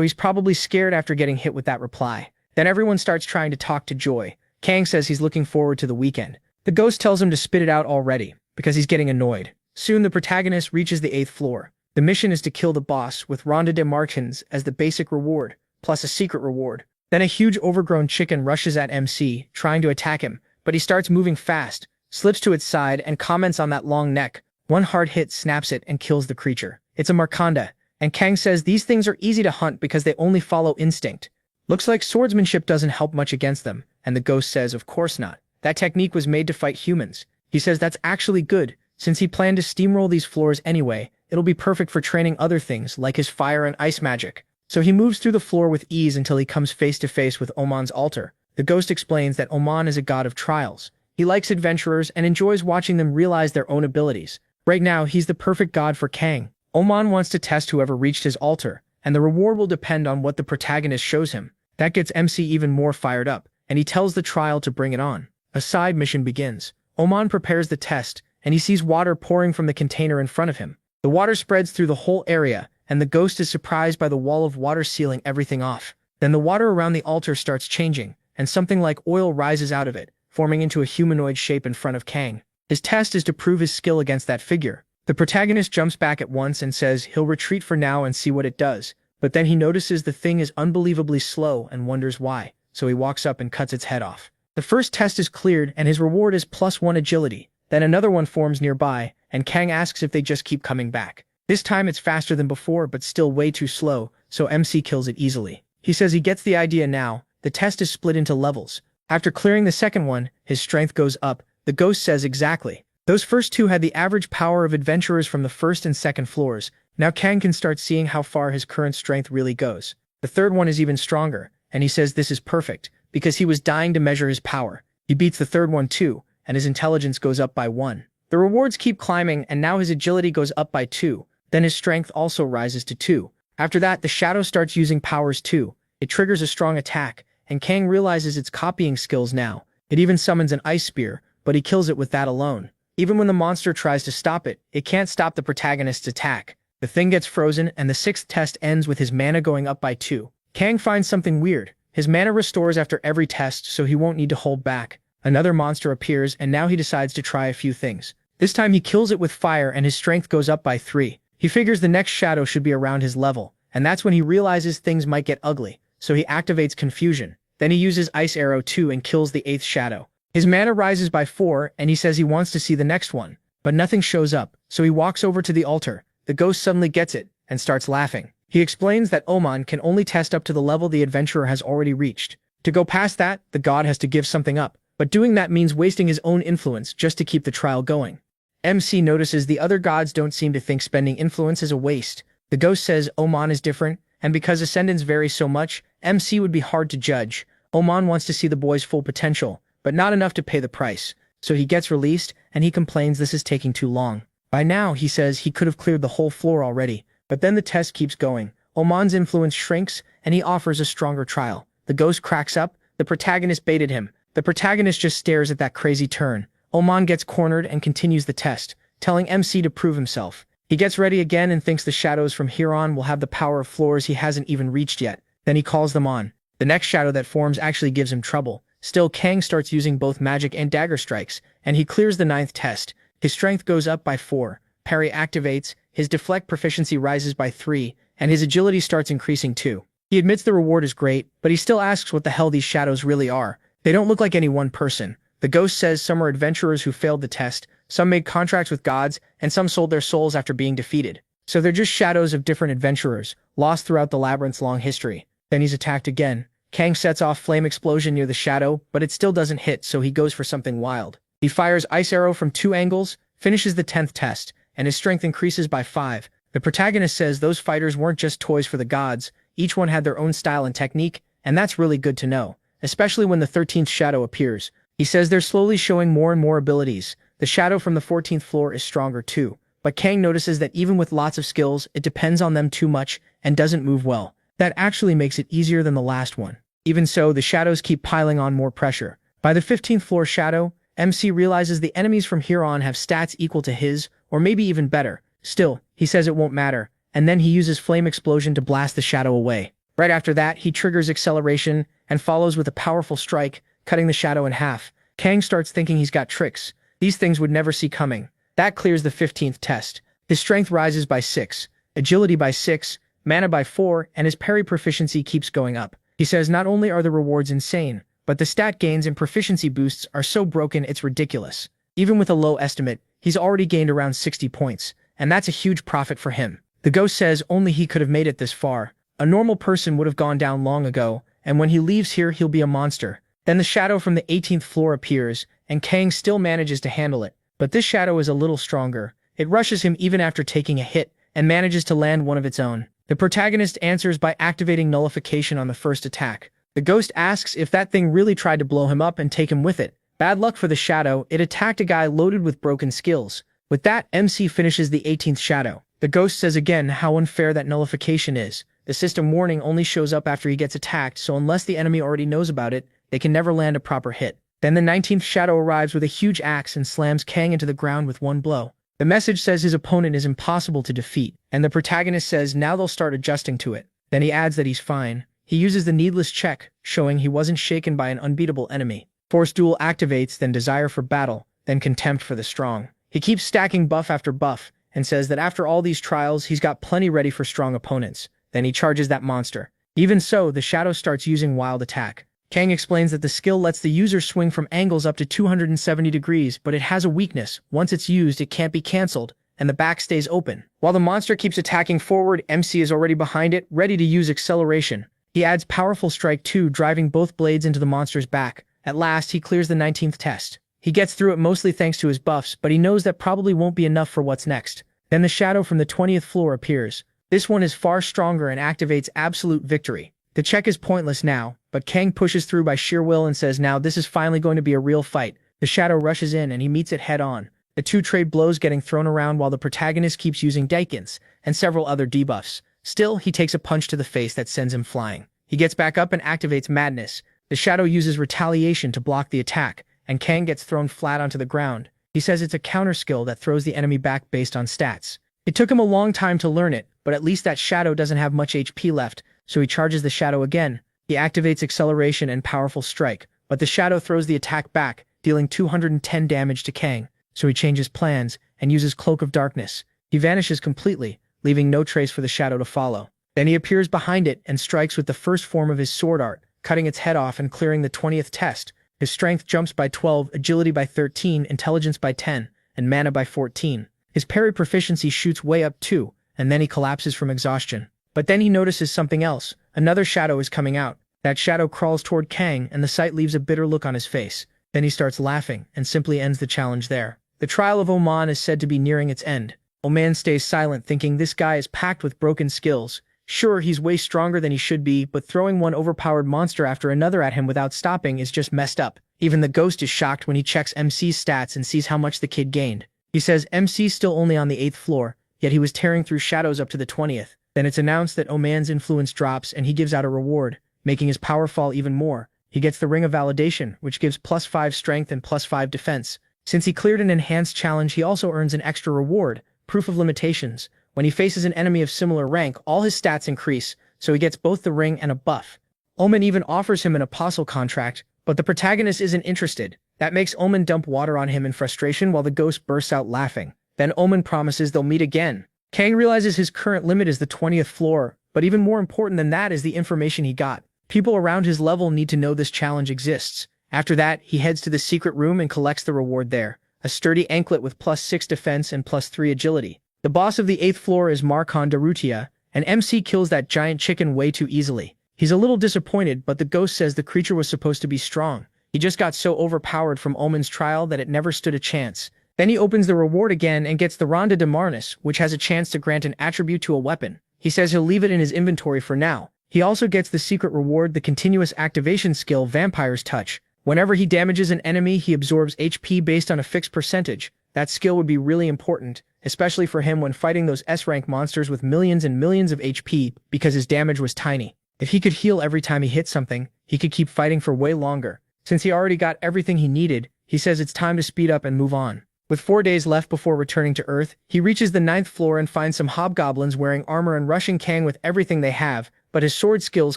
he's probably scared after getting hit with that reply. Then everyone starts trying to talk to Joy. Kang says he's looking forward to the weekend. The ghost tells him to spit it out already, because he's getting annoyed. Soon the protagonist reaches the 8th floor. The mission is to kill the boss with Ronda de Martins as the basic reward, plus a secret reward. Then a huge overgrown chicken rushes at MC, trying to attack him, but he starts moving fast, slips to its side, and comments on that long neck. One hard hit snaps it and kills the creature. It's a Marconda, and Kang says these things are easy to hunt because they only follow instinct. Looks like swordsmanship doesn't help much against them, and the ghost says of course not. That technique was made to fight humans. He says that's actually good, since he planned to steamroll these floors anyway. It'll be perfect for training other things like his fire and ice magic. So he moves through the floor with ease until he comes face to face with Oman's altar. The ghost explains that Oman is a god of trials. He likes adventurers and enjoys watching them realize their own abilities. Right now, he's the perfect god for Kang. Oman wants to test whoever reached his altar, and the reward will depend on what the protagonist shows him. That gets MC even more fired up, and he tells the trial to bring it on. A side mission begins. Oman prepares the test, and he sees water pouring from the container in front of him. The water spreads through the whole area, and the ghost is surprised by the wall of water sealing everything off. Then the water around the altar starts changing, and something like oil rises out of it, forming into a humanoid shape in front of Kang. His test is to prove his skill against that figure. The protagonist jumps back at once and says he'll retreat for now and see what it does, but then he notices the thing is unbelievably slow and wonders why, so he walks up and cuts its head off. The first test is cleared, and his reward is +1 agility. Then another one forms nearby, and Kang asks if they just keep coming back. This time it's faster than before, but still way too slow, so MC kills it easily. He says he gets the idea now. The test is split into levels. After clearing the second one, his strength goes up. The ghost says exactly. Those first two had the average power of adventurers from the first and second floors. Now Kang can start seeing how far his current strength really goes. The third one is even stronger, and he says this is perfect, because he was dying to measure his power. He beats the third one too, and his intelligence goes up by 1. The rewards keep climbing, and now his agility goes up by 2. Then his strength also rises to 2. After that, the shadow starts using powers too. It triggers a strong attack, and Kang realizes it's copying skills now. It even summons an ice spear, but he kills it with that alone. Even when the monster tries to stop it, it can't stop the protagonist's attack. The thing gets frozen, and the 6th test ends with his mana going up by 2. Kang finds something weird. His mana restores after every test, so he won't need to hold back. Another monster appears, and now he decides to try a few things. This time he kills it with fire, and his strength goes up by 3. He figures the next shadow should be around his level, and that's when he realizes things might get ugly, so he activates confusion. Then he uses Ice Arrow too and kills the 8th shadow. His mana rises by 4, and he says he wants to see the next one, but nothing shows up, so he walks over to the altar. The ghost suddenly gets it, and starts laughing. He explains that Oman can only test up to the level the adventurer has already reached. To go past that, the god has to give something up, but doing that means wasting his own influence just to keep the trial going. MC notices the other gods don't seem to think spending influence is a waste. The ghost says Oman is different, and because ascendants vary so much, MC would be hard to judge. Oman wants to see the boy's full potential, but not enough to pay the price, so he gets released, and he complains this is taking too long. By now, he says he could have cleared the whole floor already, but then the test keeps going. Oman's influence shrinks, and he offers a stronger trial. The ghost cracks up. The protagonist baited him. The protagonist just stares at that crazy turn. Oman gets cornered and continues the test, telling MC to prove himself. He gets ready again and thinks the shadows from here on will have the power of floors he hasn't even reached yet. Then he calls them on. The next shadow that forms actually gives him trouble. Still, Kang starts using both magic and dagger strikes, and he clears the 9th test. His strength goes up by 4. Parry activates, his deflect proficiency rises by 3, and his agility starts increasing too. He admits the reward is great, but he still asks what the hell these shadows really are. They don't look like any one person. The ghost says some are adventurers who failed the test, some made contracts with gods, and some sold their souls after being defeated. So they're just shadows of different adventurers, lost throughout the labyrinth's long history. Then he's attacked again. Kang sets off flame explosion near the shadow, but it still doesn't hit, so he goes for something wild. He fires Ice Arrow from 2 angles, finishes the 10th test, and his strength increases by 5. The protagonist says those fighters weren't just toys for the gods, each one had their own style and technique, and that's really good to know, especially when the 13th shadow appears. He says they're slowly showing more and more abilities. The shadow from the 14th floor is stronger too, but Kang notices that even with lots of skills, it depends on them too much and doesn't move well. That actually makes it easier than the last one. Even so, the shadows keep piling on more pressure. By the 15th floor shadow, MC realizes the enemies from here on have stats equal to his, or maybe even better. Still, he says it won't matter, and then he uses Flame Explosion to blast the shadow away. Right after that, he triggers Acceleration and follows with a powerful strike, cutting the shadow in half. Kang starts thinking he's got tricks. These things would never see coming. That clears the 15th test. His strength rises by 6, agility by 6, mana by 4, and his parry proficiency keeps going up. He says not only are the rewards insane, but the stat gains and proficiency boosts are so broken it's ridiculous. Even with a low estimate, he's already gained around 60 points, and that's a huge profit for him. The ghost says only he could have made it this far. A normal person would have gone down long ago, and when he leaves here he'll be a monster. Then the shadow from the 18th floor appears, and Kang still manages to handle it. But this shadow is a little stronger. It rushes him even after taking a hit, and manages to land one of its own. The protagonist answers by activating nullification on the first attack. The ghost asks if that thing really tried to blow him up and take him with it. Bad luck for the shadow, it attacked a guy loaded with broken skills. With that, MC finishes the 18th shadow. The ghost says again how unfair that nullification is. The system warning only shows up after he gets attacked, so unless the enemy already knows about it, they can never land a proper hit. Then the 19th shadow arrives with a huge axe and slams Kang into the ground with one blow. The message says his opponent is impossible to defeat, and the protagonist says now they'll start adjusting to it. Then he adds that he's fine. He uses the needless check, showing he wasn't shaken by an unbeatable enemy. Force Duel activates, then Desire for Battle, then Contempt for the Strong. He keeps stacking buff after buff, and says that after all these trials, he's got plenty ready for strong opponents. Then he charges that monster. Even so, the shadow starts using Wild Attack. Kang explains that the skill lets the user swing from angles up to 270 degrees, but it has a weakness. Once it's used, it can't be cancelled, and the back stays open. While the monster keeps attacking forward, MC is already behind it, ready to use Acceleration. He adds Powerful Strike 2, driving both blades into the monster's back. At last, he clears the 19th test. He gets through it mostly thanks to his buffs, but he knows that probably won't be enough for what's next. Then the shadow from the 20th floor appears. This one is far stronger and activates Absolute Victory. The check is pointless now, but Kang pushes through by sheer will and says now this is finally going to be a real fight. The shadow rushes in and he meets it head on. The two trade blows getting thrown around while the protagonist keeps using Daikins and several other debuffs. Still, he takes a punch to the face that sends him flying. He gets back up and activates Madness. The shadow uses Retaliation to block the attack, and Kang gets thrown flat onto the ground. He says it's a counter skill that throws the enemy back based on stats. It took him a long time to learn it, but at least that shadow doesn't have much HP left, so he charges the shadow again. He activates Acceleration and Powerful Strike, but the shadow throws the attack back, dealing 210 damage to Kang, so he changes plans and uses Cloak of Darkness. He vanishes completely, leaving no trace for the shadow to follow. Then he appears behind it and strikes with the first form of his sword art, cutting its head off and clearing the 20th test. His strength jumps by 12, agility by 13, intelligence by 10, and mana by 14. His parry proficiency shoots way up too, and then he collapses from exhaustion. But then he notices something else. Another shadow is coming out. That shadow crawls toward Kang, and the sight leaves a bitter look on his face. Then he starts laughing, and simply ends the challenge there. The trial of Oman is said to be nearing its end. Oman stays silent, thinking this guy is packed with broken skills. Sure, he's way stronger than he should be, but throwing one overpowered monster after another at him without stopping is just messed up. Even the ghost is shocked when he checks MC's stats and sees how much the kid gained. He says MC's still only on the 8th floor, yet he was tearing through shadows up to the 20th. Then it's announced that Oman's influence drops and he gives out a reward, making his power fall even more. He gets the Ring of Validation, which gives +5 strength and +5 defense. Since he cleared an enhanced challenge, he also earns an extra reward, Proof of Limitations. When he faces an enemy of similar rank, all his stats increase, so he gets both the ring and a buff. Oman even offers him an apostle contract, but the protagonist isn't interested. That makes Oman dump water on him in frustration while the ghost bursts out laughing. Then Oman promises they'll meet again. Kang realizes his current limit is the 20th floor, but even more important than that is the information he got. People around his level need to know this challenge exists. After that, he heads to the secret room and collects the reward there, a sturdy anklet with +6 defense and +3 agility. The boss of the 8th floor is Marcon Darutia, and MC kills that giant chicken way too easily. He's a little disappointed, but the ghost says the creature was supposed to be strong. He just got so overpowered from Oman's trial that it never stood a chance. Then he opens the reward again and gets the Ronda de Marnus, which has a chance to grant an attribute to a weapon. He says he'll leave it in his inventory for now. He also gets the secret reward, the continuous activation skill Vampire's Touch. Whenever he damages an enemy, he absorbs HP based on a fixed percentage. That skill would be really important, especially for him when fighting those S-rank monsters with millions and millions of HP, because his damage was tiny. If he could heal every time he hit something, he could keep fighting for way longer. Since he already got everything he needed, He says it's time to speed up and move on. With 4 days left before returning to Earth, he reaches the 9th floor and finds some hobgoblins wearing armor and rushing Kang with everything they have, but his sword skills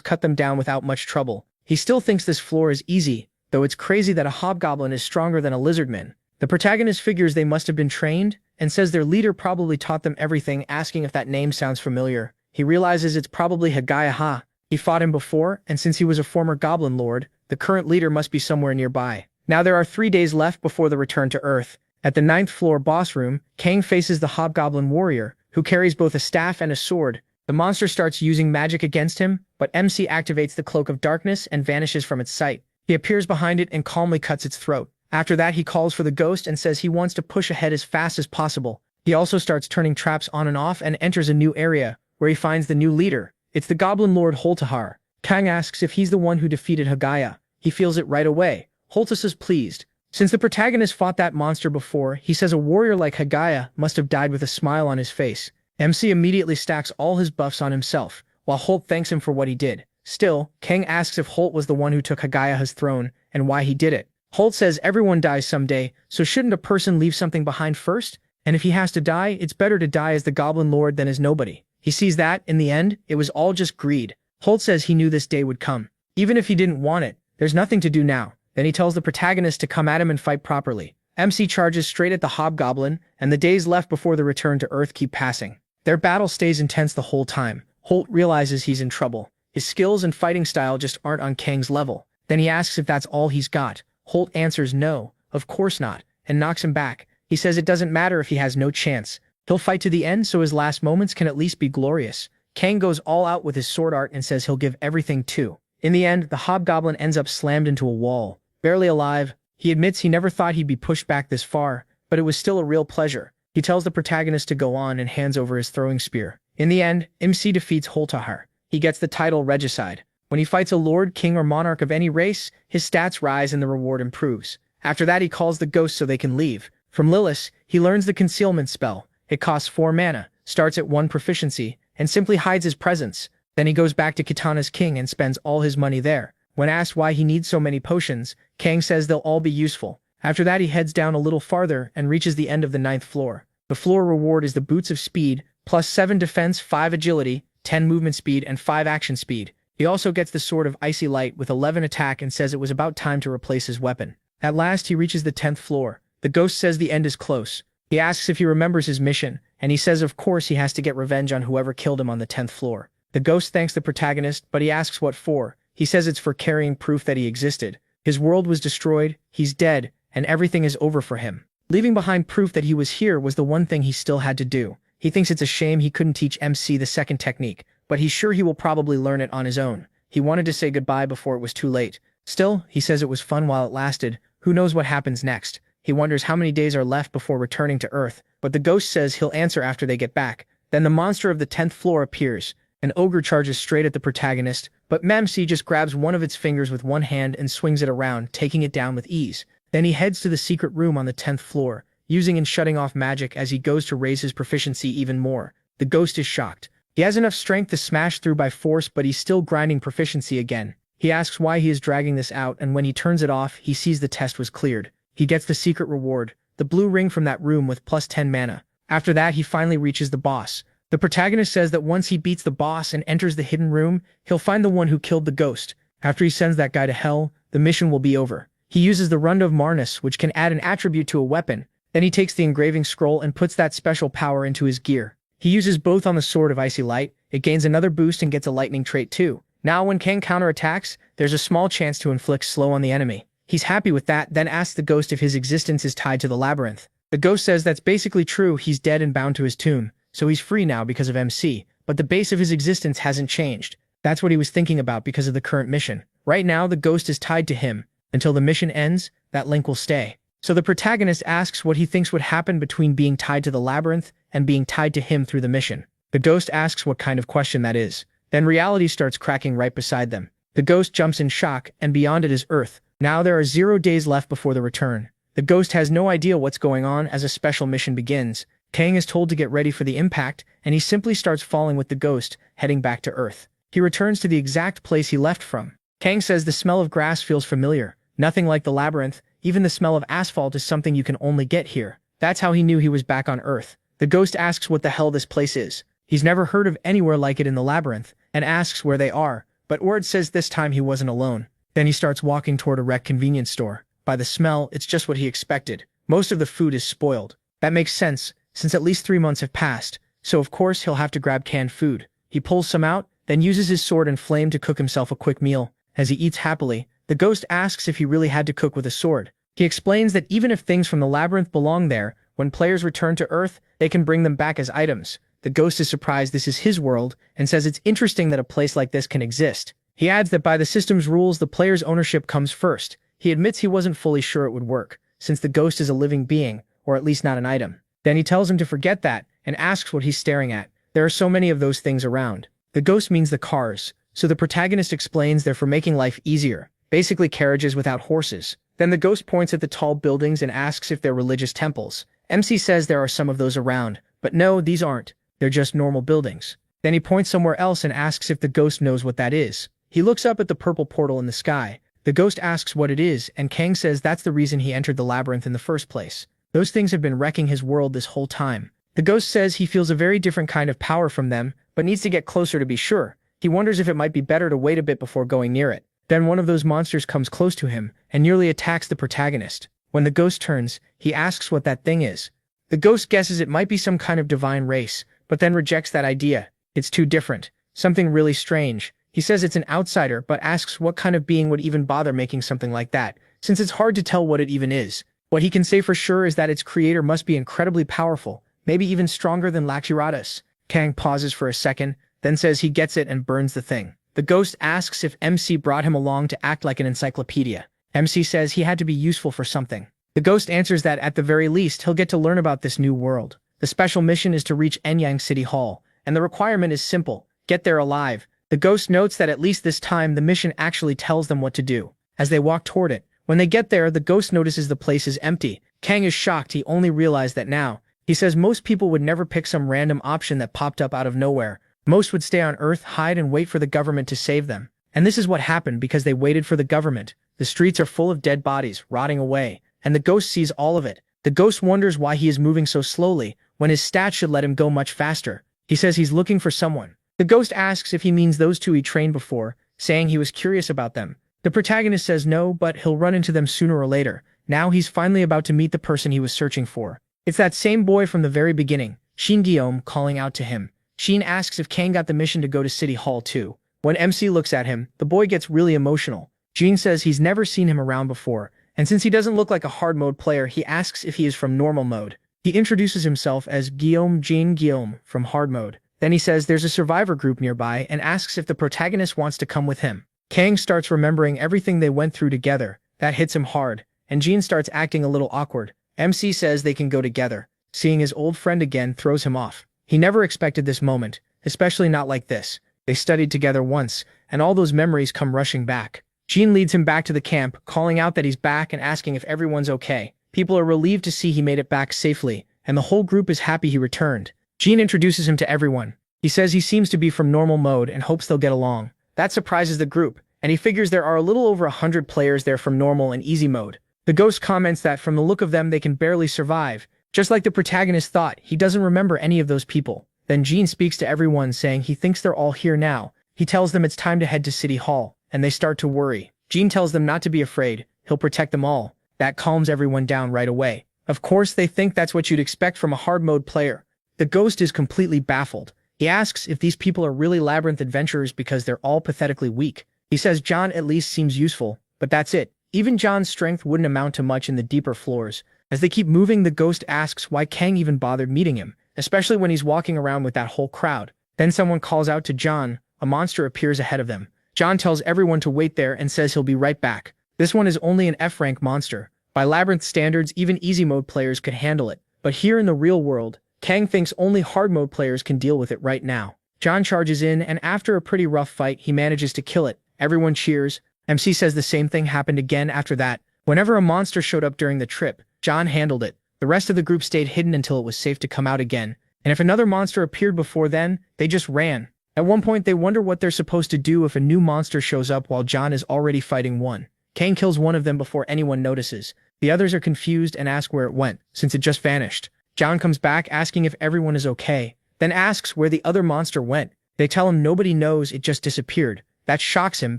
cut them down without much trouble. He still thinks this floor is easy, though it's crazy that a hobgoblin is stronger than a lizardman. The protagonist figures they must have been trained, and says their leader probably taught them everything, asking if that name sounds familiar. He realizes it's probably Hagaya. He fought him before, and since he was a former goblin lord, the current leader must be somewhere nearby. Now there are 3 days left before the return to Earth. At the 9th floor boss room, Kang faces the hobgoblin warrior, who carries both a staff and a sword. The monster starts using magic against him, but MC activates the cloak of darkness and vanishes from its sight. He appears behind it and calmly cuts its throat. After that, he calls for the ghost and says he wants to push ahead as fast as possible. He also starts turning traps on and off and enters a new area, where he finds the new leader. It's the Goblin Lord Holtahar. Kang asks if he's the one who defeated Hagaya. He feels it right away. Holtus is pleased. Since the protagonist fought that monster before, he says a warrior like Hagaya must have died with a smile on his face. MC immediately stacks all his buffs on himself, while Holt thanks him for what he did. Still, Kang asks if Holt was the one who took Hagaya's throne, and why he did it. Holt says everyone dies someday, so shouldn't a person leave something behind first? And if he has to die, it's better to die as the Goblin Lord than as nobody. He sees that, in the end, it was all just greed. Holt says he knew this day would come. Even if he didn't want it, there's nothing to do now. Then he tells the protagonist to come at him and fight properly. MC charges straight at the hobgoblin, and the days left before the return to Earth keep passing. Their battle stays intense the whole time. Holt realizes he's in trouble. His skills and fighting style just aren't on Kang's level. Then he asks if that's all he's got. Holt answers no, of course not, and knocks him back. He says it doesn't matter if he has no chance. He'll fight to the end so his last moments can at least be glorious. Kang goes all out with his sword art and says he'll give everything too. In the end, the hobgoblin ends up slammed into a wall. Barely alive, he admits he never thought he'd be pushed back this far, but it was still a real pleasure. He tells the protagonist to go on and hands over his throwing spear. In the end, MC defeats Holtahar. He gets the title Regicide. When he fights a lord, king, or monarch of any race, his stats rise and the reward improves. After that, he calls the ghosts so they can leave. From Lilith, he learns the concealment spell. It costs 4 mana, starts at 1 proficiency, and simply hides his presence. Then he goes back to Kitana's king and spends all his money there. When asked why he needs so many potions, Kang says they'll all be useful. After that, he heads down a little farther and reaches the end of the 9th floor. The floor reward is the Boots of Speed, plus 7 defense, 5 agility, 10 movement speed, and 5 action speed. He also gets the Sword of Icy Light with 11 attack and says it was about time to replace his weapon. At last, he reaches the 10th floor. The ghost says the end is close. He asks if he remembers his mission, and he says of course he has to get revenge on whoever killed him on the 10th floor. The ghost thanks the protagonist, but he asks what for. He says it's for carrying proof that he existed. His world was destroyed, he's dead, and everything is over for him. Leaving behind proof that he was here was the one thing he still had to do. He thinks it's a shame he couldn't teach MC the second technique, but he's sure he will probably learn it on his own. He wanted to say goodbye before it was too late. Still, he says it was fun while it lasted. Who knows what happens next? He wonders how many days are left before returning to Earth, but the ghost says he'll answer after they get back. Then the monster of the 10th floor appears. An ogre charges straight at the protagonist, but MC just grabs one of its fingers with one hand and swings it around, taking it down with ease. Then he heads to the secret room on the 10th floor, using and shutting off magic as he goes to raise his proficiency even more. The ghost is shocked. He has enough strength to smash through by force, but he's still grinding proficiency again. He asks why he is dragging this out, and when he turns it off, he sees the test was cleared. He gets the secret reward, the blue ring from that room with plus 10 mana. After that, he finally reaches the boss. The protagonist says that once he beats the boss and enters the hidden room, he'll find the one who killed the ghost. After he sends that guy to hell, the mission will be over. He uses the Rund of Marnus, which can add an attribute to a weapon. Then he takes the engraving scroll and puts that special power into his gear. He uses both on the Sword of Icy Light. It gains another boost and gets a lightning trait too. Now when Kang counterattacks, there's a small chance to inflict slow on the enemy. He's happy with that, then asks the ghost if his existence is tied to the labyrinth. The ghost says that's basically true, he's dead and bound to his tomb, so he's free now because of MC, but the base of his existence hasn't changed. That's what he was thinking about because of the current mission. Right now, the ghost is tied to him. Until the mission ends, that link will stay. So the protagonist asks what he thinks would happen between being tied to the labyrinth and being tied to him through the mission. The ghost asks what kind of question that is. Then reality starts cracking right beside them. The ghost jumps in shock, and beyond it is Earth. Now there are 0 days left before the return. The ghost has no idea what's going on as a special mission begins. Kang is told to get ready for the impact, and he simply starts falling with the ghost, heading back to Earth. He returns to the exact place he left from. Kang says the smell of grass feels familiar, nothing like the labyrinth, Even the smell of asphalt is something you can only get here. That's how he knew he was back on Earth. The ghost asks what the hell this place is. He's never heard of anywhere like it in the labyrinth, and asks where they are, but Ord says this time he wasn't alone. Then he starts walking toward a wrecked convenience store. By the smell, it's just what he expected. Most of the food is spoiled. That makes sense, since at least 3 months have passed, so of course he'll have to grab canned food. He pulls some out, then uses his sword and flame to cook himself a quick meal. As he eats happily, the ghost asks if he really had to cook with a sword. He explains that even if things from the labyrinth belong there, when players return to Earth, they can bring them back as items. The ghost is surprised this is his world, and says it's interesting that a place like this can exist. He adds that by the system's rules, the player's ownership comes first. He admits he wasn't fully sure it would work, since the ghost is a living being, or at least not an item. Then he tells him to forget that, and asks what he's staring at. There are so many of those things around. The ghost means the cars, so the protagonist explains they're for making life easier, basically carriages without horses. Then the ghost points at the tall buildings and asks if they're religious temples. MC says there are some of those around, but no, these aren't. They're just normal buildings. Then he points somewhere else and asks if the ghost knows what that is. He looks up at the purple portal in the sky. The ghost asks what it is, and Kang says that's the reason he entered the labyrinth in the first place. Those things have been wrecking his world this whole time. The ghost says he feels a very different kind of power from them, but needs to get closer to be sure. He wonders if it might be better to wait a bit before going near it. Then one of those monsters comes close to him, and nearly attacks the protagonist. When the ghost turns, he asks what that thing is. The ghost guesses it might be some kind of divine race, but then rejects that idea. It's too different. Something really strange. He says it's an outsider, but asks what kind of being would even bother making something like that, since it's hard to tell what it even is. What he can say for sure is that its creator must be incredibly powerful, maybe even stronger than Laxuratus. Kang pauses for a second, then says he gets it and burns the thing. The ghost asks if MC brought him along to act like an encyclopedia. MC says he had to be useful for something. The ghost answers that at the very least he'll get to learn about this new world. The special mission is to reach Enyang City Hall, and the requirement is simple: get there alive. The ghost notes that at least this time the mission actually tells them what to do. As they walk toward it, when they get there, the ghost notices the place is empty. Kang is shocked he only realized that now. He says most people would never pick some random option that popped up out of nowhere. Most would stay on Earth, hide and wait for the government to save them. And this is what happened because they waited for the government. The streets are full of dead bodies, rotting away, and the ghost sees all of it. The ghost wonders why he is moving so slowly, when his stats should let him go much faster. He says he's looking for someone. The ghost asks if he means those two he trained before, saying he was curious about them. The protagonist says no, but he'll run into them sooner or later. Now he's finally about to meet the person he was searching for. It's that same boy from the very beginning, Shin Guillaume, calling out to him. Shin asks if Kang got the mission to go to City Hall too. When MC looks at him, the boy gets really emotional. Jean says he's never seen him around before, and since he doesn't look like a hard mode player, he asks if he is from normal mode. He introduces himself as Guillaume Jean Guillaume from hard mode. Then he says there's a survivor group nearby and asks if the protagonist wants to come with him. Kang starts remembering everything they went through together. That hits him hard, and Jean starts acting a little awkward. MC says they can go together. Seeing his old friend again throws him off. He never expected this moment, especially not like this. They studied together once, and all those memories come rushing back. Jean leads him back to the camp, calling out that he's back and asking if everyone's okay. People are relieved to see he made it back safely, and the whole group is happy he returned. Jean introduces him to everyone. He says he seems to be from normal mode and hopes they'll get along. That surprises the group, and he figures there are a little over 100 players there from normal and easy mode. The ghost comments that from the look of them they can barely survive. Just like the protagonist thought, he doesn't remember any of those people. Then Jean speaks to everyone saying he thinks they're all here now. He tells them it's time to head to City Hall, and they start to worry. Jean tells them not to be afraid, he'll protect them all. That calms everyone down right away. Of course, they think that's what you'd expect from a hard mode player. The ghost is completely baffled. He asks if these people are really labyrinth adventurers because they're all pathetically weak. He says John at least seems useful, but that's it. Even John's strength wouldn't amount to much in the deeper floors. As they keep moving, the ghost asks why Kang even bothered meeting him, especially when he's walking around with that whole crowd. Then someone calls out to John. A monster appears ahead of them. John tells everyone to wait there and says he'll be right back. This one is only an F-rank monster. By labyrinth standards, even easy mode players could handle it. But here in the real world, Kang thinks only hard mode players can deal with it right now. John charges in, and after a pretty rough fight, he manages to kill it. Everyone cheers. MC says the same thing happened again after that. Whenever a monster showed up during the trip, John handled it. The rest of the group stayed hidden until it was safe to come out again. And if another monster appeared before then, they just ran. At one point, they wonder what they're supposed to do if a new monster shows up while John is already fighting one. Kang kills one of them before anyone notices. The others are confused and ask where it went, since it just vanished. John comes back asking if everyone is okay, then asks where the other monster went. They tell him nobody knows, it just disappeared. That shocks him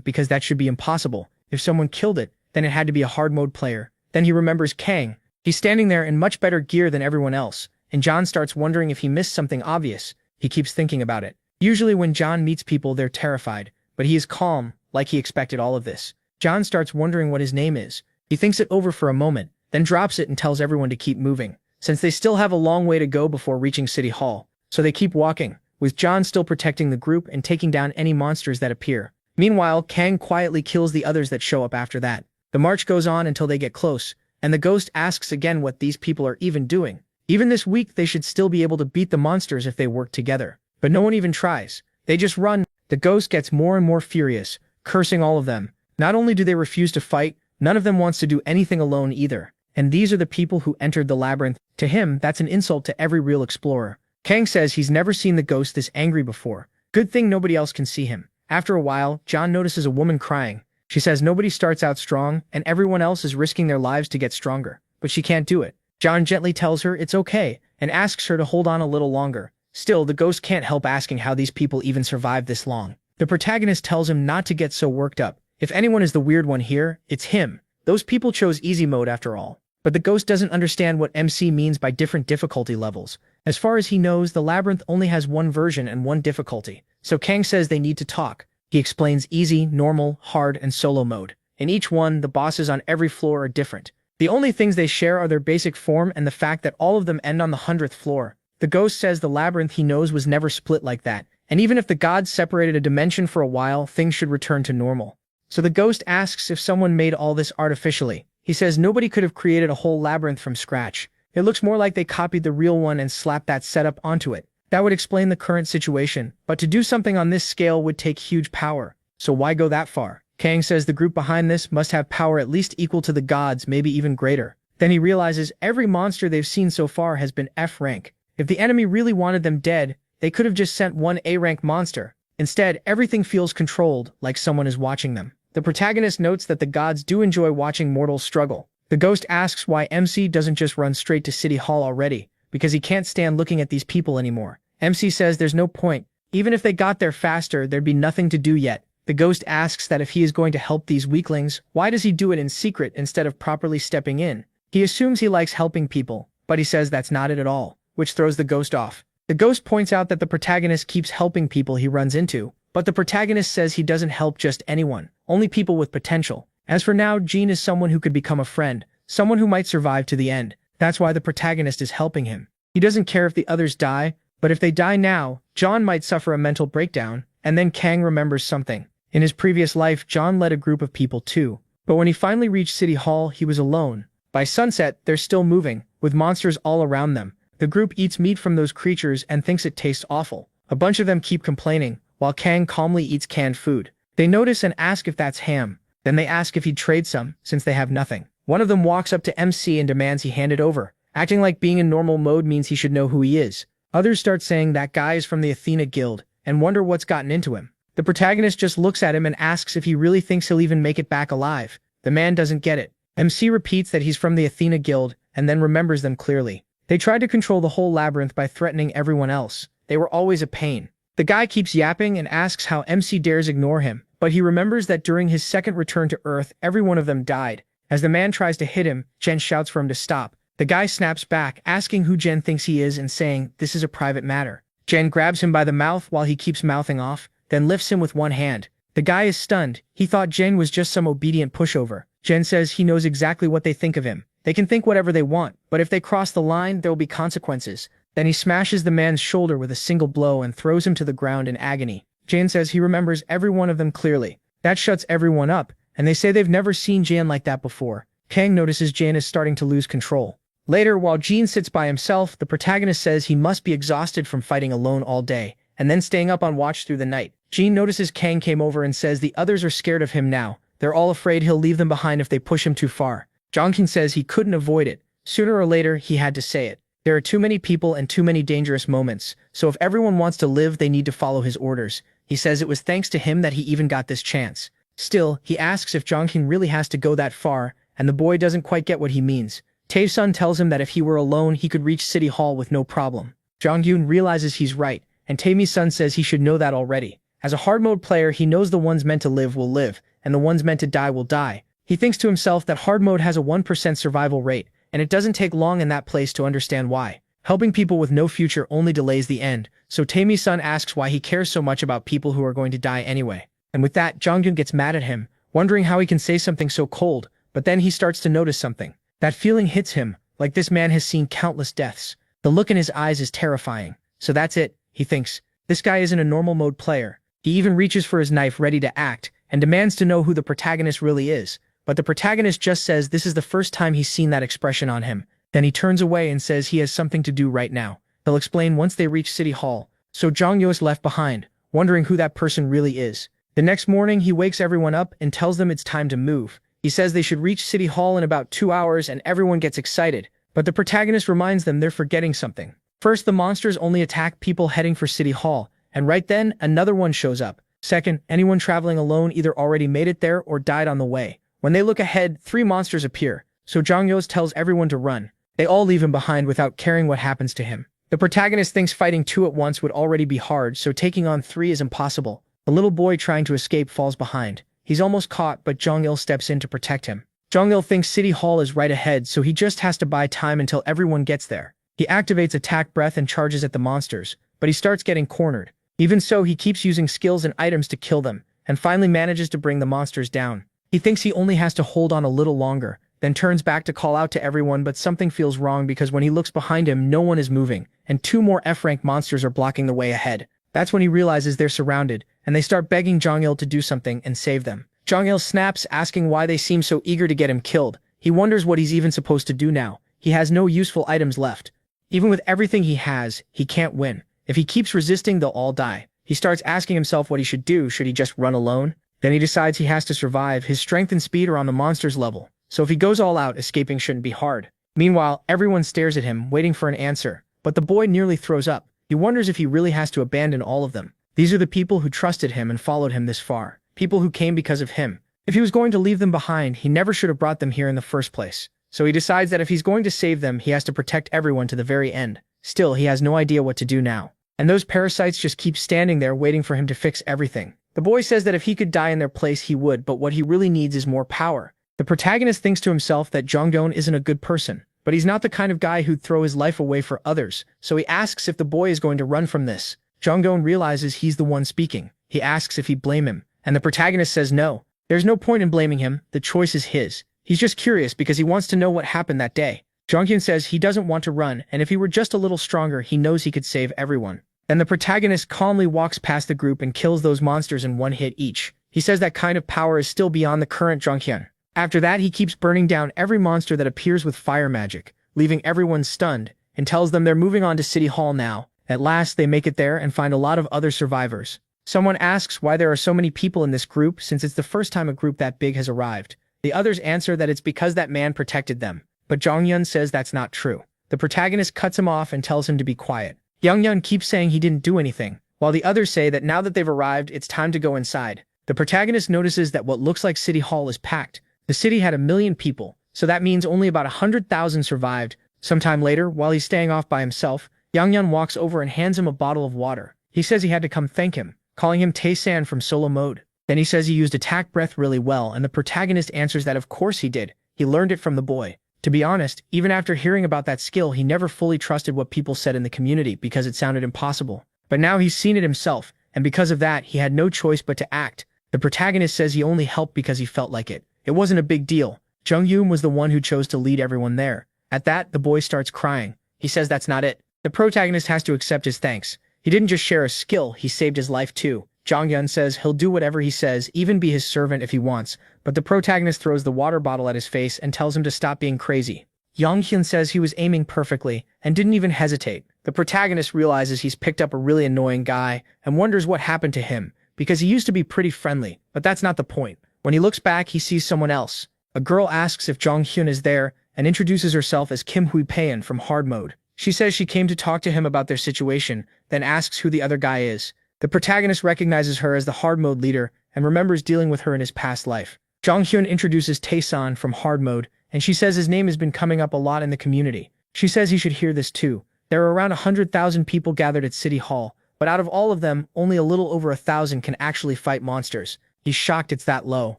because that should be impossible. If someone killed it, then it had to be a hard mode player. Then he remembers Kang. He's standing there in much better gear than everyone else, and John starts wondering if he missed something obvious. He keeps thinking about it. Usually when John meets people, they're terrified, but he is calm, like he expected all of this. John starts wondering what his name is. He thinks it over for a moment, then drops it and tells everyone to keep moving, since they still have a long way to go before reaching City Hall. So they keep walking, with John still protecting the group and taking down any monsters that appear. Meanwhile, Kang quietly kills the others that show up after that. The march goes on until they get close, and the ghost asks again what these people are even doing. Even this week, they should still be able to beat the monsters if they work together. But no one even tries. They just run. The ghost gets more and more furious, cursing all of them. Not only do they refuse to fight, none of them wants to do anything alone either. And these are the people who entered the labyrinth. To him, that's an insult to every real explorer. Kang says he's never seen the ghost this angry before. Good thing nobody else can see him. After a while, John notices a woman crying. She says nobody starts out strong, and everyone else is risking their lives to get stronger. But she can't do it. John gently tells her it's okay, and asks her to hold on a little longer. Still, the ghost can't help asking how these people even survived this long. The protagonist tells him not to get so worked up. If anyone is the weird one here, it's him. Those people chose easy mode after all. But the ghost doesn't understand what MC means by different difficulty levels. As far as he knows, the labyrinth only has one version and one difficulty. So Kang says they need to talk. He explains easy, normal, hard, and solo mode. In each one, the bosses on every floor are different. The only things they share are their basic form and the fact that all of them end on the 100th floor. The ghost says the labyrinth he knows was never split like that, and even if the gods separated a dimension for a while, things should return to normal. So the ghost asks if someone made all this artificially. He says nobody could have created a whole labyrinth from scratch. It looks more like they copied the real one and slapped that setup onto it. That would explain the current situation, but to do something on this scale would take huge power. So why go that far? Kang says the group behind this must have power at least equal to the gods, maybe even greater. Then he realizes every monster they've seen so far has been F rank. If the enemy really wanted them dead, they could have just sent one A-rank monster. Instead, everything feels controlled, like someone is watching them. The protagonist notes that the gods do enjoy watching mortals struggle. The ghost asks why MC doesn't just run straight to City Hall already, because he can't stand looking at these people anymore. MC says there's no point. Even if they got there faster, there'd be nothing to do yet. The ghost asks that if he is going to help these weaklings, why does he do it in secret instead of properly stepping in? He assumes he likes helping people, but he says that's not it at all, which throws the ghost off. The ghost points out that the protagonist keeps helping people he runs into, but the protagonist says he doesn't help just anyone, only people with potential. As for now, Jean is someone who could become a friend, someone who might survive to the end. That's why the protagonist is helping him. He doesn't care if the others die, but if they die now, John might suffer a mental breakdown, and then Kang remembers something. In his previous life, John led a group of people too, but when he finally reached City Hall, he was alone. By sunset, they're still moving, with monsters all around them. The group eats meat from those creatures and thinks it tastes awful. A bunch of them keep complaining, while Kang calmly eats canned food. They notice and ask if that's ham. Then they ask if he'd trade some, since they have nothing. One of them walks up to MC and demands he hand it over, acting like being in normal mode means he should know who he is. Others start saying that guy is from the Athena Guild, and wonder what's gotten into him. The protagonist just looks at him and asks if he really thinks he'll even make it back alive. The man doesn't get it. MC repeats that he's from the Athena Guild, and then remembers them clearly. They tried to control the whole labyrinth by threatening everyone else. They were always a pain. The guy keeps yapping and asks how MC dares ignore him, but he remembers that during his second return to Earth, every one of them died. As the man tries to hit him, Jen shouts for him to stop. The guy snaps back, asking who Jen thinks he is and saying, this is a private matter. Jen grabs him by the mouth while he keeps mouthing off, then lifts him with one hand. The guy is stunned. He thought Jen was just some obedient pushover. Jen says he knows exactly what they think of him. They can think whatever they want, but if they cross the line, there will be consequences. Then he smashes the man's shoulder with a single blow and throws him to the ground in agony. Jen says he remembers every one of them clearly. That shuts everyone up, and they say they've never seen Jen like that before. Kang notices Jen is starting to lose control. Later, while Jean sits by himself, the protagonist says he must be exhausted from fighting alone all day, and then staying up on watch through the night. Jean notices Kang came over and says the others are scared of him now. They're all afraid he'll leave them behind if they push him too far. Jonkin says he couldn't avoid it. Sooner or later, he had to say it. There are too many people and too many dangerous moments, so if everyone wants to live, they need to follow his orders. He says it was thanks to him that he even got this chance. Still, he asks if Jonkin really has to go that far, and the boy doesn't quite get what he means. Tae-sun tells him that if he were alone, he could reach City Hall with no problem. Jong-hyun realizes he's right, and Tae-mi-sun says he should know that already. As a hard mode player, he knows the ones meant to live will live, and the ones meant to die will die. He thinks to himself that hard mode has a 1% survival rate, and it doesn't take long in that place to understand why. Helping people with no future only delays the end, so Tae-mi-sun asks why he cares so much about people who are going to die anyway. And with that, Jong-hyun gets mad at him, wondering how he can say something so cold, but then he starts to notice something. That feeling hits him, like this man has seen countless deaths. The look in his eyes is terrifying. So that's it, he thinks. This guy isn't a normal mode player. He even reaches for his knife ready to act, and demands to know who the protagonist really is. But the protagonist just says this is the first time he's seen that expression on him. Then he turns away and says he has something to do right now. He'll explain once they reach City Hall. So Jong-hyun is left behind, wondering who that person really is. The next morning, he wakes everyone up and tells them it's time to move. He says they should reach City Hall in about 2 hours, and everyone gets excited. But the protagonist reminds them they're forgetting something. First, the monsters only attack people heading for City Hall, and right then, another one shows up. Second, anyone traveling alone either already made it there or died on the way. When they look ahead, 3 monsters appear, so Jong-hyun tells everyone to run. They all leave him behind without caring what happens to him. The protagonist thinks fighting 2 at once would already be hard, so taking on 3 is impossible. The little boy trying to escape falls behind. He's almost caught, but Jong-il steps in to protect him. Jong-il thinks City Hall is right ahead, so he just has to buy time until everyone gets there. He activates Attack Breath and charges at the monsters, but he starts getting cornered. Even so, he keeps using skills and items to kill them, and finally manages to bring the monsters down. He thinks he only has to hold on a little longer, then turns back to call out to everyone, but something feels wrong because when he looks behind him, no one is moving, and 2 more F-rank monsters are blocking the way ahead. That's when he realizes they're surrounded, and they start begging Jong-il to do something and save them. Jong-il snaps, asking why they seem so eager to get him killed. He wonders what he's even supposed to do now. He has no useful items left. Even with everything he has, he can't win. If he keeps resisting, they'll all die. He starts asking himself what he should do. Should he just run alone? Then he decides he has to survive. His strength and speed are on the monster's level, so if he goes all out, escaping shouldn't be hard. Meanwhile, everyone stares at him, waiting for an answer. But the boy nearly throws up. He wonders if he really has to abandon all of them. These are the people who trusted him and followed him this far. People who came because of him. If he was going to leave them behind, he never should have brought them here in the first place. So he decides that if he's going to save them, he has to protect everyone to the very end. Still, he has no idea what to do now. And those parasites just keep standing there waiting for him to fix everything. The boy says that if he could die in their place, he would, but what he really needs is more power. The protagonist thinks to himself that Jong-hyun isn't a good person, but he's not the kind of guy who'd throw his life away for others, so he asks if the boy is going to run from this. Jong-hyun realizes he's the one speaking. He asks if he'd blame him, and the protagonist says no. There's no point in blaming him, the choice is his. He's just curious because he wants to know what happened that day. Jong-hyun says he doesn't want to run, and if he were just a little stronger, he knows he could save everyone. Then the protagonist calmly walks past the group and kills those monsters in 1 hit each. He says that kind of power is still beyond the current Jong-hyun. After that, he keeps burning down every monster that appears with fire magic, leaving everyone stunned, and tells them they're moving on to City Hall now. At last, they make it there and find a lot of other survivors. Someone asks why there are so many people in this group since it's the first time a group that big has arrived. The others answer that it's because that man protected them. But Jong-hyun says that's not true. The protagonist cuts him off and tells him to be quiet. Jong-hyun keeps saying he didn't do anything, while the others say that now that they've arrived, it's time to go inside. The protagonist notices that what looks like City Hall is packed. The city had 1 million people, so that means only about 100,000 survived. Sometime later, while he's staying off by himself, Jong-hyun walks over and hands him a bottle of water. He says he had to come thank him, calling him Tae-san from solo mode. Then he says he used Attack Breath really well, and the protagonist answers that of course he did. He learned it from the boy. To be honest, even after hearing about that skill, he never fully trusted what people said in the community because it sounded impossible. But now he's seen it himself, and because of that, he had no choice but to act. The protagonist says he only helped because he felt like it. It wasn't a big deal. Jong-hyun was the one who chose to lead everyone there. At that, the boy starts crying. He says that's not it. The protagonist has to accept his thanks. He didn't just share a skill, he saved his life too. Jong-hyun says he'll do whatever he says, even be his servant if he wants, but the protagonist throws the water bottle at his face and tells him to stop being crazy. Jong-hyun says he was aiming perfectly and didn't even hesitate. The protagonist realizes he's picked up a really annoying guy and wonders what happened to him, because he used to be pretty friendly, but that's not the point. When he looks back, he sees someone else. A girl asks if Jong-hyun is there and introduces herself as Kim Hui-paeun from hard mode. She says she came to talk to him about their situation, then asks who the other guy is. The protagonist recognizes her as the hard mode leader and remembers dealing with her in his past life. Jong Hyun introduces Tae-san from hard mode, and she says his name has been coming up a lot in the community. She says he should hear this too. There are around 100,000 people gathered at City Hall, but out of all of them, only a little over 1,000 can actually fight monsters. He's shocked it's that low,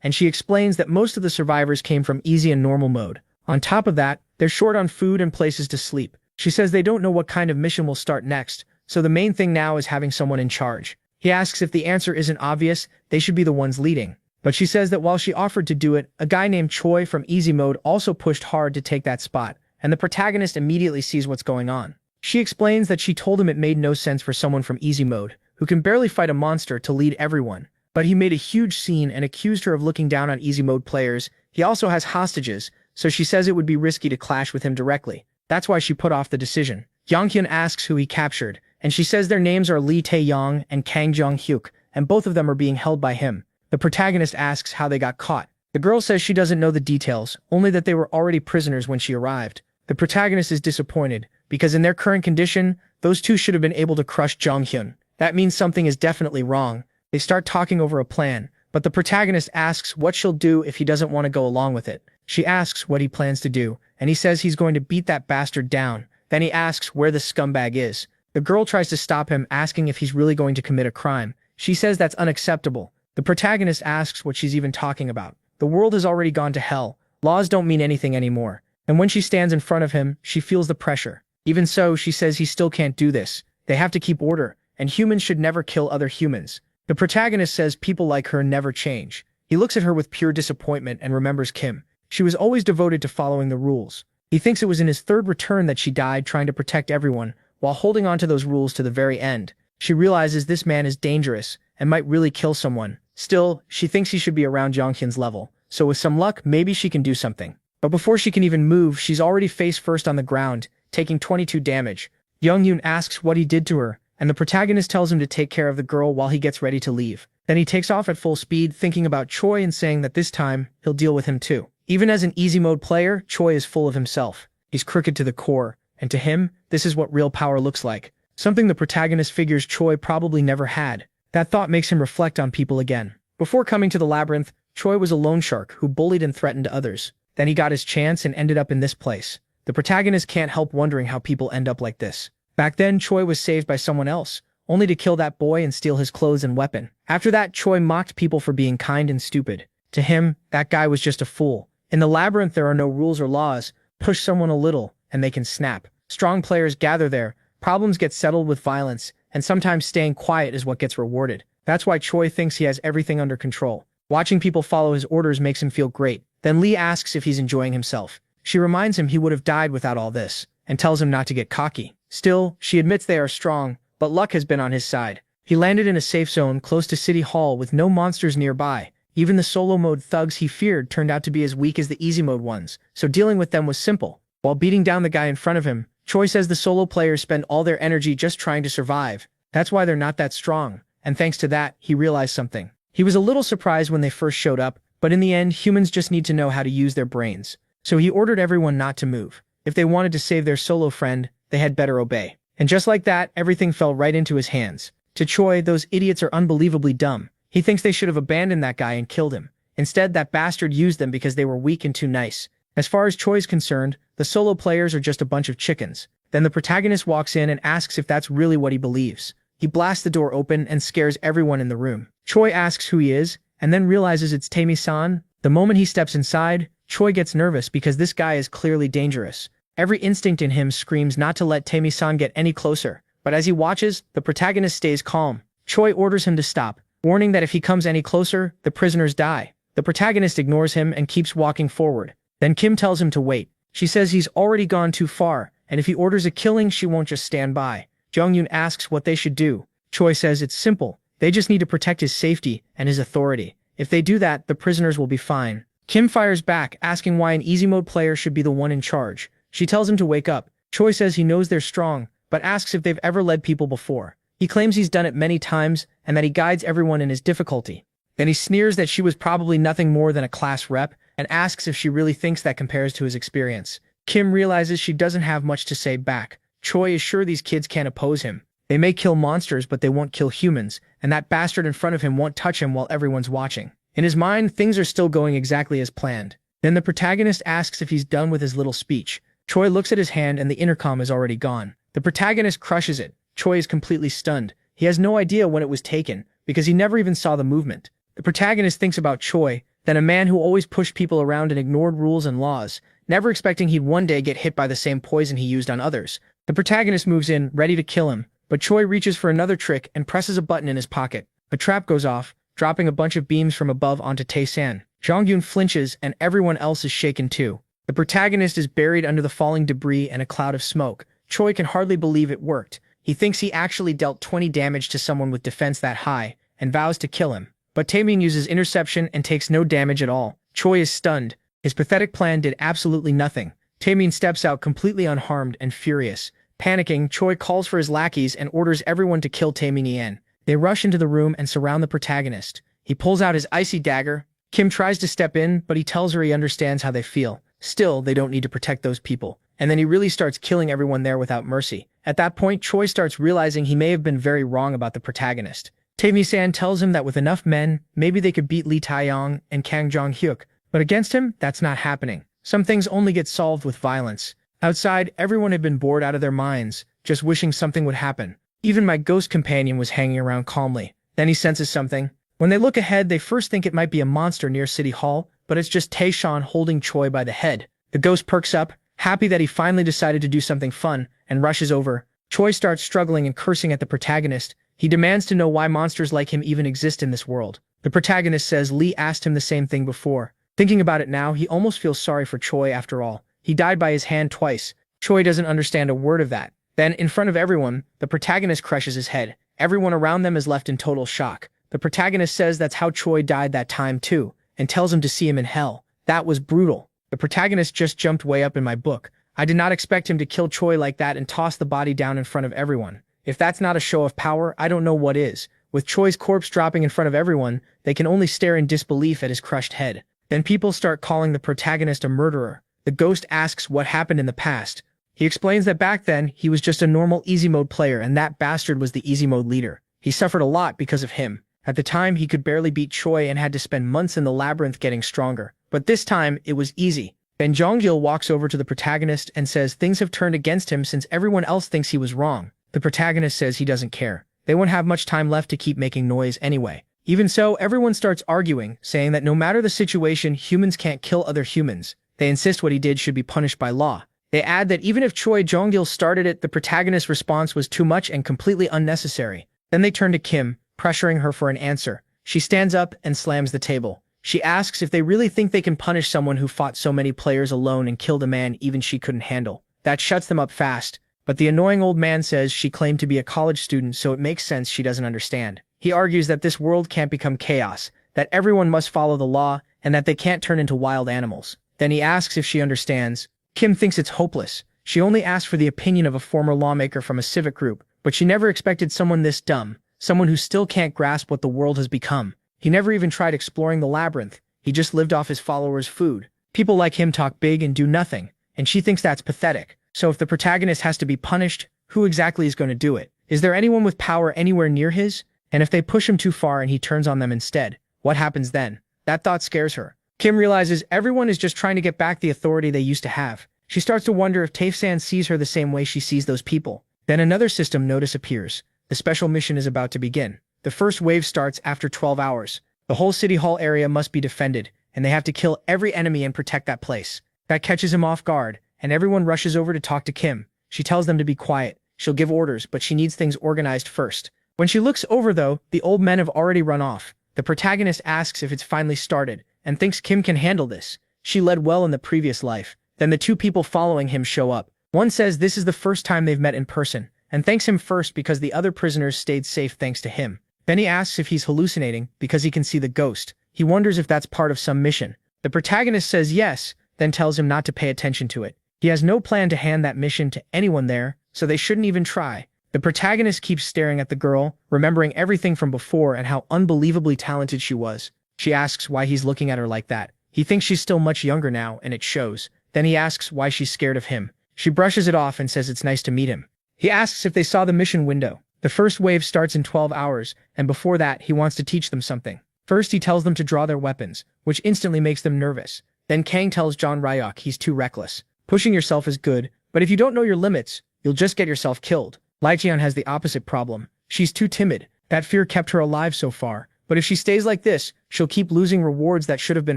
and she explains that most of the survivors came from easy and normal mode. On top of that, they're short on food and places to sleep. She says they don't know what kind of mission will start next, so the main thing now is having someone in charge. He asks if the answer isn't obvious, they should be the ones leading. But she says that while she offered to do it, a guy named Choi from easy mode also pushed hard to take that spot, and the protagonist immediately sees what's going on. She explains that she told him it made no sense for someone from easy mode, who can barely fight a monster, to lead everyone. But he made a huge scene and accused her of looking down on easy mode players. He also has hostages, so she says it would be risky to clash with him directly. That's why she put off the decision. Jong Hyun asks who he captured, and she says their names are Lee Tae-yong and Kang Jong-hyuk, and both of them are being held by him. The protagonist asks how they got caught. The girl says she doesn't know the details, only that they were already prisoners when she arrived. The protagonist is disappointed, because in their current condition, those two should have been able to crush Jong Hyun. That means something is definitely wrong. They start talking over a plan, but the protagonist asks what she'll do if he doesn't want to go along with it. She asks what he plans to do, and he says he's going to beat that bastard down. Then he asks where the scumbag is. The girl tries to stop him, asking if he's really going to commit a crime. She says that's unacceptable. The protagonist asks what she's even talking about. The world has already gone to hell. Laws don't mean anything anymore. And when she stands in front of him, she feels the pressure. Even so, she says he still can't do this. They have to keep order, and humans should never kill other humans. The protagonist says people like her never change. He looks at her with pure disappointment and remembers Kim. She was always devoted to following the rules. He thinks it was in his third return that she died trying to protect everyone, while holding on to those rules to the very end. She realizes this man is dangerous and might really kill someone. Still, she thinks he should be around Jong Hyun's level, so with some luck, maybe she can do something. But before she can even move, she's already face first on the ground, taking 22 damage. Jong Hyun asks what he did to her, and the protagonist tells him to take care of the girl while he gets ready to leave. Then he takes off at full speed, thinking about Choi and saying that this time, he'll deal with him too. Even as an easy mode player, Choi is full of himself. He's crooked to the core, and to him, this is what real power looks like. Something the protagonist figures Choi probably never had. That thought makes him reflect on people again. Before coming to the labyrinth, Choi was a loan shark who bullied and threatened others. Then he got his chance and ended up in this place. The protagonist can't help wondering how people end up like this. Back then, Choi was saved by someone else, only to kill that boy and steal his clothes and weapon. After that, Choi mocked people for being kind and stupid. To him, that guy was just a fool. In the labyrinth, there are no rules or laws. Push someone a little, and they can snap. Strong players gather there. Problems get settled with violence, and sometimes staying quiet is what gets rewarded. That's why Choi thinks he has everything under control. Watching people follow his orders makes him feel great. Then Lee asks if he's enjoying himself. She reminds him he would have died without all this, and tells him not to get cocky. Still, she admits they are strong, but luck has been on his side. He landed in a safe zone close to City Hall with no monsters nearby. Even the solo mode thugs he feared turned out to be as weak as the easy mode ones, so dealing with them was simple. While beating down the guy in front of him, Choi says the solo players spend all their energy just trying to survive. That's why they're not that strong, and thanks to that, he realized something. He was a little surprised when they first showed up, but in the end, humans just need to know how to use their brains. So he ordered everyone not to move. If they wanted to save their solo friend, they had better obey. And just like that, everything fell right into his hands. To Choi, those idiots are unbelievably dumb. He thinks they should have abandoned that guy and killed him. Instead, that bastard used them because they were weak and too nice. As far as Choi's concerned, the solo players are just a bunch of chickens. Then the protagonist walks in and asks if that's really what he believes. He blasts the door open and scares everyone in the room. Choi asks who he is, and then realizes it's Tae-san. The moment he steps inside, Choi gets nervous because this guy is clearly dangerous. Every instinct in him screams not to let Tae-san get any closer. But as he watches, the protagonist stays calm. Choi orders him to stop, warning that if he comes any closer, the prisoners die. The protagonist ignores him and keeps walking forward. Then Kim tells him to wait. She says he's already gone too far, and if he orders a killing, she won't just stand by. Jong Hyun asks what they should do. Choi says it's simple. They just need to protect his safety and his authority. If they do that, the prisoners will be fine. Kim fires back, asking why an easy mode player should be the one in charge. She tells him to wake up. Choi says he knows they're strong, but asks if they've ever led people before. He claims he's done it many times and that he guides everyone in his difficulty. Then he sneers that she was probably nothing more than a class rep and asks if she really thinks that compares to his experience. Kim realizes she doesn't have much to say back. Choi is sure these kids can't oppose him. They may kill monsters, but they won't kill humans, and that bastard in front of him won't touch him while everyone's watching. In his mind, things are still going exactly as planned. Then the protagonist asks if he's done with his little speech. Choi looks at his hand and the intercom is already gone. The protagonist crushes it. Choi is completely stunned. He has no idea when it was taken, because he never even saw the movement. The protagonist thinks about Choi, then a man who always pushed people around and ignored rules and laws, never expecting he'd one day get hit by the same poison he used on others. The protagonist moves in, ready to kill him, but Choi reaches for another trick and presses a button in his pocket. A trap goes off, dropping a bunch of beams from above onto Tae-san. Jong-yoon flinches, and everyone else is shaken too. The protagonist is buried under the falling debris and a cloud of smoke. Choi can hardly believe it worked. He thinks he actually dealt 20 damage to someone with defense that high, and vows to kill him. But Taemin uses interception and takes no damage at all. Choi is stunned. His pathetic plan did absolutely nothing. Taemin steps out completely unharmed and furious. Panicking, Choi calls for his lackeys and orders everyone to kill Taemin Yen. They rush into the room and surround the protagonist. He pulls out his icy dagger. Kim tries to step in, but he tells her he understands how they feel. Still, they don't need to protect those people. And then he really starts killing everyone there without mercy. At that point, Choi starts realizing he may have been very wrong about the protagonist. Tae-mi-san tells him that with enough men, maybe they could beat Lee Tae-yong and Kang Jong-hyuk. But against him, that's not happening. Some things only get solved with violence. Outside, everyone had been bored out of their minds, just wishing something would happen. Even my ghost companion was hanging around calmly. Then he senses something. When they look ahead, they first think it might be a monster near City Hall, but it's just Tae-shan holding Choi by the head. The ghost perks up, happy that he finally decided to do something fun, and rushes over. Choi starts struggling and cursing at the protagonist. He demands to know why monsters like him even exist in this world. The protagonist says Lee asked him the same thing before. Thinking about it now, he almost feels sorry for Choi after all. He died by his hand twice. Choi doesn't understand a word of that. Then, in front of everyone, the protagonist crushes his head. Everyone around them is left in total shock. The protagonist says that's how Choi died that time too, and tells him to see him in hell. That was brutal. The protagonist just jumped way up in my book. I did not expect him to kill Choi like that and toss the body down in front of everyone. If that's not a show of power, I don't know what is. With Choi's corpse dropping in front of everyone, they can only stare in disbelief at his crushed head. Then people start calling the protagonist a murderer. The ghost asks what happened in the past. He explains that back then, he was just a normal easy mode player and that bastard was the easy mode leader. He suffered a lot because of him. At the time, he could barely beat Choi and had to spend months in the labyrinth getting stronger. But this time, it was easy. Then Jong-gil walks over to the protagonist and says things have turned against him since everyone else thinks he was wrong. The protagonist says he doesn't care. They won't have much time left to keep making noise anyway. Even so, everyone starts arguing, saying that no matter the situation, humans can't kill other humans. They insist what he did should be punished by law. They add that even if Choi Jong-gil started it, the protagonist's response was too much and completely unnecessary. Then they turn to Kim, pressuring her for an answer. She stands up and slams the table. She asks if they really think they can punish someone who fought so many players alone and killed a man even she couldn't handle. That shuts them up fast. But the annoying old man says she claimed to be a college student, so it makes sense she doesn't understand. He argues that this world can't become chaos, that everyone must follow the law, and that they can't turn into wild animals. Then he asks if she understands. Kim thinks it's hopeless. She only asked for the opinion of a former lawmaker from a civic group, but she never expected someone this dumb, someone who still can't grasp what the world has become. He never even tried exploring the labyrinth. He just lived off his followers' food. People like him talk big and do nothing, and she thinks that's pathetic. So if the protagonist has to be punished, who exactly is going to do it? Is there anyone with power anywhere near his? And if they push him too far and he turns on them instead, what happens then? That thought scares her. Kim realizes everyone is just trying to get back the authority they used to have. She starts to wonder if Tae-san sees her the same way she sees those people. Then another system notice appears. The special mission is about to begin. The first wave starts after 12 hours. The whole City Hall area must be defended, and they have to kill every enemy and protect that place. That catches him off guard, and everyone rushes over to talk to Kim. She tells them to be quiet. She'll give orders, but she needs things organized first. When she looks over, though, the old men have already run off. The protagonist asks if it's finally started, and thinks Kim can handle this. She led well in the previous life. Then the two people following him show up. One says this is the first time they've met in person, and thanks him first because the other prisoners stayed safe thanks to him. Then he asks if he's hallucinating, because he can see the ghost. He wonders if that's part of some mission. The protagonist says yes, then tells him not to pay attention to it. He has no plan to hand that mission to anyone there, so they shouldn't even try. The protagonist keeps staring at the girl, remembering everything from before and how unbelievably talented she was. She asks why he's looking at her like that. He thinks she's still much younger now, and it shows. Then he asks why she's scared of him. She brushes it off and says it's nice to meet him. He asks if they saw the mission window. The first wave starts in 12 hours, and before that, he wants to teach them something. First, he tells them to draw their weapons, which instantly makes them nervous. Then Kang tells John Ryok he's too reckless. Pushing yourself is good, but if you don't know your limits, you'll just get yourself killed. Lijian has the opposite problem. She's too timid. That fear kept her alive so far, but if she stays like this, she'll keep losing rewards that should have been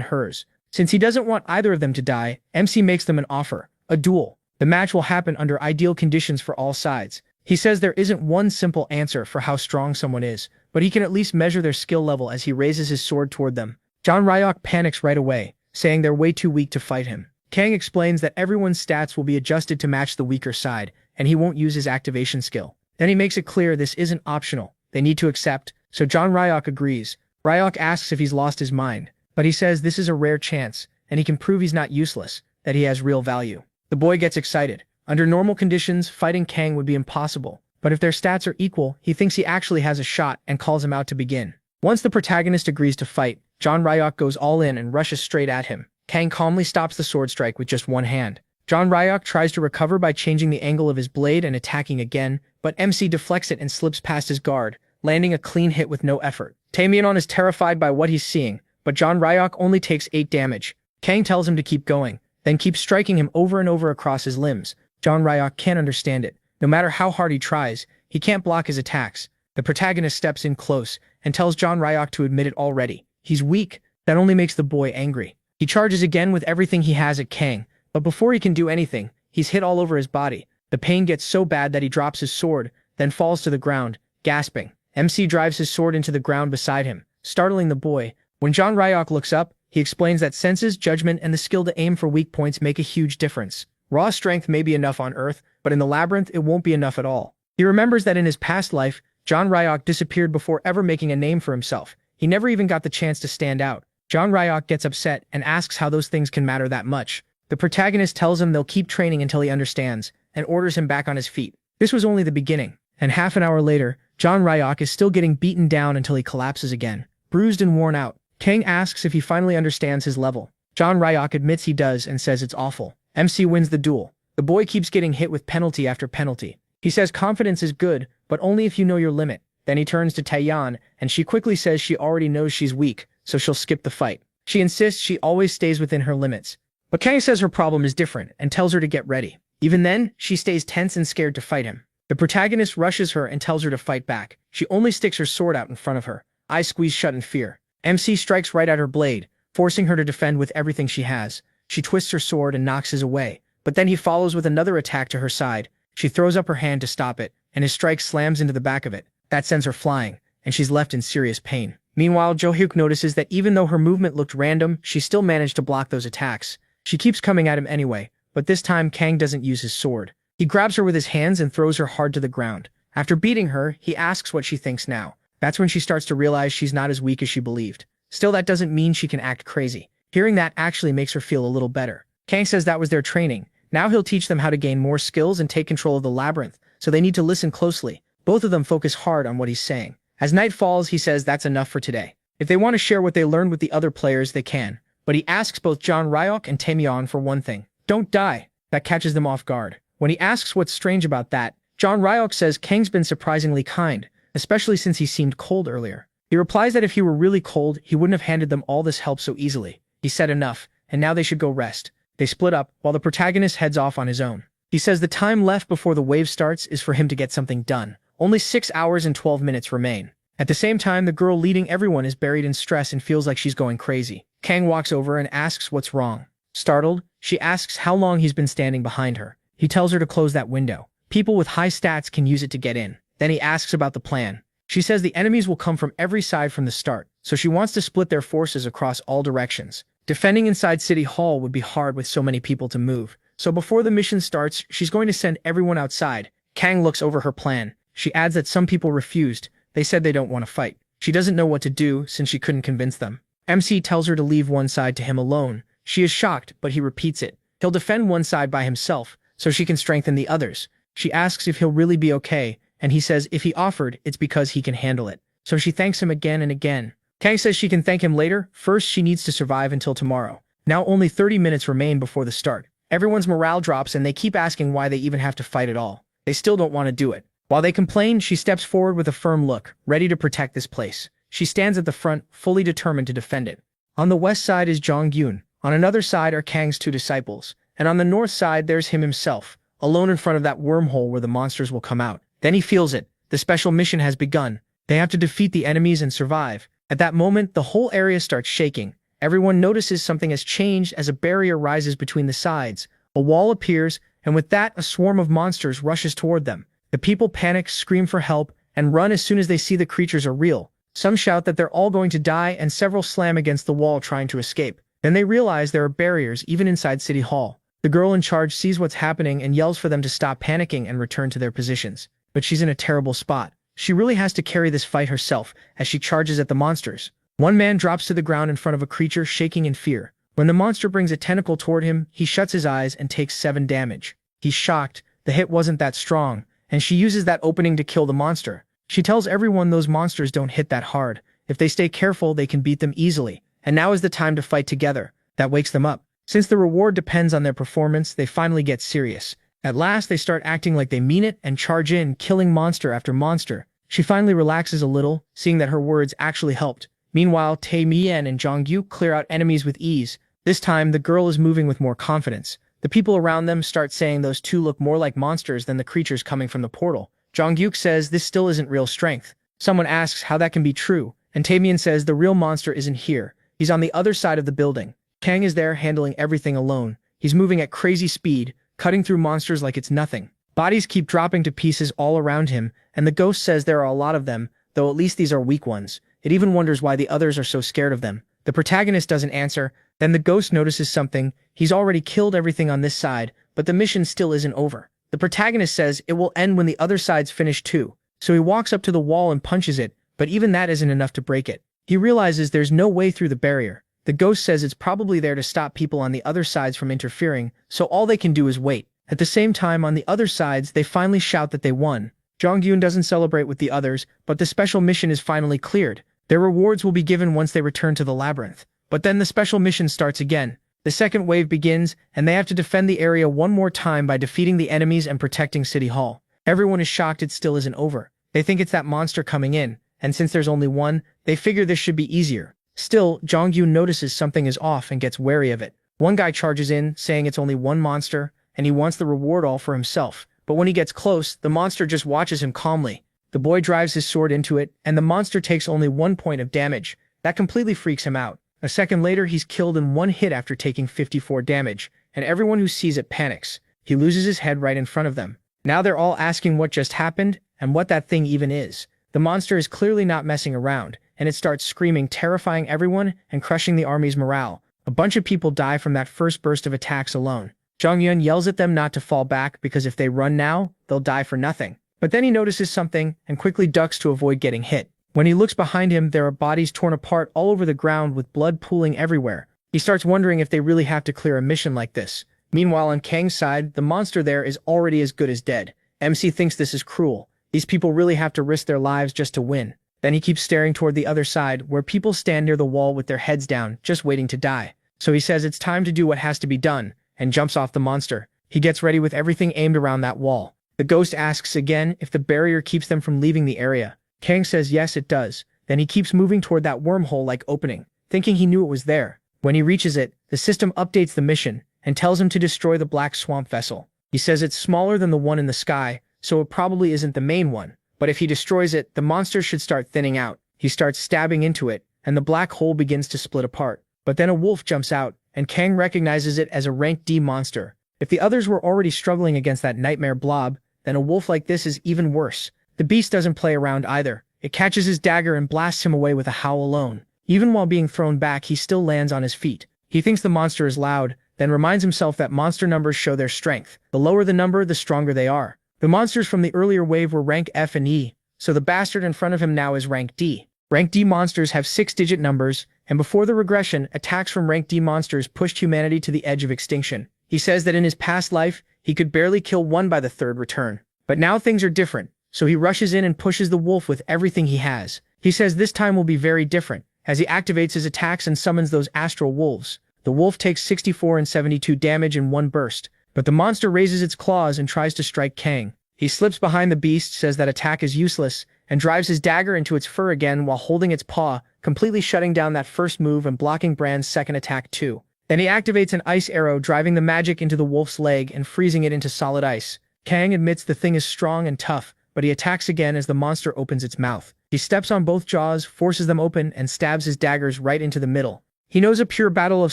hers. Since he doesn't want either of them to die, MC makes them an offer, a duel. The match will happen under ideal conditions for all sides. He says there isn't one simple answer for how strong someone is, but he can at least measure their skill level as he raises his sword toward them. John Ryok panics right away, saying they're way too weak to fight him. Kang explains that everyone's stats will be adjusted to match the weaker side, and he won't use his activation skill. Then he makes it clear this isn't optional. They need to accept, so John Ryok agrees. Ryok asks if he's lost his mind, but he says this is a rare chance, and he can prove he's not useless, that he has real value. The boy gets excited. Under normal conditions, fighting Kang would be impossible, but if their stats are equal, he thinks he actually has a shot and calls him out to begin. Once the protagonist agrees to fight, John Ryok goes all in and rushes straight at him. Kang calmly stops the sword strike with just one hand. John Ryok tries to recover by changing the angle of his blade and attacking again, but MC deflects it and slips past his guard, landing a clean hit with no effort. Taemyeon is terrified by what he's seeing, but John Ryok only takes 8 damage. Kang tells him to keep going, then keeps striking him over and over across his limbs. John Ryok can't understand it. No matter how hard he tries, he can't block his attacks. The protagonist steps in close and tells John Ryok to admit it already. He's weak. That only makes the boy angry. He charges again with everything he has at Kang, but before he can do anything, he's hit all over his body. The pain gets so bad that he drops his sword, then falls to the ground, gasping. MC drives his sword into the ground beside him, startling the boy. When John Ryok looks up, he explains that senses, judgment, and the skill to aim for weak points make a huge difference. Raw strength may be enough on Earth, but in the labyrinth it won't be enough at all. He remembers that in his past life, John Ryok disappeared before ever making a name for himself. He never even got the chance to stand out. John Ryok gets upset and asks how those things can matter that much. The protagonist tells him they'll keep training until he understands, and orders him back on his feet. This was only the beginning, and half an hour later, John Ryok is still getting beaten down until he collapses again, bruised and worn out. Kang asks if he finally understands his level. John Ryok admits he does and says it's awful. MC wins the duel. The boy keeps getting hit with penalty after penalty. He says confidence is good, but only if you know your limit. Then he turns to Taeyeon, and she quickly says she already knows she's weak, so she'll skip the fight. She insists she always stays within her limits. But Kang says her problem is different and tells her to get ready. Even then, she stays tense and scared to fight him. The protagonist rushes her and tells her to fight back. She only sticks her sword out in front of her, eyes squeezed shut in fear. MC strikes right at her blade, forcing her to defend with everything she has. She twists her sword and knocks his away, but then he follows with another attack to her side. She throws up her hand to stop it, and his strike slams into the back of it. That sends her flying, and she's left in serious pain. Meanwhile, Jo-hyuk notices that even though her movement looked random, she still managed to block those attacks. She keeps coming at him anyway, but this time Kang doesn't use his sword. He grabs her with his hands and throws her hard to the ground. After beating her, he asks what she thinks now. That's when she starts to realize she's not as weak as she believed. Still, that doesn't mean she can act crazy. Hearing that actually makes her feel a little better. Kang says that was their training. Now he'll teach them how to gain more skills and take control of the labyrinth, so they need to listen closely. Both of them focus hard on what he's saying. As night falls, he says that's enough for today. If they want to share what they learned with the other players, they can. But he asks both John Ryok and Taemyeon for one thing. Don't die. That catches them off guard. When he asks what's strange about that, John Ryok says Kang's been surprisingly kind, especially since he seemed cold earlier. He replies that if he were really cold, he wouldn't have handed them all this help so easily. He said enough, and now they should go rest. They split up, while the protagonist heads off on his own. He says the time left before the wave starts is for him to get something done. Only 6 hours and 12 minutes remain. At the same time, the girl leading everyone is buried in stress and feels like she's going crazy. Kang walks over and asks what's wrong. Startled, she asks how long he's been standing behind her. He tells her to close that window. People with high stats can use it to get in. Then he asks about the plan. She says the enemies will come from every side from the start, so she wants to split their forces across all directions. Defending inside City Hall would be hard with so many people to move, so before the mission starts, she's going to send everyone outside. Kang looks over her plan. She adds that some people refused. They said they don't want to fight. She doesn't know what to do since she couldn't convince them. MC tells her to leave one side to him alone. She is shocked, but he repeats it. He'll defend one side by himself, so she can strengthen the others. She asks if he'll really be okay, and he says if he offered, it's because he can handle it. So she thanks him again and again. Kang says she can thank him later. First, she needs to survive until tomorrow. Now only 30 minutes remain before the start. Everyone's morale drops and they keep asking why they even have to fight at all. They still don't want to do it. While they complain, she steps forward with a firm look, ready to protect this place. She stands at the front, fully determined to defend it. On the west side is Jong-gyun. On another side are Kang's two disciples. And on the north side there's him himself, alone in front of that wormhole where the monsters will come out. Then he feels it. The special mission has begun. They have to defeat the enemies and survive. At that moment, the whole area starts shaking. Everyone notices something has changed as a barrier rises between the sides. A wall appears, and with that, a swarm of monsters rushes toward them. The people panic, scream for help, and run as soon as they see the creatures are real. Some shout that they're all going to die, and several slam against the wall trying to escape. Then they realize there are barriers even inside City Hall. The girl in charge sees what's happening and yells for them to stop panicking and return to their positions. But she's in a terrible spot. She really has to carry this fight herself as she charges at the monsters. One man drops to the ground in front of a creature, shaking in fear. When the monster brings a tentacle toward him, he shuts his eyes and takes 7 damage. He's shocked. The hit wasn't that strong, and she uses that opening to kill the monster. She tells everyone those monsters don't hit that hard. If they stay careful, they can beat them easily. And now is the time to fight together. That wakes them up. Since the reward depends on their performance, they finally get serious. At last, they start acting like they mean it and charge in, killing monster after monster. She finally relaxes a little, seeing that her words actually helped. Meanwhile, Tae Mien and Jong-gyu clear out enemies with ease. This time, the girl is moving with more confidence. The people around them start saying those two look more like monsters than the creatures coming from the portal. Jong-gyu says this still isn't real strength. Someone asks how that can be true, and Tae Mien says the real monster isn't here. He's on the other side of the building. Kang is there handling everything alone. He's moving at crazy speed, cutting through monsters like it's nothing. Bodies keep dropping to pieces all around him, and the ghost says there are a lot of them, though at least these are weak ones. It even wonders why the others are so scared of them. The protagonist doesn't answer. Then the ghost notices something. He's already killed everything on this side, but the mission still isn't over. The protagonist says it will end when the other side's finished too. So he walks up to the wall and punches it, but even that isn't enough to break it. He realizes there's no way through the barrier. The ghost says it's probably there to stop people on the other sides from interfering, so all they can do is wait. At the same time, on the other sides, they finally shout that they won. Jong-gyun doesn't celebrate with the others, but the special mission is finally cleared. Their rewards will be given once they return to the labyrinth. But then the special mission starts again. The second wave begins, and they have to defend the area one more time by defeating the enemies and protecting City Hall. Everyone is shocked it still isn't over. They think it's that monster coming in, and since there's only one, they figure this should be easier. Still, Jong-gyun notices something is off and gets wary of it. One guy charges in, saying it's only one monster, and he wants the reward all for himself. But when he gets close, the monster just watches him calmly. The boy drives his sword into it, and the monster takes only 1 point of damage. That completely freaks him out. A second later, he's killed in 1 hit after taking 54 damage, and everyone who sees it panics. He loses his head right in front of them. Now they're all asking what just happened, and what that thing even is. The monster is clearly not messing around, and it starts screaming, terrifying everyone and crushing the army's morale. A bunch of people die from that first burst of attacks alone. Jong-gyun yells at them not to fall back because if they run now, they'll die for nothing. But then he notices something and quickly ducks to avoid getting hit. When he looks behind him, there are bodies torn apart all over the ground with blood pooling everywhere. He starts wondering if they really have to clear a mission like this. Meanwhile, on Kang's side, the monster there is already as good as dead. MC thinks this is cruel. These people really have to risk their lives just to win. Then he keeps staring toward the other side, where people stand near the wall with their heads down, just waiting to die. So he says it's time to do what has to be done, and jumps off the monster. He gets ready with everything aimed around that wall. The ghost asks again if the barrier keeps them from leaving the area. Kang says yes, it does. Then he keeps moving toward that wormhole-like opening, thinking he knew it was there. When he reaches it, the system updates the mission and tells him to destroy the black swamp vessel. He says it's smaller than the one in the sky, so it probably isn't the main one. But if he destroys it, the monster should start thinning out. He starts stabbing into it, and the black hole begins to split apart. But then a wolf jumps out, and Kang recognizes it as a rank D monster. If the others were already struggling against that nightmare blob, then a wolf like this is even worse. The beast doesn't play around either. It catches his dagger and blasts him away with a howl alone. Even while being thrown back, he still lands on his feet. He thinks the monster is loud, then reminds himself that monster numbers show their strength. The lower the number, the stronger they are. The monsters from the earlier wave were rank F and E, so the bastard in front of him now is rank D. Rank D monsters have 6-digit numbers, and before the regression, attacks from rank D monsters pushed humanity to the edge of extinction. He says that in his past life, he could barely kill one by the third return. But now things are different, so he rushes in and pushes the wolf with everything he has. He says this time will be very different, as he activates his attacks and summons those astral wolves. The wolf takes 64 and 72 damage in one burst, but the monster raises its claws and tries to strike Kang. He slips behind the beast, says that attack is useless, and drives his dagger into its fur again while holding its paw, completely shutting down that first move and blocking Bran's second attack too. Then he activates an ice arrow, driving the magic into the wolf's leg and freezing it into solid ice. Kang admits the thing is strong and tough, but he attacks again as the monster opens its mouth. He steps on both jaws, forces them open, and stabs his daggers right into the middle. He knows a pure battle of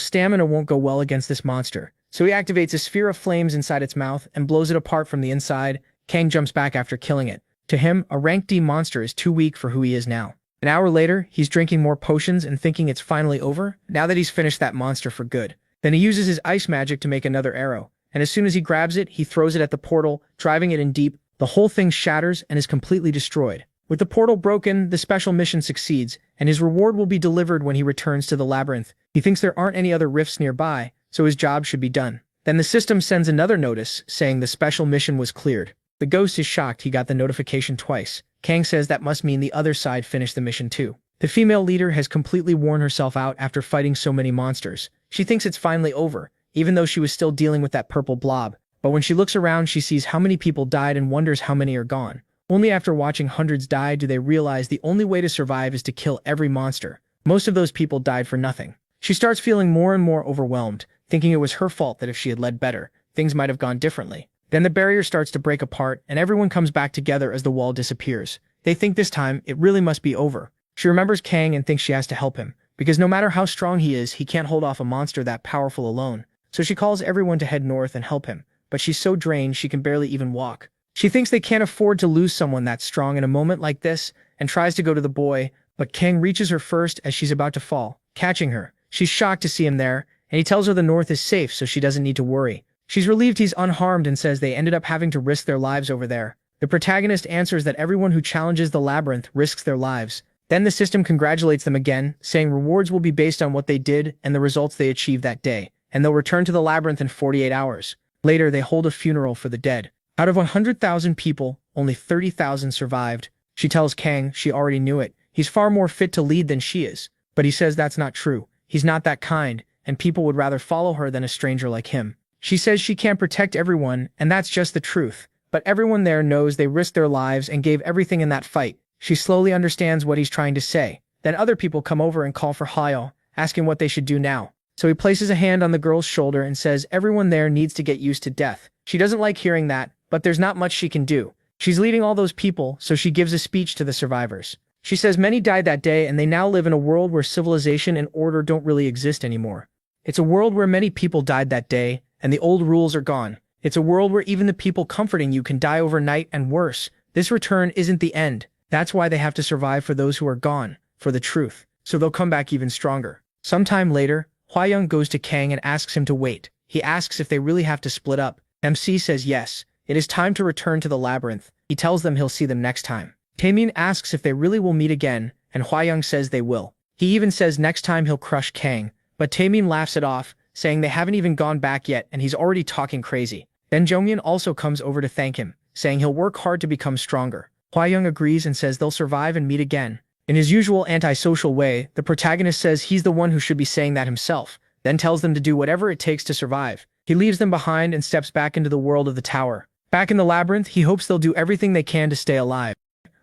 stamina won't go well against this monster, so he activates a sphere of flames inside its mouth and blows it apart from the inside. Kang jumps back after killing it. To him, a rank D monster is too weak for who he is now. An hour later, he's drinking more potions and thinking it's finally over, now that he's finished that monster for good. Then he uses his ice magic to make another arrow, and as soon as he grabs it, he throws it at the portal, driving it in deep. The whole thing shatters and is completely destroyed. With the portal broken, the special mission succeeds, and his reward will be delivered when he returns to the labyrinth. He thinks there aren't any other rifts nearby, so his job should be done. Then the system sends another notice, saying the special mission was cleared. The ghost is shocked he got the notification twice. Kang says that must mean the other side finished the mission too. The female leader has completely worn herself out after fighting so many monsters. She thinks it's finally over, even though she was still dealing with that purple blob. But when she looks around, she sees how many people died and wonders how many are gone. Only after watching hundreds die do they realize the only way to survive is to kill every monster. Most of those people died for nothing. She starts feeling more and more overwhelmed, thinking it was her fault that if she had led better, things might have gone differently. Then the barrier starts to break apart, and everyone comes back together as the wall disappears. They think this time, it really must be over. She remembers Kang and thinks she has to help him, because no matter how strong he is, he can't hold off a monster that powerful alone. So she calls everyone to head north and help him, but she's so drained she can barely even walk. She thinks they can't afford to lose someone that strong in a moment like this, and tries to go to the boy, but Kang reaches her first as she's about to fall, catching her. She's shocked to see him there, and he tells her the north is safe so she doesn't need to worry. She's relieved he's unharmed and says they ended up having to risk their lives over there. The protagonist answers that everyone who challenges the labyrinth risks their lives. Then the system congratulates them again, saying rewards will be based on what they did and the results they achieved that day, and they'll return to the labyrinth in 48 hours. Later, they hold a funeral for the dead. Out of 100,000 people, only 30,000 survived. She tells Kang she already knew it. He's far more fit to lead than she is. But he says that's not true. He's not that kind, and people would rather follow her than a stranger like him. She says she can't protect everyone, and that's just the truth. But everyone there knows they risked their lives and gave everything in that fight. She slowly understands what he's trying to say. Then other people come over and call for Hyo, asking what they should do now. So he places a hand on the girl's shoulder and says everyone there needs to get used to death. She doesn't like hearing that, but there's not much she can do. She's leading all those people, so she gives a speech to the survivors. She says many died that day and they now live in a world where civilization and order don't really exist anymore. It's a world where many people died that day, and the old rules are gone. It's a world where even the people comforting you can die overnight and worse. This return isn't the end. That's why they have to survive for those who are gone, for the truth. So they'll come back even stronger. Sometime later, Hwayoung goes to Kang and asks him to wait. He asks if they really have to split up. MC says yes. It is time to return to the labyrinth. He tells them he'll see them next time. Taemin asks if they really will meet again, and Hwayoung says they will. He even says next time he'll crush Kang, but Taemin laughs it off, saying they haven't even gone back yet and he's already talking crazy. Then Jonghyun also comes over to thank him, saying he'll work hard to become stronger. Hwayoung agrees and says they'll survive and meet again. In his usual antisocial way, the protagonist says he's the one who should be saying that himself, then tells them to do whatever it takes to survive. He leaves them behind and steps back into the world of the tower. Back in the labyrinth, he hopes they'll do everything they can to stay alive.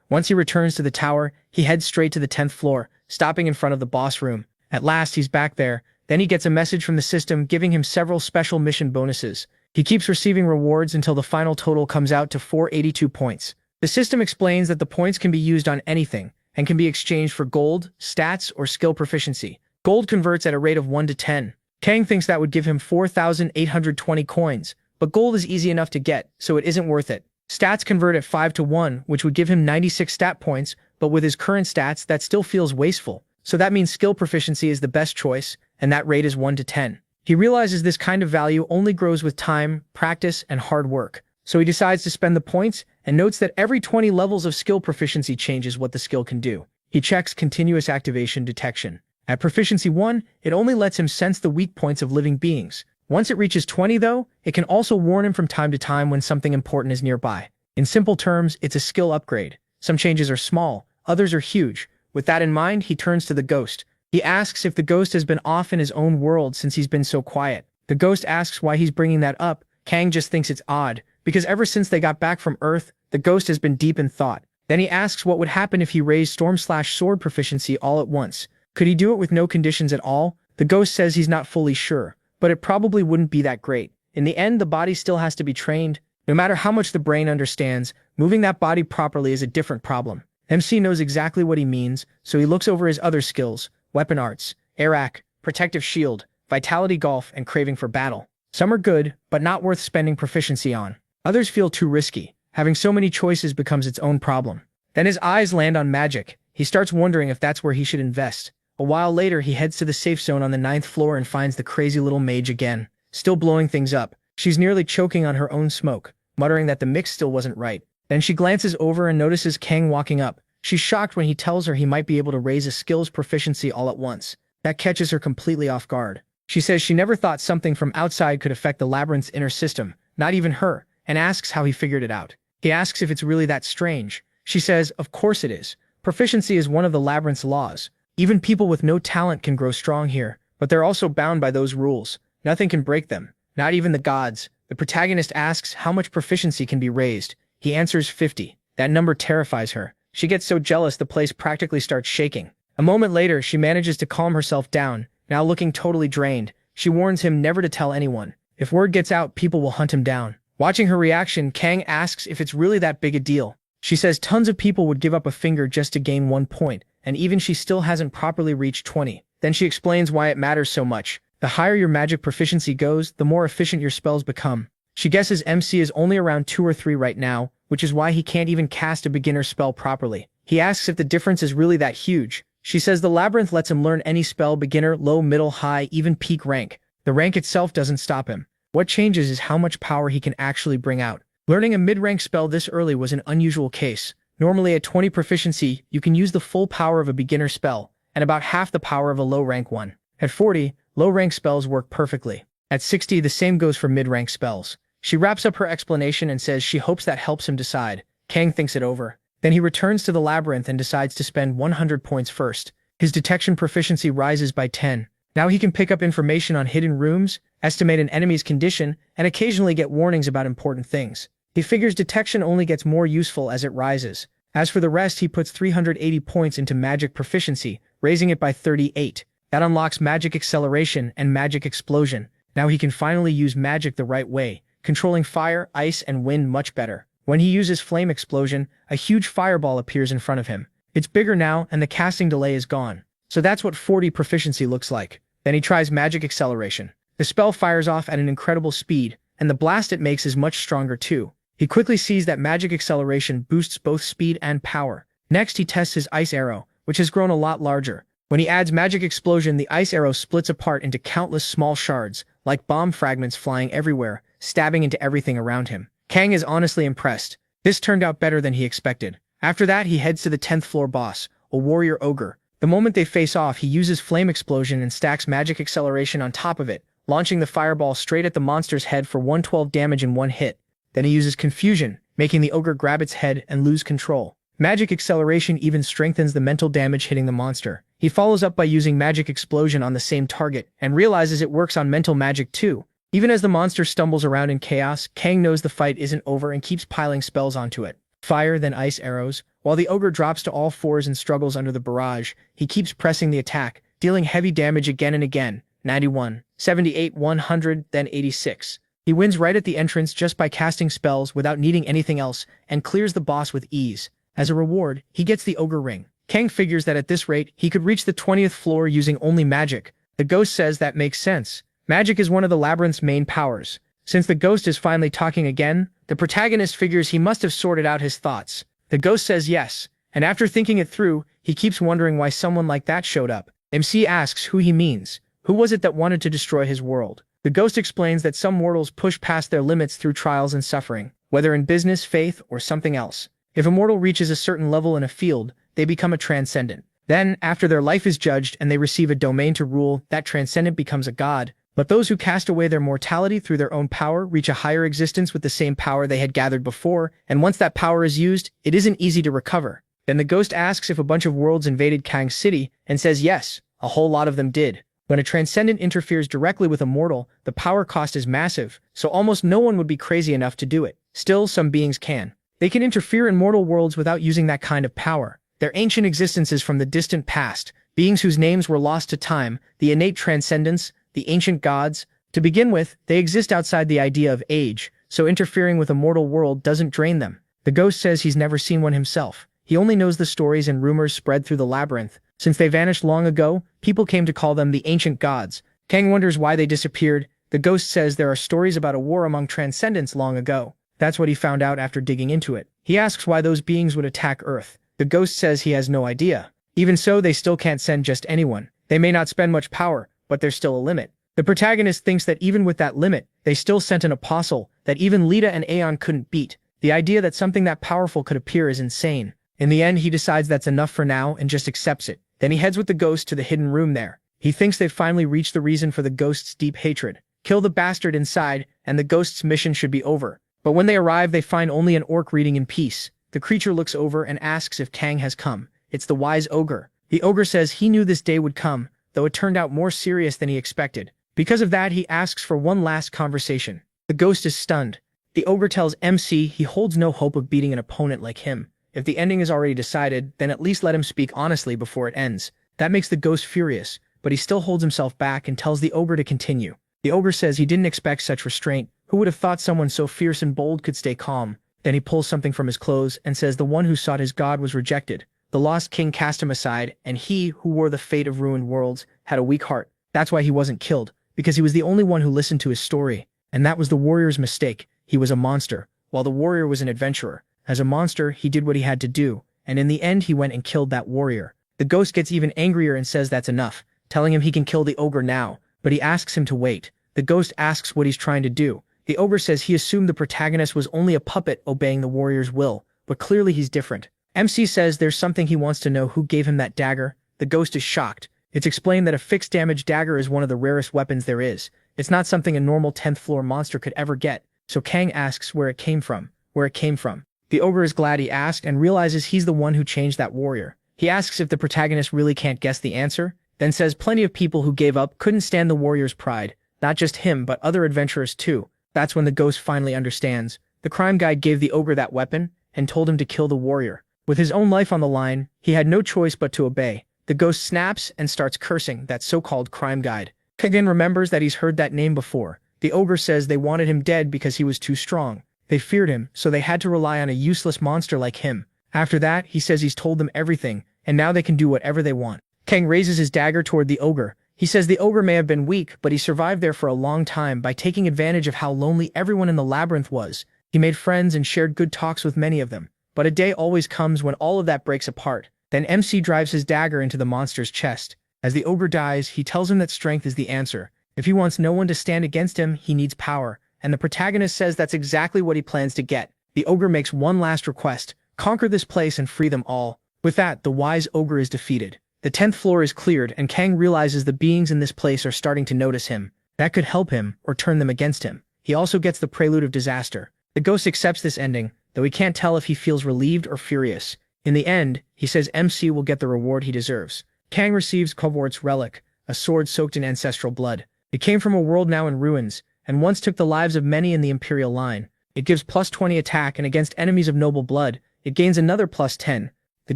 Once he returns to the tower, he heads straight to the 10th floor, stopping in front of the boss room. At last, he's back there. Then he gets a message from the system giving him several special mission bonuses. He keeps receiving rewards until the final total comes out to 482 points. The system explains that the points can be used on anything and can be exchanged for gold, stats, or skill proficiency. Gold converts at a rate of 1 to 10. Kang thinks that would give him 4,820 coins, but gold is easy enough to get, so it isn't worth it. Stats convert at 5 to 1, which would give him 96 stat points, but with his current stats, that still feels wasteful. So that means skill proficiency is the best choice, and that rate is 1 to 10. He realizes this kind of value only grows with time, practice, and hard work. So he decides to spend the points and notes that every 20 levels of skill proficiency changes what the skill can do. He checks continuous activation detection. At proficiency 1, it only lets him sense the weak points of living beings. Once it reaches 20 though, it can also warn him from time to time when something important is nearby. In simple terms, it's a skill upgrade. Some changes are small, others are huge. With that in mind, he turns to the ghost. He asks if the ghost has been off in his own world since he's been so quiet. The ghost asks why he's bringing that up. Kang just thinks it's odd, because ever since they got back from Earth, the ghost has been deep in thought. Then he asks what would happen if he raised storm/sword proficiency all at once. Could he do it with no conditions at all? The ghost says he's not fully sure, but it probably wouldn't be that great. In the end, the body still has to be trained. No matter how much the brain understands, moving that body properly is a different problem. MC knows exactly what he means, so he looks over his other skills: weapon arts, Arak, protective shield, vitality golf, and craving for battle. Some are good, but not worth spending proficiency on. Others feel too risky. Having so many choices becomes its own problem. Then his eyes land on magic. He starts wondering if that's where he should invest. A while later, he heads to the safe zone on the 9th floor and finds the crazy little mage again, still blowing things up. She's nearly choking on her own smoke, muttering that the mix still wasn't right. Then she glances over and notices Kang walking up. She's shocked when he tells her he might be able to raise a skills proficiency all at once. That catches her completely off guard. She says she never thought something from outside could affect the labyrinth's inner system, not even her, and asks how he figured it out. He asks if it's really that strange. She says, of course it is. Proficiency is one of the labyrinth's laws. Even people with no talent can grow strong here, but they're also bound by those rules. Nothing can break them, not even the gods. The protagonist asks how much proficiency can be raised. He answers 50. That number terrifies her. She gets so jealous the place practically starts shaking. A moment later, she manages to calm herself down, now looking totally drained. She warns him never to tell anyone. If word gets out, people will hunt him down. Watching her reaction, Kang asks if it's really that big a deal. She says tons of people would give up a finger just to gain 1 point, and even she still hasn't properly reached 20. Then she explains why it matters so much. The higher your magic proficiency goes, the more efficient your spells become. She guesses MC is only around 2 or 3 right now, which is why he can't even cast a beginner spell properly. He asks if the difference is really that huge. She says the labyrinth lets him learn any spell: beginner, low, middle, high, even peak rank. The rank itself doesn't stop him. What changes is how much power he can actually bring out. Learning a mid-rank spell this early was an unusual case. Normally at 20 proficiency, you can use the full power of a beginner spell, and about half the power of a low-rank one. At 40, low-rank spells work perfectly. At 60, the same goes for mid-rank spells. She wraps up her explanation and says she hopes that helps him decide. Kang thinks it over. Then he returns to the labyrinth and decides to spend 100 points first. His detection proficiency rises by 10. Now he can pick up information on hidden rooms, estimate an enemy's condition, and occasionally get warnings about important things. He figures detection only gets more useful as it rises. As for the rest, he puts 380 points into magic proficiency, raising it by 38. That unlocks magic acceleration and magic explosion. Now he can finally use magic the right way, controlling fire, ice, and wind much better. When he uses flame explosion, a huge fireball appears in front of him. It's bigger now, and the casting delay is gone. So that's what 40 proficiency looks like. Then he tries magic acceleration. The spell fires off at an incredible speed, and the blast it makes is much stronger too. He quickly sees that magic acceleration boosts both speed and power. Next, he tests his ice arrow, which has grown a lot larger. When he adds magic explosion, the ice arrow splits apart into countless small shards, like bomb fragments flying everywhere, stabbing into everything around him. Kang is honestly impressed. This turned out better than he expected. After that, he heads to the 10th floor boss, a warrior ogre. The moment they face off, he uses flame explosion and stacks magic acceleration on top of it, launching the fireball straight at the monster's head for 112 damage in one hit. Then he uses confusion, making the ogre grab its head and lose control. Magic acceleration even strengthens the mental damage hitting the monster. He follows up by using magic explosion on the same target, and realizes it works on mental magic too. Even as the monster stumbles around in chaos, Kang knows the fight isn't over and keeps piling spells onto it. Fire, then ice arrows. While the ogre drops to all fours and struggles under the barrage, he keeps pressing the attack, dealing heavy damage again and again. 91, 78, 100, then 86. He wins right at the entrance just by casting spells without needing anything else, and clears the boss with ease. As a reward, he gets the ogre ring. Kang figures that at this rate, he could reach the 20th floor using only magic. The ghost says that makes sense. Magic is one of the labyrinth's main powers. Since the ghost is finally talking again, the protagonist figures he must have sorted out his thoughts. The ghost says yes, and after thinking it through, he keeps wondering why someone like that showed up. MC asks who he means. Who was it that wanted to destroy his world? The ghost explains that some mortals push past their limits through trials and suffering, whether in business, faith, or something else. If a mortal reaches a certain level in a field, they become a transcendent. Then, after their life is judged and they receive a domain to rule, that transcendent becomes a god. But those who cast away their mortality through their own power reach a higher existence with the same power they had gathered before, and once that power is used, it isn't easy to recover. Then the ghost asks if a bunch of worlds invaded Kang's city, and says yes, a whole lot of them did. When a transcendent interferes directly with a mortal, the power cost is massive, so almost no one would be crazy enough to do it. Still, some beings can. They can interfere in mortal worlds without using that kind of power. Their ancient existences from the distant past, beings whose names were lost to time, the innate transcendence, the ancient gods. To begin with, they exist outside the idea of age, so interfering with a mortal world doesn't drain them. The ghost says he's never seen one himself. He only knows the stories and rumors spread through the labyrinth. Since they vanished long ago, people came to call them the ancient gods. Kang wonders why they disappeared. The ghost says there are stories about a war among transcendents long ago. That's what he found out after digging into it. He asks why those beings would attack Earth. The ghost says he has no idea. Even so, they still can't send just anyone. They may not spend much power, but there's still a limit. The protagonist thinks that even with that limit, they still sent an apostle that even Lita and Aeon couldn't beat. The idea that something that powerful could appear is insane. In the end, he decides that's enough for now and just accepts it. Then he heads with the ghost to the hidden room there. He thinks they've finally reached the reason for the ghost's deep hatred. Kill the bastard inside, and the ghost's mission should be over. But when they arrive, they find only an orc reading in peace. The creature looks over and asks if Kang has come. It's the wise ogre. The ogre says he knew this day would come, though it turned out more serious than he expected. Because of that, he asks for one last conversation. The ghost is stunned. The ogre tells MC he holds no hope of beating an opponent like him. If the ending is already decided, then at least let him speak honestly before it ends. That makes the ghost furious, but he still holds himself back and tells the ogre to continue. The ogre says he didn't expect such restraint. Who would have thought someone so fierce and bold could stay calm? Then he pulls something from his clothes and says the one who sought his god was rejected. The lost king cast him aside, and he, who wore the fate of ruined worlds, had a weak heart. That's why he wasn't killed, because he was the only one who listened to his story. And that was the warrior's mistake. He was a monster, while the warrior was an adventurer. As a monster, he did what he had to do, and in the end he went and killed that warrior. The ghost gets even angrier and says that's enough, telling him he can kill the ogre now, but he asks him to wait. The ghost asks what he's trying to do. The ogre says he assumed the protagonist was only a puppet obeying the warrior's will, but clearly he's different. MC says there's something he wants to know: who gave him that dagger. The ghost is shocked. It's explained that a fixed damage dagger is one of the rarest weapons there is. It's not something a normal 10th floor monster could ever get, so Kang asks where it came from. The ogre is glad he asked and realizes he's the one who changed that warrior. He asks if the protagonist really can't guess the answer, then says plenty of people who gave up couldn't stand the warrior's pride. Not just him, but other adventurers too. That's when the ghost finally understands. The crime guide gave the ogre that weapon and told him to kill the warrior. With his own life on the line, he had no choice but to obey. The ghost snaps and starts cursing that so-called crime guide. Kang remembers that he's heard that name before. The ogre says they wanted him dead because he was too strong. They feared him, so they had to rely on a useless monster like him. After that, he says he's told them everything, and now they can do whatever they want. Kang raises his dagger toward the ogre. He says the ogre may have been weak, but he survived there for a long time by taking advantage of how lonely everyone in the labyrinth was. He made friends and shared good talks with many of them. But a day always comes when all of that breaks apart. Then MC drives his dagger into the monster's chest. As the ogre dies, he tells him that strength is the answer. If he wants no one to stand against him, he needs power. And the protagonist says that's exactly what he plans to get. The ogre makes one last request: conquer this place and free them all. With that, the wise ogre is defeated. The 10th floor is cleared, and Kang realizes the beings in this place are starting to notice him. That could help him, or turn them against him. He also gets the prelude of disaster. The ghost accepts this ending, though he can't tell if he feels relieved or furious. In the end, he says MC will get the reward he deserves. Kang receives Covort's relic, a sword soaked in ancestral blood. It came from a world now in ruins, and once took the lives of many in the Imperial line. It gives +20 attack, and against enemies of noble blood, it gains another +10. The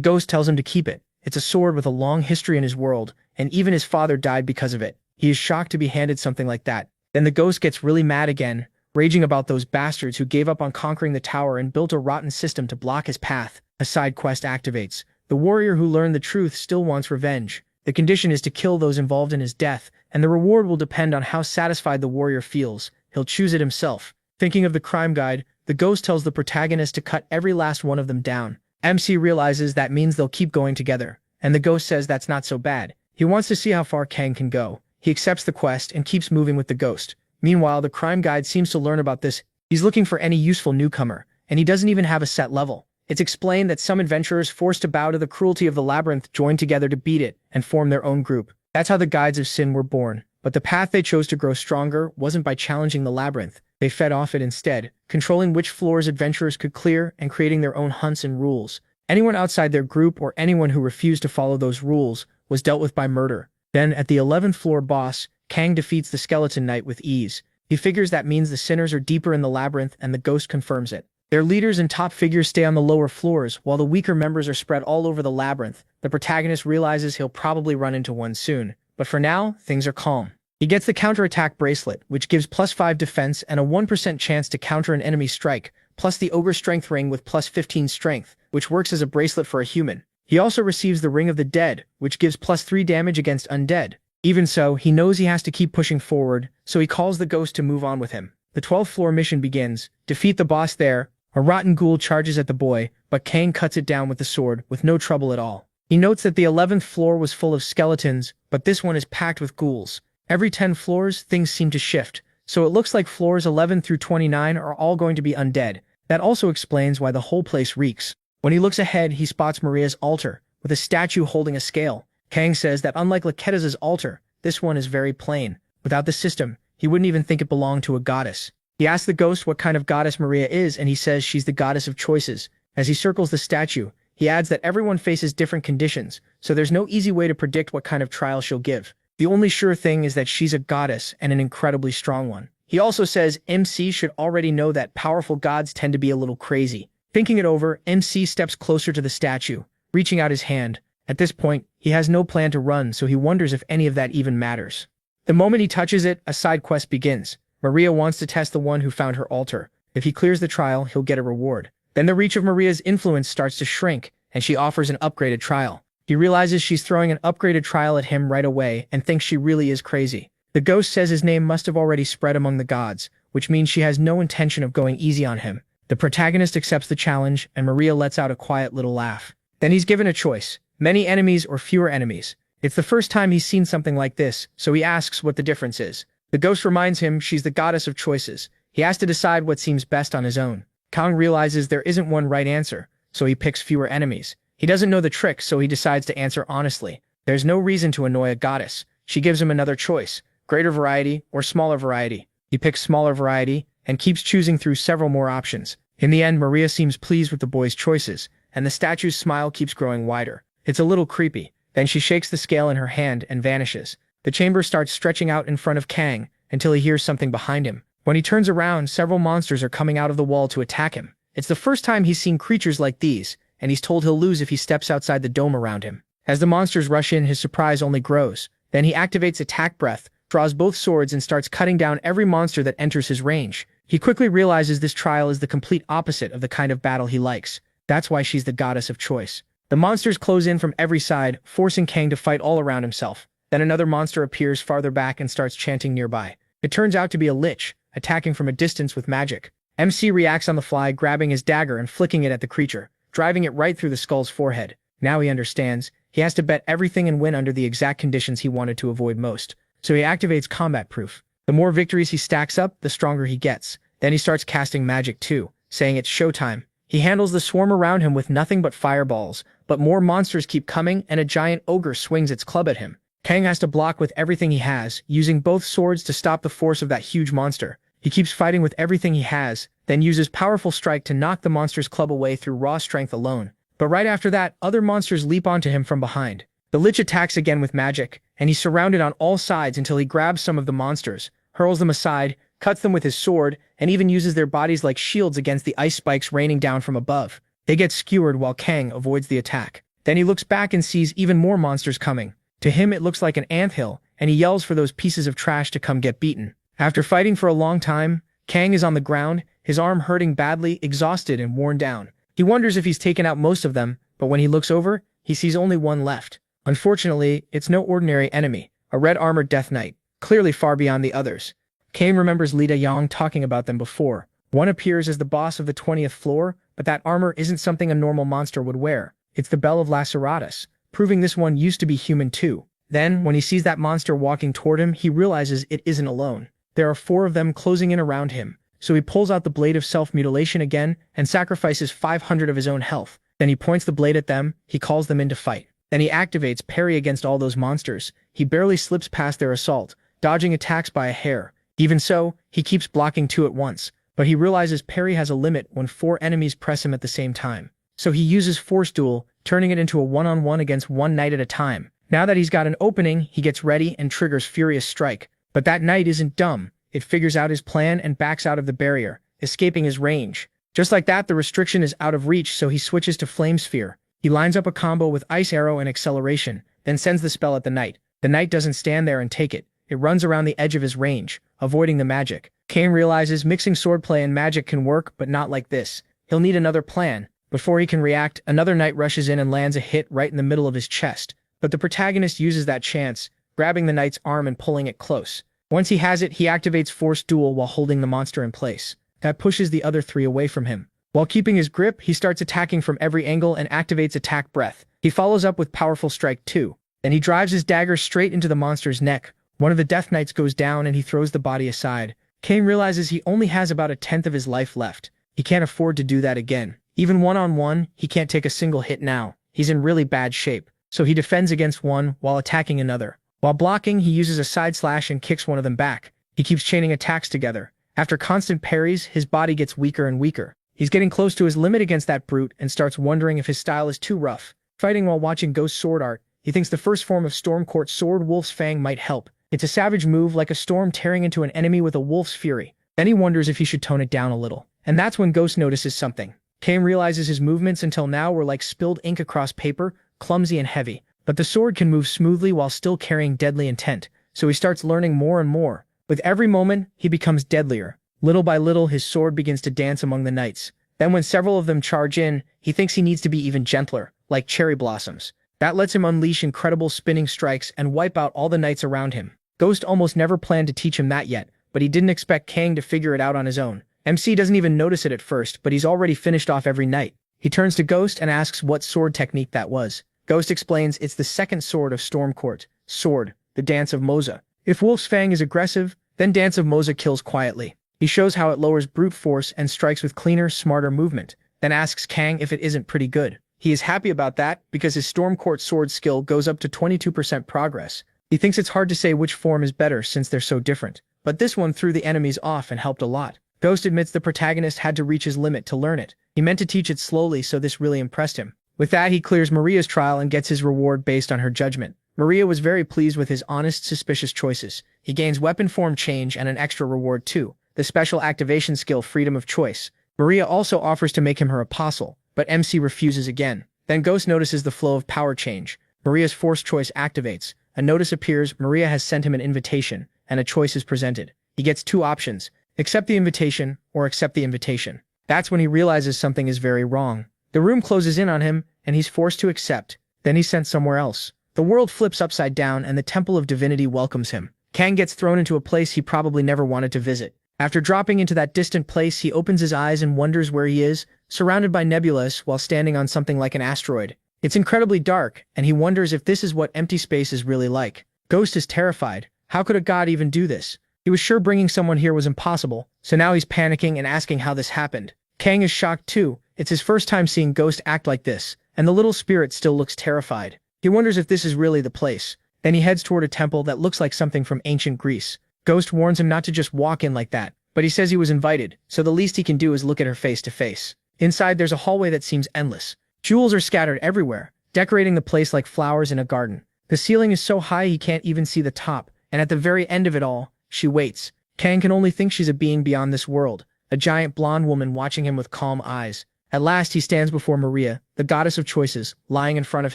ghost tells him to keep it. It's a sword with a long history in his world, and even his father died because of it. He is shocked to be handed something like that. Then the ghost gets really mad again, raging about those bastards who gave up on conquering the tower and built a rotten system to block his path. A side quest activates. The warrior who learned the truth still wants revenge. The condition is to kill those involved in his death, and the reward will depend on how satisfied the warrior feels. He'll choose it himself. Thinking of the crime guide, the ghost tells the protagonist to cut every last one of them down. MC realizes that means they'll keep going together, and the ghost says that's not so bad. He wants to see how far Kang can go. He accepts the quest and keeps moving with the ghost. Meanwhile, the crime guide seems to learn about this. He's looking for any useful newcomer, and he doesn't even have a set level. It's explained that some adventurers forced to bow to the cruelty of the labyrinth joined together to beat it and form their own group. That's how the Guides of Sin were born. But the path they chose to grow stronger wasn't by challenging the labyrinth. They fed off it instead, controlling which floors adventurers could clear and creating their own hunts and rules. Anyone outside their group or anyone who refused to follow those rules was dealt with by murder. Then, at the 11th floor boss, Kang defeats the Skeleton Knight with ease. He figures that means the sinners are deeper in the labyrinth, and the ghost confirms it. Their leaders and top figures stay on the lower floors, while the weaker members are spread all over the labyrinth. The protagonist realizes he'll probably run into one soon, but for now, things are calm. He gets the counterattack bracelet, which gives +5 defense and a 1% chance to counter an enemy strike, plus the ogre strength ring with +15 strength, which works as a bracelet for a human. He also receives the ring of the dead, which gives +3 damage against undead. Even so, he knows he has to keep pushing forward, so he calls the ghost to move on with him. The 12th floor mission begins. Defeat the boss there. A rotten ghoul charges at the boy, but Kang cuts it down with the sword, with no trouble at all. He notes that the 11th floor was full of skeletons, but this one is packed with ghouls. Every 10 floors, things seem to shift, so it looks like floors 11 through 29 are all going to be undead. That also explains why the whole place reeks. When he looks ahead, he spots Maria's altar, with a statue holding a scale. Kang says that unlike Laketta's altar, this one is very plain. Without the system, he wouldn't even think it belonged to a goddess. He asks the ghost what kind of goddess Maria is, and he says she's the goddess of choices. As he circles the statue, he adds that everyone faces different conditions, so there's no easy way to predict what kind of trial she'll give. The only sure thing is that she's a goddess and an incredibly strong one. He also says MC should already know that powerful gods tend to be a little crazy. Thinking it over, MC steps closer to the statue, reaching out his hand. At this point, he has no plan to run, so he wonders if any of that even matters. The moment he touches it, a side quest begins. Maria wants to test the one who found her altar. If he clears the trial, he'll get a reward. Then the reach of Maria's influence starts to shrink, and she offers an upgraded trial. He realizes she's throwing an upgraded trial at him right away and thinks she really is crazy. The ghost says his name must have already spread among the gods, which means she has no intention of going easy on him. The protagonist accepts the challenge, and Maria lets out a quiet little laugh. Then he's given a choice: many enemies or fewer enemies. It's the first time he's seen something like this, so he asks what the difference is. The ghost reminds him she's the goddess of choices. He has to decide what seems best on his own. Kang realizes there isn't one right answer, so he picks fewer enemies. He doesn't know the trick, so he decides to answer honestly. There's no reason to annoy a goddess. She gives him another choice: greater variety or smaller variety. He picks smaller variety and keeps choosing through several more options. In the end, Maria seems pleased with the boy's choices, and the statue's smile keeps growing wider. It's a little creepy. Then she shakes the scale in her hand and vanishes. The chamber starts stretching out in front of Kang until he hears something behind him. When he turns around, several monsters are coming out of the wall to attack him. It's the first time he's seen creatures like these, and he's told he'll lose if he steps outside the dome around him. As the monsters rush in, his surprise only grows. Then he activates Attack Breath, draws both swords, and starts cutting down every monster that enters his range. He quickly realizes this trial is the complete opposite of the kind of battle he likes. That's why she's the goddess of choice. The monsters close in from every side, forcing Kang to fight all around himself. Then another monster appears farther back and starts chanting nearby. It turns out to be a lich, attacking from a distance with magic. MC reacts on the fly, grabbing his dagger and flicking it at the creature, driving it right through the skull's forehead. Now he understands. He has to bet everything and win under the exact conditions he wanted to avoid most. So he activates Combat Proof. The more victories he stacks up, the stronger he gets. Then he starts casting magic too, saying it's showtime. He handles the swarm around him with nothing but fireballs, but more monsters keep coming, and a giant ogre swings its club at him. Kang has to block with everything he has, using both swords to stop the force of that huge monster. He keeps fighting with everything he has, then uses Powerful Strike to knock the monster's club away through raw strength alone. But right after that, other monsters leap onto him from behind. The Lich attacks again with magic, and he's surrounded on all sides until he grabs some of the monsters, hurls them aside, cuts them with his sword, and even uses their bodies like shields against the ice spikes raining down from above. They get skewered while Kang avoids the attack. Then he looks back and sees even more monsters coming. To him, it looks like an anthill, and he yells for those pieces of trash to come get beaten. After fighting for a long time, Kang is on the ground, his arm hurting badly, exhausted and worn down. He wonders if he's taken out most of them, but when he looks over, he sees only one left. Unfortunately, it's no ordinary enemy, a red-armored Death Knight, clearly far beyond the others. Kang remembers Lita Yang talking about them before. One appears as the boss of the 20th floor, but that armor isn't something a normal monster would wear. It's the Bell of Laceratus, proving this one used to be human too. Then, when he sees that monster walking toward him, he realizes it isn't alone. There are 4 of them closing in around him, so he pulls out the blade of self-mutilation again and sacrifices 500 of his own health. Then he points the blade at them, he calls them in to fight. Then he activates Parry against all those monsters. He barely slips past their assault, dodging attacks by a hair. Even so, he keeps blocking 2 at once, but he realizes Parry has a limit when 4 enemies press him at the same time. So he uses Force Duel, turning it into a one-on-one against one knight at a time. Now that he's got an opening, he gets ready and triggers Furious Strike. But that knight isn't dumb. It figures out his plan and backs out of the barrier, escaping his range. Just like that, the restriction is out of reach, so he switches to Flame Sphere. He lines up a combo with Ice Arrow and Acceleration, then sends the spell at the knight. The knight doesn't stand there and take it. It runs around the edge of his range, avoiding the magic. Cain realizes mixing swordplay and magic can work, but not like this. He'll need another plan. Before he can react, another knight rushes in and lands a hit right in the middle of his chest. But the protagonist uses that chance, grabbing the knight's arm and pulling it close. Once he has it, he activates Force Duel while holding the monster in place. That pushes the other three away from him. While keeping his grip, he starts attacking from every angle and activates Attack Breath. He follows up with Powerful Strike 2. Then he drives his dagger straight into the monster's neck. One of the Death Knights goes down and he throws the body aside. Cain realizes he only has about a tenth of his life left. He can't afford to do that again. Even one-on-one, he can't take a single hit now. He's in really bad shape. So he defends against one while attacking another. While blocking, he uses a side slash and kicks one of them back. He keeps chaining attacks together. After constant parries, his body gets weaker and weaker. He's getting close to his limit against that brute and starts wondering if his style is too rough. Fighting while watching Ghost sword art, he thinks the first form of Stormcourt Sword Wolf's Fang might help. It's a savage move like a storm tearing into an enemy with a wolf's fury. Then he wonders if he should tone it down a little. And that's when Ghost notices something. Cain realizes his movements until now were like spilled ink across paper, clumsy and heavy. But the sword can move smoothly while still carrying deadly intent, so he starts learning more and more. With every moment, he becomes deadlier. Little by little, his sword begins to dance among the knights. Then when several of them charge in, he thinks he needs to be even gentler, like cherry blossoms. That lets him unleash incredible spinning strikes and wipe out all the knights around him. Ghost almost never planned to teach him that yet, but he didn't expect Cain to figure it out on his own. MC doesn't even notice it at first, but he's already finished off every knight. He turns to Ghost and asks what sword technique that was. Ghost explains it's the second sword of Stormcourt, Sword, the Dance of Moza. If Wolf's Fang is aggressive, then Dance of Moza kills quietly. He shows how it lowers brute force and strikes with cleaner, smarter movement, then asks Kang if it isn't pretty good. He is happy about that because his Stormcourt sword skill goes up to 22% progress. He thinks it's hard to say which form is better since they're so different, but this one threw the enemies off and helped a lot. Ghost admits the protagonist had to reach his limit to learn it. He meant to teach it slowly, so this really impressed him. With that, he clears Maria's trial and gets his reward based on her judgment. Maria was very pleased with his honest, suspicious choices. He gains weapon form change and an extra reward too, the special activation skill Freedom of Choice. Maria also offers to make him her apostle, but MC refuses again. Then Ghost notices the flow of power change. Maria's force choice activates. A notice appears, Maria has sent him an invitation, and a choice is presented. He gets two options, accept the invitation or accept the invitation. That's when he realizes something is very wrong. The room closes in on him, and he's forced to accept. Then he's sent somewhere else. The world flips upside down, and the Temple of Divinity welcomes him. Kang gets thrown into a place he probably never wanted to visit. After dropping into that distant place, he opens his eyes and wonders where he is, surrounded by nebulas while standing on something like an asteroid. It's incredibly dark, and he wonders if this is what empty space is really like. Ghost is terrified. How could a god even do this? He was sure bringing someone here was impossible, so now he's panicking and asking how this happened. Kang is shocked too. It's his first time seeing Ghost act like this, and the little spirit still looks terrified. He wonders if this is really the place. Then he heads toward a temple that looks like something from ancient Greece. Ghost warns him not to just walk in like that, but he says he was invited, so the least he can do is look at her face to face. Inside, there's a hallway that seems endless. Jewels are scattered everywhere, decorating the place like flowers in a garden. The ceiling is so high he can't even see the top, and at the very end of it all, she waits. Kang can only think she's a being beyond this world, a giant blonde woman watching him with calm eyes. At last, he stands before Maria, the goddess of choices, lying in front of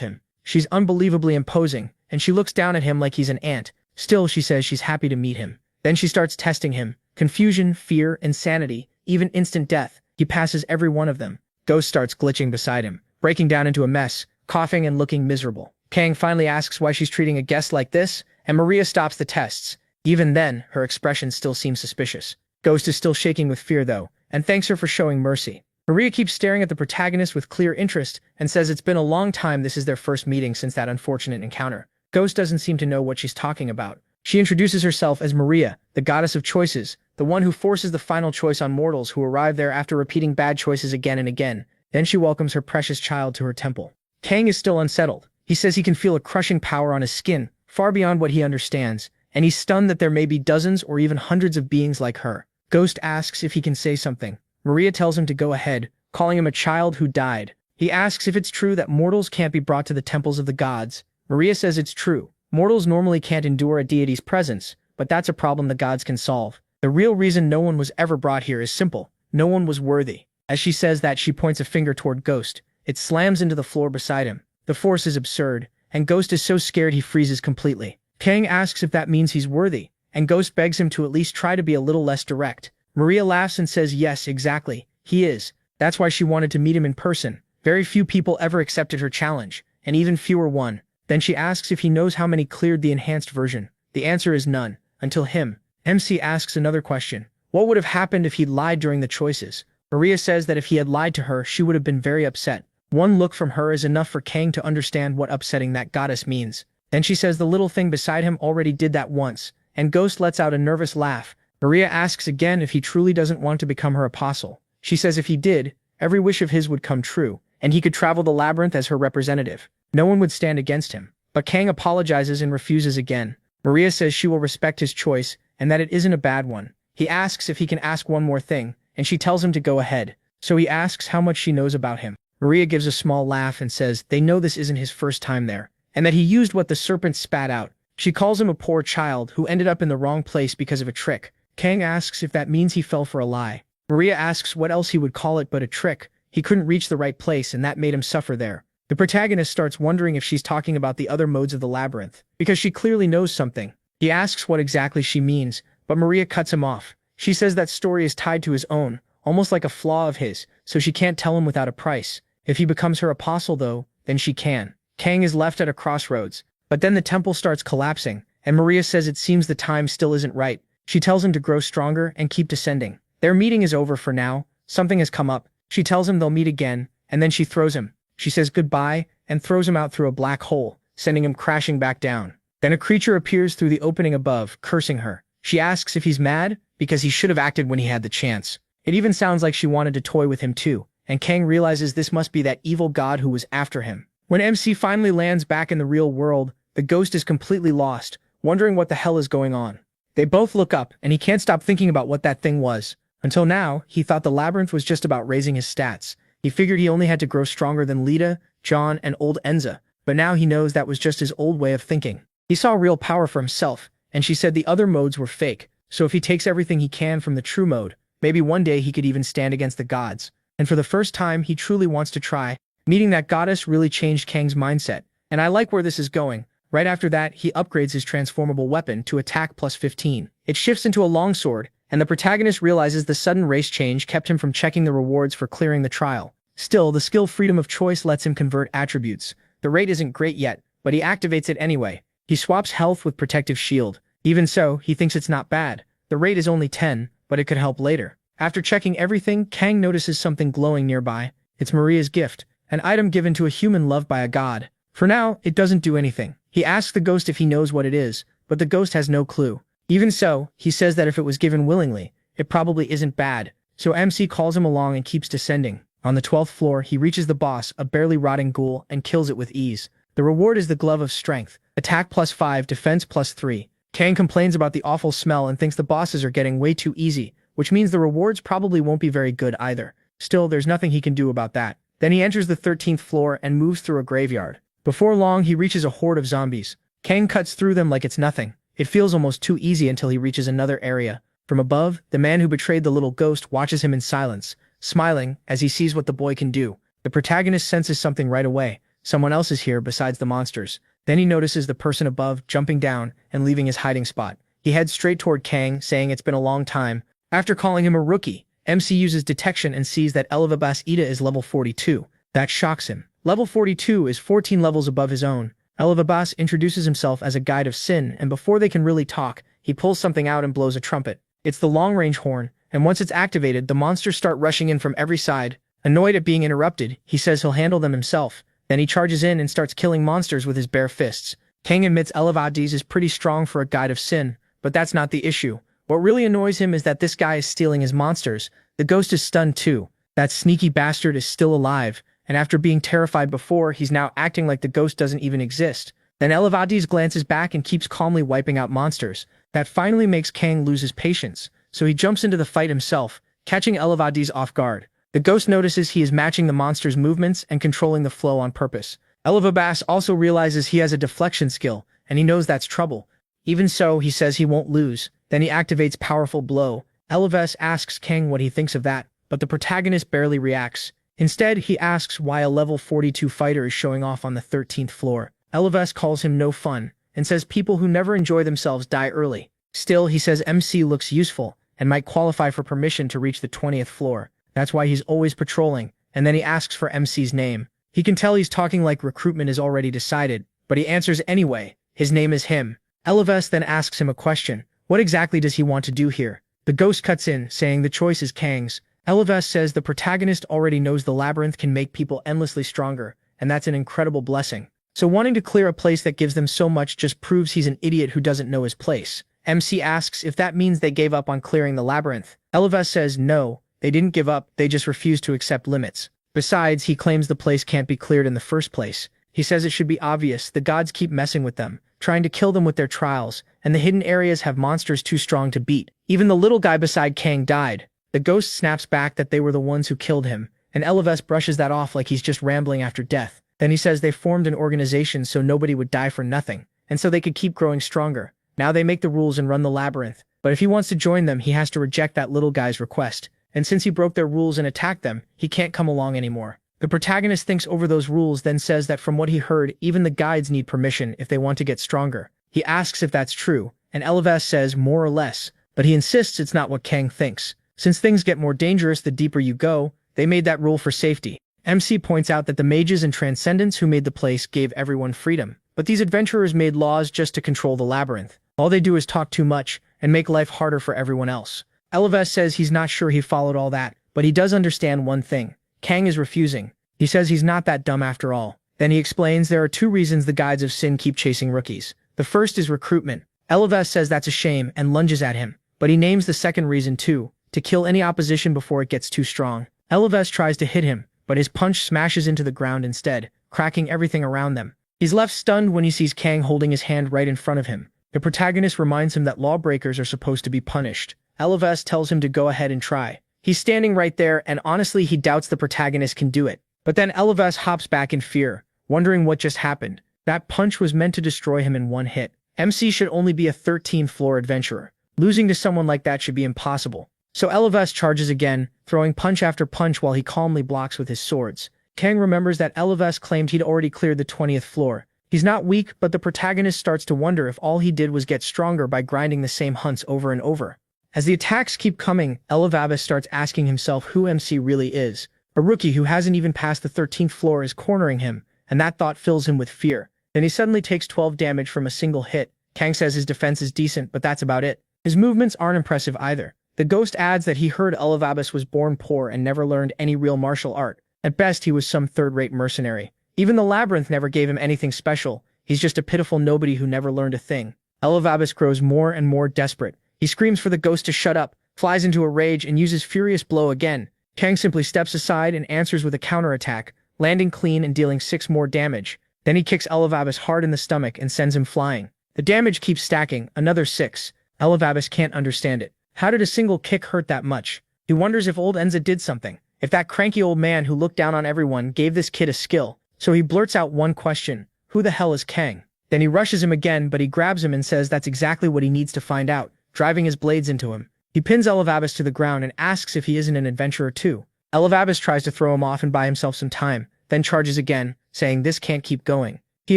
him. She's unbelievably imposing, and she looks down at him like he's an ant. Still, she says she's happy to meet him. Then she starts testing him. Confusion, fear, insanity, even instant death. He passes every one of them. Ghost starts glitching beside him, breaking down into a mess, coughing and looking miserable. Kang finally asks why she's treating a guest like this, and Maria stops the tests. Even then, her expression still seems suspicious. Ghost is still shaking with fear though, and thanks her for showing mercy. Maria keeps staring at the protagonist with clear interest and says it's been a long time this is their first meeting since that unfortunate encounter. Ghost doesn't seem to know what she's talking about. She introduces herself as Maria, the goddess of choices, the one who forces the final choice on mortals who arrive there after repeating bad choices again and again. Then she welcomes her precious child to her temple. Kang is still unsettled. He says he can feel a crushing power on his skin, far beyond what he understands, and he's stunned that there may be dozens or even hundreds of beings like her. Ghost asks if he can say something. Maria tells him to go ahead, calling him a child who died. He asks if it's true that mortals can't be brought to the temples of the gods. Maria says it's true. Mortals normally can't endure a deity's presence, but that's a problem the gods can solve. The real reason no one was ever brought here is simple. No one was worthy. As she says that, she points a finger toward Ghost. It slams into the floor beside him. The force is absurd, and Ghost is so scared he freezes completely. Kang asks if that means he's worthy, and Ghost begs him to at least try to be a little less direct. Maria laughs and says yes, exactly, he is. That's why she wanted to meet him in person. Very few people ever accepted her challenge, and even fewer won. Then she asks if he knows how many cleared the enhanced version. The answer is none, until him. MC asks another question. What would have happened if he'd lied during the choices? Maria says that if he had lied to her, she would have been very upset. One look from her is enough for Kang to understand what upsetting that goddess means. Then she says the little thing beside him already did that once, and Ghost lets out a nervous laugh. Maria asks again if he truly doesn't want to become her apostle. She says if he did, every wish of his would come true, and he could travel the labyrinth as her representative. No one would stand against him. But Kang apologizes and refuses again. Maria says she will respect his choice, and that it isn't a bad one. He asks if he can ask one more thing, and she tells him to go ahead. So he asks how much she knows about him. Maria gives a small laugh and says they know this isn't his first time there, and that he used what the serpent spat out. She calls him a poor child who ended up in the wrong place because of a trick. Kang asks if that means he fell for a lie. Maria asks what else he would call it but a trick. He couldn't reach the right place and that made him suffer there. The protagonist starts wondering if she's talking about the other modes of the labyrinth, because she clearly knows something. He asks what exactly she means, but Maria cuts him off. She says that story is tied to his own, almost like a flaw of his, so she can't tell him without a price. If he becomes her apostle though, then she can. Kang is left at a crossroads, but then the temple starts collapsing, and Maria says it seems the time still isn't right. She tells him to grow stronger and keep descending. Their meeting is over for now. Something has come up. She tells him they'll meet again, and then she throws him. She says goodbye and throws him out through a black hole, sending him crashing back down. Then a creature appears through the opening above, cursing her. She asks if he's mad, because he should have acted when he had the chance. It even sounds like she wanted to toy with him too, and Kang realizes this must be that evil god who was after him. When MC finally lands back in the real world, the Ghost is completely lost, wondering what the hell is going on. They both look up, and he can't stop thinking about what that thing was. Until now, he thought the labyrinth was just about raising his stats. He figured he only had to grow stronger than Lita, John, and old Enza, but now he knows that was just his old way of thinking. He saw real power for himself, and she said the other modes were fake, so if he takes everything he can from the true mode, maybe one day he could even stand against the gods. And for the first time, he truly wants to try. Meeting that goddess really changed Kang's mindset, and I like where this is going. Right after that, he upgrades his transformable weapon to attack plus 15. It shifts into a longsword, and the protagonist realizes the sudden race change kept him from checking the rewards for clearing the trial. Still, the skill freedom of choice lets him convert attributes. The rate isn't great yet, but he activates it anyway. He swaps health with protective shield. Even so, he thinks it's not bad. The rate is only 10, but it could help later. After checking everything, Kang notices something glowing nearby. It's Maria's gift, an item given to a human loved by a god. For now, it doesn't do anything. He asks the Ghost if he knows what it is, but the Ghost has no clue. Even so, he says that if it was given willingly, it probably isn't bad. So MC calls him along and keeps descending. On the 12th floor, he reaches the boss, a barely rotting ghoul, and kills it with ease. The reward is the Glove of Strength. Attack plus 5, defense plus 3. Kang complains about the awful smell and thinks the bosses are getting way too easy, which means the rewards probably won't be very good either. Still, there's nothing he can do about that. Then he enters the 13th floor and moves through a graveyard. Before long, he reaches a horde of zombies. Kang cuts through them like it's nothing. It feels almost too easy until he reaches another area. From above, the man who betrayed the little ghost watches him in silence, smiling as he sees what the boy can do. The protagonist senses something right away. Someone else is here besides the monsters. Then he notices the person above jumping down and leaving his hiding spot. He heads straight toward Kang, saying it's been a long time. After calling him a rookie, MC uses detection and sees that Elevabas Ida is level 42. That shocks him. Level 42 is 14 levels above his own. Elevabas introduces himself as a guide of sin, and before they can really talk, he pulls something out and blows a trumpet. It's the long-range horn, and once it's activated, the monsters start rushing in from every side. Annoyed at being interrupted, he says he'll handle them himself. Then he charges in and starts killing monsters with his bare fists. Kang admits Elevabas is pretty strong for a guide of sin, but that's not the issue. What really annoys him is that this guy is stealing his monsters. The ghost is stunned too. That sneaky bastard is still alive, and after being terrified before, he's now acting like the ghost doesn't even exist. Then Elevabas glances back and keeps calmly wiping out monsters. That finally makes Kang lose his patience, so he jumps into the fight himself, catching Elevabas off guard. The ghost notices he is matching the monster's movements and controlling the flow on purpose. Elevabas also realizes he has a deflection skill, and he knows that's trouble. Even so, he says he won't lose. Then he activates Powerful Blow. Elevabas asks Kang what he thinks of that, but the protagonist barely reacts. Instead, he asks why a level 42 fighter is showing off on the 13th floor. Elevess calls him no fun, and says people who never enjoy themselves die early. Still, he says MC looks useful, and might qualify for permission to reach the 20th floor. That's why he's always patrolling, and then he asks for MC's name. He can tell he's talking like recruitment is already decided, but he answers anyway. His name is him. Elevess then asks him a question. What exactly does he want to do here? The ghost cuts in, saying the choice is Kang's. Elevess says the protagonist already knows the labyrinth can make people endlessly stronger, and that's an incredible blessing. So wanting to clear a place that gives them so much just proves he's an idiot who doesn't know his place. MC asks if that means they gave up on clearing the labyrinth. Elevess says no, they didn't give up, they just refused to accept limits. Besides, he claims the place can't be cleared in the first place. He says it should be obvious, the gods keep messing with them, trying to kill them with their trials, and the hidden areas have monsters too strong to beat. Even the little guy beside Kang died. The ghost snaps back that they were the ones who killed him, and Elevess brushes that off like he's just rambling after death. Then he says they formed an organization so nobody would die for nothing, and so they could keep growing stronger. Now they make the rules and run the labyrinth, but if he wants to join them, he has to reject that little guy's request. And since he broke their rules and attacked them, he can't come along anymore. The protagonist thinks over those rules, then says that from what he heard, even the guides need permission if they want to get stronger. He asks if that's true, and Elevess says more or less, but he insists it's not what Kang thinks. Since things get more dangerous the deeper you go, they made that rule for safety. MC points out that the mages and transcendents who made the place gave everyone freedom, but these adventurers made laws just to control the labyrinth. All they do is talk too much and make life harder for everyone else. Elevess says he's not sure he followed all that, but he does understand one thing. Kang is refusing. He says he's not that dumb after all. Then he explains there are two reasons the guides of sin keep chasing rookies. The first is recruitment. Elevess says that's a shame and lunges at him, but he names the second reason too, to kill any opposition before it gets too strong. Elevess tries to hit him, but his punch smashes into the ground instead, cracking everything around them. He's left stunned when he sees Kang holding his hand right in front of him. The protagonist reminds him that lawbreakers are supposed to be punished. Elevess tells him to go ahead and try. He's standing right there, and honestly he doubts the protagonist can do it. But then Elevess hops back in fear, wondering what just happened. That punch was meant to destroy him in one hit. MC should only be a 13th floor adventurer. Losing to someone like that should be impossible. So Elevess charges again, throwing punch after punch while he calmly blocks with his swords. Kang remembers that Elevess claimed he'd already cleared the 20th floor. He's not weak, but the protagonist starts to wonder if all he did was get stronger by grinding the same hunts over and over. As the attacks keep coming, Elevess starts asking himself who MC really is. A rookie who hasn't even passed the 13th floor is cornering him, and that thought fills him with fear. Then he suddenly takes 12 damage from a single hit. Kang says his defense is decent, but that's about it. His movements aren't impressive either. The ghost adds that he heard Elevess was born poor and never learned any real martial art. At best, he was some third-rate mercenary. Even the labyrinth never gave him anything special. He's just a pitiful nobody who never learned a thing. Elevess grows more and more desperate. He screams for the ghost to shut up, flies into a rage, and uses Furious Blow again. Kang simply steps aside and answers with a counterattack, landing clean and dealing 6 more damage. Then he kicks Elevess hard in the stomach and sends him flying. The damage keeps stacking, another 6. Elevess can't understand it. How did a single kick hurt that much? He wonders if old Enza did something. If that cranky old man who looked down on everyone gave this kid a skill. So he blurts out one question. Who the hell is Kang? Then he rushes him again, but he grabs him and says that's exactly what he needs to find out, driving his blades into him. He pins Elevess to the ground and asks if he isn't an adventurer too. Elevess tries to throw him off and buy himself some time, then charges again, saying this can't keep going. He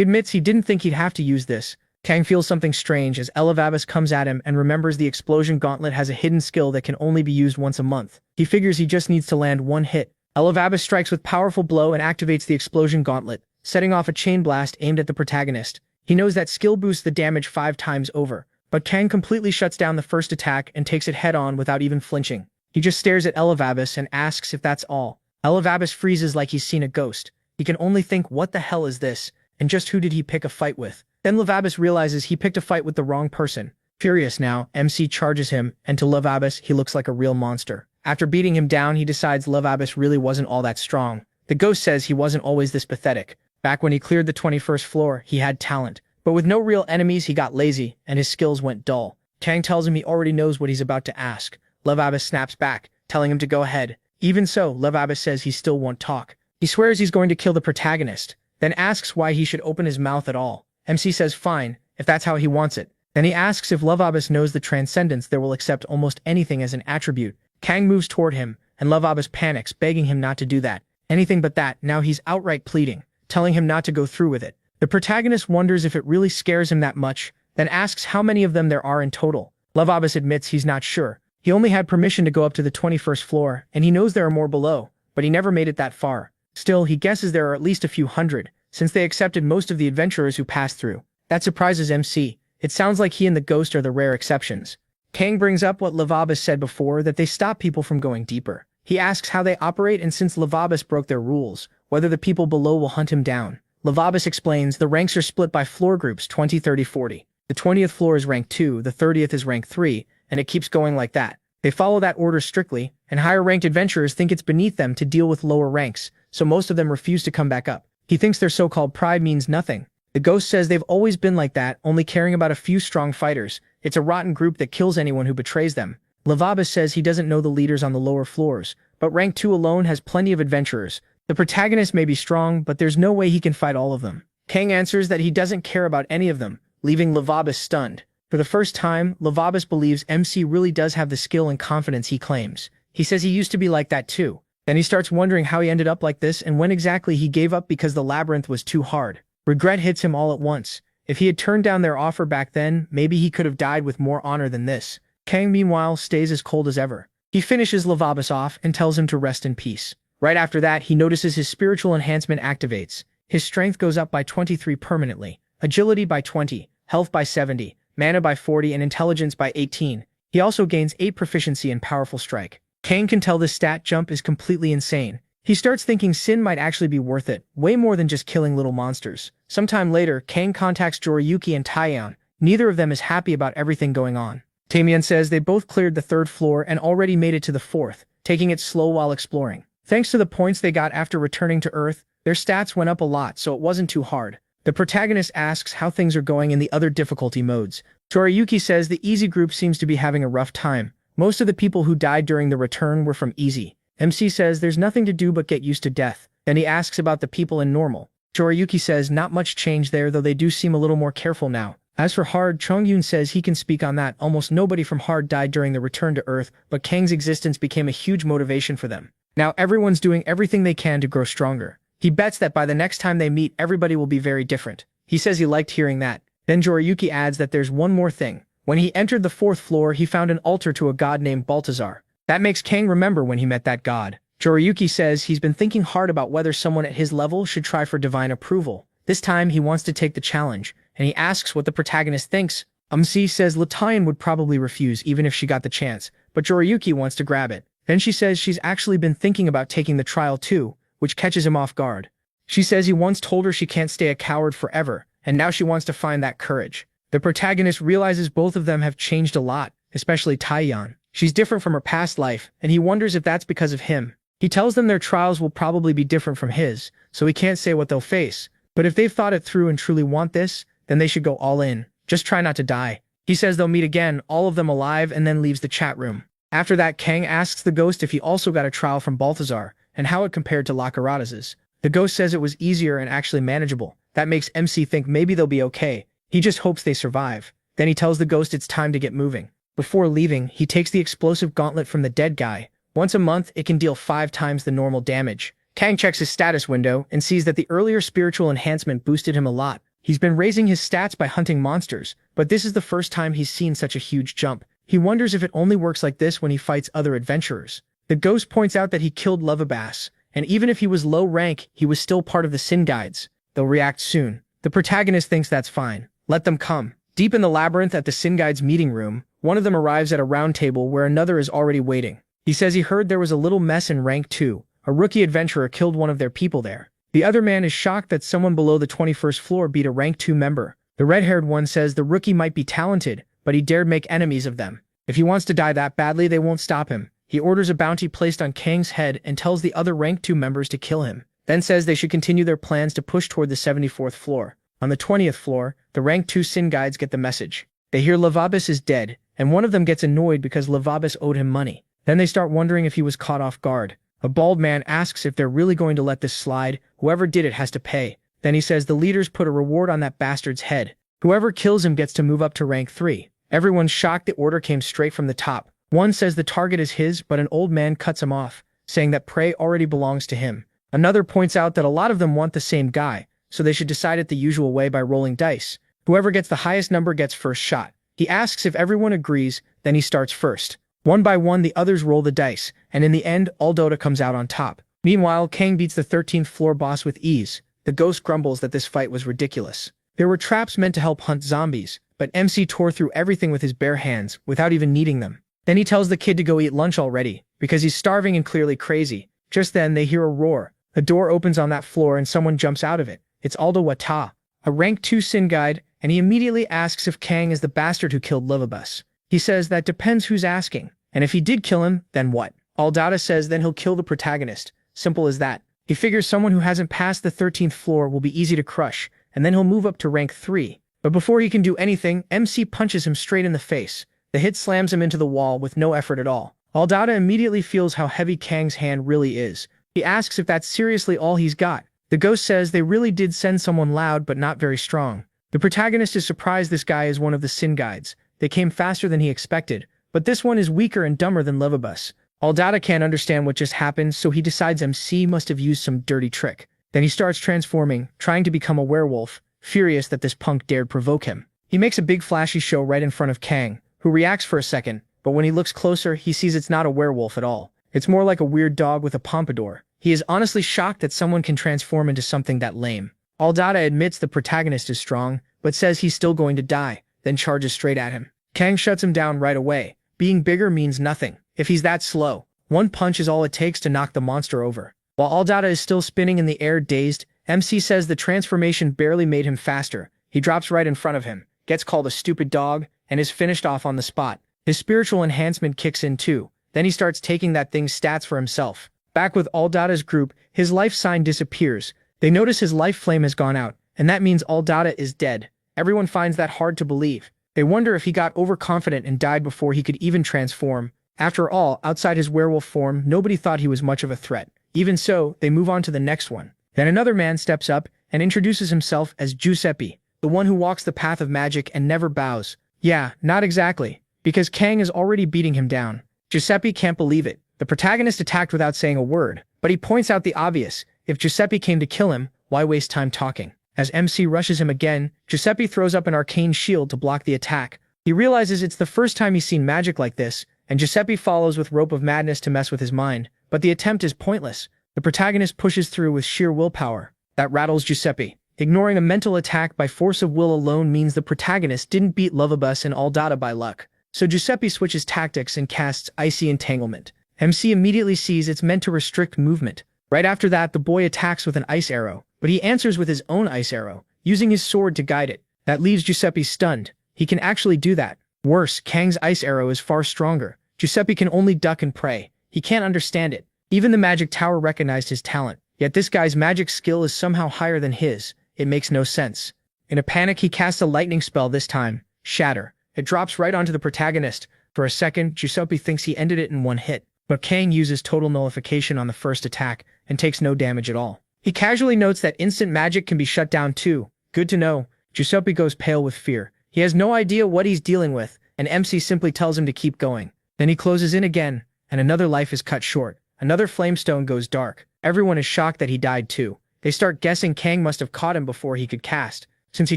admits he didn't think he'd have to use this. Kang feels something strange as Elevess comes at him and remembers the explosion gauntlet has a hidden skill that can only be used once a month. He figures he just needs to land one hit. Elevess strikes with powerful blow and activates the explosion gauntlet, setting off a chain blast aimed at the protagonist. He knows that skill boosts the damage 5 times over, but Kang completely shuts down the first attack and takes it head-on without even flinching. He just stares at Elevess and asks if that's all. Elevess freezes like he's seen a ghost. He can only think, what the hell is this? And just who did he pick a fight with? Then Elevess realizes he picked a fight with the wrong person. Furious now, MC charges him, and to Elevess, he looks like a real monster. After beating him down, he decides Elevess really wasn't all that strong. The ghost says he wasn't always this pathetic. Back when he cleared the 21st floor, he had talent. But with no real enemies, he got lazy, and his skills went dull. Kang tells him he already knows what he's about to ask. Elevess snaps back, telling him to go ahead. Even so, Elevess says he still won't talk. He swears he's going to kill the protagonist, then asks why he should open his mouth at all. MC says fine, if that's how he wants it. Then he asks if Elevess knows the transcendence there will accept almost anything as an attribute. Kang moves toward him, and Lavabas panics, begging him not to do that. Anything but that. Now he's outright pleading, telling him not to go through with it. The protagonist wonders if it really scares him that much, then asks how many of them there are in total. Lavabas admits he's not sure. He only had permission to go up to the 21st floor, and he knows there are more below, but he never made it that far. Still, he guesses there are at least a few hundred, since they accepted most of the adventurers who passed through. That surprises MC. It sounds like he and the ghost are the rare exceptions. Kang brings up what Lavabas said before, that they stop people from going deeper. He asks how they operate, and since Lavabas broke their rules, whether the people below will hunt him down. Lavabas explains the ranks are split by floor groups 20, 30, 40. The 20th floor is rank 2, the 30th is rank 3, and it keeps going like that. They follow that order strictly, and higher-ranked adventurers think it's beneath them to deal with lower ranks, so most of them refuse to come back up. He thinks their so-called pride means nothing. The ghost says they've always been like that, only caring about a few strong fighters. It's a rotten group that kills anyone who betrays them. Lavabas says he doesn't know the leaders on the lower floors, but rank 2 alone has plenty of adventurers. The protagonist may be strong, but there's no way he can fight all of them. Kang answers that he doesn't care about any of them, leaving Lavabas stunned. For the first time, Lavabas believes MC really does have the skill and confidence he claims. He says he used to be like that too. Then he starts wondering how he ended up like this and when exactly he gave up because the labyrinth was too hard. Regret hits him all at once. If he had turned down their offer back then, maybe he could have died with more honor than this. Kang, meanwhile, stays as cold as ever. He finishes Lavabas off and tells him to rest in peace. Right after that, he notices his spiritual enhancement activates. His strength goes up by 23 permanently, agility by 20, health by 70, mana by 40, and intelligence by 18. He also gains 8 proficiency in powerful strike. Kang can tell this stat jump is completely insane. He starts thinking Sin might actually be worth it, way more than just killing little monsters. Sometime later, Kang contacts Joriyuki and Taiyan. Neither of them is happy about everything going on. Tamian says they both cleared the 3rd floor and already made it to the 4th, taking it slow while exploring. Thanks to the points they got after returning to Earth, their stats went up a lot, so it wasn't too hard. The protagonist asks how things are going in the other difficulty modes. Toriyuki says the easy group seems to be having a rough time. Most of the people who died during the return were from easy. MC says there's nothing to do but get used to death. Then he asks about the people in normal. Toriyuki says not much change there, though they do seem a little more careful now. As for Hard, Chongyun says he can speak on that. Almost nobody from Hard died during the return to Earth, but Kang's existence became a huge motivation for them. Now everyone's doing everything they can to grow stronger. He bets that by the next time they meet, everybody will be very different. He says he liked hearing that. Then Joriyuki adds that there's one more thing. When he entered the 4th floor, he found an altar to a god named Baltazar. That makes Kang remember when he met that god. Joriyuki says he's been thinking hard about whether someone at his level should try for divine approval. This time, he wants to take the challenge, and he asks what the protagonist thinks. MC says Latayan would probably refuse even if she got the chance, but Joriyuki wants to grab it. Then she says she's actually been thinking about taking the trial too, which catches him off guard. She says he once told her she can't stay a coward forever, and now she wants to find that courage. The protagonist realizes both of them have changed a lot, especially Taiyan. She's different from her past life, and he wonders if that's because of him. He tells them their trials will probably be different from his, so he can't say what they'll face. But if they've thought it through and truly want this, then they should go all in. Just try not to die. He says they'll meet again, all of them alive, and then leaves the chat room. After that, Kang asks the ghost if he also got a trial from Balthazar, and how it compared to Lacaratas's. The ghost says it was easier and actually manageable. That makes MC think maybe they'll be okay. He just hopes they survive. Then he tells the ghost it's time to get moving. Before leaving, he takes the explosive gauntlet from the dead guy. Once a month, it can deal 5 times the normal damage. Kang checks his status window and sees that the earlier spiritual enhancement boosted him a lot. He's been raising his stats by hunting monsters, but this is the first time he's seen such a huge jump. He wonders if it only works like this when he fights other adventurers. The ghost points out that he killed Lavabas, and even if he was low rank, he was still part of the Sin Guides. They'll react soon. The protagonist thinks that's fine. Let them come. Deep in the labyrinth at the Sin Guides meeting room, one of them arrives at a round table where another is already waiting. He says he heard there was a little mess in rank 2. A rookie adventurer killed one of their people there. The other man is shocked that someone below the 21st floor beat a rank 2 member. The red-haired one says the rookie might be talented, but he dared make enemies of them. If he wants to die that badly, they won't stop him. He orders a bounty placed on Kang's head and tells the other rank 2 members to kill him. Then says they should continue their plans to push toward the 74th floor. On the 20th floor, the rank 2 Sin Guides get the message. They hear Lavabas is dead, and one of them gets annoyed because Lavabas owed him money. Then they start wondering if he was caught off guard. A bald man asks if they're really going to let this slide. Whoever did it has to pay. Then he says the leaders put a reward on that bastard's head. Whoever kills him gets to move up to rank 3. Everyone's shocked the order came straight from the top. One says the target is his, but an old man cuts him off. saying that prey already belongs to him. Another points out that a lot of them want the same guy, so they should decide it the usual way by rolling dice. Whoever gets the highest number gets first shot. He asks if everyone agrees, then he starts first. One by one, the others roll the dice, and in the end, Dota comes out on top. Meanwhile, Kang beats the 13th floor boss with ease. The ghost grumbles that this fight was ridiculous. There were traps meant to help hunt zombies, but MC tore through everything with his bare hands, without even needing them. Then he tells the kid to go eat lunch already, because he's starving and clearly crazy. Just then, they hear a roar. A door opens on that floor and someone jumps out of it. It's Aldo Wata, a rank 2 sin guide, and he immediately asks if Kang is the bastard who killed Livabus. He says that depends who's asking, and if he did kill him, then what? Aldata says then he'll kill the protagonist. Simple as that. He figures someone who hasn't passed the 13th floor will be easy to crush, and then he'll move up to rank 3. But before he can do anything, MC punches him straight in the face. The hit slams him into the wall with no effort at all. Aldata immediately feels how heavy Kang's hand really is. He asks if that's seriously all he's got. The ghost says they really did send someone loud but not very strong. The protagonist is surprised this guy is one of the sin guides. They came faster than he expected, but this one is weaker and dumber than Livabus. Aldata can't understand what just happened, so he decides MC must have used some dirty trick. Then he starts transforming, trying to become a werewolf, furious that this punk dared provoke him. He makes a big flashy show right in front of Kang, who reacts for a second, but when he looks closer, he sees it's not a werewolf at all. It's more like a weird dog with a pompadour. He is honestly shocked that someone can transform into something that lame. Aldata admits the protagonist is strong, but says he's still going to die, then charges straight at him. Kang shuts him down right away. Being bigger means nothing. If he's that slow, one punch is all it takes to knock the monster over. While Aldata is still spinning in the air dazed, MC says the transformation barely made him faster. He drops right in front of him, gets called a stupid dog, and is finished off on the spot. His spiritual enhancement kicks in too. Then he starts taking that thing's stats for himself. Back with Aldata's group, his life sign disappears. They notice his life flame has gone out, and that means Aldata is dead. Everyone finds that hard to believe. They wonder if he got overconfident and died before he could even transform. After all, outside his werewolf form, nobody thought he was much of a threat. Even so, they move on to the next one. Then another man steps up and introduces himself as Giuseppe, the one who walks the path of magic and never bows. Yeah, not exactly, because Kang is already beating him down. Giuseppe can't believe it. The protagonist attacked without saying a word, but he points out the obvious. If Giuseppe came to kill him, why waste time talking? As MC rushes him again, Giuseppe throws up an arcane shield to block the attack. He realizes it's the first time he's seen magic like this, and Giuseppe follows with Rope of Madness to mess with his mind, but the attempt is pointless. The protagonist pushes through with sheer willpower. That rattles Giuseppe. Ignoring a mental attack by force of will alone means the protagonist didn't beat Lovabus and Aldata by luck. So Giuseppe switches tactics and casts Icy Entanglement. MC immediately sees it's meant to restrict movement. Right after that, the boy attacks with an ice arrow, but he answers with his own ice arrow, using his sword to guide it. That leaves Giuseppe stunned. He can actually do that. Worse, Kang's ice arrow is far stronger. Giuseppe can only duck and pray. He can't understand it. Even the magic tower recognized his talent, yet this guy's magic skill is somehow higher than his. It makes no sense. In a panic, he casts a lightning spell this time, Shatter. It drops right onto the protagonist. For a second, Giuseppe thinks he ended it in one hit, but Kang uses total nullification on the first attack and takes no damage at all. He casually notes that instant magic can be shut down too. Good to know. Giuseppe goes pale with fear. He has no idea what he's dealing with, and MC simply tells him to keep going. Then he closes in again, and another life is cut short. Another flamestone goes dark. Everyone is shocked that he died too. They start guessing Kang must have caught him before he could cast. Since he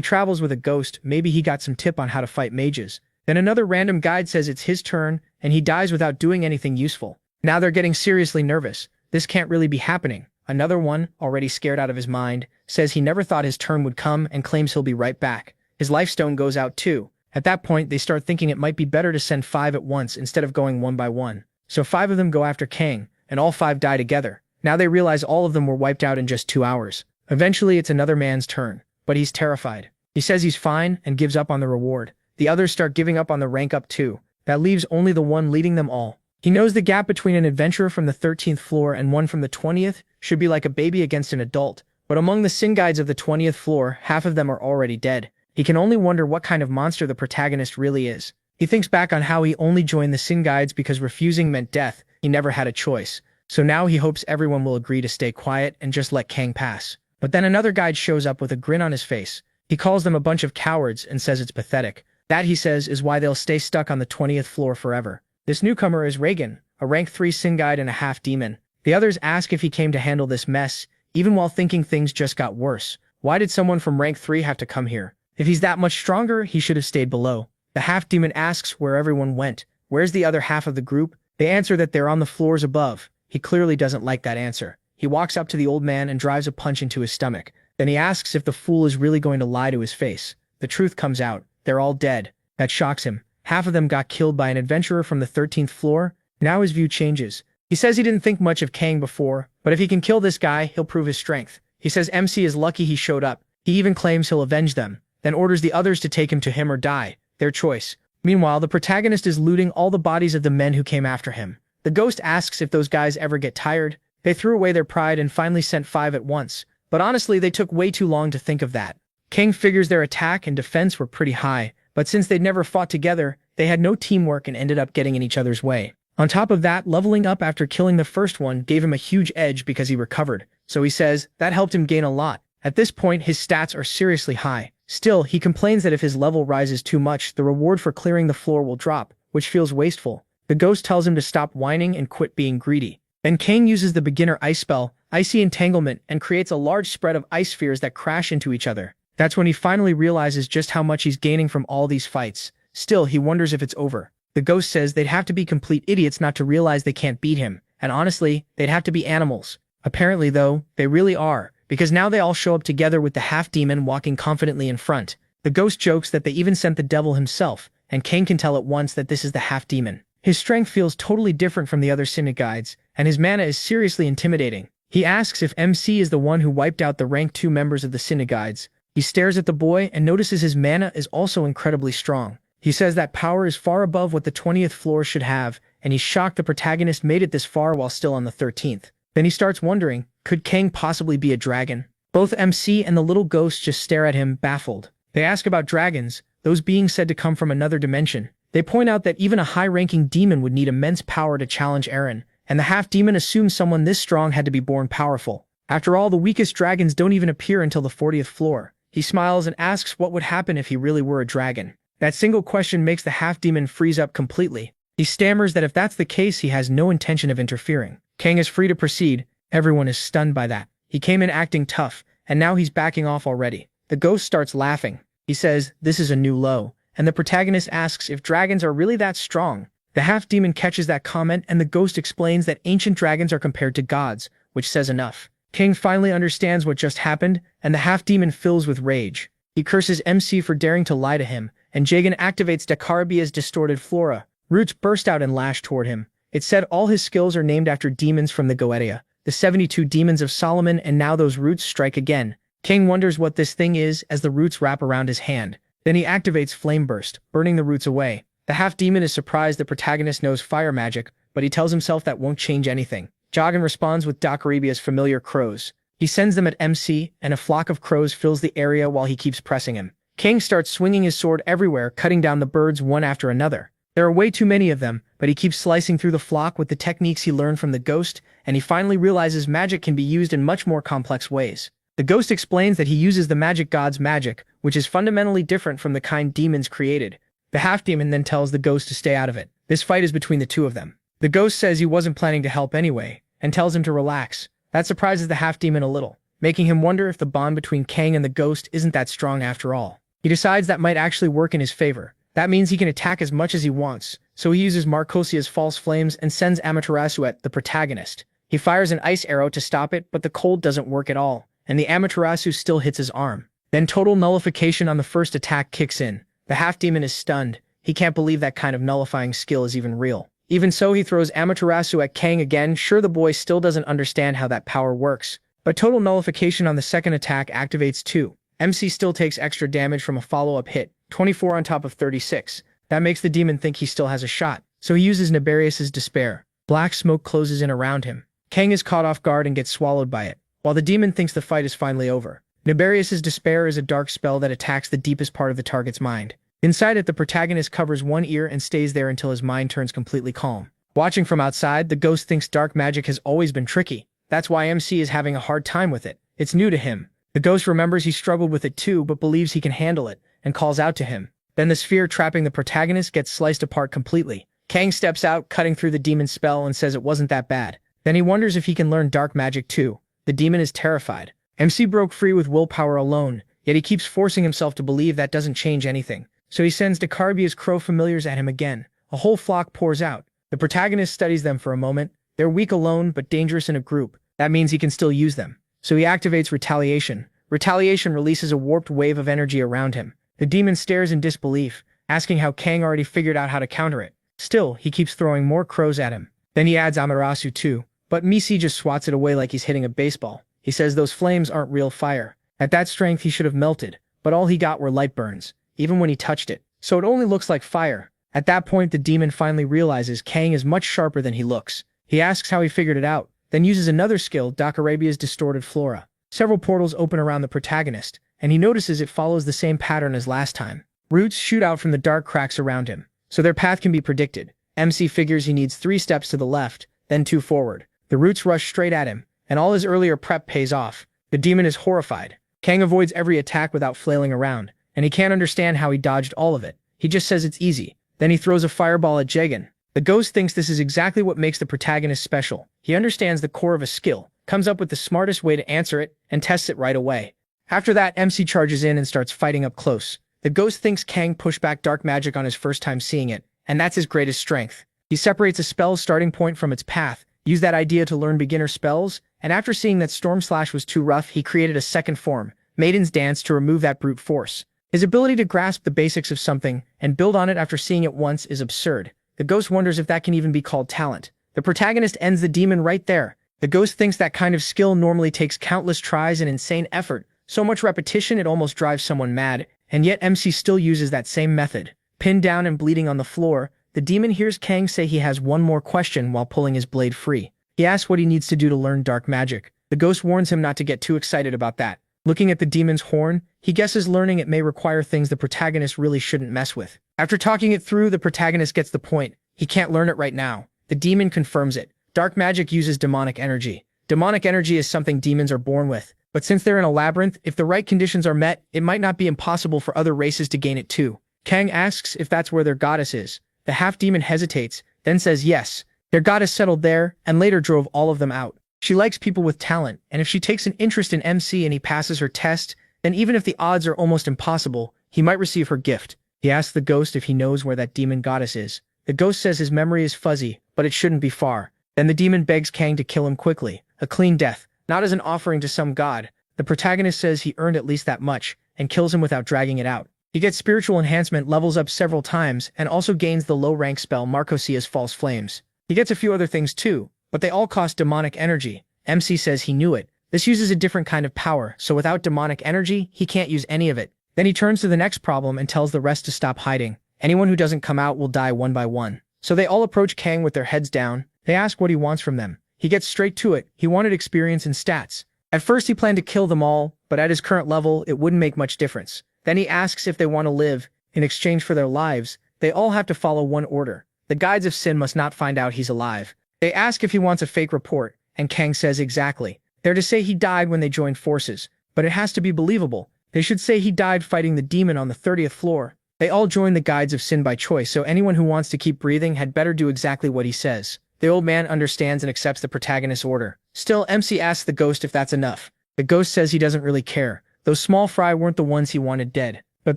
travels with a ghost, maybe he got some tip on how to fight mages. Then another random guide says it's his turn, and he dies without doing anything useful. Now they're getting seriously nervous. This can't really be happening. Another one, already scared out of his mind, says he never thought his turn would come and claims he'll be right back. His life stone goes out too. At that point, they start thinking it might be better to send 5 at once instead of going one by one. So 5 of them go after Kang, and all 5 die together. Now they realize all of them were wiped out in just 2 hours. Eventually, it's another man's turn, but he's terrified. He says he's fine and gives up on the reward. The others start giving up on the rank up too. That leaves only the one leading them all. He knows the gap between an adventurer from the 13th floor and one from the 20th should be like a baby against an adult, but among the sin guides of the 20th floor, half of them are already dead. He can only wonder what kind of monster the protagonist really is. He thinks back on how he only joined the sin guides because refusing meant death. He never had a choice. So now he hopes everyone will agree to stay quiet and just let Kang pass. But then another guide shows up with a grin on his face. He calls them a bunch of cowards and says it's pathetic. That, he says, is why they'll stay stuck on the 20th floor forever. This newcomer is Reagan, a rank 3 sin guide and a half-demon. The others ask if he came to handle this mess, even while thinking things just got worse. Why did someone from rank 3 have to come here? If he's that much stronger, he should have stayed below. The half-demon asks where everyone went. Where's the other half of the group? They answer that they're on the floors above. He clearly doesn't like that answer. He walks up to the old man and drives a punch into his stomach. Then he asks if the fool is really going to lie to his face. The truth comes out. They're all dead. That shocks him. Half of them got killed by an adventurer from the 13th floor. Now his view changes. He says he didn't think much of Kang before, but if he can kill this guy, he'll prove his strength. He says MC is lucky he showed up. He even claims he'll avenge them, then orders the others to take him to him or die. Their choice. Meanwhile, the protagonist is looting all the bodies of the men who came after him. The ghost asks if those guys ever get tired. They threw away their pride and finally sent 5 at once. But honestly, they took way too long to think of that. Kang figures their attack and defense were pretty high, but since they'd never fought together, they had no teamwork and ended up getting in each other's way. On top of that, leveling up after killing the first one gave him a huge edge because he recovered. So he says that helped him gain a lot. At this point, his stats are seriously high. Still, he complains that if his level rises too much, the reward for clearing the floor will drop, which feels wasteful. The ghost tells him to stop whining and quit being greedy. Then Kang uses the beginner ice spell, Icy Entanglement, and creates a large spread of ice spheres that crash into each other. That's when he finally realizes just how much he's gaining from all these fights. Still, he wonders if it's over. The ghost says they'd have to be complete idiots not to realize they can't beat him, and honestly, they'd have to be animals. Apparently, though, they really are, because now they all show up together with the half-demon walking confidently in front. The ghost jokes that they even sent the devil himself, and Kang can tell at once that this is the half-demon. His strength feels totally different from the other Synod guides, and his mana is seriously intimidating. He asks if MC is the one who wiped out the rank 2 members of the Synod guides. He stares at the boy and notices his mana is also incredibly strong. He says that power is far above what the 20th floor should have, and he's shocked the protagonist made it this far while still on the 13th. Then he starts wondering, could Kang possibly be a dragon? Both MC and the little ghost just stare at him, baffled. They ask about dragons, those beings said to come from another dimension. They point out that even a high-ranking demon would need immense power to challenge Eren, and the half-demon assumes someone this strong had to be born powerful. After all, the weakest dragons don't even appear until the 40th floor. He smiles and asks what would happen if he really were a dragon. That single question makes the half-demon freeze up completely. He stammers that if that's the case, he has no intention of interfering. Kang is free to proceed. Everyone is stunned by that. He came in acting tough, and now he's backing off already. The ghost starts laughing. He says, this is a new low, and the protagonist asks if dragons are really that strong. The half-demon catches that comment, and the ghost explains that ancient dragons are compared to gods, which says enough. Kang finally understands what just happened, and the half-demon fills with rage. He curses MC for daring to lie to him, and Jagan activates Dakarabia's distorted flora. Roots burst out and lash toward him. It said all his skills are named after demons from the Goetia, the 72 demons of Solomon, and now those roots strike again. Kang wonders what this thing is as the roots wrap around his hand. Then he activates Flame Burst, burning the roots away. The half-demon is surprised the protagonist knows fire magic, but he tells himself that won't change anything. Jagan responds with Dakarabia's familiar crows. He sends them at MC, and a flock of crows fills the area while he keeps pressing him. Kang starts swinging his sword everywhere, cutting down the birds one after another. There are way too many of them, but he keeps slicing through the flock with the techniques he learned from the ghost, and he finally realizes magic can be used in much more complex ways. The ghost explains that he uses the magic god's magic, which is fundamentally different from the kind demons created. The half-demon then tells the ghost to stay out of it. This fight is between the two of them. The ghost says he wasn't planning to help anyway, and tells him to relax. That surprises the half-demon a little, making him wonder if the bond between Kang and the ghost isn't that strong after all. He decides that might actually work in his favor. That means he can attack as much as he wants, so he uses Marcosia's false flames and sends Amaterasu at the protagonist. He fires an ice arrow to stop it, but the cold doesn't work at all, and the Amaterasu still hits his arm. Then total nullification on the first attack kicks in. The half-demon is stunned. He can't believe that kind of nullifying skill is even real. Even so, he throws Amaterasu at Kang again. Sure, the boy still doesn't understand how that power works, but total nullification on the second attack activates too. MC still takes extra damage from a follow-up hit, 24 on top of 36. That makes the demon think he still has a shot, so he uses Naberius's despair. Black smoke closes in around him. Kang is caught off guard and gets swallowed by it, while the demon thinks the fight is finally over. Naberius's despair is a dark spell that attacks the deepest part of the target's mind. Inside it, the protagonist covers one ear and stays there until his mind turns completely calm. Watching from outside, the ghost thinks dark magic has always been tricky. That's why MC is having a hard time with it. It's new to him. The ghost remembers he struggled with it too, but believes he can handle it, and calls out to him. Then the sphere trapping the protagonist gets sliced apart completely. Kang steps out, cutting through the demon's spell, and says it wasn't that bad. Then he wonders if he can learn dark magic too. The demon is terrified. MC broke free with willpower alone, yet he keeps forcing himself to believe that doesn't change anything. So he sends Decarbia's crow familiars at him again. A whole flock pours out. The protagonist studies them for a moment. They're weak alone, but dangerous in a group. That means he can still use them. So he activates Retaliation. Retaliation releases a warped wave of energy around him. The demon stares in disbelief, asking how Kang already figured out how to counter it. Still, he keeps throwing more crows at him. Then he adds Amaterasu too, but Misi just swats it away like he's hitting a baseball. He says those flames aren't real fire. At that strength he should have melted, but all he got were light burns, even when he touched it. So it only looks like fire. At that point the demon finally realizes Kang is much sharper than he looks. He asks how he figured it out, then uses another skill, Doc Arabia's distorted flora. Several portals open around the protagonist, and he notices it follows the same pattern as last time. Roots shoot out from the dark cracks around him, so their path can be predicted. MC figures he needs 3 steps to the left, then 2 forward. The roots rush straight at him, and all his earlier prep pays off. The demon is horrified. Kang avoids every attack without flailing around, and he can't understand how he dodged all of it. He just says it's easy. Then he throws a fireball at Jagan. The ghost thinks this is exactly what makes the protagonist special. He understands the core of a skill, comes up with the smartest way to answer it, and tests it right away. After that, MC charges in and starts fighting up close. The ghost thinks Kang pushed back dark magic on his first time seeing it, and that's his greatest strength. He separates a spell's starting point from its path, used that idea to learn beginner spells, and after seeing that Storm Slash was too rough, he created a second form, Maiden's Dance, to remove that brute force. His ability to grasp the basics of something and build on it after seeing it once is absurd. The ghost wonders if that can even be called talent. The protagonist ends the demon right there. The ghost thinks that kind of skill normally takes countless tries and insane effort, so much repetition it almost drives someone mad, and yet MC still uses that same method. Pinned down and bleeding on the floor, the demon hears Kang say he has one more question while pulling his blade free. He asks what he needs to do to learn dark magic. The ghost warns him not to get too excited about that. Looking at the demon's horn, he guesses learning it may require things the protagonist really shouldn't mess with. After talking it through, the protagonist gets the point. He can't learn it right now. The demon confirms it. Dark magic uses demonic energy. Demonic energy is something demons are born with, but since they're in a labyrinth, if the right conditions are met, it might not be impossible for other races to gain it too. Kang asks if that's where their goddess is. The half-demon hesitates, then says yes. Their goddess settled there, and later drove all of them out. She likes people with talent, and if she takes an interest in MC and he passes her test, then even if the odds are almost impossible, he might receive her gift. He asks the ghost if he knows where that demon goddess is. The ghost says his memory is fuzzy, but it shouldn't be far. Then the demon begs Kang to kill him quickly, a clean death, not as an offering to some god. The protagonist says he earned at least that much, and kills him without dragging it out. He gets spiritual enhancement, levels up several times, and also gains the low-rank spell Marcosia's False Flames. He gets a few other things too, but they all cost demonic energy. MC says he knew it. This uses a different kind of power, so without demonic energy, he can't use any of it. Then he turns to the next problem and tells the rest to stop hiding. Anyone who doesn't come out will die one by one. So they all approach Kang with their heads down. They ask what he wants from them. He gets straight to it. He wanted experience and stats. At first he planned to kill them all, but at his current level, it wouldn't make much difference. Then he asks if they want to live. In exchange for their lives, they all have to follow one order. The Guides of Sin must not find out he's alive. They ask if he wants a fake report, and Kang says exactly. They're to say he died when they joined forces, but it has to be believable. They should say he died fighting the demon on the 30th floor. They all join the Guides of Sin by choice, so anyone who wants to keep breathing had better do exactly what he says. The old man understands and accepts the protagonist's order. Still, MC asks the ghost if that's enough. The ghost says he doesn't really care. Those small fry weren't the ones he wanted dead. But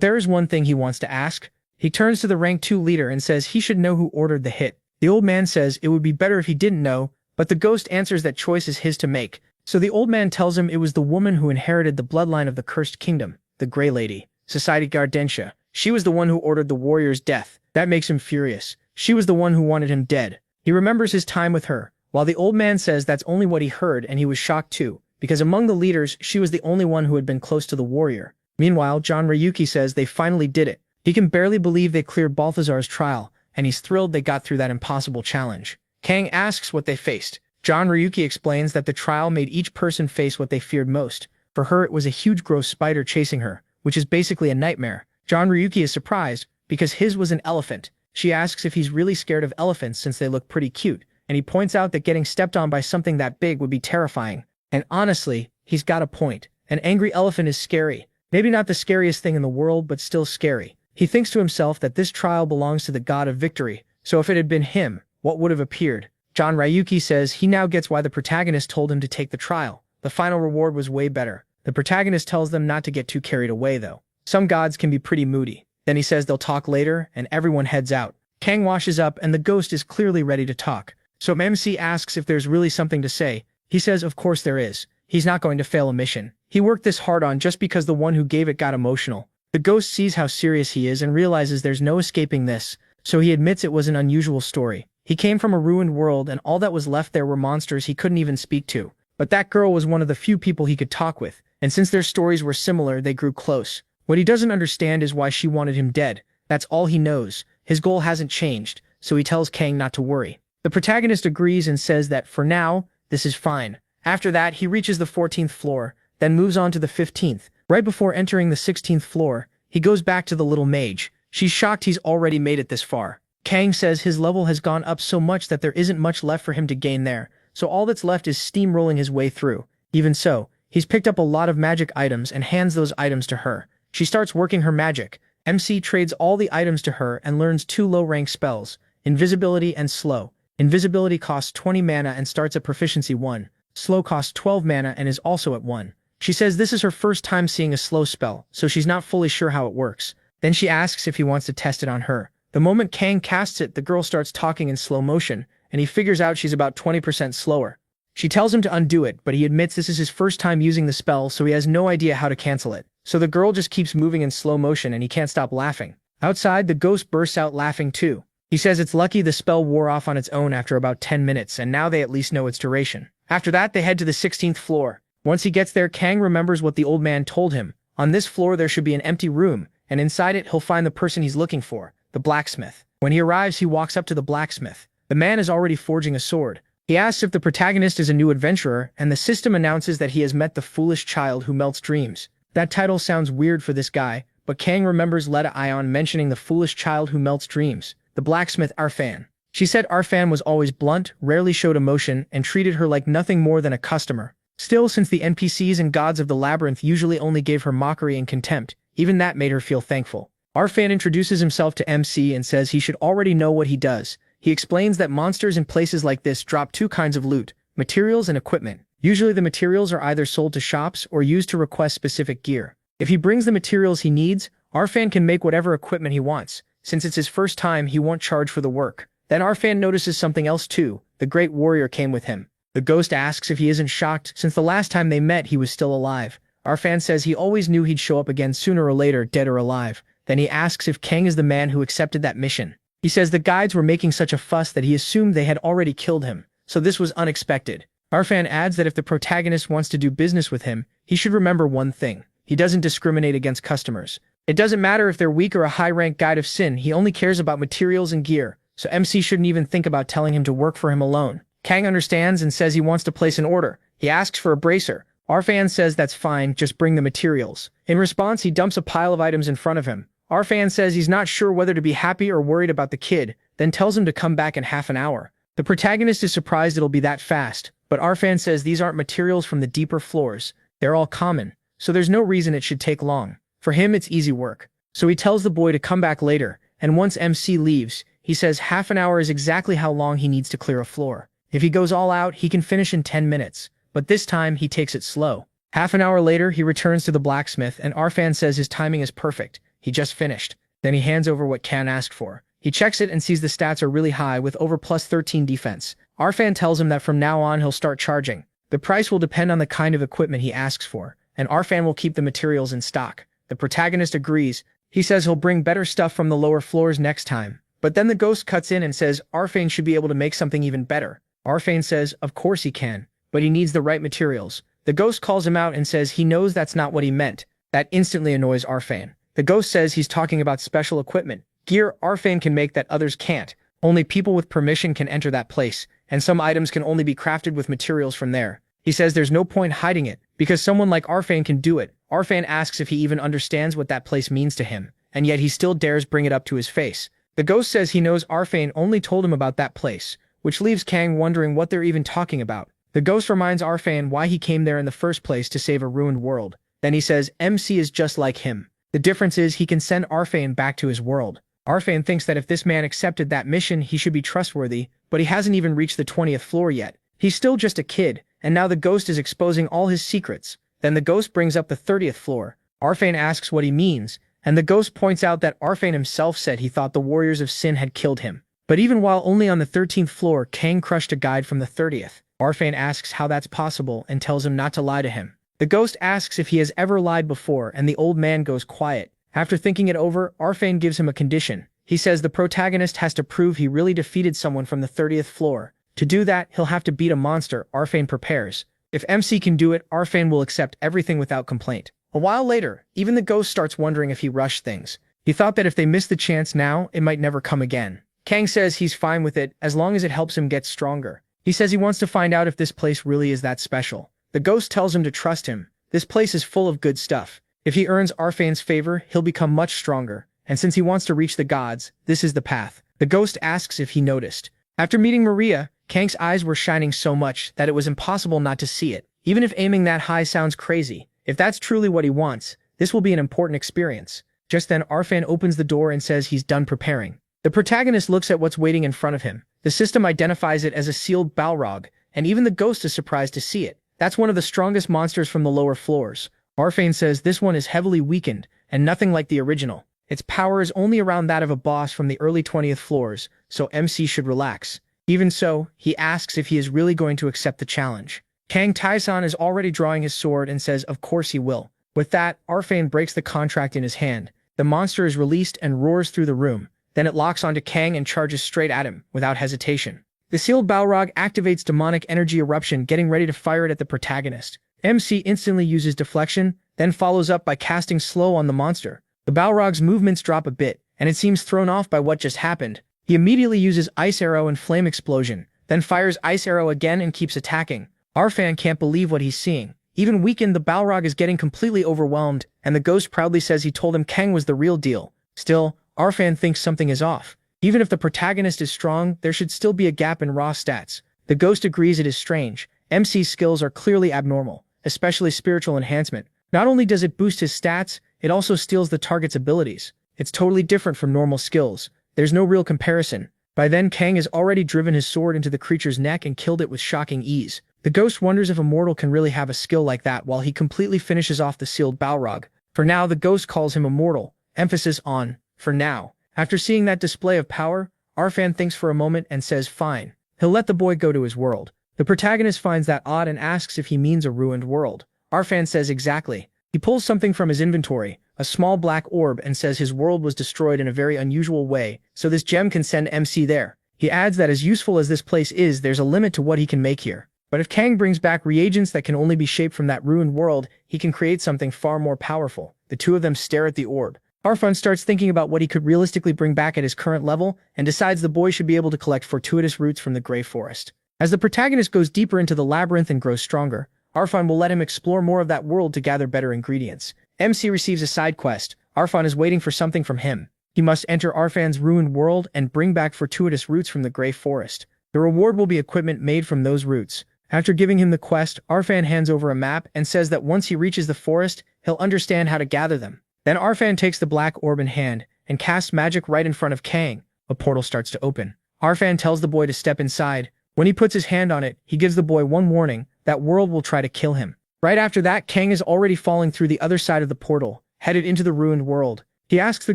there is one thing he wants to ask. He turns to the rank 2 leader and says he should know who ordered the hit. The old man says it would be better if he didn't know, but the ghost answers that choice is his to make. So the old man tells him it was the woman who inherited the bloodline of the Cursed Kingdom, the Grey Lady, Society Gardentia. She was the one who ordered the warrior's death. That makes him furious. She was the one who wanted him dead. He remembers his time with her, while the old man says that's only what he heard, and he was shocked too, because among the leaders, she was the only one who had been close to the warrior. Meanwhile, John Ryuki says they finally did it. He can barely believe they cleared Balthazar's trial, and he's thrilled they got through that impossible challenge. Kang asks what they faced. John Ryuki explains that the trial made each person face what they feared most. For her, it was a huge gross spider chasing her, which is basically a nightmare. John Ryuki is surprised, because his was an elephant. She asks if he's really scared of elephants since they look pretty cute, and he points out that getting stepped on by something that big would be terrifying. And honestly, he's got a point. An angry elephant is scary. Maybe not the scariest thing in the world, but still scary. He thinks to himself that this trial belongs to the god of victory, so if it had been him, what would have appeared? John Ryuki says he now gets why the protagonist told him to take the trial. The final reward was way better. The protagonist tells them not to get too carried away though. Some gods can be pretty moody. Then he says they'll talk later, and everyone heads out. Kang washes up and the ghost is clearly ready to talk. So MC asks if there's really something to say. He says of course there is. He's not going to fail a mission. He worked this hard on just because the one who gave it got emotional. The ghost sees how serious he is and realizes there's no escaping this, so he admits it was an unusual story. He came from a ruined world and all that was left there were monsters he couldn't even speak to. But that girl was one of the few people he could talk with, and since their stories were similar, they grew close. What he doesn't understand is why she wanted him dead. That's all he knows. His goal hasn't changed, so he tells Kang not to worry. The protagonist agrees and says that for now, this is fine. After that, he reaches the 14th floor, then moves on to the 15th. Right before entering the 16th floor, he goes back to the little mage. She's shocked he's already made it this far. Kang says his level has gone up so much that there isn't much left for him to gain there, so all that's left is steamrolling his way through. Even so, he's picked up a lot of magic items and hands those items to her. She starts working her magic. MC trades all the items to her and learns 2 low-rank spells, Invisibility and Slow. Invisibility costs 20 mana and starts at proficiency 1. Slow costs 12 mana and is also at 1. She says this is her first time seeing a slow spell, so she's not fully sure how it works. Then she asks if he wants to test it on her. The moment Kang casts it, the girl starts talking in slow motion, and he figures out she's about 20% slower. She tells him to undo it, but he admits this is his first time using the spell, so he has no idea how to cancel it. So the girl just keeps moving in slow motion and he can't stop laughing. Outside, the ghost bursts out laughing too. He says it's lucky the spell wore off on its own after about 10 minutes, and now they at least know its duration. After that, they head to the 16th floor. Once he gets there, Kang remembers what the old man told him. On this floor, there should be an empty room, and inside it, he'll find the person he's looking for, the blacksmith. When he arrives, he walks up to the blacksmith. The man is already forging a sword. He asks if the protagonist is a new adventurer, and the system announces that he has met the foolish child who melts dreams. That title sounds weird for this guy, but Kang remembers Leta Ion mentioning the foolish child who melts dreams, the blacksmith Arfan. She said Arfan was always blunt, rarely showed emotion, and treated her like nothing more than a customer. Still, since the NPCs and gods of the labyrinth usually only gave her mockery and contempt, even that made her feel thankful. Arfan introduces himself to MC and says he should already know what he does. He explains that monsters in places like this drop 2 kinds of loot, materials and equipment. Usually the materials are either sold to shops or used to request specific gear. If he brings the materials he needs, Arfan can make whatever equipment he wants. Since it's his first time, he won't charge for the work. Then Arfan notices something else too. The great warrior came with him. The ghost asks if he isn't shocked since the last time they met he was still alive. Arfan says he always knew he'd show up again sooner or later, dead or alive. Then he asks if Kang is the man who accepted that mission. He says the guides were making such a fuss that he assumed they had already killed him, so this was unexpected. Arfan adds that if the protagonist wants to do business with him, he should remember one thing. He doesn't discriminate against customers. It doesn't matter if they're weak or a high-rank guide of sin, he only cares about materials and gear, so MC shouldn't even think about telling him to work for him alone. Kang understands and says he wants to place an order. He asks for a bracer. Arfan says that's fine, just bring the materials. In response, he dumps a pile of items in front of him. Arfan says he's not sure whether to be happy or worried about the kid, then tells him to come back in half an hour. The protagonist is surprised it'll be that fast, but Arfan says these aren't materials from the deeper floors. They're all common, so there's no reason it should take long. For him, it's easy work. So he tells the boy to come back later, and once MC leaves, he says half an hour is exactly how long he needs to clear a floor. If he goes all out, he can finish in 10 minutes, but this time he takes it slow. Half an hour later, he returns to the blacksmith, and Arfan says his timing is perfect. He just finished. Then he hands over what Kang asked for. He checks it and sees the stats are really high with over plus 13 defense. Arfan tells him that from now on he'll start charging. The price will depend on the kind of equipment he asks for, and Arfan will keep the materials in stock. The protagonist agrees. He says he'll bring better stuff from the lower floors next time. But then the ghost cuts in and says Arfan should be able to make something even better. Arfan says of course he can, but he needs the right materials. The ghost calls him out and says he knows that's not what he meant. That instantly annoys Arfan. The ghost says he's talking about special equipment. Gear Arfan can make that others can't. Only people with permission can enter that place, and some items can only be crafted with materials from there. He says there's no point hiding it, because someone like Arfan can do it. Arfan asks if he even understands what that place means to him, and yet he still dares bring it up to his face. The ghost says he knows Arfan only told him about that place, which leaves Kang wondering what they're even talking about. The ghost reminds Arfan why he came there in the first place, to save a ruined world. Then he says MC is just like him. The difference is he can send Arfan back to his world. Arfan thinks that if this man accepted that mission, he should be trustworthy, but he hasn't even reached the 20th floor yet. He's still just a kid, and now the ghost is exposing all his secrets. Then the ghost brings up the 30th floor. Arfan asks what he means, and the ghost points out that Arfan himself said he thought the warriors of sin had killed him. But even while only on the 13th floor, Kang crushed a guide from the 30th. Arfan asks how that's possible and tells him not to lie to him. The ghost asks if he has ever lied before, and the old man goes quiet. After thinking it over, Arfan gives him a condition. He says the protagonist has to prove he really defeated someone from the 30th floor. To do that, he'll have to beat a monster. Arfan prepares. If MC can do it, Arfan will accept everything without complaint. A while later, even the ghost starts wondering if he rushed things. He thought that if they missed the chance now, it might never come again. Kang says he's fine with it as long as it helps him get stronger. He says he wants to find out if this place really is that special. The ghost tells him to trust him. This place is full of good stuff. If he earns Arfan's favor, he'll become much stronger. And since he wants to reach the gods, this is the path. The ghost asks if he noticed. After meeting Maria, Kang's eyes were shining so much that it was impossible not to see it. Even if aiming that high sounds crazy, if that's truly what he wants, this will be an important experience. Just then Arfan opens the door and says he's done preparing. The protagonist looks at what's waiting in front of him. The system identifies it as a sealed Balrog, and even the ghost is surprised to see it. That's one of the strongest monsters from the lower floors. Arfan says this one is heavily weakened, and nothing like the original. Its power is only around that of a boss from the early 20th floors, so MC should relax. Even so, he asks if he is really going to accept the challenge. Kang Tae-san is already drawing his sword and says of course he will. With that, Arfan breaks the contract in his hand. The monster is released and roars through the room. Then it locks onto Kang and charges straight at him, without hesitation. The sealed Balrog activates demonic energy eruption, getting ready to fire it at the protagonist. MC instantly uses deflection, then follows up by casting slow on the monster. The Balrog's movements drop a bit, and it seems thrown off by what just happened. He immediately uses Ice Arrow and Flame Explosion, then fires Ice Arrow again and keeps attacking. Arfan can't believe what he's seeing. Even weakened, the Balrog is getting completely overwhelmed, and the ghost proudly says he told him Kang was the real deal. Still, Arfan thinks something is off. Even if the protagonist is strong, there should still be a gap in raw stats. The ghost agrees it is strange. MC's skills are clearly abnormal, especially spiritual enhancement. Not only does it boost his stats, it also steals the target's abilities. It's totally different from normal skills. There's no real comparison. By then, Kang has already driven his sword into the creature's neck and killed it with shocking ease. The ghost wonders if a mortal can really have a skill like that while he completely finishes off the sealed Balrog. For now, the ghost calls him immortal. Emphasis on for now. After seeing that display of power, Arfan thinks for a moment and says fine. He'll let the boy go to his world. The protagonist finds that odd and asks if he means a ruined world. Arfan says exactly. He pulls something from his inventory, a small black orb, and says his world was destroyed in a very unusual way, so this gem can send MC there. He adds that as useful as this place is, there's a limit to what he can make here. But if Kang brings back reagents that can only be shaped from that ruined world, he can create something far more powerful. The two of them stare at the orb. Arfan starts thinking about what he could realistically bring back at his current level, and decides the boy should be able to collect fortuitous roots from the Grey Forest. As the protagonist goes deeper into the labyrinth and grows stronger, Arfan will let him explore more of that world to gather better ingredients. MC receives a side quest. Arfan is waiting for something from him. He must enter Arfan's ruined world and bring back fortuitous roots from the Grey Forest. The reward will be equipment made from those roots. After giving him the quest, Arfan hands over a map and says that once he reaches the forest, he'll understand how to gather them. Then Arfan takes the black orb in hand and casts magic right in front of Kang. A portal starts to open. Arfan tells the boy to step inside. When he puts his hand on it, he gives the boy one warning: that world will try to kill him. Right after that, Kang is already falling through the other side of the portal, headed into the ruined world. He asks the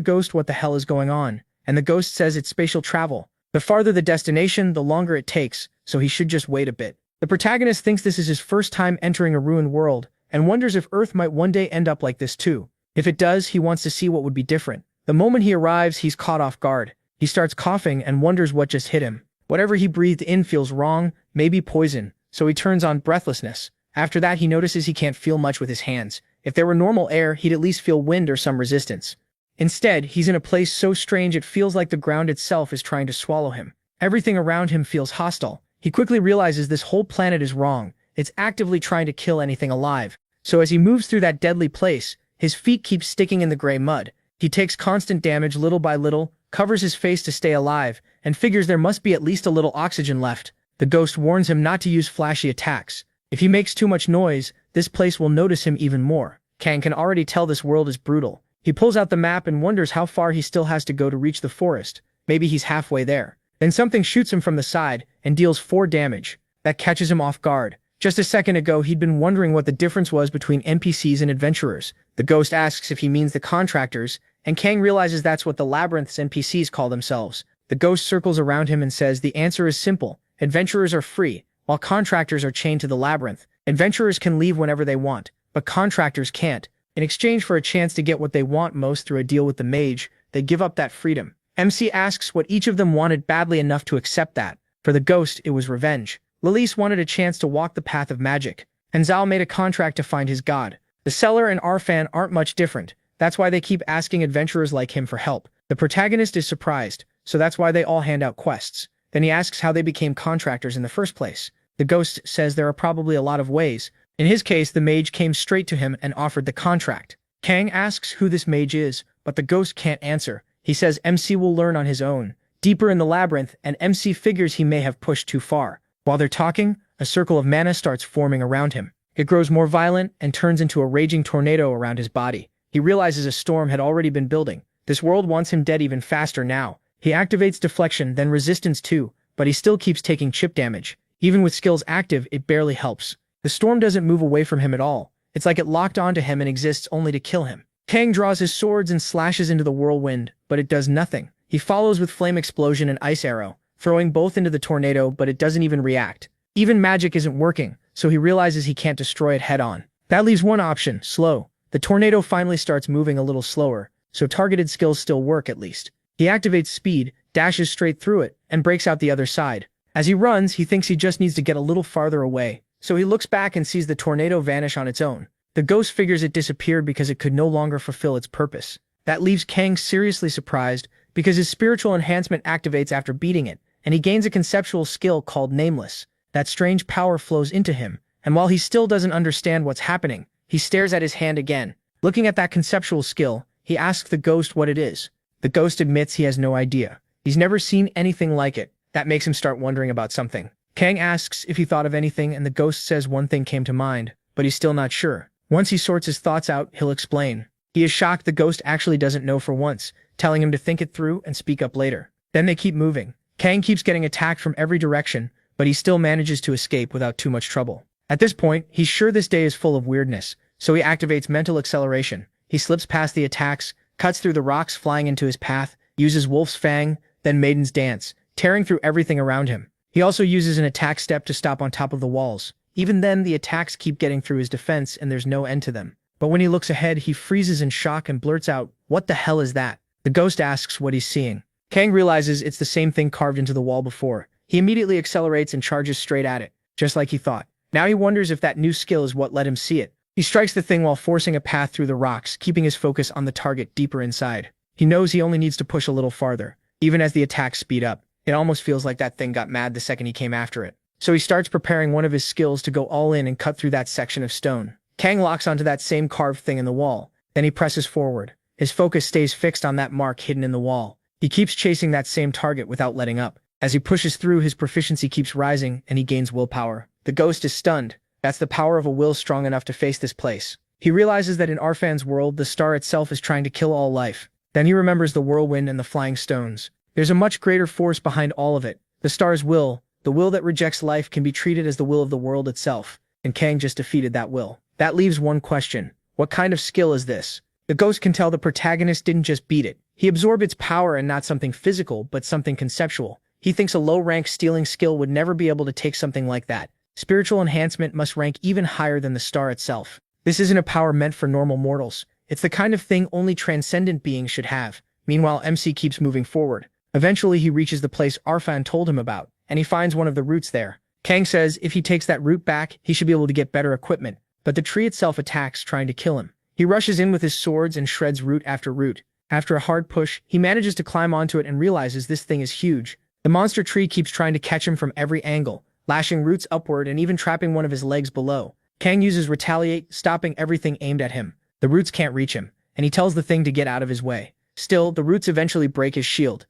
ghost what the hell is going on, and the ghost says it's spatial travel. The farther the destination, the longer it takes, so he should just wait a bit. The protagonist thinks this is his first time entering a ruined world, and wonders if Earth might one day end up like this too. If it does, he wants to see what would be different. The moment he arrives, he's caught off guard. He starts coughing and wonders what just hit him. Whatever he breathed in feels wrong, maybe poison, so he turns on breathlessness. After that, he notices he can't feel much with his hands. If there were normal air, he'd at least feel wind or some resistance. Instead, he's in a place so strange it feels like the ground itself is trying to swallow him. Everything around him feels hostile. He quickly realizes this whole planet is wrong. It's actively trying to kill anything alive. So as he moves through that deadly place, his feet keep sticking in the gray mud. He takes constant damage little by little, covers his face to stay alive, and figures there must be at least a little oxygen left. The ghost warns him not to use flashy attacks. If he makes too much noise, this place will notice him even more. Kang can already tell this world is brutal. He pulls out the map and wonders how far he still has to go to reach the forest. Maybe he's halfway there. Then something shoots him from the side and deals 4 damage. That catches him off guard. Just a second ago, he'd been wondering what the difference was between NPCs and adventurers. The ghost asks if he means the contractors, and Kang realizes that's what the labyrinth's NPCs call themselves. The ghost circles around him and says the answer is simple. Adventurers are free, while contractors are chained to the labyrinth. Adventurers can leave whenever they want, but contractors can't. In exchange for a chance to get what they want most through a deal with the mage, they give up that freedom. MC asks what each of them wanted badly enough to accept that. For the ghost, it was revenge. Lilise wanted a chance to walk the path of magic, and Zhao made a contract to find his god. The seller and Arfan aren't much different. That's why they keep asking adventurers like him for help. The protagonist is surprised, so that's why they all hand out quests. Then he asks how they became contractors in the first place. The ghost says there are probably a lot of ways. In his case, the mage came straight to him and offered the contract. Kang asks who this mage is, but the ghost can't answer. He says MC will learn on his own. Deeper in the labyrinth, and MC figures he may have pushed too far. While they're talking, a circle of mana starts forming around him. It grows more violent and turns into a raging tornado around his body. He realizes a storm had already been building. This world wants him dead even faster now. He activates deflection, then resistance too, but he still keeps taking chip damage. Even with skills active, it barely helps. The storm doesn't move away from him at all. It's like it locked onto him and exists only to kill him. Kang draws his swords and slashes into the whirlwind, but it does nothing. He follows with flame explosion and ice arrow, throwing both into the tornado, but it doesn't even react. Even magic isn't working, so he realizes he can't destroy it head-on. That leaves one option, slow. The tornado finally starts moving a little slower, so targeted skills still work at least. He activates speed, dashes straight through it, and breaks out the other side. As he runs, he thinks he just needs to get a little farther away, so he looks back and sees the tornado vanish on its own. The ghost figures it disappeared because it could no longer fulfill its purpose. That leaves Kang seriously surprised, because his spiritual enhancement activates after beating it, and he gains a conceptual skill called Nameless. That strange power flows into him, and while he still doesn't understand what's happening, he stares at his hand again. Looking at that conceptual skill, he asks the ghost what it is. The ghost admits he has no idea. He's never seen anything like it. That makes him start wondering about something. Kang asks if he thought of anything, and the ghost says one thing came to mind, but he's still not sure. Once he sorts his thoughts out, he'll explain. He is shocked the ghost actually doesn't know for once, telling him to think it through and speak up later. Then they keep moving. Kang keeps getting attacked from every direction, but he still manages to escape without too much trouble. At this point, he's sure this day is full of weirdness, so he activates mental acceleration. He slips past the attacks, cuts through the rocks flying into his path, uses Wolf's Fang, then Maiden's Dance, tearing through everything around him. He also uses an attack step to stop on top of the walls. Even then, the attacks keep getting through his defense and there's no end to them. But when he looks ahead, he freezes in shock and blurts out, "What the hell is that?" The ghost asks what he's seeing. Kang realizes it's the same thing carved into the wall before. He immediately accelerates and charges straight at it, just like he thought. Now he wonders if that new skill is what let him see it. He strikes the thing while forcing a path through the rocks, keeping his focus on the target deeper inside. He knows he only needs to push a little farther. Even as the attacks speed up, it almost feels like that thing got mad the second he came after it. So he starts preparing one of his skills to go all in and cut through that section of stone. Kang locks onto that same carved thing in the wall. Then he presses forward. His focus stays fixed on that mark hidden in the wall. He keeps chasing that same target without letting up. As he pushes through, his proficiency keeps rising, and he gains willpower. The ghost is stunned. That's the power of a will strong enough to face this place. He realizes that in Arfan's world, the star itself is trying to kill all life. Then he remembers the whirlwind and the flying stones. There's a much greater force behind all of it. The star's will, the will that rejects life, can be treated as the will of the world itself, and Kang just defeated that will. That leaves one question. What kind of skill is this? The ghost can tell the protagonist didn't just beat it. He absorbed its power, and not something physical, but something conceptual. He thinks a low-rank stealing skill would never be able to take something like that. Spiritual enhancement must rank even higher than the star itself. This isn't a power meant for normal mortals. It's the kind of thing only transcendent beings should have. Meanwhile, MC keeps moving forward. Eventually, he reaches the place Arfan told him about, and he finds one of the roots there. Kang says if he takes that root back, he should be able to get better equipment, but the tree itself attacks, trying to kill him. He rushes in with his swords and shreds root after root. After a hard push, he manages to climb onto it and realizes this thing is huge. The monster tree keeps trying to catch him from every angle, lashing roots upward and even trapping one of his legs below. Kang uses Retaliate, stopping everything aimed at him. The roots can't reach him, and he tells the thing to get out of his way. Still, the roots eventually break his shield.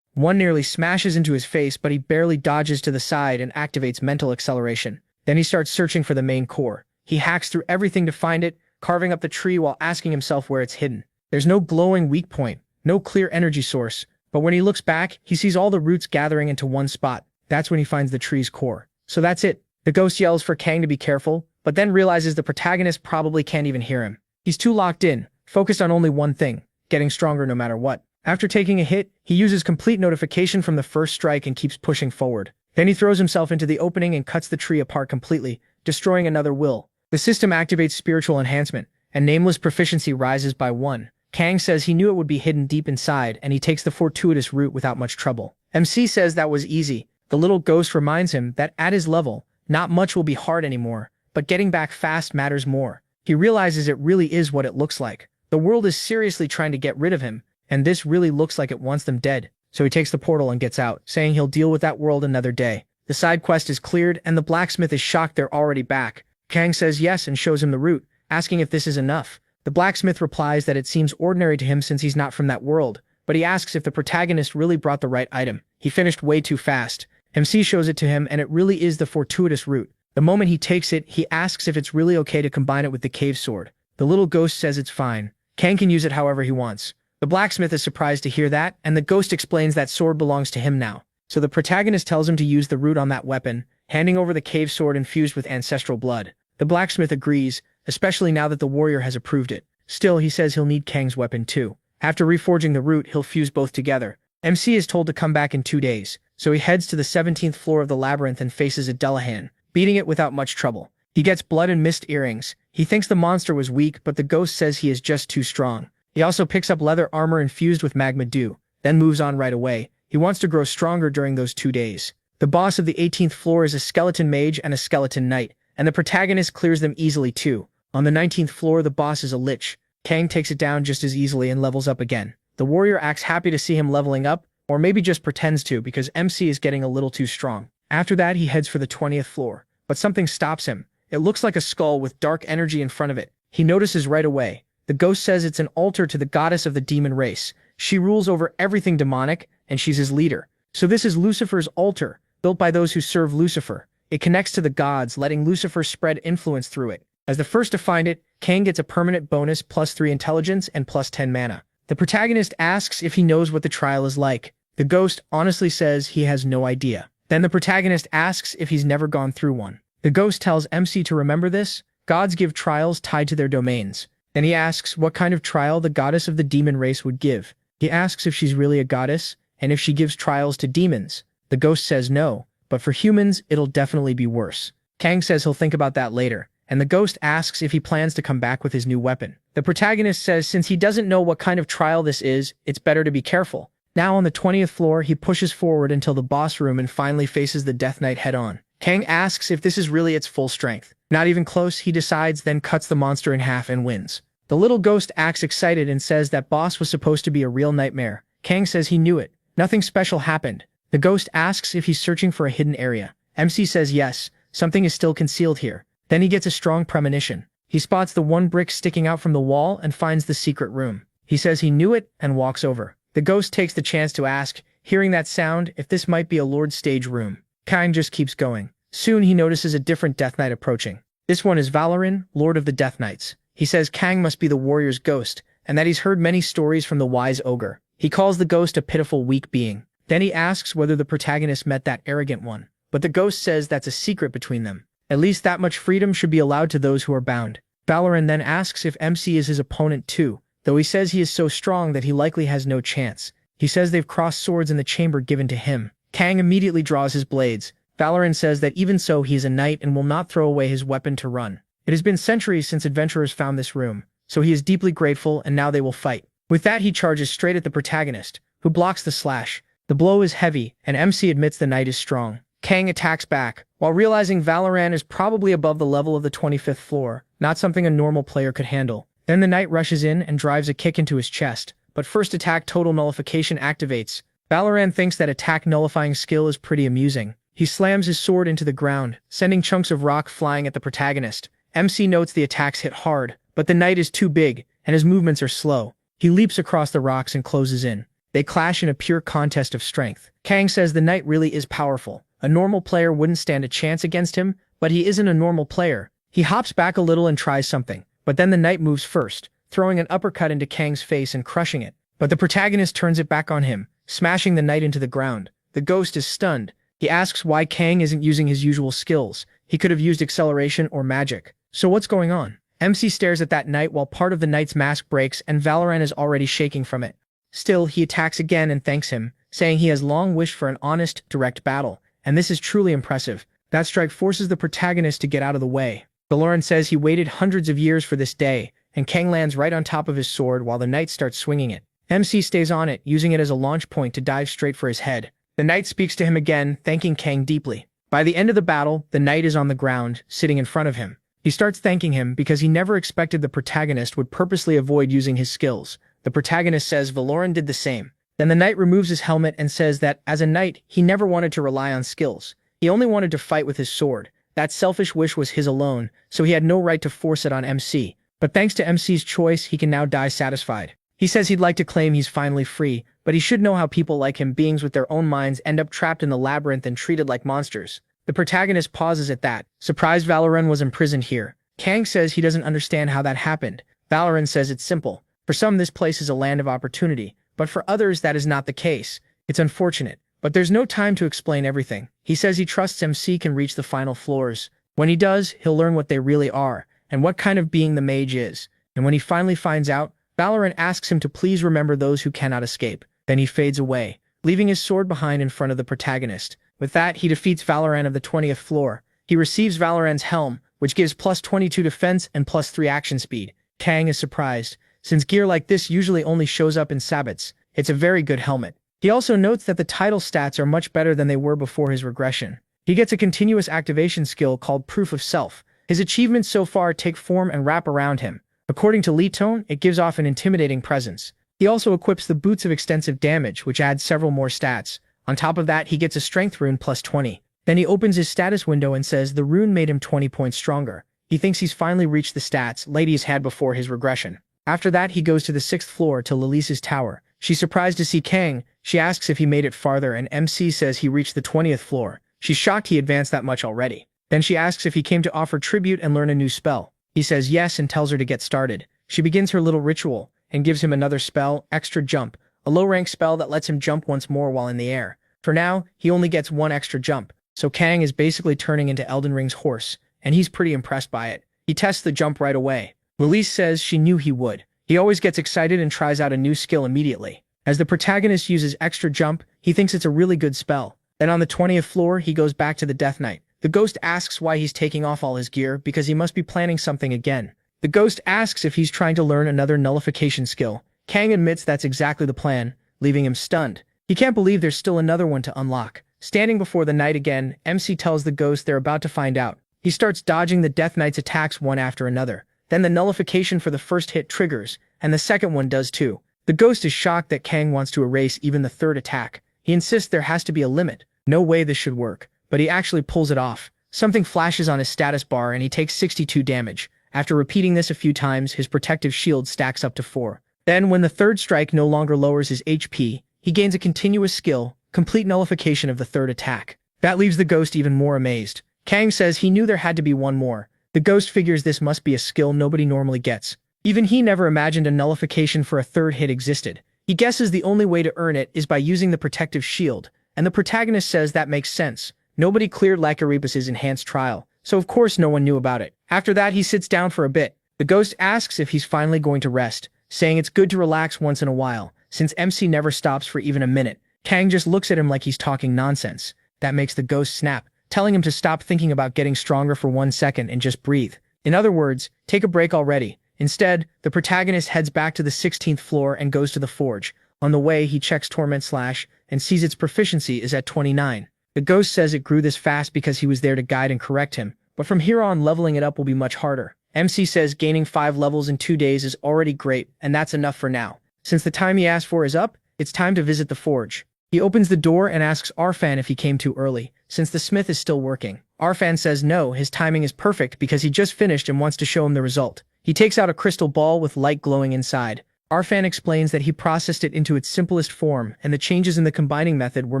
One nearly smashes into his face, but he barely dodges to the side and activates mental acceleration. Then he starts searching for the main core. He hacks through everything to find it, carving up the tree while asking himself where it's hidden. There's no glowing weak point, no clear energy source, but when he looks back, he sees all the roots gathering into one spot. That's when he finds the tree's core. So that's it. The ghost yells for Kang to be careful, but then realizes the protagonist probably can't even hear him. He's too locked in, focused on only one thing, getting stronger no matter what. After taking a hit, he uses complete notification from the first strike and keeps pushing forward. Then he throws himself into the opening and cuts the tree apart completely, destroying another will. The system activates spiritual enhancement, and Nameless proficiency rises by 1. Kang says he knew it would be hidden deep inside, and he takes the fortuitous route without much trouble. MC says that was easy. The little ghost reminds him that at his level, not much will be hard anymore, but getting back fast matters more. He realizes it really is what it looks like. The world is seriously trying to get rid of him, and this really looks like it wants them dead. So he takes the portal and gets out, saying he'll deal with that world another day. The side quest is cleared, and the blacksmith is shocked they're already back. Kang says yes and shows him the route, asking if this is enough. The blacksmith replies that it seems ordinary to him since he's not from that world, but he asks if the protagonist really brought the right item. He finished way too fast. MC shows it to him, and it really is the fortuitous route. The moment he takes it, he asks if it's really okay to combine it with the cave sword. The little ghost says it's fine. Kang can use it however he wants. The blacksmith is surprised to hear that, and the ghost explains that sword belongs to him now. So the protagonist tells him to use the root on that weapon, handing over the cave sword infused with ancestral blood. The blacksmith agrees, especially now that the warrior has approved it. Still, he says he'll need Kang's weapon too. After reforging the root, he'll fuse both together. MC is told to come back in 2 days, so he heads to the 17th floor of the labyrinth and faces a Dullahan, beating it without much trouble. He gets blood and mist earrings. He thinks the monster was weak, but the ghost says he is just too strong. He also picks up leather armor infused with magma dew, then moves on right away. He wants to grow stronger during those 2 days. The boss of the 18th floor is a skeleton mage and a skeleton knight, and the protagonist clears them easily too. On the 19th floor, the boss is a lich. Kang takes it down just as easily and levels up again. The warrior acts happy to see him leveling up, or maybe just pretends to because MC is getting a little too strong. After that, he heads for the 20th floor, but something stops him. It looks like a skull with dark energy in front of it. He notices right away. The ghost says it's an altar to the goddess of the demon race. She rules over everything demonic, and she's his leader. So this is Lucifer's altar, built by those who serve Lucifer. It connects to the gods, letting Lucifer spread influence through it. As the first to find it, Kang gets a permanent bonus +3 intelligence and +10 mana. The protagonist asks if he knows what the trial is like. The ghost honestly says he has no idea. Then the protagonist asks if he's never gone through one. The ghost tells MC to remember this. Gods give trials tied to their domains. Then he asks what kind of trial the goddess of the demon race would give. He asks if she's really a goddess, and if she gives trials to demons. The ghost says no, but for humans, it'll definitely be worse. Kang says he'll think about that later, and the ghost asks if he plans to come back with his new weapon. The protagonist says since he doesn't know what kind of trial this is, it's better to be careful. Now on the 20th floor, he pushes forward until the boss room and finally faces the Death Knight head-on. Kang asks if this is really its full strength. Not even close, he decides, then cuts the monster in half and wins. The little ghost acts excited and says that boss was supposed to be a real nightmare. Kang says he knew it. Nothing special happened. The ghost asks if he's searching for a hidden area. MC says yes, something is still concealed here. Then he gets a strong premonition. He spots the one brick sticking out from the wall and finds the secret room. He says he knew it and walks over. The ghost takes the chance to ask, hearing that sound, if this might be a Lord's stage room. Kang just keeps going. Soon he notices a different Death Knight approaching. This one is Valoran, Lord of the Death Knights. He says Kang must be the warrior's ghost, and that he's heard many stories from the wise ogre. He calls the ghost a pitiful, weak being. Then he asks whether the protagonist met that arrogant one. But the ghost says that's a secret between them. At least that much freedom should be allowed to those who are bound. Valoran then asks if MC is his opponent too, though he says he is so strong that he likely has no chance. He says they've crossed swords in the chamber given to him. Kang immediately draws his blades. Valoran says that even so he is a knight and will not throw away his weapon to run. It has been centuries since adventurers found this room, so he is deeply grateful and now they will fight. With that he charges straight at the protagonist, who blocks the slash. The blow is heavy, and MC admits the knight is strong. Kang attacks back, while realizing Valoran is probably above the level of the 25th floor, not something a normal player could handle. Then the knight rushes in and drives a kick into his chest, but first attack total nullification activates. Valoran thinks that attack nullifying skill is pretty amusing. He slams his sword into the ground, sending chunks of rock flying at the protagonist. MC notes the attacks hit hard, but the knight is too big, and his movements are slow. He leaps across the rocks and closes in. They clash in a pure contest of strength. Kang says the knight really is powerful. A normal player wouldn't stand a chance against him, but he isn't a normal player. He hops back a little and tries something, but then the knight moves first, throwing an uppercut into Kang's face and crushing it. But the protagonist turns it back on him, smashing the knight into the ground. The ghost is stunned. He asks why Kang isn't using his usual skills. He could have used acceleration or magic. So what's going on? MC stares at that knight while part of the knight's mask breaks and Valorant is already shaking from it. Still, he attacks again and thanks him, saying he has long wished for an honest, direct battle, and this is truly impressive. That strike forces the protagonist to get out of the way. Valorant says he waited hundreds of years for this day, and Kang lands right on top of his sword while the knight starts swinging it. MC stays on it, using it as a launch point to dive straight for his head. The knight speaks to him again, thanking Kang deeply. By the end of the battle, the knight is on the ground, sitting in front of him. He starts thanking him because he never expected the protagonist would purposely avoid using his skills. The protagonist says Valorant did the same. Then the knight removes his helmet and says that, as a knight, he never wanted to rely on skills. He only wanted to fight with his sword. That selfish wish was his alone, so he had no right to force it on MC. But thanks to MC's choice, he can now die satisfied. He says he'd like to claim he's finally free, but he should know how people like him, beings with their own minds, end up trapped in the labyrinth and treated like monsters. The protagonist pauses at that, surprised Valorant was imprisoned here. Kang says he doesn't understand how that happened. Valorant says it's simple. For some, this place is a land of opportunity, but for others, that is not the case. It's unfortunate, but there's no time to explain everything. He says he trusts MC can reach the final floors. When he does, he'll learn what they really are, and what kind of being the mage is. And when he finally finds out, Valorant asks him to please remember those who cannot escape. Then he fades away, leaving his sword behind in front of the protagonist. With that, he defeats Valorant of the 20th floor. He receives Valorant's helm, which gives plus 22 defense and plus 3 action speed. Kang is surprised, since gear like this usually only shows up in sabbats. It's a very good helmet. He also notes that the title stats are much better than they were before his regression. He gets a continuous activation skill called Proof of Self. His achievements so far take form and wrap around him. According to Leetone, it gives off an intimidating presence. He also equips the Boots of Extensive Damage, which adds several more stats. On top of that, he gets a Strength rune plus 20. Then he opens his status window and says the rune made him 20 points stronger. He thinks he's finally reached the stats Ladies had before his regression. After that, he goes to the 6th floor to Lilise's tower. She's surprised to see Kang. She asks if he made it farther, and MC says he reached the 20th floor. She's shocked he advanced that much already. Then she asks if he came to offer tribute and learn a new spell. He says yes and tells her to get started. She begins her little ritual and gives him another spell, Extra Jump, a low-rank spell that lets him jump once more while in the air. For now, he only gets 1 extra jump, so Kang is basically turning into Elden Ring's horse, and he's pretty impressed by it. He tests the jump right away. Lilise says she knew he would. He always gets excited and tries out a new skill immediately. As the protagonist uses Extra Jump, he thinks it's a really good spell. Then on the 20th floor, he goes back to the Death Knight. The ghost asks why he's taking off all his gear because he must be planning something again. The ghost asks if he's trying to learn another nullification skill. Kang admits that's exactly the plan, leaving him stunned. He can't believe there's still another one to unlock. Standing before the knight again, MC tells the ghost they're about to find out. He starts dodging the Death Knight's attacks one after another. Then the nullification for the first hit triggers, and the second one does too. The ghost is shocked that Kang wants to erase even the third attack. He insists there has to be a limit. No way this should work. But he actually pulls it off. Something flashes on his status bar and he takes 62 damage. After repeating this a few times, his protective shield stacks up to 4. Then, when the third strike no longer lowers his HP, he gains a continuous skill, complete nullification of the third attack. That leaves the ghost even more amazed. Kang says he knew there had to be one more. The ghost figures this must be a skill nobody normally gets. Even he never imagined a nullification for a third hit existed. He guesses the only way to earn it is by using the protective shield, and the protagonist says that makes sense. Nobody cleared Lycorebus's enhanced trial, so of course no one knew about it. After that, he sits down for a bit. The ghost asks if he's finally going to rest, saying it's good to relax once in a while, since MC never stops for even a minute. Kang just looks at him like he's talking nonsense. That makes the ghost snap, telling him to stop thinking about getting stronger for 1 second and just breathe. In other words, take a break already. Instead, the protagonist heads back to the 16th floor and goes to the forge. On the way, he checks Torment Slash and sees its proficiency is at 29. The ghost says it grew this fast because he was there to guide and correct him, but from here on leveling it up will be much harder. MC says gaining 5 levels in 2 days is already great, and that's enough for now. Since the time he asked for is up, it's time to visit the forge. He opens the door and asks Arfan if he came too early, since the smith is still working. Arfan says no, his timing is perfect because he just finished and wants to show him the result. He takes out a crystal ball with light glowing inside. Arfan explains that he processed it into its simplest form, and the changes in the combining method were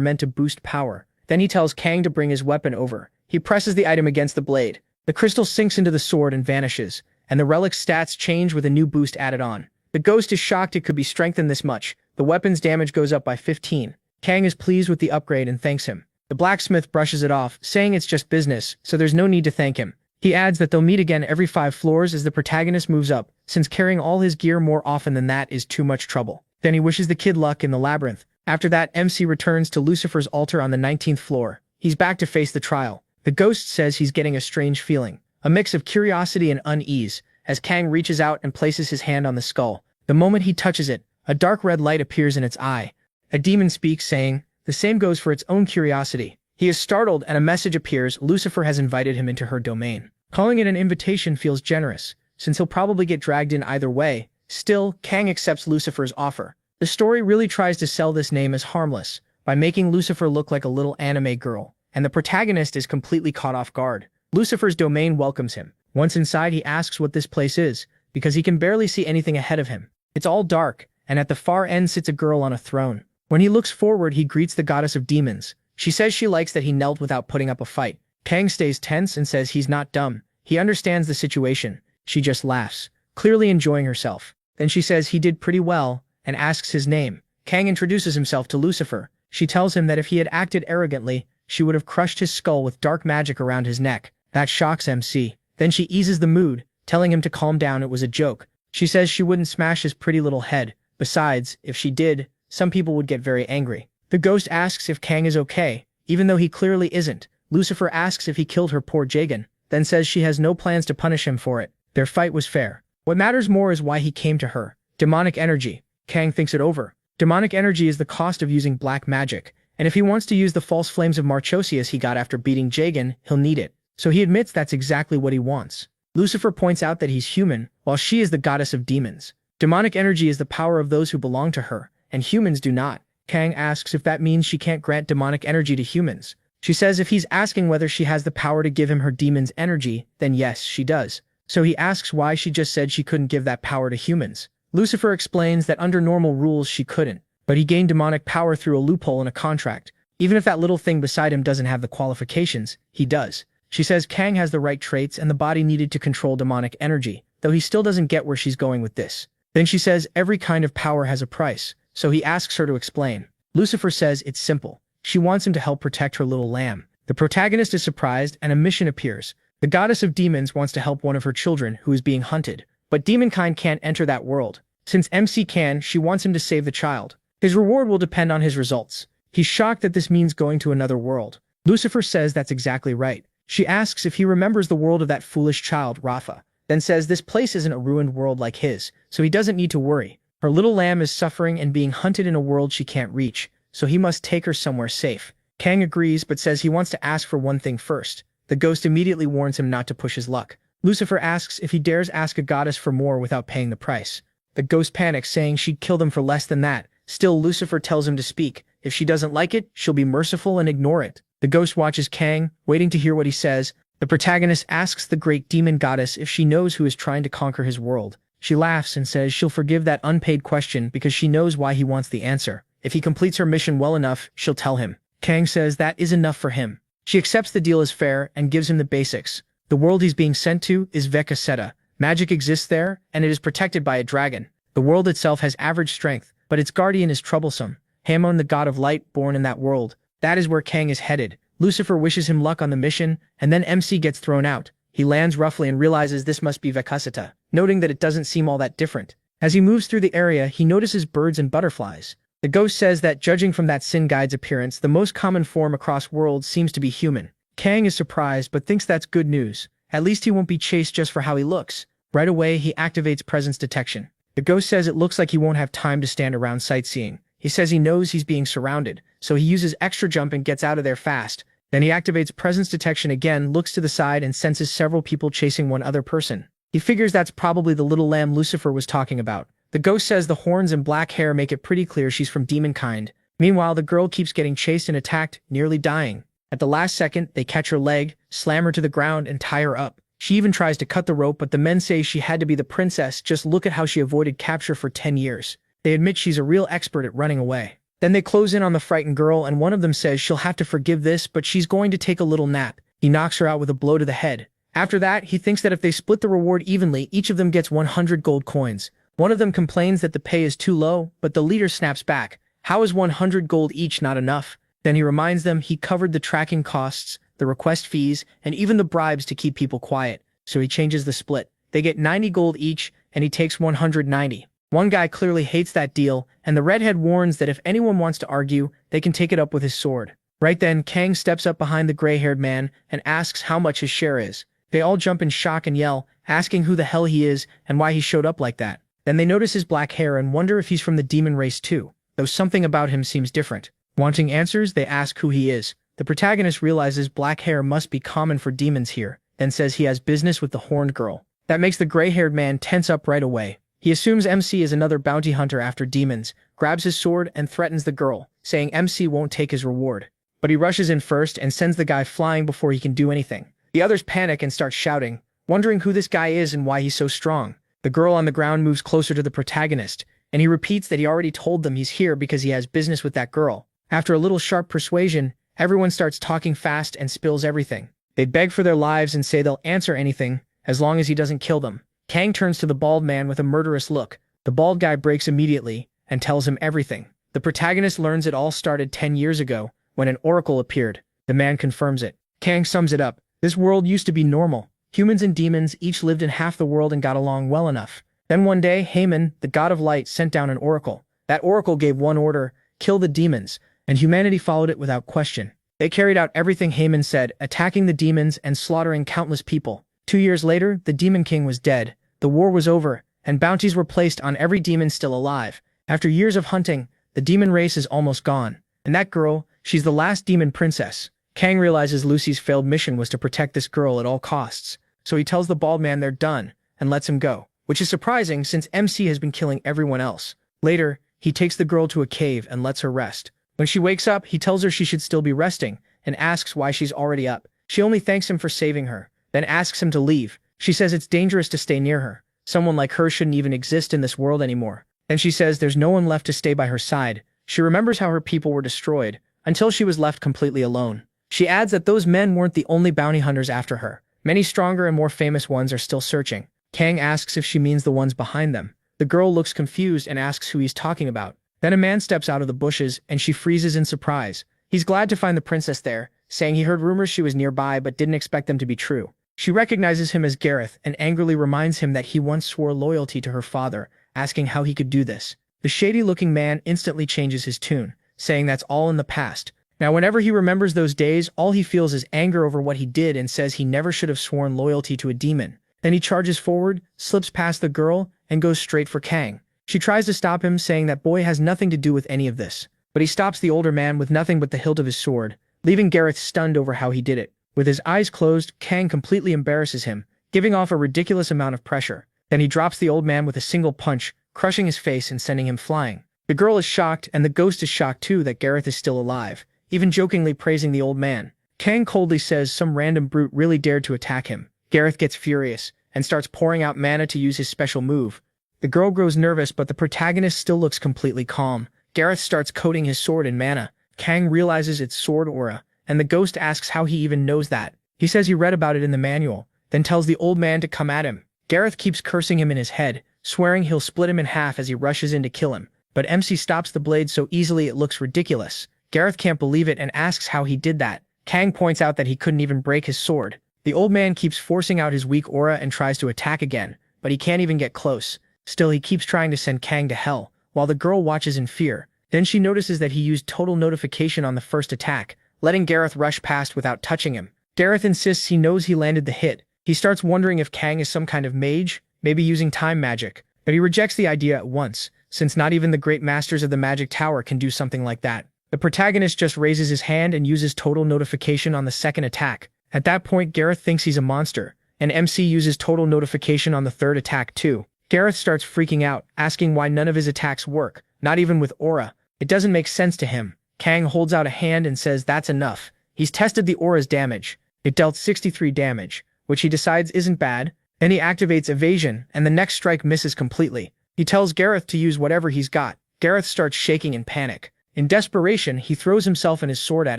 meant to boost power. Then he tells Kang to bring his weapon over. He presses the item against the blade. The crystal sinks into the sword and vanishes. and the relic's stats change with a new boost added on. The ghost is shocked it could be strengthened this much. The weapon's damage goes up by 15. Kang is pleased with the upgrade and thanks him. The blacksmith brushes it off, saying it's just business, so there's no need to thank him. He adds that they'll meet again every 5 floors as the protagonist moves up, since carrying all his gear more often than that is too much trouble. Then he wishes the kid luck in the labyrinth. After that, MC returns to Lucifer's altar on the 19th floor. He's back to face the trial. The ghost says he's getting a strange feeling, a mix of curiosity and unease, as Kang reaches out and places his hand on the skull. The moment he touches it, a dark red light appears in its eye. A demon speaks, saying, "The same goes for its own curiosity." He is startled and a message appears. Lucifer has invited him into her domain. Calling it an invitation feels generous, since he'll probably get dragged in either way. Still, Kang accepts Lucifer's offer. The story really tries to sell this name as harmless, by making Lucifer look like a little anime girl, and the protagonist is completely caught off guard. Lucifer's domain welcomes him. Once inside, he asks what this place is, because he can barely see anything ahead of him. It's all dark, and at the far end sits a girl on a throne. When he looks forward, he greets the goddess of demons. She says she likes that he knelt without putting up a fight. Kang stays tense and says he's not dumb. He understands the situation. She just laughs, clearly enjoying herself. Then she says he did pretty well, and asks his name. Kang introduces himself to Lucifer. She tells him that if he had acted arrogantly, she would have crushed his skull with dark magic around his neck. That shocks MC. Then she eases the mood, telling him to calm down, it was a joke. She says she wouldn't smash his pretty little head. Besides, if she did, some people would get very angry. The ghost asks if Kang is okay, even though he clearly isn't. Lucifer asks if he killed her poor Jagan, then says she has no plans to punish him for it. Their fight was fair. What matters more is why he came to her. Demonic energy. Kang thinks it over. Demonic energy is the cost of using black magic, and if he wants to use the false flames of Marchosius he got after beating Jagan, he'll need it. So he admits that's exactly what he wants. Lucifer points out that he's human, while she is the goddess of demons. Demonic energy is the power of those who belong to her, and humans do not. Kang asks if that means she can't grant demonic energy to humans. She says if he's asking whether she has the power to give him her demon's energy, then yes, she does. So he asks why she just said she couldn't give that power to humans. Lucifer explains that under normal rules she couldn't, but he gained demonic power through a loophole in a contract. Even if that little thing beside him doesn't have the qualifications, he does. She says Kang has the right traits and the body needed to control demonic energy, though he still doesn't get where she's going with this. Then she says every kind of power has a price, so he asks her to explain. Lucifer says it's simple. She wants him to help protect her little lamb. The protagonist is surprised and a mission appears. The goddess of demons wants to help one of her children who is being hunted, but demonkind can't enter that world. Since MC can, she wants him to save the child. His reward will depend on his results. He's shocked that this means going to another world. Lucifer says that's exactly right. She asks if he remembers the world of that foolish child, Rafa, then says this place isn't a ruined world like his, so he doesn't need to worry. Her little lamb is suffering and being hunted in a world she can't reach, so he must take her somewhere safe. Kang agrees but says he wants to ask for one thing first. The ghost immediately warns him not to push his luck. Lucifer asks if he dares ask a goddess for more without paying the price. The ghost panics, saying she'd kill them for less than that. Still, Lucifer tells him to speak. If she doesn't like it, she'll be merciful and ignore it. The ghost watches Kang, waiting to hear what he says. The protagonist asks the great demon goddess if she knows who is trying to conquer his world. She laughs and says she'll forgive that unpaid question because she knows why he wants the answer. If he completes her mission well enough, she'll tell him. Kang says that is enough for him. She accepts the deal as fair and gives him the basics. The world he's being sent to is Vekaseta. Magic exists there, and it is protected by a dragon. The world itself has average strength, but its guardian is troublesome. Hamon, the god of light, born in that world. That is where Kang is headed. Lucifer wishes him luck on the mission, and then MC gets thrown out. He lands roughly and realizes this must be Vekaseta, noting that it doesn't seem all that different. As he moves through the area, he notices birds and butterflies. The ghost says that judging from that Sin Guide's appearance, the most common form across worlds seems to be human. Kang is surprised but thinks that's good news. At least he won't be chased just for how he looks. Right away, he activates presence detection. The ghost says it looks like he won't have time to stand around sightseeing. He says he knows he's being surrounded, so he uses extra jump and gets out of there fast. Then he activates presence detection again, looks to the side and senses several people chasing one other person. He figures that's probably the little lamb Lucifer was talking about. The ghost says the horns and black hair make it pretty clear she's from demonkind. Meanwhile, the girl keeps getting chased and attacked, nearly dying. At the last second, they catch her leg, slam her to the ground, and tie her up. She even tries to cut the rope, but the men say she had to be the princess. Just look at how she avoided capture for 10 years. They admit she's a real expert at running away. Then they close in on the frightened girl, and one of them says she'll have to forgive this, but she's going to take a little nap. He knocks her out with a blow to the head. After that, he thinks that if they split the reward evenly, each of them gets 100 gold coins. One of them complains that the pay is too low, but the leader snaps back. How is 100 gold each not enough? Then he reminds them he covered the tracking costs, the request fees, and even the bribes to keep people quiet, so he changes the split. They get 90 gold each, and he takes 190. One guy clearly hates that deal, and the redhead warns that if anyone wants to argue, they can take it up with his sword. Right then, Kang steps up behind the gray-haired man and asks how much his share is. They all jump in shock and yell, asking who the hell he is and why he showed up like that. Then they notice his black hair and wonder if he's from the demon race too, though something about him seems different. Wanting answers, they ask who he is. The protagonist realizes black hair must be common for demons here, then says he has business with the horned girl. That makes the gray-haired man tense up right away. He assumes MC is another bounty hunter after demons, grabs his sword and threatens the girl, saying MC won't take his reward. But he rushes in first and sends the guy flying before he can do anything. The others panic and start shouting, wondering who this guy is and why he's so strong. The girl on the ground moves closer to the protagonist, and he repeats that he already told them he's here because he has business with that girl. After a little sharp persuasion, everyone starts talking fast and spills everything. They beg for their lives and say they'll answer anything, as long as he doesn't kill them. Kang turns to the bald man with a murderous look. The bald guy breaks immediately and tells him everything. The protagonist learns it all started 10 years ago, when an oracle appeared. The man confirms it. Kang sums it up. This world used to be normal. Humans and demons each lived in half the world and got along well enough. Then one day, Haman, the god of light, sent down an oracle. That oracle gave one order, kill the demons, and humanity followed it without question. They carried out everything Haman said, attacking the demons and slaughtering countless people. 2 years later, the Demon King was dead, the war was over, and bounties were placed on every demon still alive. After years of hunting, the demon race is almost gone. And that girl, she's the last demon princess. Kang realizes Lucy's failed mission was to protect this girl at all costs, so he tells the bald man they're done, and lets him go, which is surprising since MC has been killing everyone else. Later, he takes the girl to a cave and lets her rest. When she wakes up, he tells her she should still be resting, and asks why she's already up. She only thanks him for saving her, then asks him to leave. She says it's dangerous to stay near her. Someone like her shouldn't even exist in this world anymore. Then she says there's no one left to stay by her side. She remembers how her people were destroyed, until she was left completely alone. She adds that those men weren't the only bounty hunters after her. Many stronger and more famous ones are still searching. Kang asks if she means the ones behind them. The girl looks confused and asks who he's talking about. Then a man steps out of the bushes and she freezes in surprise. He's glad to find the princess there, saying he heard rumors she was nearby but didn't expect them to be true. She recognizes him as Gareth and angrily reminds him that he once swore loyalty to her father, asking how he could do this. The shady-looking man instantly changes his tune, saying that's all in the past. Now whenever he remembers those days, all he feels is anger over what he did and says he never should have sworn loyalty to a demon. Then he charges forward, slips past the girl, and goes straight for Kang. She tries to stop him, saying that boy has nothing to do with any of this. But he stops the older man with nothing but the hilt of his sword, leaving Gareth stunned over how he did it. With his eyes closed, Kang completely embarrasses him, giving off a ridiculous amount of pressure. Then he drops the old man with a single punch, crushing his face and sending him flying. The girl is shocked, and the ghost is shocked too that Gareth is still alive, even jokingly praising the old man. Kang coldly says some random brute really dared to attack him. Gareth gets furious, and starts pouring out mana to use his special move. The girl grows nervous, but the protagonist still looks completely calm. Gareth starts coating his sword in mana. Kang realizes it's sword aura, and the ghost asks how he even knows that. He says he read about it in the manual, then tells the old man to come at him. Gareth keeps cursing him in his head, swearing he'll split him in half as he rushes in to kill him. But MC stops the blade so easily it looks ridiculous. Gareth can't believe it and asks how he did that. Kang points out that he couldn't even break his sword. The old man keeps forcing out his weak aura and tries to attack again, but he can't even get close. Still, he keeps trying to send Kang to hell, while the girl watches in fear. Then she notices that he used total notification on the first attack, letting Gareth rush past without touching him. Gareth insists he knows he landed the hit. He starts wondering if Kang is some kind of mage, maybe using time magic, but he rejects the idea at once, since not even the great masters of the magic tower can do something like that. The protagonist just raises his hand and uses total notification on the second attack. At that point, Gareth thinks he's a monster, and MC uses total notification on the third attack too. Gareth starts freaking out, asking why none of his attacks work, not even with aura. It doesn't make sense to him. Kang holds out a hand and says that's enough. He's tested the aura's damage. It dealt 63 damage, which he decides isn't bad. Then he activates evasion, and the next strike misses completely. He tells Gareth to use whatever he's got. Gareth starts shaking in panic. In desperation, he throws himself and his sword at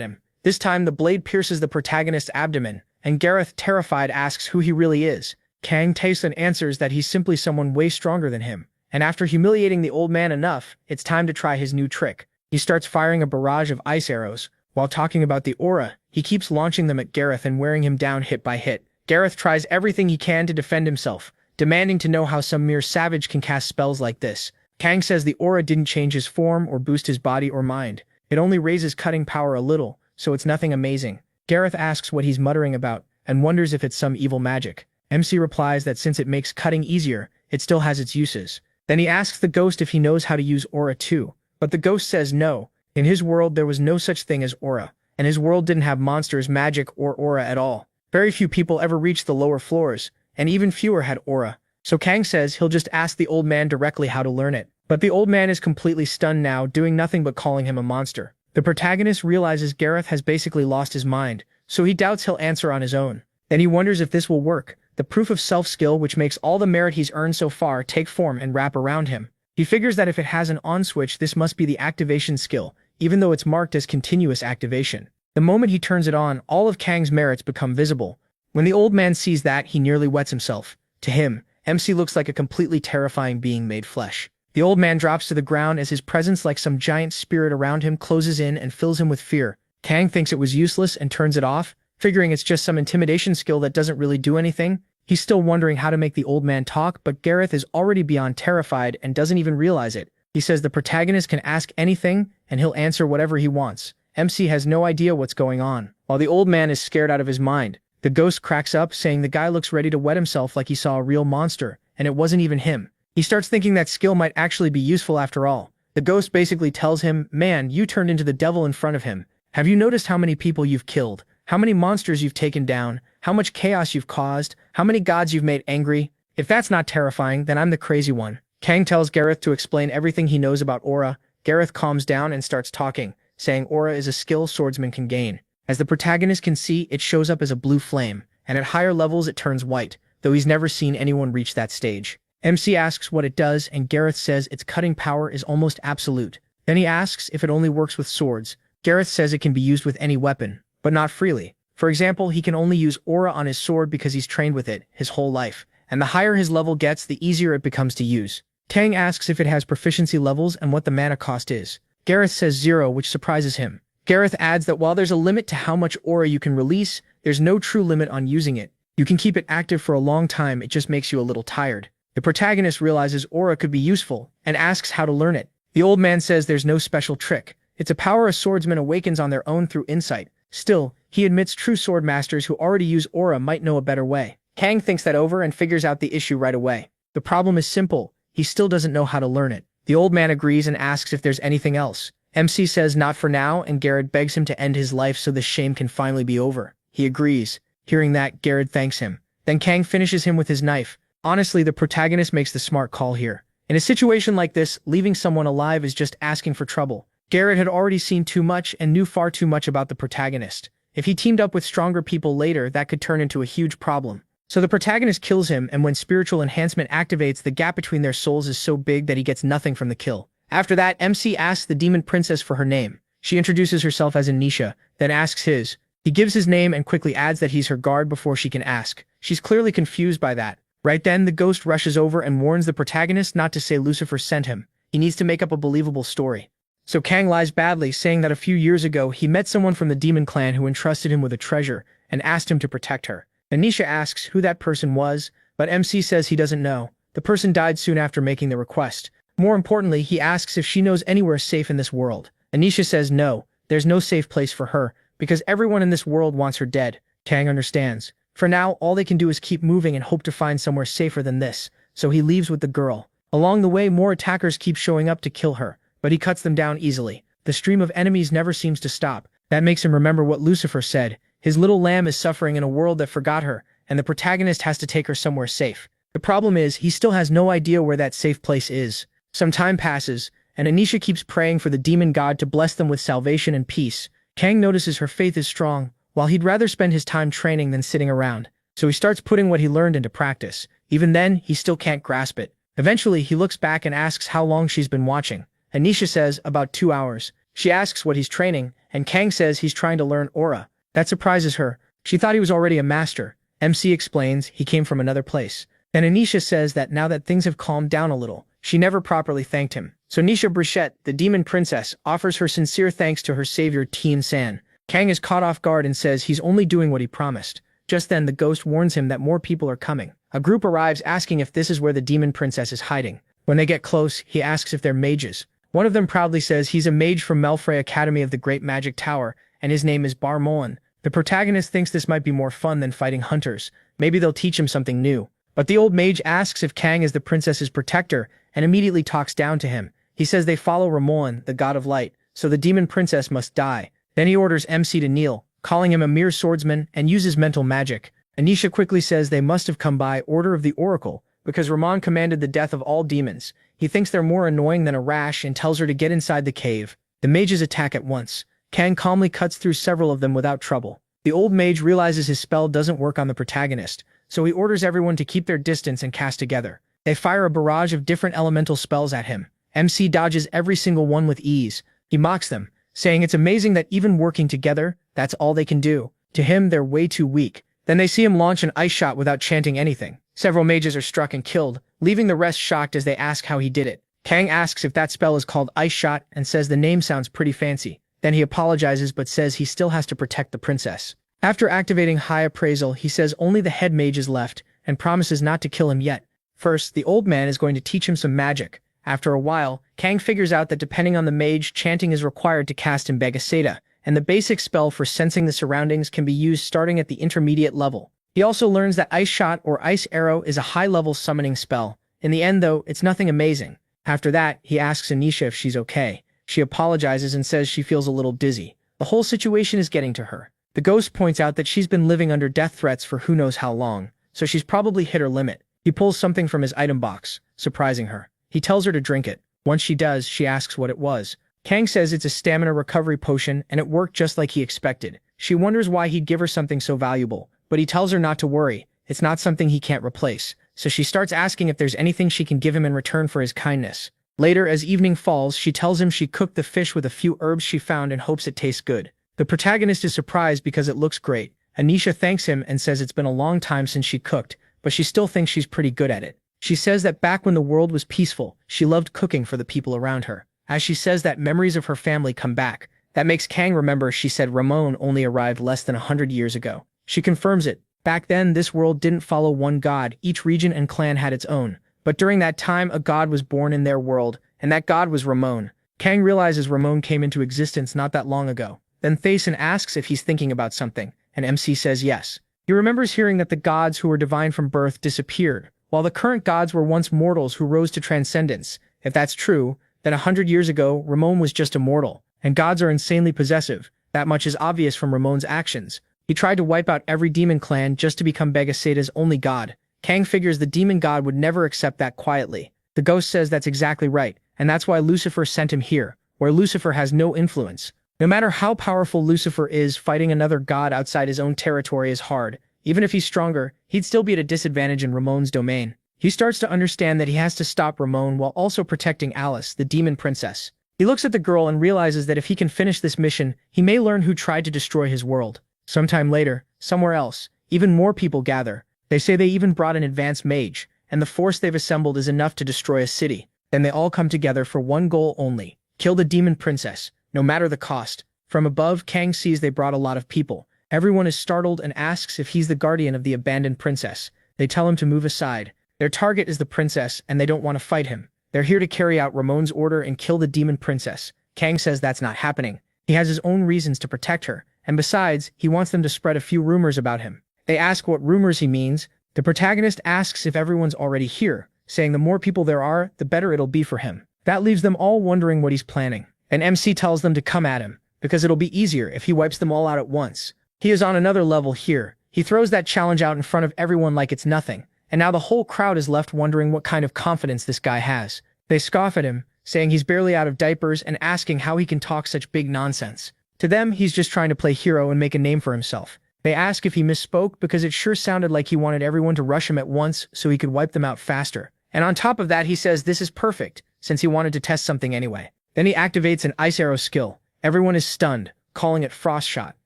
him. This time, the blade pierces the protagonist's abdomen, and Gareth, terrified, asks who he really is. Kang Taesun answers that he's simply someone way stronger than him. And after humiliating the old man enough, it's time to try his new trick. He starts firing a barrage of ice arrows. While talking about the aura, he keeps launching them at Gareth and wearing him down hit by hit. Gareth tries everything he can to defend himself, demanding to know how some mere savage can cast spells like this. Kang says the aura didn't change his form or boost his body or mind. It only raises cutting power a little, so it's nothing amazing. Gareth asks what he's muttering about, and wonders if it's some evil magic. MC replies that since it makes cutting easier, it still has its uses. Then he asks the ghost if he knows how to use aura too, but the ghost says no. In his world there was no such thing as aura, and his world didn't have monsters, magic, or aura at all. Very few people ever reached the lower floors, and even fewer had aura. So Kang says he'll just ask the old man directly how to learn it. But the old man is completely stunned now, doing nothing but calling him a monster. The protagonist realizes Gareth has basically lost his mind, so he doubts he'll answer on his own. Then he wonders if this will work, the proof of self-skill which makes all the merit he's earned so far take form and wrap around him. He figures that if it has an on switch, this must be the activation skill, even though it's marked as continuous activation. The moment he turns it on, all of Kang's merits become visible. When the old man sees that, he nearly wets himself. To him, MC looks like a completely terrifying being made flesh. The old man drops to the ground as his presence, like some giant spirit around him, closes in and fills him with fear. Kang thinks it was useless and turns it off, figuring it's just some intimidation skill that doesn't really do anything. He's still wondering how to make the old man talk, but Gareth is already beyond terrified and doesn't even realize it. He says the protagonist can ask anything, and he'll answer whatever he wants. MC has no idea what's going on, while the old man is scared out of his mind. The ghost cracks up, saying the guy looks ready to wet himself like he saw a real monster, and it wasn't even him. He starts thinking that skill might actually be useful after all. The ghost basically tells him, "Man, you turned into the devil in front of him. Have you noticed how many people you've killed? How many monsters you've taken down? How much chaos you've caused? How many gods you've made angry? If that's not terrifying, then I'm the crazy one." Kang tells Gareth to explain everything he knows about aura. Gareth calms down and starts talking, saying aura is a skill swordsmen can gain. As the protagonist can see, it shows up as a blue flame, and at higher levels it turns white, though he's never seen anyone reach that stage. MC asks what it does, and Gareth says its cutting power is almost absolute. Then he asks if it only works with swords. Gareth says it can be used with any weapon, but not freely. For example, he can only use aura on his sword because he's trained with it his whole life, and the higher his level gets, the easier it becomes to use. Kang asks if it has proficiency levels and what the mana cost is. Gareth says 0, which surprises him. Gareth adds that while there's a limit to how much aura you can release, there's no true limit on using it. You can keep it active for a long time, it just makes you a little tired. The protagonist realizes aura could be useful, and asks how to learn it. The old man says there's no special trick. It's a power a swordsman awakens on their own through insight. Still, he admits true sword masters who already use aura might know a better way. Kang thinks that over and figures out the issue right away. The problem is simple, he still doesn't know how to learn it. The old man agrees and asks if there's anything else. MC says not for now, and Gareth begs him to end his life so this shame can finally be over. He agrees. Hearing that, Gareth thanks him. Then Kang finishes him with his knife. Honestly, the protagonist makes the smart call here. In a situation like this, leaving someone alive is just asking for trouble. Gareth had already seen too much and knew far too much about the protagonist. If he teamed up with stronger people later, that could turn into a huge problem. So the protagonist kills him, and when spiritual enhancement activates, the gap between their souls is so big that he gets nothing from the kill. After that, MC asks the demon princess for her name. She introduces herself as Anisha, then asks his. He gives his name and quickly adds that he's her guard before she can ask. She's clearly confused by that. Right then, the ghost rushes over and warns the protagonist not to say Lucifer sent him. He needs to make up a believable story. So Kang lies badly, saying that a few years ago he met someone from the demon clan who entrusted him with a treasure and asked him to protect her. Anisha asks who that person was, but MC says he doesn't know. The person died soon after making the request. More importantly, he asks if she knows anywhere safe in this world. Anisha says no, there's no safe place for her, because everyone in this world wants her dead. Kang understands. For now, all they can do is keep moving and hope to find somewhere safer than this, so he leaves with the girl. Along the way, more attackers keep showing up to kill her, but he cuts them down easily. The stream of enemies never seems to stop. That makes him remember what Lucifer said. His little lamb is suffering in a world that forgot her, and the protagonist has to take her somewhere safe. The problem is, he still has no idea where that safe place is. Some time passes, and Anisha keeps praying for the demon god to bless them with salvation and peace. Kang notices her faith is strong, while he'd rather spend his time training than sitting around. So he starts putting what he learned into practice. Even then, he still can't grasp it. Eventually, he looks back and asks how long she's been watching. Anisha says about 2 hours. She asks what he's training, and Kang says he's trying to learn aura. That surprises her, She thought he was already a master. MC explains he came from another place. Then Anisha says that now that things have calmed down a little, she never properly thanked him. So Nisha Brichette, the demon princess, offers her sincere thanks to her savior Tien San. Kang is caught off guard and says he's only doing what he promised. Just then the ghost warns him that more people are coming. A group arrives asking if this is where the demon princess is hiding. When they get close, he asks if they're mages. One of them proudly says he's a mage from Melfrey Academy of the Great Magic Tower, and his name is Bar Moen. The protagonist thinks this might be more fun than fighting hunters. Maybe they'll teach him something new. But the old mage asks if Kang is the princess's protector, and immediately talks down to him. He says they follow Ramon, the god of light, so the demon princess must die. Then he orders MC to kneel, calling him a mere swordsman, and uses mental magic. Anisha quickly says they must have come by order of the oracle, because Ramon commanded the death of all demons. He thinks they're more annoying than a rash and tells her to get inside the cave. The mages attack at once. Kang calmly cuts through several of them without trouble. The old mage realizes his spell doesn't work on the protagonist, so he orders everyone to keep their distance and cast together. They fire a barrage of different elemental spells at him. MC dodges every single one with ease. He mocks them, saying it's amazing that even working together, that's all they can do. To him, they're way too weak. Then they see him launch an ice shot without chanting anything. Several mages are struck and killed, leaving the rest shocked as they ask how he did it. Kang asks if that spell is called Ice Shot and says the name sounds pretty fancy. Then he apologizes but says he still has to protect the princess. After activating High Appraisal, he says only the head mage is left and promises not to kill him yet. First, the old man is going to teach him some magic. After a while, Kang figures out that depending on the mage, chanting is required to cast Imbegaseta, and the basic spell for sensing the surroundings can be used starting at the intermediate level. He also learns that Ice Shot or Ice Arrow is a high-level summoning spell. In the end, though, it's nothing amazing. After that, he asks Anisha if she's okay. She apologizes and says she feels a little dizzy. The whole situation is getting to her. The ghost points out that she's been living under death threats for who knows how long, so she's probably hit her limit. He pulls something from his item box, surprising her. He tells her to drink it. Once she does, she asks what it was. Kang says it's a stamina recovery potion, and it worked just like he expected. She wonders why he'd give her something so valuable, but he tells her not to worry. It's not something he can't replace. So she starts asking if there's anything she can give him in return for his kindness. Later, as evening falls, she tells him she cooked the fish with a few herbs she found and hopes it tastes good. The protagonist is surprised because it looks great. Anisha thanks him and says it's been a long time since she cooked, but she still thinks she's pretty good at it. She says that back when the world was peaceful, she loved cooking for the people around her. As she says that, memories of her family come back. That makes Kang remember she said Ramon only arrived less than 100 years ago. She confirms it. Back then, this world didn't follow one god, each region and clan had its own. But during that time, a god was born in their world, and that god was Ramon. Kang realizes Ramon came into existence not that long ago. Then Thason asks if he's thinking about something, and MC says yes. He remembers hearing that the gods who were divine from birth disappeared, while the current gods were once mortals who rose to transcendence. If that's true, then 100 years ago, Ramon was just a mortal, and gods are insanely possessive. That much is obvious from Ramon's actions. He tried to wipe out every demon clan just to become Begaseta's only god. Kang figures the demon god would never accept that quietly. The ghost says that's exactly right, and that's why Lucifer sent him here, where Lucifer has no influence. No matter how powerful Lucifer is, fighting another god outside his own territory is hard. Even if he's stronger, he'd still be at a disadvantage in Ramon's domain. He starts to understand that he has to stop Ramon while also protecting Alice, the demon princess. He looks at the girl and realizes that if he can finish this mission, he may learn who tried to destroy his world. Sometime later, somewhere else, even more people gather. They say they even brought an advanced mage, and the force they've assembled is enough to destroy a city. Then they all come together for one goal only: kill the demon princess, no matter the cost. From above, Kang sees they brought a lot of people. Everyone is startled and asks if he's the guardian of the abandoned princess. They tell him to move aside. Their target is the princess, and they don't want to fight him. They're here to carry out Ramon's order and kill the demon princess. Kang says that's not happening. He has his own reasons to protect her, and besides, he wants them to spread a few rumors about him. They ask what rumors he means. The protagonist asks if everyone's already here, saying the more people there are, the better it'll be for him. That leaves them all wondering what he's planning. And MC tells them to come at him, because it'll be easier if he wipes them all out at once. He is on another level here. He throws that challenge out in front of everyone like it's nothing, and now the whole crowd is left wondering what kind of confidence this guy has. They scoff at him, saying he's barely out of diapers and asking how he can talk such big nonsense. To them, he's just trying to play hero and make a name for himself. They ask if he misspoke because it sure sounded like he wanted everyone to rush him at once so he could wipe them out faster. And on top of that, he says this is perfect, since he wanted to test something anyway. Then he activates an Ice Arrow skill. Everyone is stunned, calling it Frost Shot.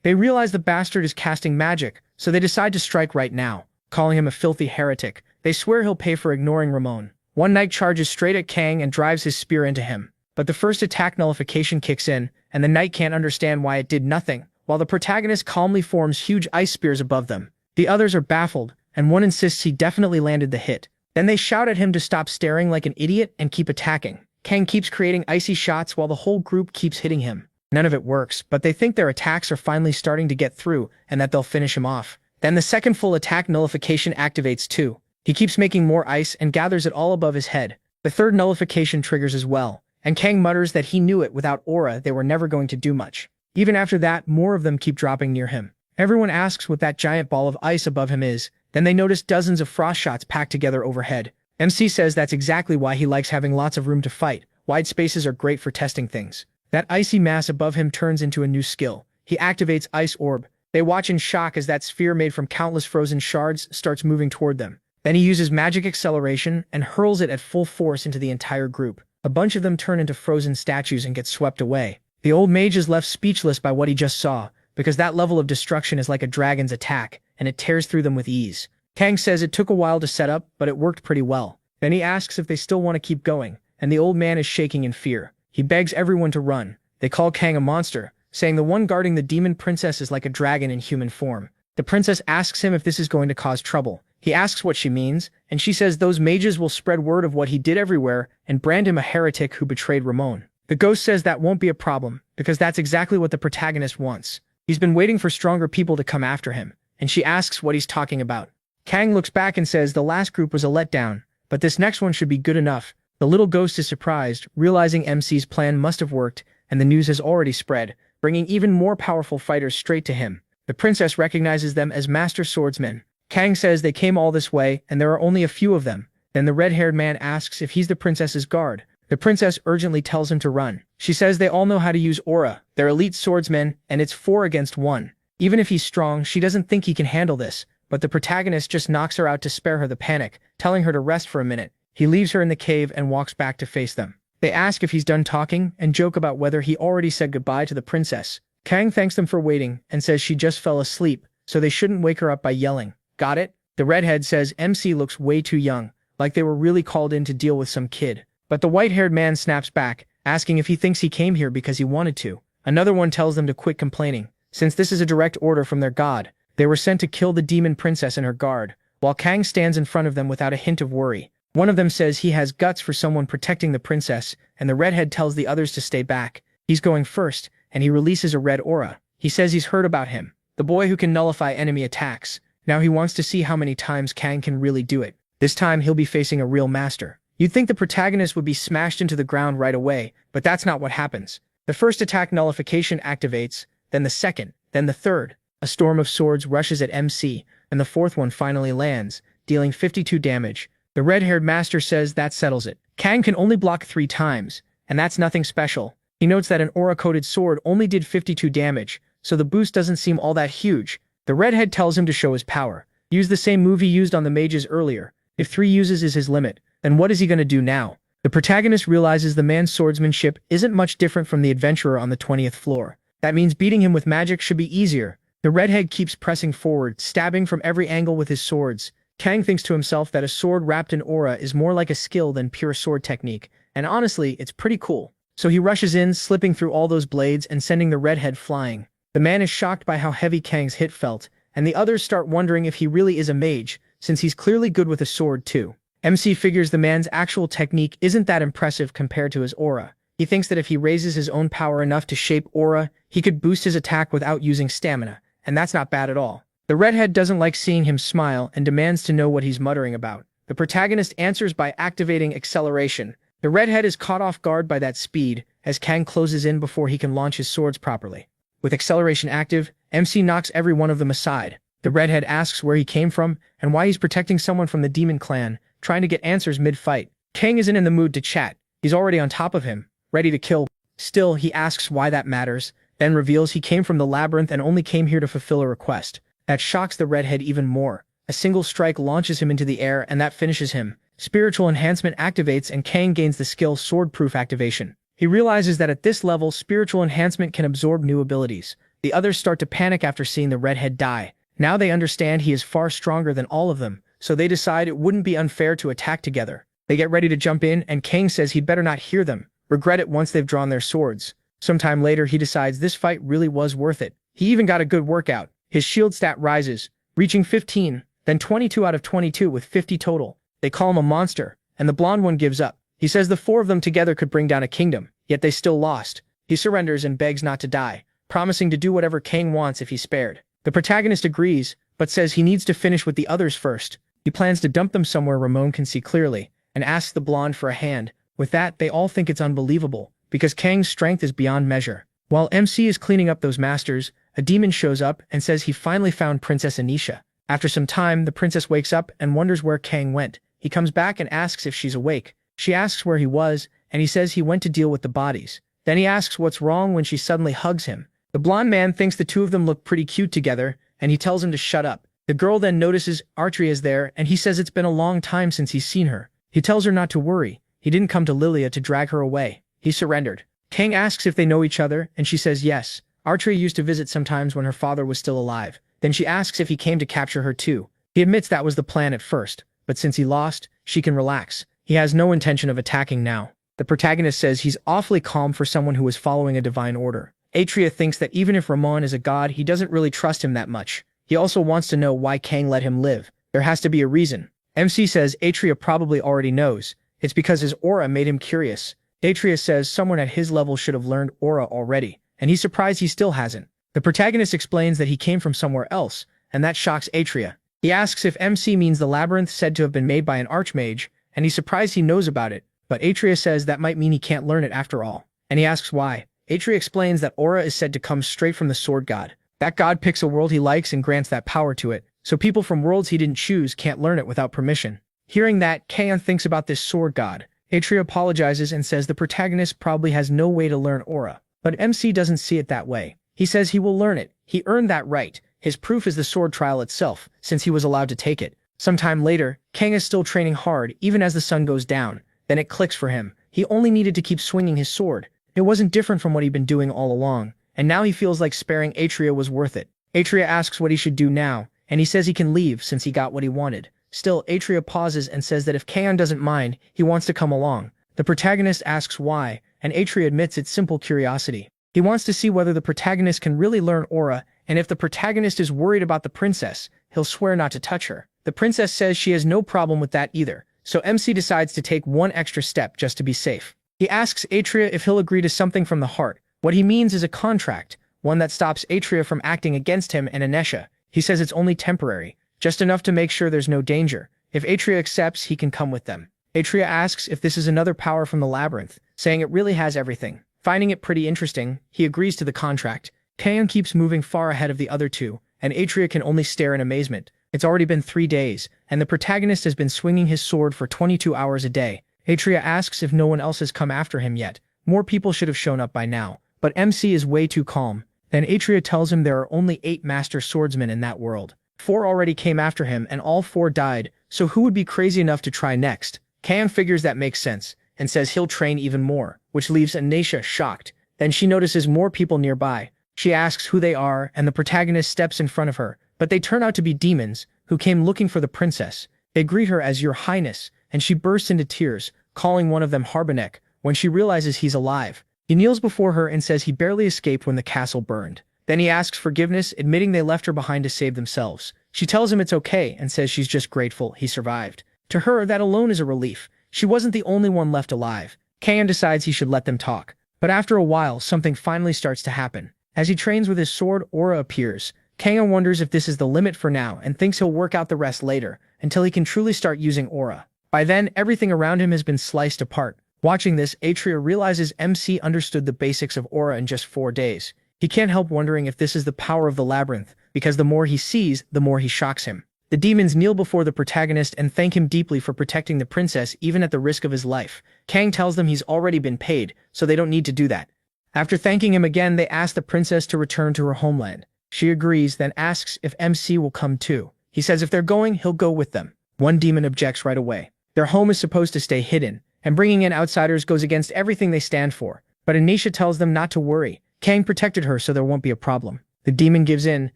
They realize the bastard is casting magic, so they decide to strike right now, calling him a filthy heretic. They swear he'll pay for ignoring Ramon. One knight charges straight at Kang and drives his spear into him. But the first attack nullification kicks in, and the knight can't understand why it did nothing, while the protagonist calmly forms huge ice spears above them. The others are baffled, and one insists he definitely landed the hit. Then they shout at him to stop staring like an idiot and keep attacking. Kang keeps creating icy shots while the whole group keeps hitting him. None of it works, but they think their attacks are finally starting to get through and that they'll finish him off. Then the second full attack nullification activates too. He keeps making more ice and gathers it all above his head. The third nullification triggers as well, and Kang mutters that he knew it without aura they were never going to do much. Even after that, more of them keep dropping near him. Everyone asks what that giant ball of ice above him is. Then they notice dozens of frost shots packed together overhead. MC says that's exactly why he likes having lots of room to fight. Wide spaces are great for testing things. That icy mass above him turns into a new skill. He activates Ice Orb. They watch in shock as that sphere made from countless frozen shards starts moving toward them. Then he uses magic acceleration and hurls it at full force into the entire group. A bunch of them turn into frozen statues and get swept away. The old mage is left speechless by what he just saw, because that level of destruction is like a dragon's attack, and it tears through them with ease. Kang says it took a while to set up, but it worked pretty well. Then he asks if they still want to keep going, and the old man is shaking in fear. He begs everyone to run. They call Kang a monster, saying the one guarding the demon princess is like a dragon in human form. The princess asks him if this is going to cause trouble. He asks what she means, and she says those mages will spread word of what he did everywhere and brand him a heretic who betrayed Ramon. The ghost says that won't be a problem, because that's exactly what the protagonist wants. He's been waiting for stronger people to come after him, and she asks what he's talking about. Kang looks back and says the last group was a letdown, but this next one should be good enough. The little ghost is surprised, realizing MC's plan must have worked, and the news has already spread, bringing even more powerful fighters straight to him. The princess recognizes them as master swordsmen. Kang says they came all this way, and there are only a few of them. Then the red-haired man asks if he's the princess's guard. The princess urgently tells him to run. She says they all know how to use aura. They're elite swordsmen, and it's 4 against 1. Even if he's strong, she doesn't think he can handle this, but the protagonist just knocks her out to spare her the panic, telling her to rest for a minute. He leaves her in the cave and walks back to face them. They ask if he's done talking and joke about whether he already said goodbye to the princess. Kang thanks them for waiting and says she just fell asleep, so they shouldn't wake her up by yelling. Got it? The redhead says MC looks way too young, like they were really called in to deal with some kid. But the white-haired man snaps back, asking if he thinks he came here because he wanted to. Another one tells them to quit complaining, since this is a direct order from their god. They were sent to kill the demon princess and her guard, while Kang stands in front of them without a hint of worry. One of them says he has guts for someone protecting the princess, and the redhead tells the others to stay back. He's going first, and he releases a red aura. He says he's heard about him, the boy who can nullify enemy attacks. Now he wants to see how many times Kang can really do it. This time he'll be facing a real master. You'd think the protagonist would be smashed into the ground right away, but that's not what happens. The first attack nullification activates, then the second, then the third. A storm of swords rushes at MC, and the fourth one finally lands, dealing 52 damage. The red-haired master says that settles it. Kang can only block 3 times, and that's nothing special. He notes that an aura-coated sword only did 52 damage, so the boost doesn't seem all that huge. The redhead tells him to show his power. Use the same move he used on the mages earlier. If 3 uses is his limit, then what is he going to do now? The protagonist realizes the man's swordsmanship isn't much different from the adventurer on the 20th floor. That means beating him with magic should be easier. The redhead keeps pressing forward, stabbing from every angle with his swords. Kang thinks to himself that a sword wrapped in aura is more like a skill than pure sword technique, and honestly, it's pretty cool. So he rushes in, slipping through all those blades and sending the redhead flying. The man is shocked by how heavy Kang's hit felt, and the others start wondering if he really is a mage, since he's clearly good with a sword too. MC figures the man's actual technique isn't that impressive compared to his aura. He thinks that if he raises his own power enough to shape aura, he could boost his attack without using stamina, and that's not bad at all. The redhead doesn't like seeing him smile and demands to know what he's muttering about. The protagonist answers by activating acceleration. The redhead is caught off guard by that speed, as Kang closes in before he can launch his swords properly. With acceleration active, MC knocks every one of them aside. The redhead asks where he came from and why he's protecting someone from the demon clan, trying to get answers mid-fight. Kang isn't in the mood to chat. He's already on top of him, ready to kill. Still, he asks why that matters, then reveals he came from the labyrinth and only came here to fulfill a request. That shocks the redhead even more. A single strike launches him into the air and that finishes him. Spiritual enhancement activates and Kang gains the skill Swordproof activation. He realizes that at this level, spiritual enhancement can absorb new abilities. The others start to panic after seeing the redhead die. Now they understand he is far stronger than all of them, so they decide it wouldn't be unfair to attack together. They get ready to jump in, and Kang says he'd better not hear them, regret it once they've drawn their swords. Sometime later, he decides this fight really was worth it. He even got a good workout. His shield stat rises, reaching 15, then 22 out of 22 with 50 total. They call him a monster, and the blonde one gives up. He says the four of them together could bring down a kingdom, yet they still lost. He surrenders and begs not to die, promising to do whatever Kang wants if he's spared. The protagonist agrees, but says he needs to finish with the others first. He plans to dump them somewhere Ramon can see clearly, and asks the blonde for a hand. With that, they all think it's unbelievable, because Kang's strength is beyond measure. While MC is cleaning up those masters, a demon shows up and says he finally found Princess Anisha. After some time, the princess wakes up and wonders where Kang went. He comes back and asks if she's awake. She asks where he was, and he says he went to deal with the bodies. Then he asks what's wrong when she suddenly hugs him. The blonde man thinks the two of them look pretty cute together, and he tells him to shut up. The girl then notices Archery is there, and he says it's been a long time since he's seen her. He tells her not to worry. He didn't come to Lilia to drag her away. He surrendered. Kang asks if they know each other, and she says yes. Archery used to visit sometimes when her father was still alive. Then she asks if he came to capture her too. He admits that was the plan at first, but since he lost, she can relax. He has no intention of attacking now. The protagonist says he's awfully calm for someone who is following a divine order. Atria thinks that even if Ramon is a god, he doesn't really trust him that much. He also wants to know why Kang let him live. There has to be a reason. MC says Atria probably already knows. It's because his aura made him curious. Atria says someone at his level should have learned aura already, and he's surprised he still hasn't. The protagonist explains that he came from somewhere else, and that shocks Atria. He asks if MC means the labyrinth said to have been made by an archmage, and he's surprised he knows about it, but Atria says that might mean he can't learn it after all. And he asks why. Atria explains that aura is said to come straight from the sword god. That god picks a world he likes and grants that power to it, so people from worlds he didn't choose can't learn it without permission. Hearing that, Kang thinks about this sword god. Atria apologizes and says the protagonist probably has no way to learn aura, but MC doesn't see it that way. He says he will learn it. He earned that right. His proof is the sword trial itself, since he was allowed to take it. Sometime later, Kang is still training hard even as the sun goes down. Then it clicks for him. He only needed to keep swinging his sword. It wasn't different from what he'd been doing all along, and now he feels like sparing Atria was worth it. Atria asks what he should do now, and he says he can leave since he got what he wanted. Still, Atria pauses and says that if Kang doesn't mind, he wants to come along. The protagonist asks why, and Atria admits it's simple curiosity. He wants to see whether the protagonist can really learn aura, and if the protagonist is worried about the princess, he'll swear not to touch her. The princess says she has no problem with that either, so MC decides to take one extra step just to be safe. He asks Atria if he'll agree to something from the heart. What he means is a contract, one that stops Atria from acting against him and Anisha. He says it's only temporary, just enough to make sure there's no danger. If Atria accepts, he can come with them. Atria asks if this is another power from the labyrinth, saying it really has everything. Finding it pretty interesting, he agrees to the contract. Kang keeps moving far ahead of the other two, and Atria can only stare in amazement. It's already been 3 days, and the protagonist has been swinging his sword for 22 hours a day. Atria asks if no one else has come after him yet. More people should have shown up by now, but MC is way too calm. Then Atria tells him there are only 8 master swordsmen in that world. 4 already came after him and all 4 died, so who would be crazy enough to try next? Kang figures that makes sense, and says he'll train even more, which leaves Anisha shocked. Then she notices more people nearby. She asks who they are, and the protagonist steps in front of her, but they turn out to be demons, who came looking for the princess. They greet her as Your Highness, and she bursts into tears, calling one of them Harbanek, when she realizes he's alive. He kneels before her and says he barely escaped when the castle burned. Then he asks forgiveness, admitting they left her behind to save themselves. She tells him it's okay and says she's just grateful he survived. To her, that alone is a relief. She wasn't the only one left alive. Kang decides he should let them talk. But after a while, something finally starts to happen. As he trains with his sword, aura appears. Kang wonders if this is the limit for now and thinks he'll work out the rest later, until he can truly start using aura. By then, everything around him has been sliced apart. Watching this, Atria realizes MC understood the basics of aura in just 4 days. He can't help wondering if this is the power of the labyrinth, because the more he sees, the more he shocks him. The demons kneel before the protagonist and thank him deeply for protecting the princess even at the risk of his life. Kang tells them he's already been paid, so they don't need to do that. After thanking him again, they ask the princess to return to her homeland. She agrees, then asks if MC will come too. He says if they're going, he'll go with them. One demon objects right away. Their home is supposed to stay hidden, and bringing in outsiders goes against everything they stand for. But Anisha tells them not to worry. Kang protected her, so there won't be a problem. The demon gives in,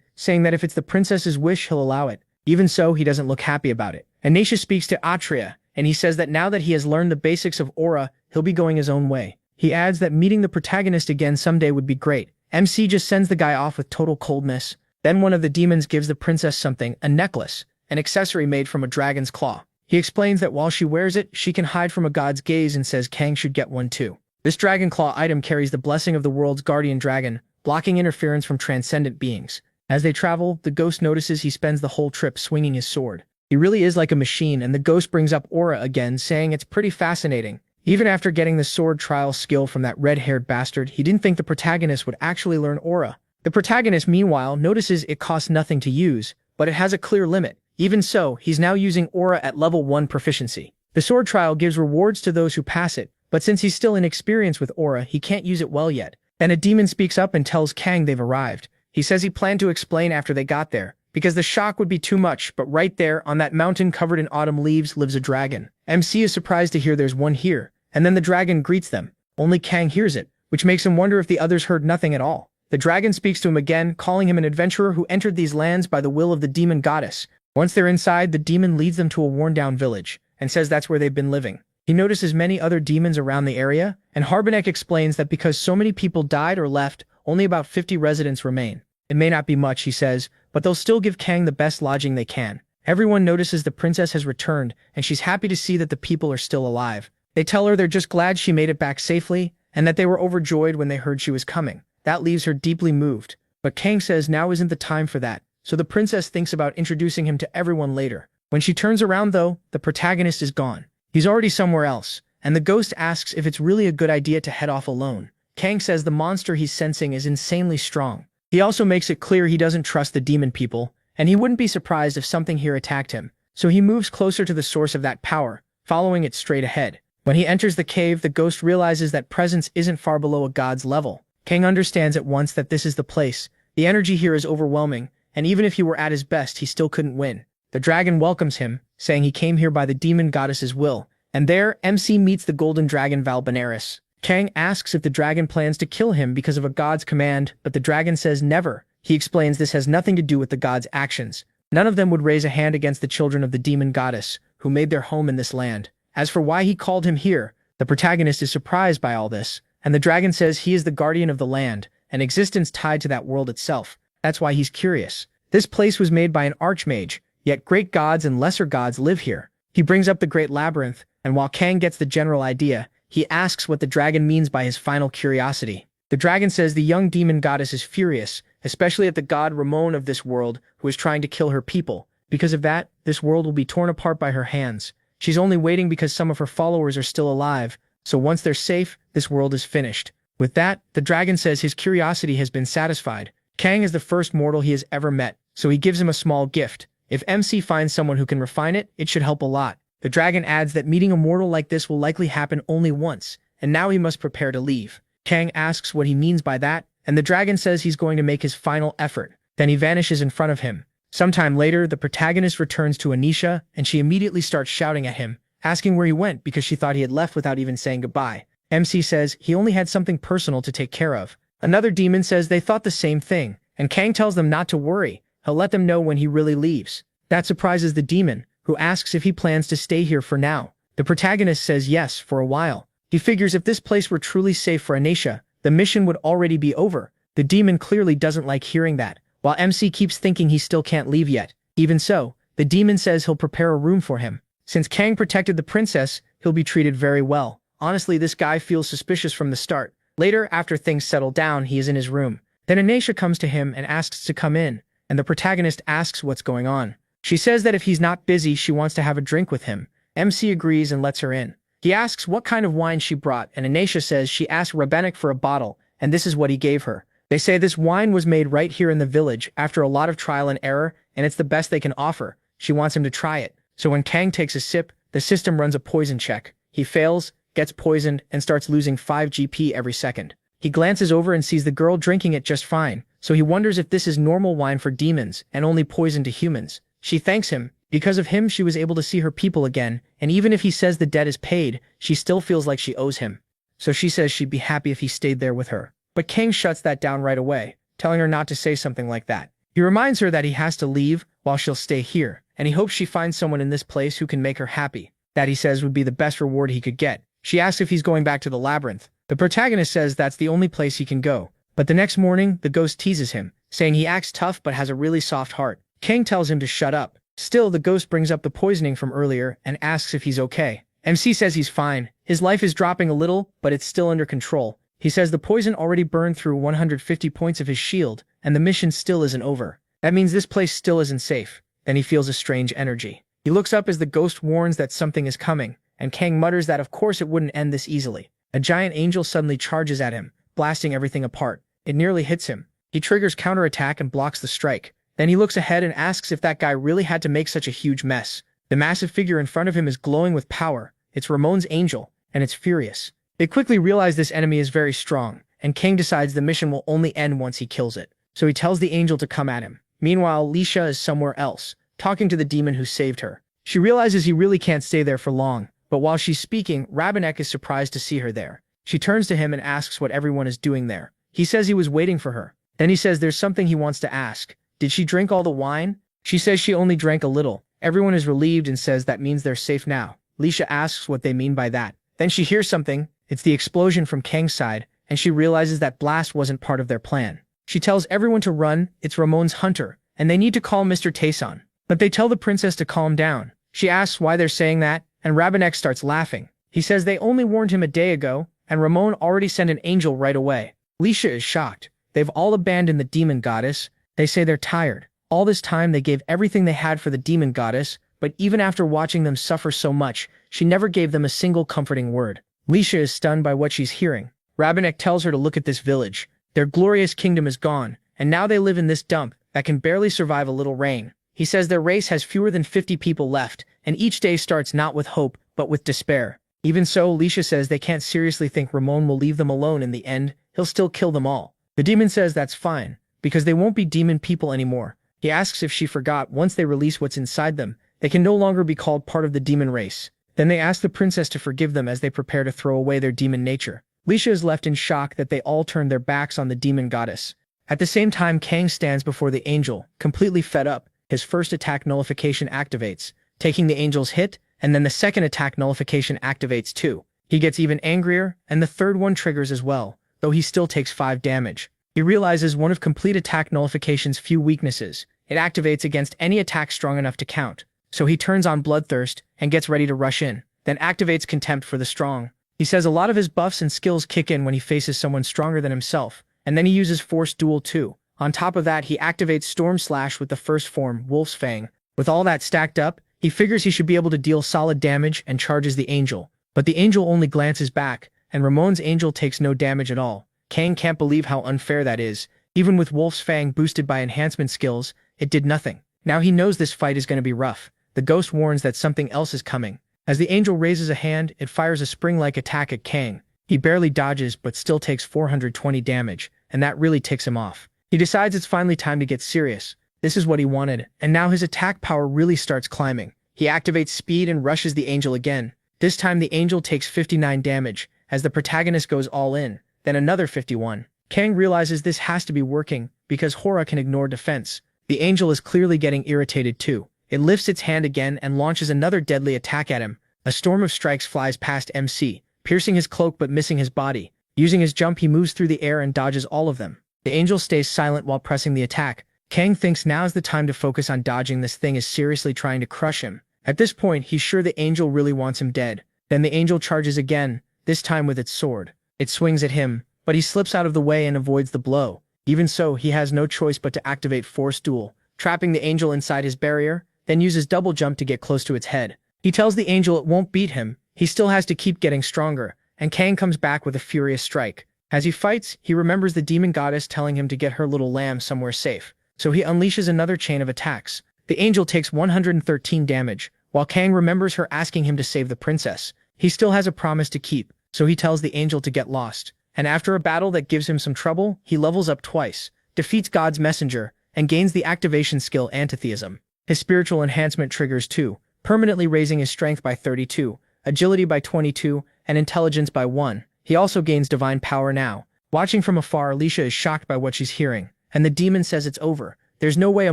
saying that if it's the princess's wish, he'll allow it. Even so, he doesn't look happy about it. Anisha speaks to Atreya, and he says that now that he has learned the basics of aura, he'll be going his own way. He adds that meeting the protagonist again someday would be great. MC just sends the guy off with total coldness. Then one of the demons gives the princess something, a necklace, an accessory made from a dragon's claw. He explains that while she wears it, she can hide from a god's gaze and says Kang should get one too. This dragon claw item carries the blessing of the world's guardian dragon, blocking interference from transcendent beings. As they travel, the ghost notices he spends the whole trip swinging his sword. He really is like a machine, and the ghost brings up aura again, saying it's pretty fascinating. Even after getting the sword trial skill from that red-haired bastard, he didn't think the protagonist would actually learn aura. The protagonist, meanwhile, notices it costs nothing to use, but it has a clear limit. Even so, he's now using aura at level 1 proficiency. The sword trial gives rewards to those who pass it, but since he's still inexperienced with aura, he can't use it well yet. Then a demon speaks up and tells Kang they've arrived. He says he planned to explain after they got there, because the shock would be too much, but right there, on that mountain covered in autumn leaves, lives a dragon. MC is surprised to hear there's one here, and then the dragon greets them. Only Kang hears it, which makes him wonder if the others heard nothing at all. The dragon speaks to him again, calling him an adventurer who entered these lands by the will of the demon goddess. Once they're inside, the demon leads them to a worn-down village, and says that's where they've been living. He notices many other demons around the area, and Harbenek explains that because so many people died or left, only about 50 residents remain. It may not be much, he says, but they'll still give Kang the best lodging they can. Everyone notices the princess has returned, and she's happy to see that the people are still alive. They tell her they're just glad she made it back safely, and that they were overjoyed when they heard she was coming. That leaves her deeply moved. But Kang says now isn't the time for that, so the princess thinks about introducing him to everyone later. When she turns around though, the protagonist is gone. He's already somewhere else, and the ghost asks if it's really a good idea to head off alone. Kang says the monster he's sensing is insanely strong. He also makes it clear he doesn't trust the demon people, and he wouldn't be surprised if something here attacked him. So he moves closer to the source of that power, following it straight ahead. When he enters the cave, the ghost realizes that presence isn't far below a god's level. Kang understands at once that this is the place. The energy here is overwhelming, and even if he were at his best, he still couldn't win. The dragon welcomes him, saying he came here by the demon goddess's will, and there, MC meets the golden dragon Valbenaris. Kang asks if the dragon plans to kill him because of a god's command, but the dragon says never. He explains this has nothing to do with the god's actions. None of them would raise a hand against the children of the demon goddess, who made their home in this land. As for why he called him here, the protagonist is surprised by all this, and the dragon says he is the guardian of the land, an existence tied to that world itself. That's why he's curious. This place was made by an archmage, yet great gods and lesser gods live here. He brings up the great labyrinth, and while Kang gets the general idea, he asks what the dragon means by his final curiosity. The dragon says the young demon goddess is furious, especially at the god Ramon of this world, who is trying to kill her people. Because of that, this world will be torn apart by her hands. She's only waiting because some of her followers are still alive, so once they're safe, this world is finished. With that, the dragon says his curiosity has been satisfied. Kang is the first mortal he has ever met, so he gives him a small gift. If MC finds someone who can refine it, it should help a lot. The dragon adds that meeting a mortal like this will likely happen only once, and now he must prepare to leave. Kang asks what he means by that, and the dragon says he's going to make his final effort. Then he vanishes in front of him. Sometime later, the protagonist returns to Anisha, and she immediately starts shouting at him, asking where he went because she thought he had left without even saying goodbye. MC says he only had something personal to take care of. Another demon says they thought the same thing, and Kang tells them not to worry. He'll let them know when he really leaves. That surprises the demon, who asks if he plans to stay here for now. The protagonist says yes, for a while. He figures if this place were truly safe for Anisha, the mission would already be over. The demon clearly doesn't like hearing that, while MC keeps thinking he still can't leave yet. Even so, the demon says he'll prepare a room for him. Since Kang protected the princess, he'll be treated very well. Honestly, this guy feels suspicious from the start. Later, after things settle down, he is in his room. Then Anisha comes to him and asks to come in, and the protagonist asks what's going on. She says that if he's not busy, she wants to have a drink with him. MC agrees and lets her in. He asks what kind of wine she brought, and Anisha says she asked Rabenik for a bottle, and this is what he gave her. They say this wine was made right here in the village after a lot of trial and error, and it's the best they can offer. She wants him to try it. So when Kang takes a sip, the system runs a poison check. He fails, gets poisoned, and starts losing 5 GP every second. He glances over and sees the girl drinking it just fine, so he wonders if this is normal wine for demons and only poison to humans. She thanks him. Because of him, she was able to see her people again, and even if he says the debt is paid, she still feels like she owes him. So she says she'd be happy if he stayed there with her. But Kang shuts that down right away. telling her not to say something like that. He reminds her that he has to leave while she'll stay here, and he hopes she finds someone in this place who can make her happy. That, he says, would be the best reward he could get. She asks if he's going back to the labyrinth. The protagonist says that's the only place he can go. But the next morning, the ghost teases him, saying he acts tough but has a really soft heart. Kang tells him to shut up. Still, the ghost brings up the poisoning from earlier and asks if he's okay. MC says he's fine. His life is dropping a little, but it's still under control. He says the poison already burned through 150 points of his shield, and the mission still isn't over. That means this place still isn't safe. Then he feels a strange energy. He looks up as the ghost warns that something is coming, and Kang mutters that of course it wouldn't end this easily. A giant angel suddenly charges at him, blasting everything apart. It nearly hits him. He triggers counterattack and blocks the strike. Then he looks ahead and asks if that guy really had to make such a huge mess. The massive figure in front of him is glowing with power. It's Ramon's angel, and it's furious. They quickly realize this enemy is very strong, and Kang decides the mission will only end once he kills it. So he tells the angel to come at him. Meanwhile, Lisha is somewhere else, talking to the demon who saved her. She realizes he really can't stay there for long, but while she's speaking, Rabanek is surprised to see her there. She turns to him and asks what everyone is doing there. He says he was waiting for her. Then he says there's something he wants to ask. Did she drink all the wine? She says she only drank a little. Everyone is relieved and says that means they're safe now. Lisha asks what they mean by that. Then she hears something. It's the explosion from Kang's side, and she realizes that blast wasn't part of their plan. She tells everyone to run. It's Ramon's hunter, and they need to call Mr. Tayson. But they tell the princess to calm down. She asks why they're saying that, and Rabanek starts laughing. He says they only warned him a day ago, and Ramon already sent an angel right away. Lisha is shocked. They've all abandoned the demon goddess. They say they're tired. All this time they gave everything they had for the demon goddess, but even after watching them suffer so much, she never gave them a single comforting word. Lisha is stunned by what she's hearing. Rabanek tells her to look at this village. Their glorious kingdom is gone, and now they live in this dump that can barely survive a little rain. He says their race has fewer than 50 people left, and each day starts not with hope, but with despair. Even so, Lisha says they can't seriously think Ramon will leave them alone in the end. He'll still kill them all. The demon says that's fine, because they won't be demon people anymore. He asks if she forgot once they release what's inside them, they can no longer be called part of the demon race. Then they ask the princess to forgive them as they prepare to throw away their demon nature. Lisha is left in shock that they all turned their backs on the demon goddess. At the same time, Kang stands before the angel, completely fed up. His first attack nullification activates, taking the angel's hit, and then the second attack nullification activates too. He gets even angrier, and the third one triggers as well, though he still takes 5 damage. He realizes one of complete attack nullification's few weaknesses. It activates against any attack strong enough to count. So he turns on Bloodthirst and gets ready to rush in, then activates Contempt for the strong. He says a lot of his buffs and skills kick in when he faces someone stronger than himself, and then he uses Force Duel too. On top of that, he activates Storm Slash with the first form, Wolf's Fang. With all that stacked up, he figures he should be able to deal solid damage and charges the angel. But the angel only glances back, and Ramon's angel takes no damage at all. Kang can't believe how unfair that is. Even with Wolf's Fang boosted by enhancement skills, it did nothing. Now he knows this fight is going to be rough. The ghost warns that something else is coming. As the angel raises a hand, it fires a spring-like attack at Kang. He barely dodges but still takes 420 damage, and that really ticks him off. He decides it's finally time to get serious. This is what he wanted, and now his attack power really starts climbing. He activates speed and rushes the angel again. This time the angel takes 59 damage, as the protagonist goes all in, then another 51. Kang realizes this has to be working, because Hora can ignore defense. The angel is clearly getting irritated too. It lifts its hand again and launches another deadly attack at him. A storm of strikes flies past MC, piercing his cloak but missing his body. Using his jump, he moves through the air and dodges all of them. The angel stays silent while pressing the attack. Kang thinks now's the time to focus on dodging. This thing is seriously trying to crush him. At this point, he's sure the angel really wants him dead. Then the angel charges again, this time with its sword. It swings at him, but he slips out of the way and avoids the blow. Even so, he has no choice but to activate Force Duel, trapping the angel inside his barrier, then uses double jump to get close to its head. He tells the angel it won't beat him, he still has to keep getting stronger, and Kang comes back with a furious strike. As he fights, he remembers the demon goddess telling him to get her little lamb somewhere safe, so he unleashes another chain of attacks. The angel takes 113 damage, while Kang remembers her asking him to save the princess. He still has a promise to keep, so he tells the angel to get lost. And after a battle that gives him some trouble, he levels up twice, defeats God's messenger, and gains the activation skill Antitheism. His spiritual enhancement triggers too, permanently raising his strength by 32, agility by 22, and intelligence by 1. He also gains divine power now. Watching from afar, Lisha is shocked by what she's hearing. and the demon says it's over. There's no way a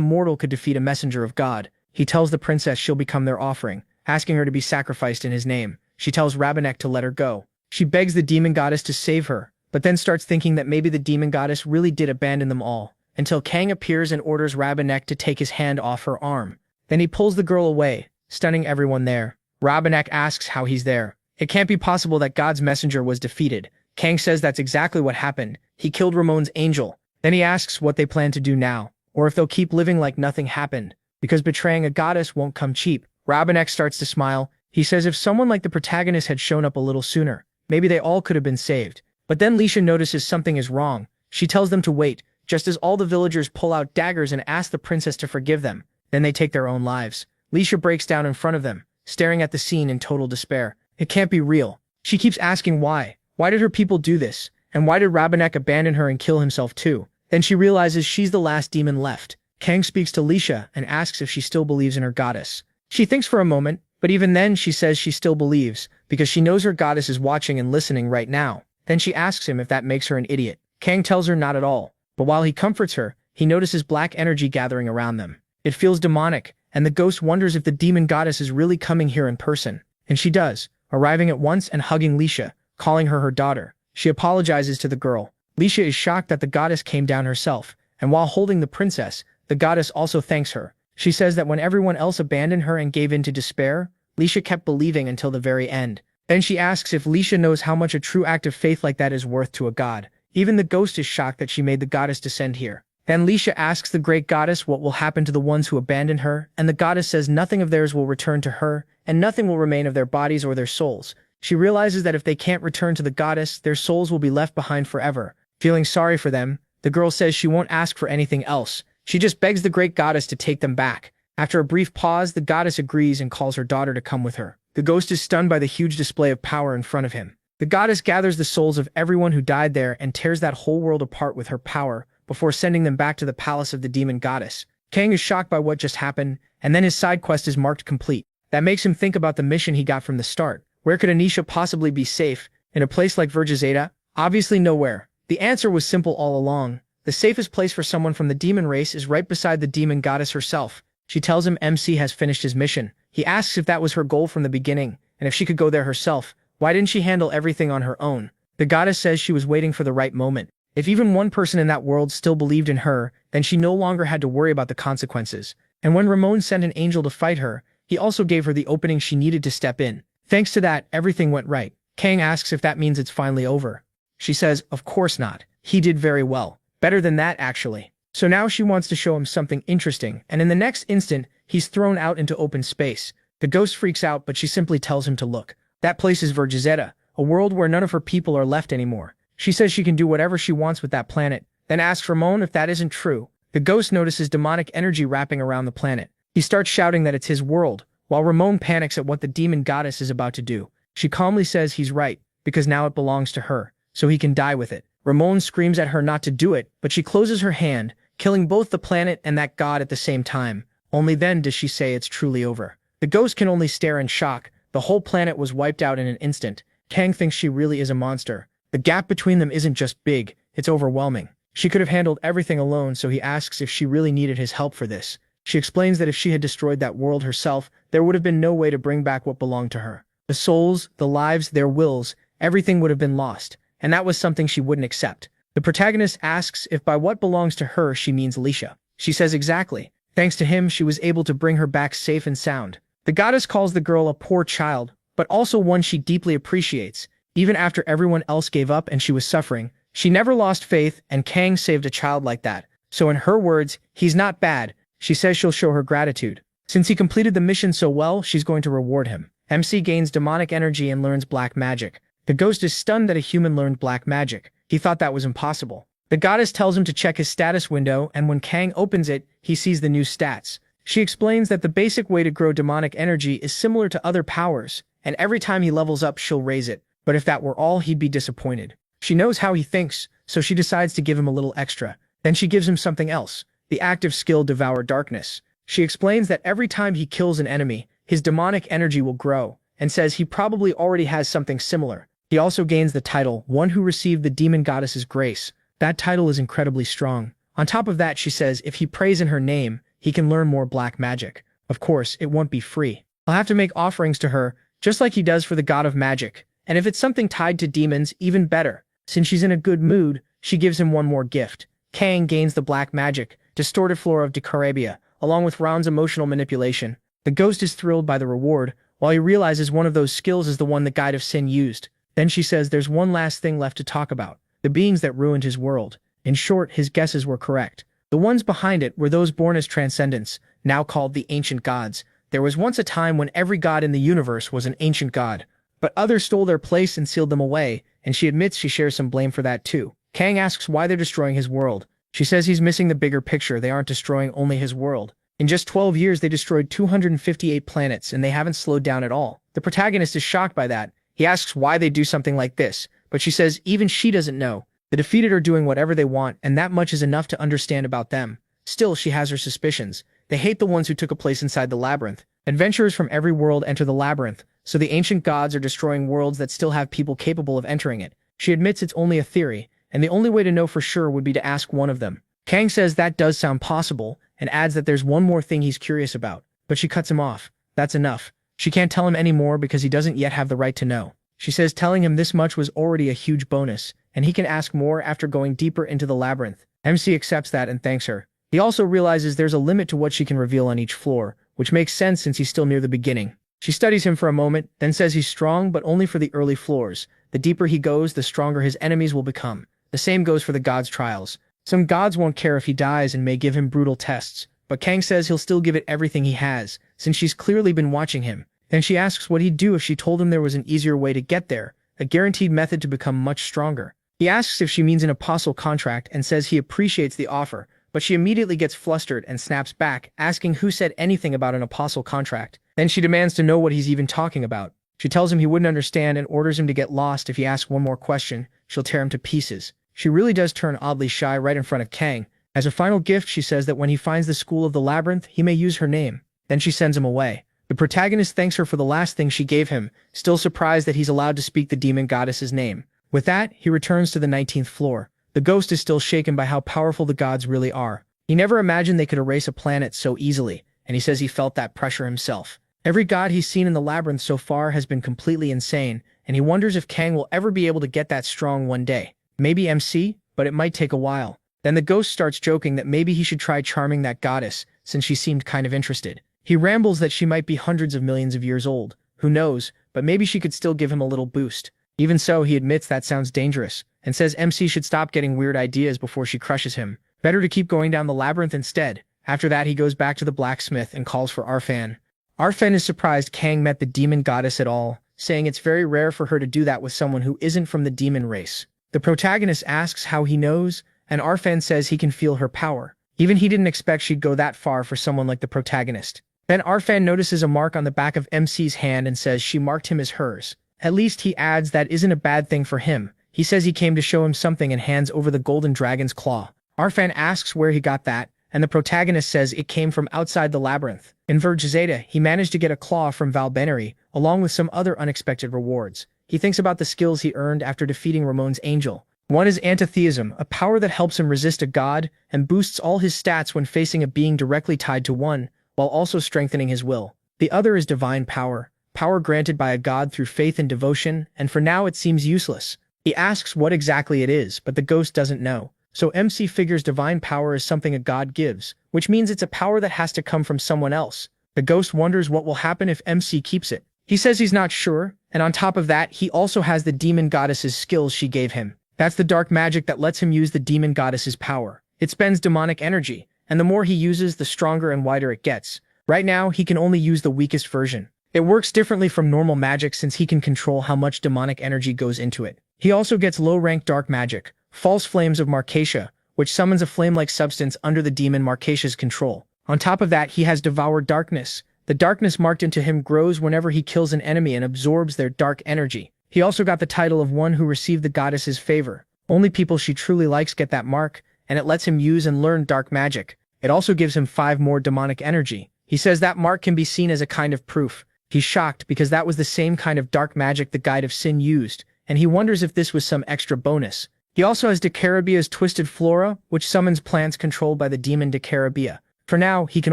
mortal could defeat a messenger of God. He tells the princess she'll become their offering, asking her to be sacrificed in his name. She tells Rabanek to let her go. She begs the demon goddess to save her, but then starts thinking that maybe the demon goddess really did abandon them all, until Kang appears and orders Rabanek to take his hand off her arm. Then he pulls the girl away, stunning everyone there. Rabanek asks how he's there. It can't be possible that God's messenger was defeated. Kang says that's exactly what happened. He killed Ramon's angel. Then he asks what they plan to do now, or if they'll keep living like nothing happened, because betraying a goddess won't come cheap. Rabanek starts to smile. He says if someone like the protagonist had shown up a little sooner, maybe they all could have been saved. But then Lisha notices something is wrong. She tells them to wait, just as all the villagers pull out daggers and ask the princess to forgive them. Then they take their own lives. Lisha breaks down in front of them, staring at the scene in total despair. It can't be real. She keeps asking why. Why did her people do this? And why did Rabanek abandon her and kill himself too? Then she realizes she's the last demon left. Kang speaks to Lisha and asks if she still believes in her goddess. She thinks for a moment, but even then she says she still believes, because she knows her goddess is watching and listening right now. Then she asks him if that makes her an idiot. Kang tells her not at all, but while he comforts her, he notices black energy gathering around them. It feels demonic, and the ghost wonders if the demon goddess is really coming here in person. And she does, arriving at once and hugging Lisha, calling her daughter. She apologizes to the girl. Lisha is shocked that the goddess came down herself, and while holding the princess, the goddess also thanks her. She says that when everyone else abandoned her and gave in to despair, Lisha kept believing until the very end. Then she asks if Lisha knows how much a true act of faith like that is worth to a god. Even the ghost is shocked that she made the goddess descend here. Then Lisha asks the great goddess what will happen to the ones who abandoned her, and the goddess says nothing of theirs will return to her, and nothing will remain of their bodies or their souls. She realizes that if they can't return to the goddess, their souls will be left behind forever. Feeling sorry for them, the girl says she won't ask for anything else. She just begs the great goddess to take them back. After a brief pause, the goddess agrees and calls her daughter to come with her. The ghost is stunned by the huge display of power in front of him. The goddess gathers the souls of everyone who died there and tears that whole world apart with her power, before sending them back to the palace of the demon goddess. Kang is shocked by what just happened, and then his side quest is marked complete. That makes him think about the mission he got from the start. Where could Anisha possibly be safe? In a place like Regressor? Obviously nowhere. The answer was simple all along. The safest place for someone from the demon race is right beside the demon goddess herself. She tells him MC has finished his mission. He asks if that was her goal from the beginning, and if she could go there herself. Why didn't she handle everything on her own? The goddess says she was waiting for the right moment. If even one person in that world still believed in her, then she no longer had to worry about the consequences. And when Ramon sent an angel to fight her, he also gave her the opening she needed to step in. Thanks to that, everything went right. Kang asks if that means it's finally over. She says, of course not. He did very well. Better than that, actually. So now she wants to show him something interesting, and in the next instant, he's thrown out into open space. The ghost freaks out, but she simply tells him to look. That place is Regressor, a world where none of her people are left anymore. She says she can do whatever she wants with that planet, then asks Ramon if that isn't true. The ghost notices demonic energy wrapping around the planet. He starts shouting that it's his world, while Ramon panics at what the demon goddess is about to do. She calmly says he's right, because now it belongs to her, so he can die with it. Ramon screams at her not to do it, but she closes her hand, killing both the planet and that god at the same time. Only then does she say it's truly over. The ghost can only stare in shock. The whole planet was wiped out in an instant. Kang thinks she really is a monster. The gap between them isn't just big, it's overwhelming. She could have handled everything alone, so he asks if she really needed his help for this. She explains that if she had destroyed that world herself, there would have been no way to bring back what belonged to her. The souls, the lives, their wills, everything would have been lost, and that was something she wouldn't accept. The protagonist asks if by what belongs to her she means Lisha. She says exactly. Thanks to him, she was able to bring her back safe and sound. The goddess calls the girl a poor child, but also one she deeply appreciates. Even after everyone else gave up and she was suffering, she never lost faith, and Kang saved a child like that. So in her words, he's not bad. She says she'll show her gratitude. Since he completed the mission so well, she's going to reward him. MC gains demonic energy and learns black magic. The ghost is stunned that a human learned black magic. He thought that was impossible. The goddess tells him to check his status window, and when Kang opens it, he sees the new stats. She explains that the basic way to grow demonic energy is similar to other powers, and every time he levels up, she'll raise it. But if that were all, he'd be disappointed. She knows how he thinks, so she decides to give him a little extra. Then she gives him something else. The active skill Devour Darkness. She explains that every time he kills an enemy, his demonic energy will grow, and says he probably already has something similar. He also gains the title, One Who Received the Demon Goddess's Grace. That title is incredibly strong. On top of that, she says if he prays in her name, he can learn more black magic. Of course, it won't be free. He'll have to make offerings to her, just like he does for the god of magic. And if it's something tied to demons, even better. Since she's in a good mood, she gives him one more gift. Kang gains the black magic, distorted flora of Decarabia, along with Round's emotional manipulation. The ghost is thrilled by the reward, while he realizes one of those skills is the one the Guide of Sin used. Then she says there's one last thing left to talk about, the beings that ruined his world. In short, his guesses were correct. The ones behind it were those born as transcendents, now called the ancient gods. There was once a time when every god in the universe was an ancient god, but others stole their place and sealed them away, and she admits she shares some blame for that too. Kang asks why they're destroying his world. She says he's missing the bigger picture. They aren't destroying only his world. In just 12 years, they destroyed 258 planets, and they haven't slowed down at all. The protagonist is shocked by that. He asks why they do something like this, but she says even she doesn't know. The defeated are doing whatever they want, and that much is enough to understand about them. Still, she has her suspicions. They hate the ones who took a place inside the labyrinth. Adventurers from every world enter the labyrinth, so the ancient gods are destroying worlds that still have people capable of entering it. She admits it's only a theory, and the only way to know for sure would be to ask one of them. Kang says that does sound possible, and adds that there's one more thing he's curious about, but she cuts him off. That's enough. She can't tell him any more because he doesn't yet have the right to know. She says telling him this much was already a huge bonus, and he can ask more after going deeper into the labyrinth. MC accepts that and thanks her. He also realizes there's a limit to what she can reveal on each floor, which makes sense since he's still near the beginning. She studies him for a moment, then says he's strong but only for the early floors. The deeper he goes, the stronger his enemies will become. The same goes for the gods' trials. Some gods won't care if he dies and may give him brutal tests, but Kang says he'll still give it everything he has, since she's clearly been watching him. Then she asks what he'd do if she told him there was an easier way to get there, a guaranteed method to become much stronger. He asks if she means an apostle contract and says he appreciates the offer, but she immediately gets flustered and snaps back, asking who said anything about an apostle contract. Then she demands to know what he's even talking about. She tells him he wouldn't understand and orders him to get lost if he asks one more question. She'll tear him to pieces. She really does turn oddly shy right in front of Kang. As a final gift, she says that when he finds the school of the labyrinth, he may use her name. Then she sends him away. The protagonist thanks her for the last thing she gave him, still surprised that he's allowed to speak the demon goddess's name. With that, he returns to the 19th floor. The ghost is still shaken by how powerful the gods really are. He never imagined they could erase a planet so easily, and he says he felt that pressure himself. Every god he's seen in the labyrinth so far has been completely insane, and he wonders if Kang will ever be able to get that strong one day. Maybe MC, but it might take a while. Then the ghost starts joking that maybe he should try charming that goddess, since she seemed kind of interested. He rambles that she might be hundreds of millions of years old. Who knows, but maybe she could still give him a little boost. Even so, he admits that sounds dangerous, and says MC should stop getting weird ideas before she crushes him. Better to keep going down the labyrinth instead. After that, he goes back to the blacksmith and calls for Arfan. Arfan is surprised Kang met the demon goddess at all, saying it's very rare for her to do that with someone who isn't from the demon race. The protagonist asks how he knows, and Arfan says he can feel her power. Even he didn't expect she'd go that far for someone like the protagonist. Then Arfan notices a mark on the back of MC's hand and says she marked him as hers. At least he adds that isn't a bad thing for him. He says he came to show him something and hands over the golden dragon's claw. Arfan asks where he got that, and the protagonist says it came from outside the labyrinth. In Verge Zeta, he managed to get a claw from Valbenary, along with some other unexpected rewards. He thinks about the skills he earned after defeating Ramon's angel. One is antitheism, a power that helps him resist a god, and boosts all his stats when facing a being directly tied to one, while also strengthening his will. The other is divine power, power granted by a god through faith and devotion, and for now it seems useless. He asks what exactly it is, but the ghost doesn't know. So MC figures divine power is something a god gives, which means it's a power that has to come from someone else. The ghost wonders what will happen if MC keeps it. He says he's not sure, and on top of that, he also has the demon goddess's skills she gave him. That's the dark magic that lets him use the demon goddess's power. It spends demonic energy, and the more he uses, the stronger and wider it gets. Right now, he can only use the weakest version. It works differently from normal magic since he can control how much demonic energy goes into it. He also gets low-rank dark magic, False Flames of Marcatia, which summons a flame-like substance under the demon Marcatia's control. On top of that, he has Devoured Darkness. The darkness marked into him grows whenever he kills an enemy and absorbs their dark energy. He also got the title of one who received the goddess's favor. Only people she truly likes get that mark, and it lets him use and learn dark magic. It also gives him 5 more demonic energy. He says that mark can be seen as a kind of proof. He's shocked because that was the same kind of dark magic the Guide of Sin used, and he wonders if this was some extra bonus. He also has Decarabia's Twisted Flora, which summons plants controlled by the demon Decarabia. For now, he can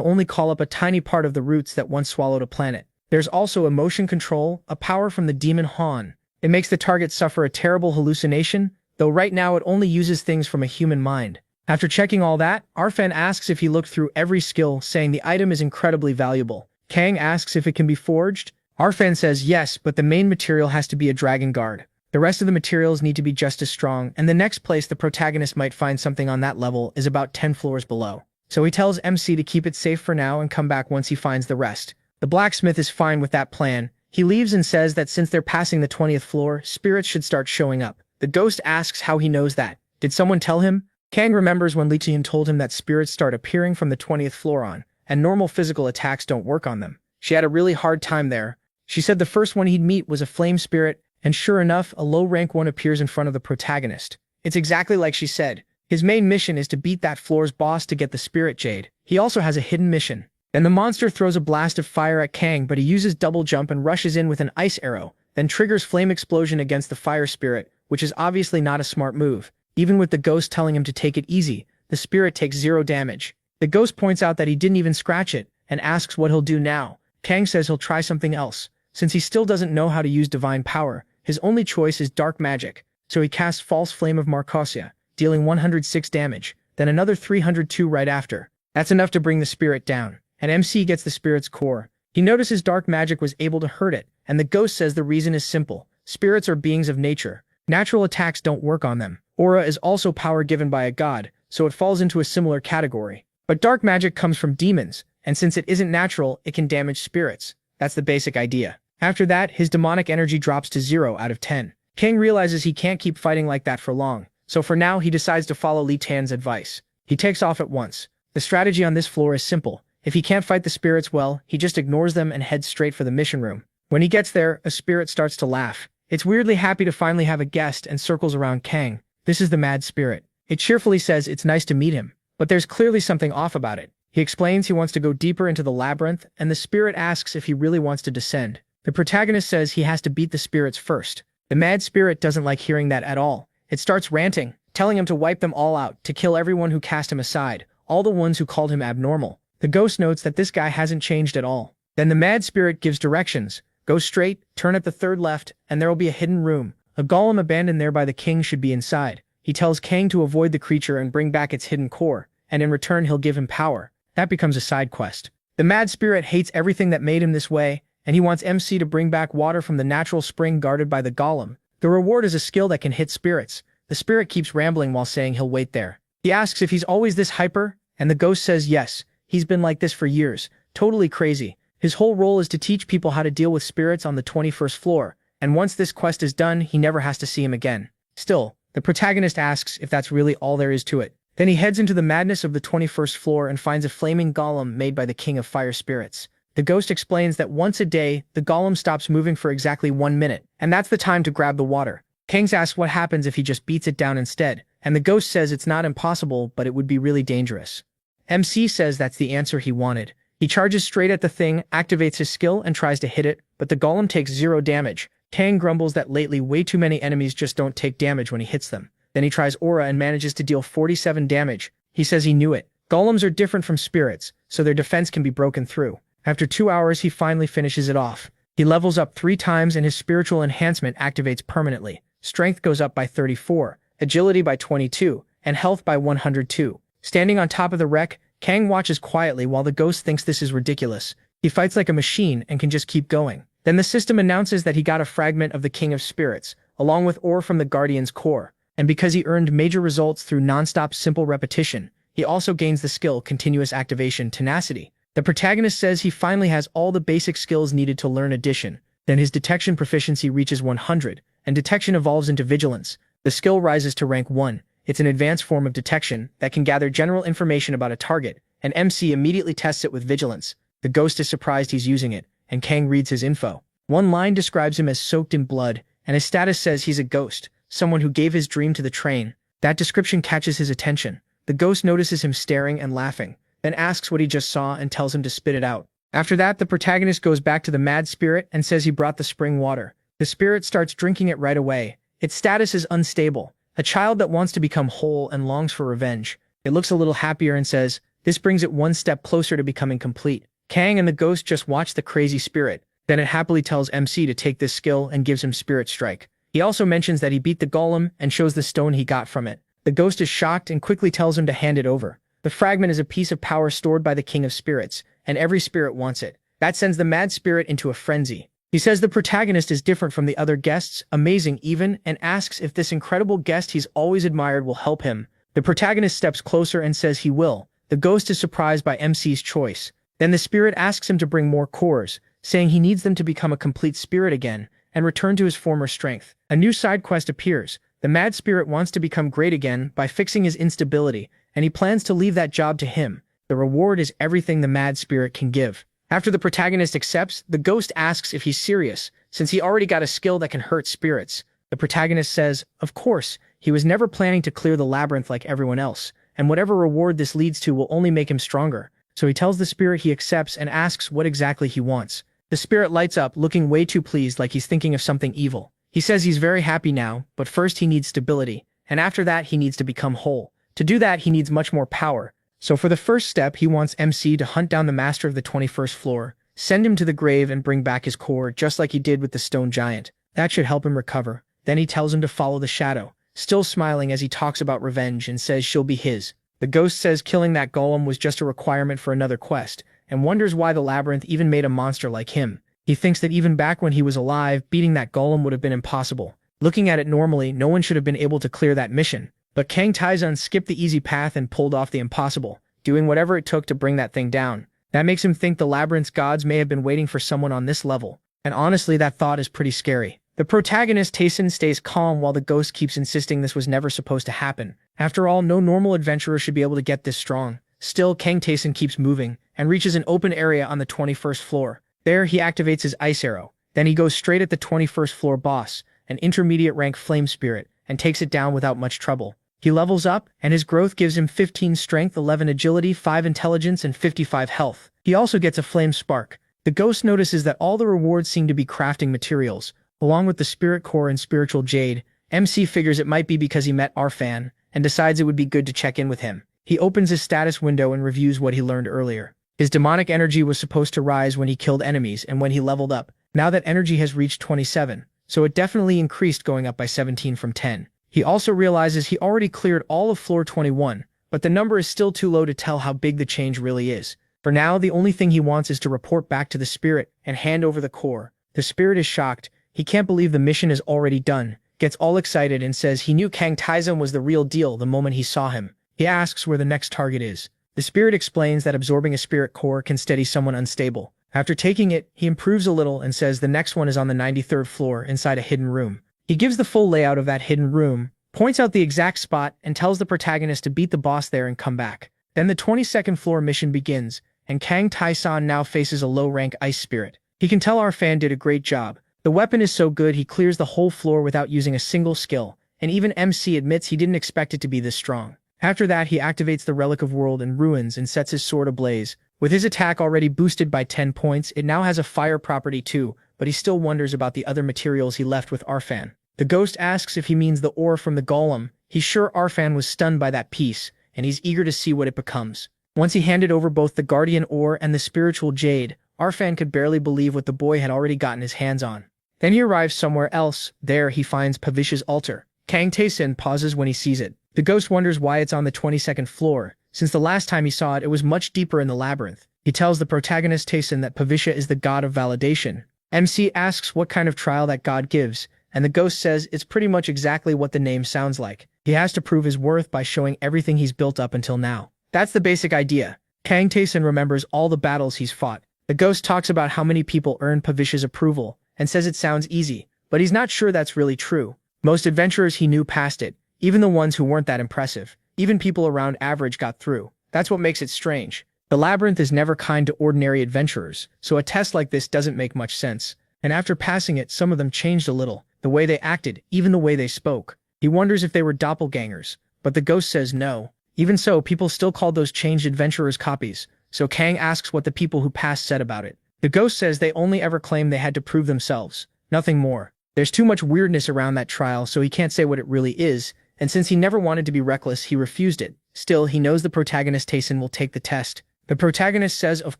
only call up a tiny part of the roots that once swallowed a planet. There's also Emotion Control, a power from the demon Han. It makes the target suffer a terrible hallucination, though right now it only uses things from a human mind. After checking all that, Arfen asks if he looked through every skill, saying the item is incredibly valuable. Kang asks if it can be forged. Arfen says yes, but the main material has to be a dragon guard. The rest of the materials need to be just as strong, and the next place the protagonist might find something on that level is about 10 floors below. So he tells MC to keep it safe for now and come back once he finds the rest. The blacksmith is fine with that plan. He leaves and says that since they're passing the 20th floor, spirits should start showing up. The ghost asks how he knows that. Did someone tell him? Kang remembers when Li Tian told him that spirits start appearing from the 20th floor on, and normal physical attacks don't work on them. She had a really hard time there. She said the first one he'd meet was a flame spirit, and sure enough, a low-rank one appears in front of the protagonist. It's exactly like she said. His main mission is to beat that floor's boss to get the spirit jade. He also has a hidden mission. Then the monster throws a blast of fire at Kang, but he uses double jump and rushes in with an ice arrow, then triggers flame explosion against the fire spirit, which is obviously not a smart move. Even with the ghost telling him to take it easy, the spirit takes 0 damage. The ghost points out that he didn't even scratch it, and asks what he'll do now. Kang says he'll try something else. Since he still doesn't know how to use divine power, his only choice is dark magic, so he casts False Flame of Marcosia, dealing 106 damage, then another 302 right after. That's enough to bring the spirit down, and MC gets the spirit's core. He notices dark magic was able to hurt it, and the ghost says the reason is simple. Spirits are beings of nature. Natural attacks don't work on them. Aura is also power given by a god, so it falls into a similar category. But dark magic comes from demons, and since it isn't natural, it can damage spirits. That's the basic idea. After that, his demonic energy drops to 0 out of 10. Kang realizes he can't keep fighting like that for long, so for now he decides to follow Li Tian's advice. He takes off at once. The strategy on this floor is simple. If he can't fight the spirits well, he just ignores them and heads straight for the mission room. When he gets there, a spirit starts to laugh. It's weirdly happy to finally have a guest and circles around Kang. This is the mad spirit. It cheerfully says it's nice to meet him, but there's clearly something off about it. He explains he wants to go deeper into the labyrinth, and the spirit asks if he really wants to descend. The protagonist says he has to beat the spirits first. The mad spirit doesn't like hearing that at all. It starts ranting, telling him to wipe them all out, to kill everyone who cast him aside, all the ones who called him abnormal. The ghost notes that this guy hasn't changed at all. Then the mad spirit gives directions. Go straight, turn at the third left, and there will be a hidden room. A golem abandoned there by the king should be inside. He tells Kang to avoid the creature and bring back its hidden core, and in return he'll give him power. That becomes a side quest. The mad spirit hates everything that made him this way, and he wants MC to bring back water from the natural spring guarded by the golem. The reward is a skill that can hit spirits. The spirit keeps rambling while saying he'll wait there. He asks if he's always this hyper, and the ghost says yes, he's been like this for years, totally crazy. His whole role is to teach people how to deal with spirits on the 21st floor, and once this quest is done, he never has to see him again. Still, the protagonist asks if that's really all there is to it. Then he heads into the madness of the 21st floor and finds a flaming golem made by the king of fire spirits. The ghost explains that once a day, the golem stops moving for exactly 1 minute, and that's the time to grab the water. Kang asks what happens if he just beats it down instead, and the ghost says it's not impossible, but it would be really dangerous. MC says that's the answer he wanted. He charges straight at the thing, activates his skill, and tries to hit it, but the golem takes 0 damage. Kang grumbles that lately way too many enemies just don't take damage when he hits them. Then he tries Aura and manages to deal 47 damage. He says he knew it. Golems are different from spirits, so their defense can be broken through. After 2 hours, he finally finishes it off. He levels up 3 times and his spiritual enhancement activates permanently. Strength goes up by 34, agility by 22, and health by 102. Standing on top of the wreck, Kang watches quietly while the ghost thinks this is ridiculous. He fights like a machine and can just keep going. Then the system announces that he got a fragment of the King of Spirits, along with ore from the Guardian's core. And because he earned major results through non-stop simple repetition, he also gains the skill Continuous Activation Tenacity. The protagonist says he finally has all the basic skills needed to learn addition. Then his detection proficiency reaches 100, and detection evolves into vigilance. The skill rises to rank 1. It's an advanced form of detection that can gather general information about a target, and MC immediately tests it with vigilance. The ghost is surprised he's using it, and Kang reads his info. One line describes him as soaked in blood, and his status says he's a ghost, someone who gave his dream to the train. That description catches his attention. The ghost notices him staring and laughing, then asks what he just saw and tells him to spit it out. After that, the protagonist goes back to the mad spirit and says he brought the spring water. The spirit starts drinking it right away. Its status is unstable, a child that wants to become whole and longs for revenge. It looks a little happier and says, this brings it one step closer to becoming complete. Kang and the ghost just watch the crazy spirit. Then it happily tells MC to take this skill and gives him Spirit Strike. He also mentions that he beat the golem and shows the stone he got from it. The ghost is shocked and quickly tells him to hand it over. The fragment is a piece of power stored by the King of Spirits, and every spirit wants it. That sends the mad spirit into a frenzy. He says the protagonist is different from the other guests, amazing even, and asks if this incredible guest he's always admired will help him. The protagonist steps closer and says he will. The ghost is surprised by MC's choice. Then the spirit asks him to bring more cores, saying he needs them to become a complete spirit again and return to his former strength. A new side quest appears. The mad spirit wants to become great again by fixing his instability, and he plans to leave that job to him. The reward is everything the mad spirit can give. After the protagonist accepts, the ghost asks if he's serious, since he already got a skill that can hurt spirits. The protagonist says, of course, he was never planning to clear the labyrinth like everyone else, and whatever reward this leads to will only make him stronger. So he tells the spirit he accepts and asks what exactly he wants. The spirit lights up, looking way too pleased, like he's thinking of something evil. He says he's very happy now, but first he needs stability, and after that he needs to become whole. To do that, he needs much more power. So for the first step, he wants MC to hunt down the master of the 21st floor, send him to the grave and bring back his core, just like he did with the stone giant. That should help him recover. Then he tells him to follow the shadow, still smiling as he talks about revenge and says she'll be his. The ghost says killing that golem was just a requirement for another quest, and wonders why the labyrinth even made a monster like him. He thinks that even back when he was alive, beating that golem would have been impossible. Looking at it normally, no one should have been able to clear that mission. But Kang Taizun skipped the easy path and pulled off the impossible, doing whatever it took to bring that thing down. That makes him think the labyrinth's gods may have been waiting for someone on this level. And honestly, that thought is pretty scary. The protagonist Taizun stays calm while the ghost keeps insisting this was never supposed to happen. After all, no normal adventurer should be able to get this strong. Still, Kang Taizun keeps moving and reaches an open area on the 21st floor. There, he activates his ice arrow. Then he goes straight at the 21st floor boss, an intermediate rank flame spirit, and takes it down without much trouble. He levels up, and his growth gives him 15 strength, 11 agility, 5 intelligence, and 55 health. He also gets a flame spark. The ghost notices that all the rewards seem to be crafting materials, along with the spirit core and spiritual jade. MC figures it might be because he met Arfan, and decides it would be good to check in with him. He opens his status window and reviews what he learned earlier. His demonic energy was supposed to rise when he killed enemies and when he leveled up. Now that energy has reached 27, so it definitely increased, going up by 17 from 10. He also realizes he already cleared all of floor 21, but the number is still too low to tell how big the change really is. For now, the only thing he wants is to report back to the spirit and hand over the core. The spirit is shocked. He can't believe the mission is already done, gets all excited and says he knew Kang Taizun was the real deal the moment he saw him. He asks where the next target is. The spirit explains that absorbing a spirit core can steady someone unstable. After taking it, he improves a little and says the next one is on the 93rd floor inside a hidden room. He gives the full layout of that hidden room, points out the exact spot, and tells the protagonist to beat the boss there and come back. Then the 22nd floor mission begins, and Kang Taizun now faces a low-rank ice spirit. He can tell Arfan did a great job. The weapon is so good he clears the whole floor without using a single skill, and even MC admits he didn't expect it to be this strong. After that, he activates the Relic of World and Ruins and sets his sword ablaze. With his attack already boosted by 10 points, it now has a fire property too, but he still wonders about the other materials he left with Arfan. The ghost asks if he means the ore from the golem. He's sure Arfan was stunned by that piece, and he's eager to see what it becomes. Once he handed over both the guardian ore and the spiritual jade, Arfan could barely believe what the boy had already gotten his hands on. Then he arrives somewhere else. There he finds Pavish's altar. Kang Taizun pauses when he sees it. The ghost wonders why it's on the 22nd floor. Since the last time he saw it, it was much deeper in the labyrinth. He tells the protagonist Taizun that Pavisha is the god of validation. MC asks what kind of trial that god gives, and the ghost says it's pretty much exactly what the name sounds like. He has to prove his worth by showing everything he's built up until now. That's the basic idea. Kang Taizun remembers all the battles he's fought. The ghost talks about how many people earned Pavisha's approval, and says it sounds easy, but he's not sure that's really true. Most adventurers he knew passed it, even the ones who weren't that impressive. Even people around average got through. That's what makes it strange. The labyrinth is never kind to ordinary adventurers, so a test like this doesn't make much sense. And after passing it, some of them changed a little. The way they acted, even the way they spoke. He wonders if they were doppelgangers, but the ghost says no. Even so, people still called those changed adventurers copies, so Kang asks what the people who passed said about it. The ghost says they only ever claimed they had to prove themselves, nothing more. There's too much weirdness around that trial, so he can't say what it really is, and since he never wanted to be reckless, he refused it. Still, he knows the protagonist Tayson will take the test. The protagonist says of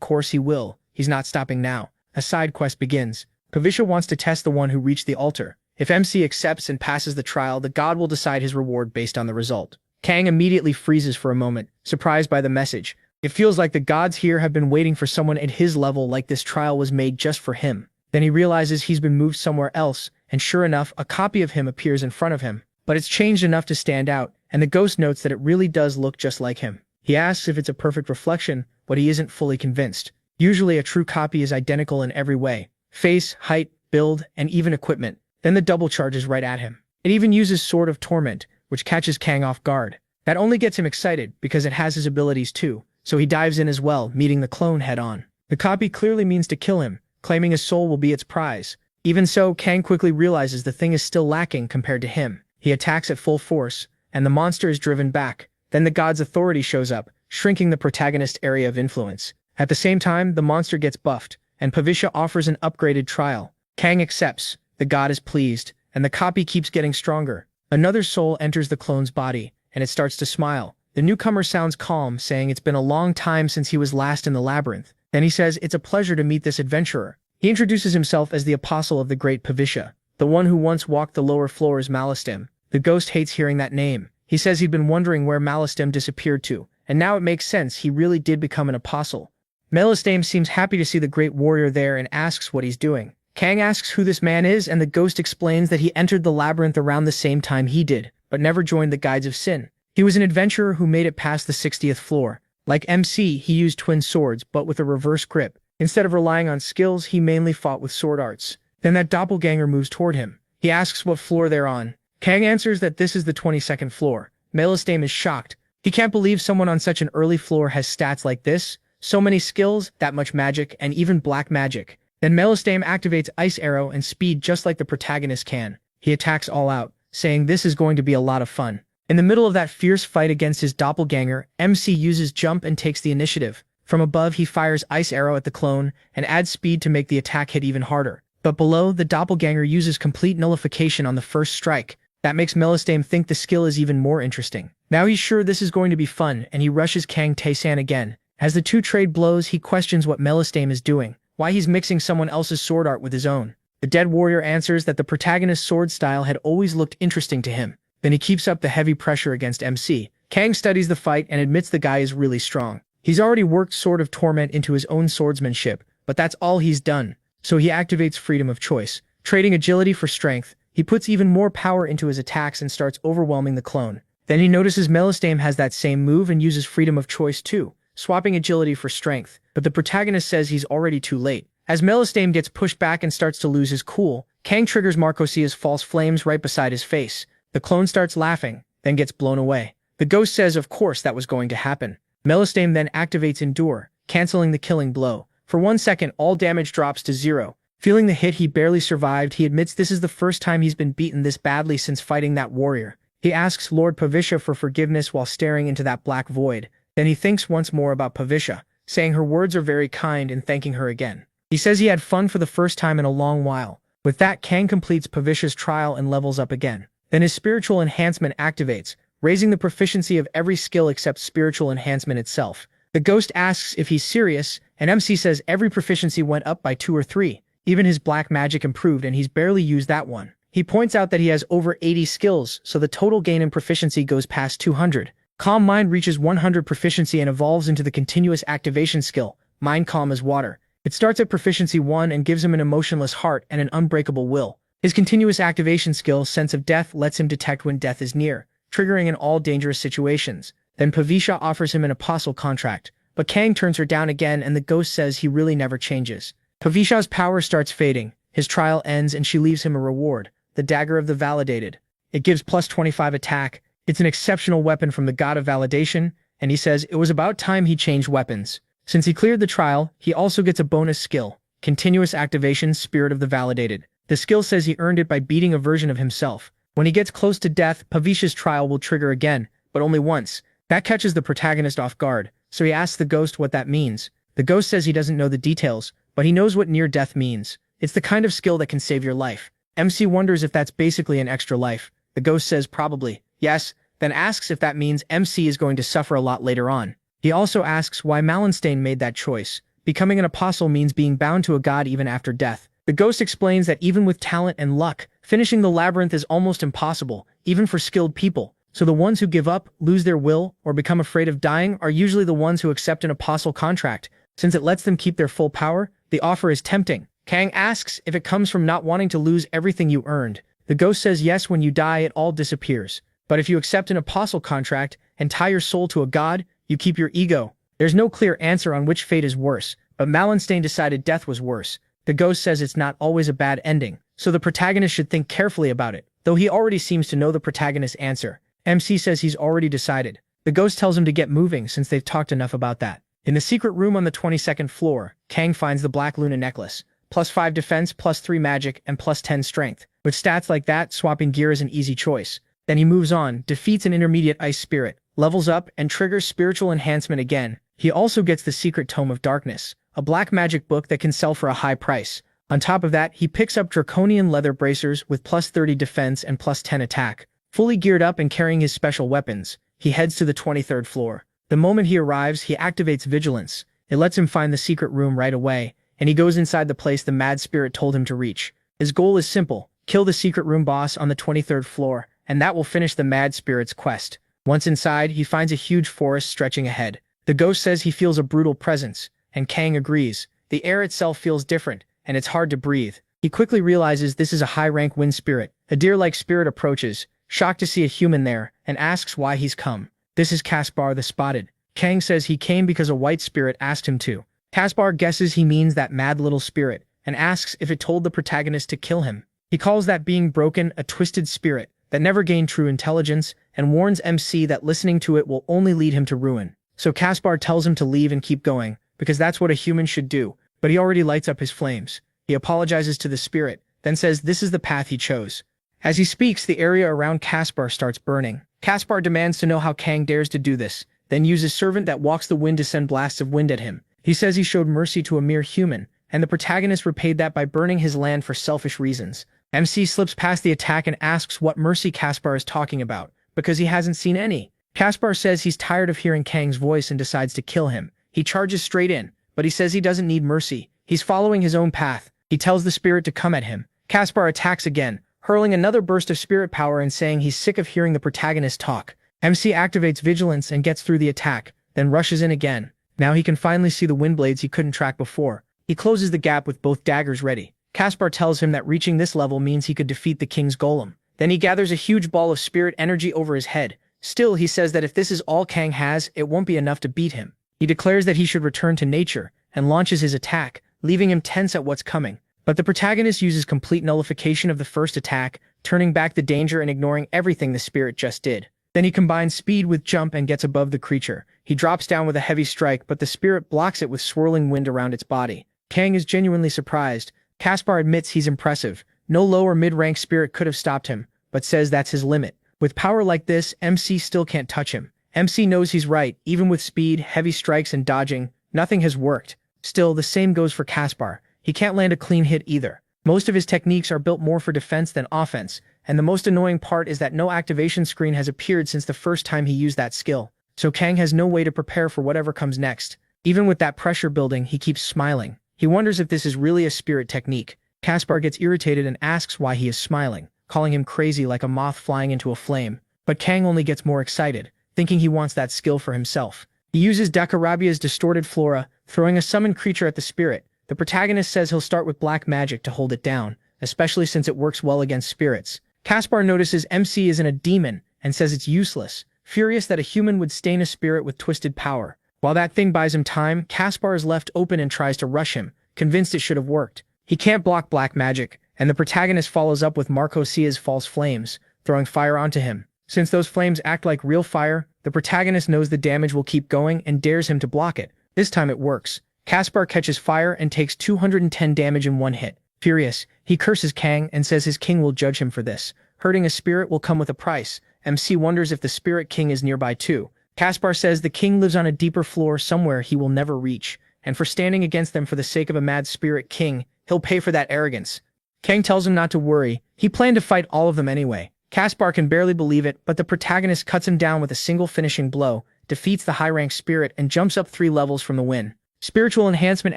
course he will. He's not stopping now. A side quest begins. Pavisha wants to test the one who reached the altar. If MC accepts and passes the trial, the god will decide his reward based on the result. Kang immediately freezes for a moment, surprised by the message. It feels like the gods here have been waiting for someone at his level, like this trial was made just for him. Then he realizes he's been moved somewhere else, and sure enough, a copy of him appears in front of him. But it's changed enough to stand out, and the ghost notes that it really does look just like him. He asks if it's a perfect reflection, but he isn't fully convinced. Usually a true copy is identical in every way. Face, height, build, and even equipment. Then the double charges right at him. It even uses Sword of Torment, which catches Kang off guard. That only gets him excited, because it has his abilities too. So he dives in as well, meeting the clone head-on. The copy clearly means to kill him, claiming his soul will be its prize. Even so, Kang quickly realizes the thing is still lacking compared to him. He attacks at full force, and the monster is driven back. Then the god's authority shows up, shrinking the protagonist's area of influence. At the same time, the monster gets buffed, and Pavisha offers an upgraded trial. Kang accepts, the god is pleased, and the copy keeps getting stronger. Another soul enters the clone's body, and it starts to smile. The newcomer sounds calm, saying it's been a long time since he was last in the labyrinth. Then he says it's a pleasure to meet this adventurer. He introduces himself as the apostle of the great Pavisha, the one who once walked the lower floors Malestim. The ghost hates hearing that name. He says he'd been wondering where Malestim disappeared to, and now it makes sense, he really did become an apostle. Malestim seems happy to see the great warrior there and asks what he's doing. Kang asks who this man is, and the ghost explains that he entered the labyrinth around the same time he did, but never joined the Guides of Sin. He was an adventurer who made it past the 60th floor. Like MC, he used twin swords, but with a reverse grip. Instead of relying on skills, he mainly fought with sword arts. Then that doppelganger moves toward him. He asks what floor they're on. Kang answers that this is the 22nd floor. Malestim is shocked. He can't believe someone on such an early floor has stats like this. So many skills, that much magic, and even black magic. Then Malestim activates Ice Arrow and Speed just like the protagonist can. He attacks all out, saying this is going to be a lot of fun. In the middle of that fierce fight against his doppelganger, MC uses Jump and takes the initiative. From above, he fires Ice Arrow at the clone and adds Speed to make the attack hit even harder. But below, the doppelganger uses Complete Nullification on the first strike. That makes Malestim think the skill is even more interesting. Now he's sure this is going to be fun, and he rushes Kang Tae-san again. As the two trade blows, he questions what Malestim is doing, why he's mixing someone else's sword art with his own. The dead warrior answers that the protagonist's sword style had always looked interesting to him. Then he keeps up the heavy pressure against MC. Kang studies the fight and admits the guy is really strong. He's already worked Sword of Torment into his own swordsmanship, but that's all he's done. So he activates Freedom of Choice. Trading agility for strength, he puts even more power into his attacks and starts overwhelming the clone. Then he notices Malestim has that same move and uses Freedom of Choice too, swapping agility for strength. But the protagonist says he's already too late. As Malestim gets pushed back and starts to lose his cool, Kang triggers Marcosia's false flames right beside his face. The clone starts laughing, then gets blown away. The ghost says of course that was going to happen. Malestim then activates Endure, canceling the killing blow. For 1 second, all damage drops to 0. Feeling the hit he barely survived, he admits this is the first time he's been beaten this badly since fighting that warrior. He asks Lord Pavisha for forgiveness while staring into that black void. Then he thinks once more about Pavisha, saying her words are very kind and thanking her again. He says he had fun for the first time in a long while. With that, Kang completes Pavisha's trial and levels up again. Then his spiritual enhancement activates, raising the proficiency of every skill except spiritual enhancement itself. The ghost asks if he's serious, and MC says every proficiency went up by 2 or 3. Even his black magic improved and he's barely used that one. He points out that he has over 80 skills, so the total gain in proficiency goes past 200. Calm Mind reaches 100 proficiency and evolves into the continuous activation skill, Mind Calm as Water. It starts at proficiency 1 and gives him an emotionless heart and an unbreakable will. His continuous activation skill, Sense of Death, lets him detect when death is near, triggering in all dangerous situations. Then Pavisha offers him an apostle contract, but Kang turns her down again and the ghost says he really never changes. Pavisha's power starts fading, his trial ends and she leaves him a reward, the Dagger of the Validated. It gives plus 25 attack, it's an exceptional weapon from the god of validation, and he says it was about time he changed weapons. Since he cleared the trial, he also gets a bonus skill, Continuous Activation Spirit of the Validated. The skill says he earned it by beating a version of himself. When he gets close to death, Pavisha's trial will trigger again, but only once. That catches the protagonist off guard, so he asks the ghost what that means. The ghost says he doesn't know the details, but he knows what near death means. It's the kind of skill that can save your life. MC wonders if that's basically an extra life. The ghost says probably. yes, then asks if that means MC is going to suffer a lot later on. He also asks why Malenstain made that choice. Becoming an apostle means being bound to a god even after death. The ghost explains that even with talent and luck, finishing the labyrinth is almost impossible, even for skilled people. So the ones who give up, lose their will, or become afraid of dying are usually the ones who accept an apostle contract. Since it lets them keep their full power, the offer is tempting. Kang asks if it comes from not wanting to lose everything you earned. The ghost says yes, when you die it all disappears. But if you accept an apostle contract and tie your soul to a god, you keep your ego. There's no clear answer on which fate is worse, but Malenstain decided death was worse. The ghost says it's not always a bad ending, so the protagonist should think carefully about it, though he already seems to know the protagonist's answer. MC says he's already decided. The ghost tells him to get moving since they've talked enough about that. In the secret room on the 22nd floor, Kang finds the Black Luna necklace. +5 defense, +3 magic, and +10 strength. With stats like that, swapping gear is an easy choice. Then he moves on, defeats an intermediate ice spirit, levels up, and triggers spiritual enhancement again. He also gets the Secret Tome of Darkness, a black magic book that can sell for a high price. On top of that, he picks up draconian leather bracers with +30 defense and +10 attack. Fully geared up and carrying his special weapons, he heads to the 23rd floor. The moment he arrives, he activates vigilance. It lets him find the secret room right away, and he goes inside the place the mad spirit told him to reach. His goal is simple: kill the secret room boss on the 23rd floor, and that will finish the mad spirit's quest. Once inside, he finds a huge forest stretching ahead. The ghost says he feels a brutal presence, and Kang agrees. The air itself feels different, and it's hard to breathe. He quickly realizes this is a high-rank wind spirit. A deer-like spirit approaches, shocked to see a human there, and asks why he's come. This is Caspar the Spotted. Kang says he came because a white spirit asked him to. Caspar guesses he means that mad little spirit, and asks if it told the protagonist to kill him. He calls that being broken a twisted spirit that never gained true intelligence, and warns MC that listening to it will only lead him to ruin. So Caspar tells him to leave and keep going, because that's what a human should do, but he already lights up his flames. He apologizes to the spirit, then says this is the path he chose. As he speaks, the area around Caspar starts burning. Caspar demands to know how Kang dares to do this, then uses Servant that walks the wind to send blasts of wind at him. He says he showed mercy to a mere human, and the protagonist repaid that by burning his land for selfish reasons. MC slips past the attack and asks what mercy Caspar is talking about, because he hasn't seen any. Caspar says he's tired of hearing Kang's voice and decides to kill him. He charges straight in, but he says he doesn't need mercy. He's following his own path. He tells the spirit to come at him. Caspar attacks again, hurling another burst of spirit power and saying he's sick of hearing the protagonist talk. MC activates vigilance and gets through the attack, then rushes in again. Now he can finally see the wind blades he couldn't track before. He closes the gap with both daggers ready. Caspar tells him that reaching this level means he could defeat the king's golem. Then he gathers a huge ball of spirit energy over his head. Still, he says that if this is all Kang has, it won't be enough to beat him. He declares that he should return to nature, and launches his attack, leaving him tense at what's coming. But the protagonist uses complete nullification of the first attack, turning back the danger and ignoring everything the spirit just did. Then he combines speed with jump and gets above the creature. He drops down with a heavy strike, but the spirit blocks it with swirling wind around its body. Kang is genuinely surprised. Caspar admits he's impressive. No low or mid-rank spirit could have stopped him, but says that's his limit. With power like this, MC still can't touch him. MC knows he's right. Even with speed, heavy strikes, and dodging, nothing has worked. Still, the same goes for Caspar. He can't land a clean hit either. Most of his techniques are built more for defense than offense, and the most annoying part is that no activation screen has appeared since the first time he used that skill. So Kang has no way to prepare for whatever comes next. Even with that pressure building, he keeps smiling. He wonders if this is really a spirit technique. Caspar gets irritated and asks why he is smiling, calling him crazy like a moth flying into a flame. But Kang only gets more excited, thinking he wants that skill for himself. He uses Dakarabia's distorted flora, throwing a summoned creature at the spirit. The protagonist says he'll start with black magic to hold it down, especially since it works well against spirits. Caspar notices MC isn't a demon, and says it's useless, furious that a human would stain a spirit with twisted power. While that thing buys him time, Caspar is left open and tries to rush him, convinced it should have worked. He can't block black magic, and the protagonist follows up with Marco Sia's false flames, throwing fire onto him. Since those flames act like real fire, the protagonist knows the damage will keep going and dares him to block it. This time it works. Caspar catches fire and takes 210 damage in one hit. Furious, he curses Kang and says his king will judge him for this. Hurting a spirit will come with a price. MC wonders if the spirit king is nearby too. Caspar says the king lives on a deeper floor somewhere he will never reach, and for standing against them for the sake of a mad spirit king, he'll pay for that arrogance. Kang tells him not to worry. He planned to fight all of them anyway. Caspar can barely believe it, but the protagonist cuts him down with a single finishing blow, defeats the high-ranked spirit, and jumps up 3 levels from the win. Spiritual enhancement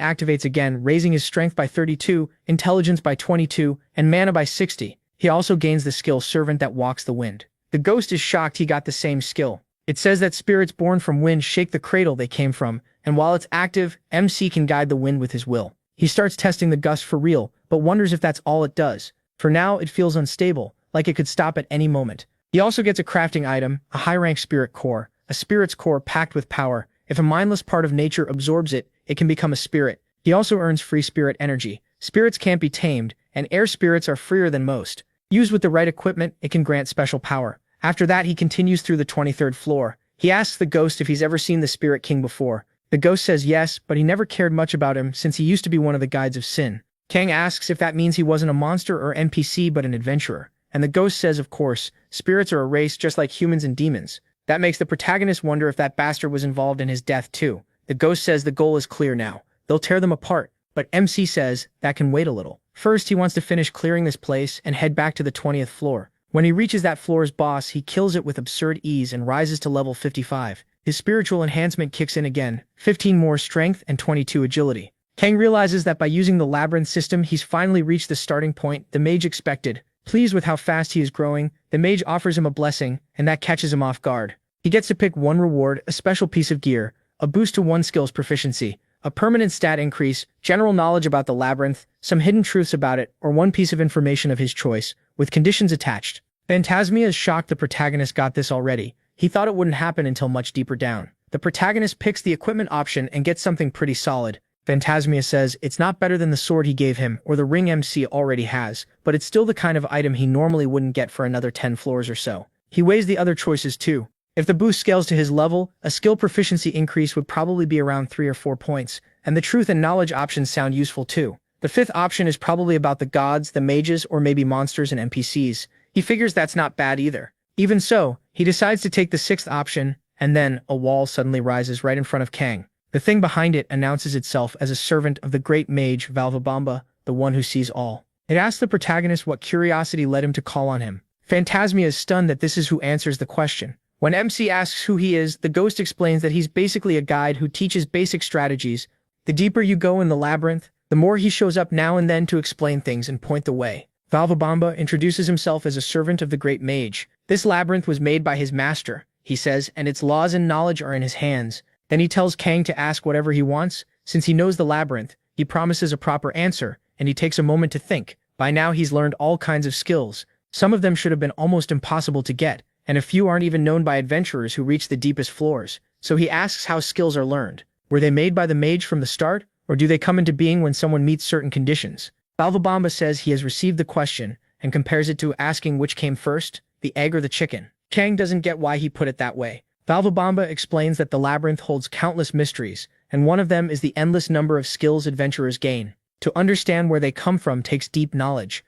activates again, raising his strength by 32, intelligence by 22, and mana by 60. He also gains the skill Servant that walks the wind. The ghost is shocked he got the same skill. It says that spirits born from wind shake the cradle they came from, and while it's active, MC can guide the wind with his will. He starts testing the gust for real, but wonders if that's all it does. For now, it feels unstable, like it could stop at any moment. He also gets a crafting item, a high-rank spirit core, a spirit's core packed with power. If a mindless part of nature absorbs it, it can become a spirit. He also earns free spirit energy. Spirits can't be tamed, and air spirits are freer than most. Used with the right equipment, it can grant special power. After that, he continues through the 23rd floor. He asks the ghost if he's ever seen the Spirit King before. The ghost says yes, but he never cared much about him since he used to be one of the guides of sin. Kang asks if that means he wasn't a monster or NPC but an adventurer. And the ghost says of course, spirits are a race just like humans and demons. That makes the protagonist wonder if that bastard was involved in his death too. The ghost says the goal is clear now. They'll tear them apart, but MC says that can wait a little. First, he wants to finish clearing this place and head back to the 20th floor. When he reaches that floor's boss, he kills it with absurd ease and rises to level 55. His spiritual enhancement kicks in again, 15 more strength and 22 agility. Kang realizes that by using the labyrinth system, he's finally reached the starting point the mage expected. Pleased with how fast he is growing, the mage offers him a blessing, and that catches him off guard. He gets to pick one reward, a special piece of gear, a boost to one skill's proficiency, a permanent stat increase, general knowledge about the labyrinth, some hidden truths about it, or one piece of information of his choice, with conditions attached. Phantasmia is shocked the protagonist got this already. He thought it wouldn't happen until much deeper down. The protagonist picks the equipment option and gets something pretty solid. Phantasmia says it's not better than the sword he gave him or the ring MC already has, but it's still the kind of item he normally wouldn't get for another 10 floors or so. He weighs the other choices too. If the boost scales to his level, a skill proficiency increase would probably be around 3 or 4 points, and the truth and knowledge options sound useful too. The 5th option is probably about the gods, the mages, or maybe monsters and NPCs. He figures that's not bad either. Even so, he decides to take the 6th option, and then a wall suddenly rises right in front of Kang. The thing behind it announces itself as a servant of the great mage Valvabamba, the one who sees all. It asks the protagonist what curiosity led him to call on him. Phantasmia is stunned that this is who answers the question. When MC asks who he is, the ghost explains that he's basically a guide who teaches basic strategies. The deeper you go in the labyrinth, the more he shows up now and then to explain things and point the way. Valvabamba introduces himself as a servant of the great mage. This labyrinth was made by his master, he says, and its laws and knowledge are in his hands. Then he tells Kang to ask whatever he wants. Since he knows the labyrinth, he promises a proper answer, and he takes a moment to think. By now he's learned all kinds of skills. Some of them should have been almost impossible to get, and a few aren't even known by adventurers who reach the deepest floors. So he asks how skills are learned. Were they made by the mage from the start, or do they come into being when someone meets certain conditions? Valvabamba says he has received the question, and compares it to asking which came first, the egg or the chicken. Kang doesn't get why he put it that way. Valvabamba explains that the labyrinth holds countless mysteries, and one of them is the endless number of skills adventurers gain. To understand where they come from takes deep knowledge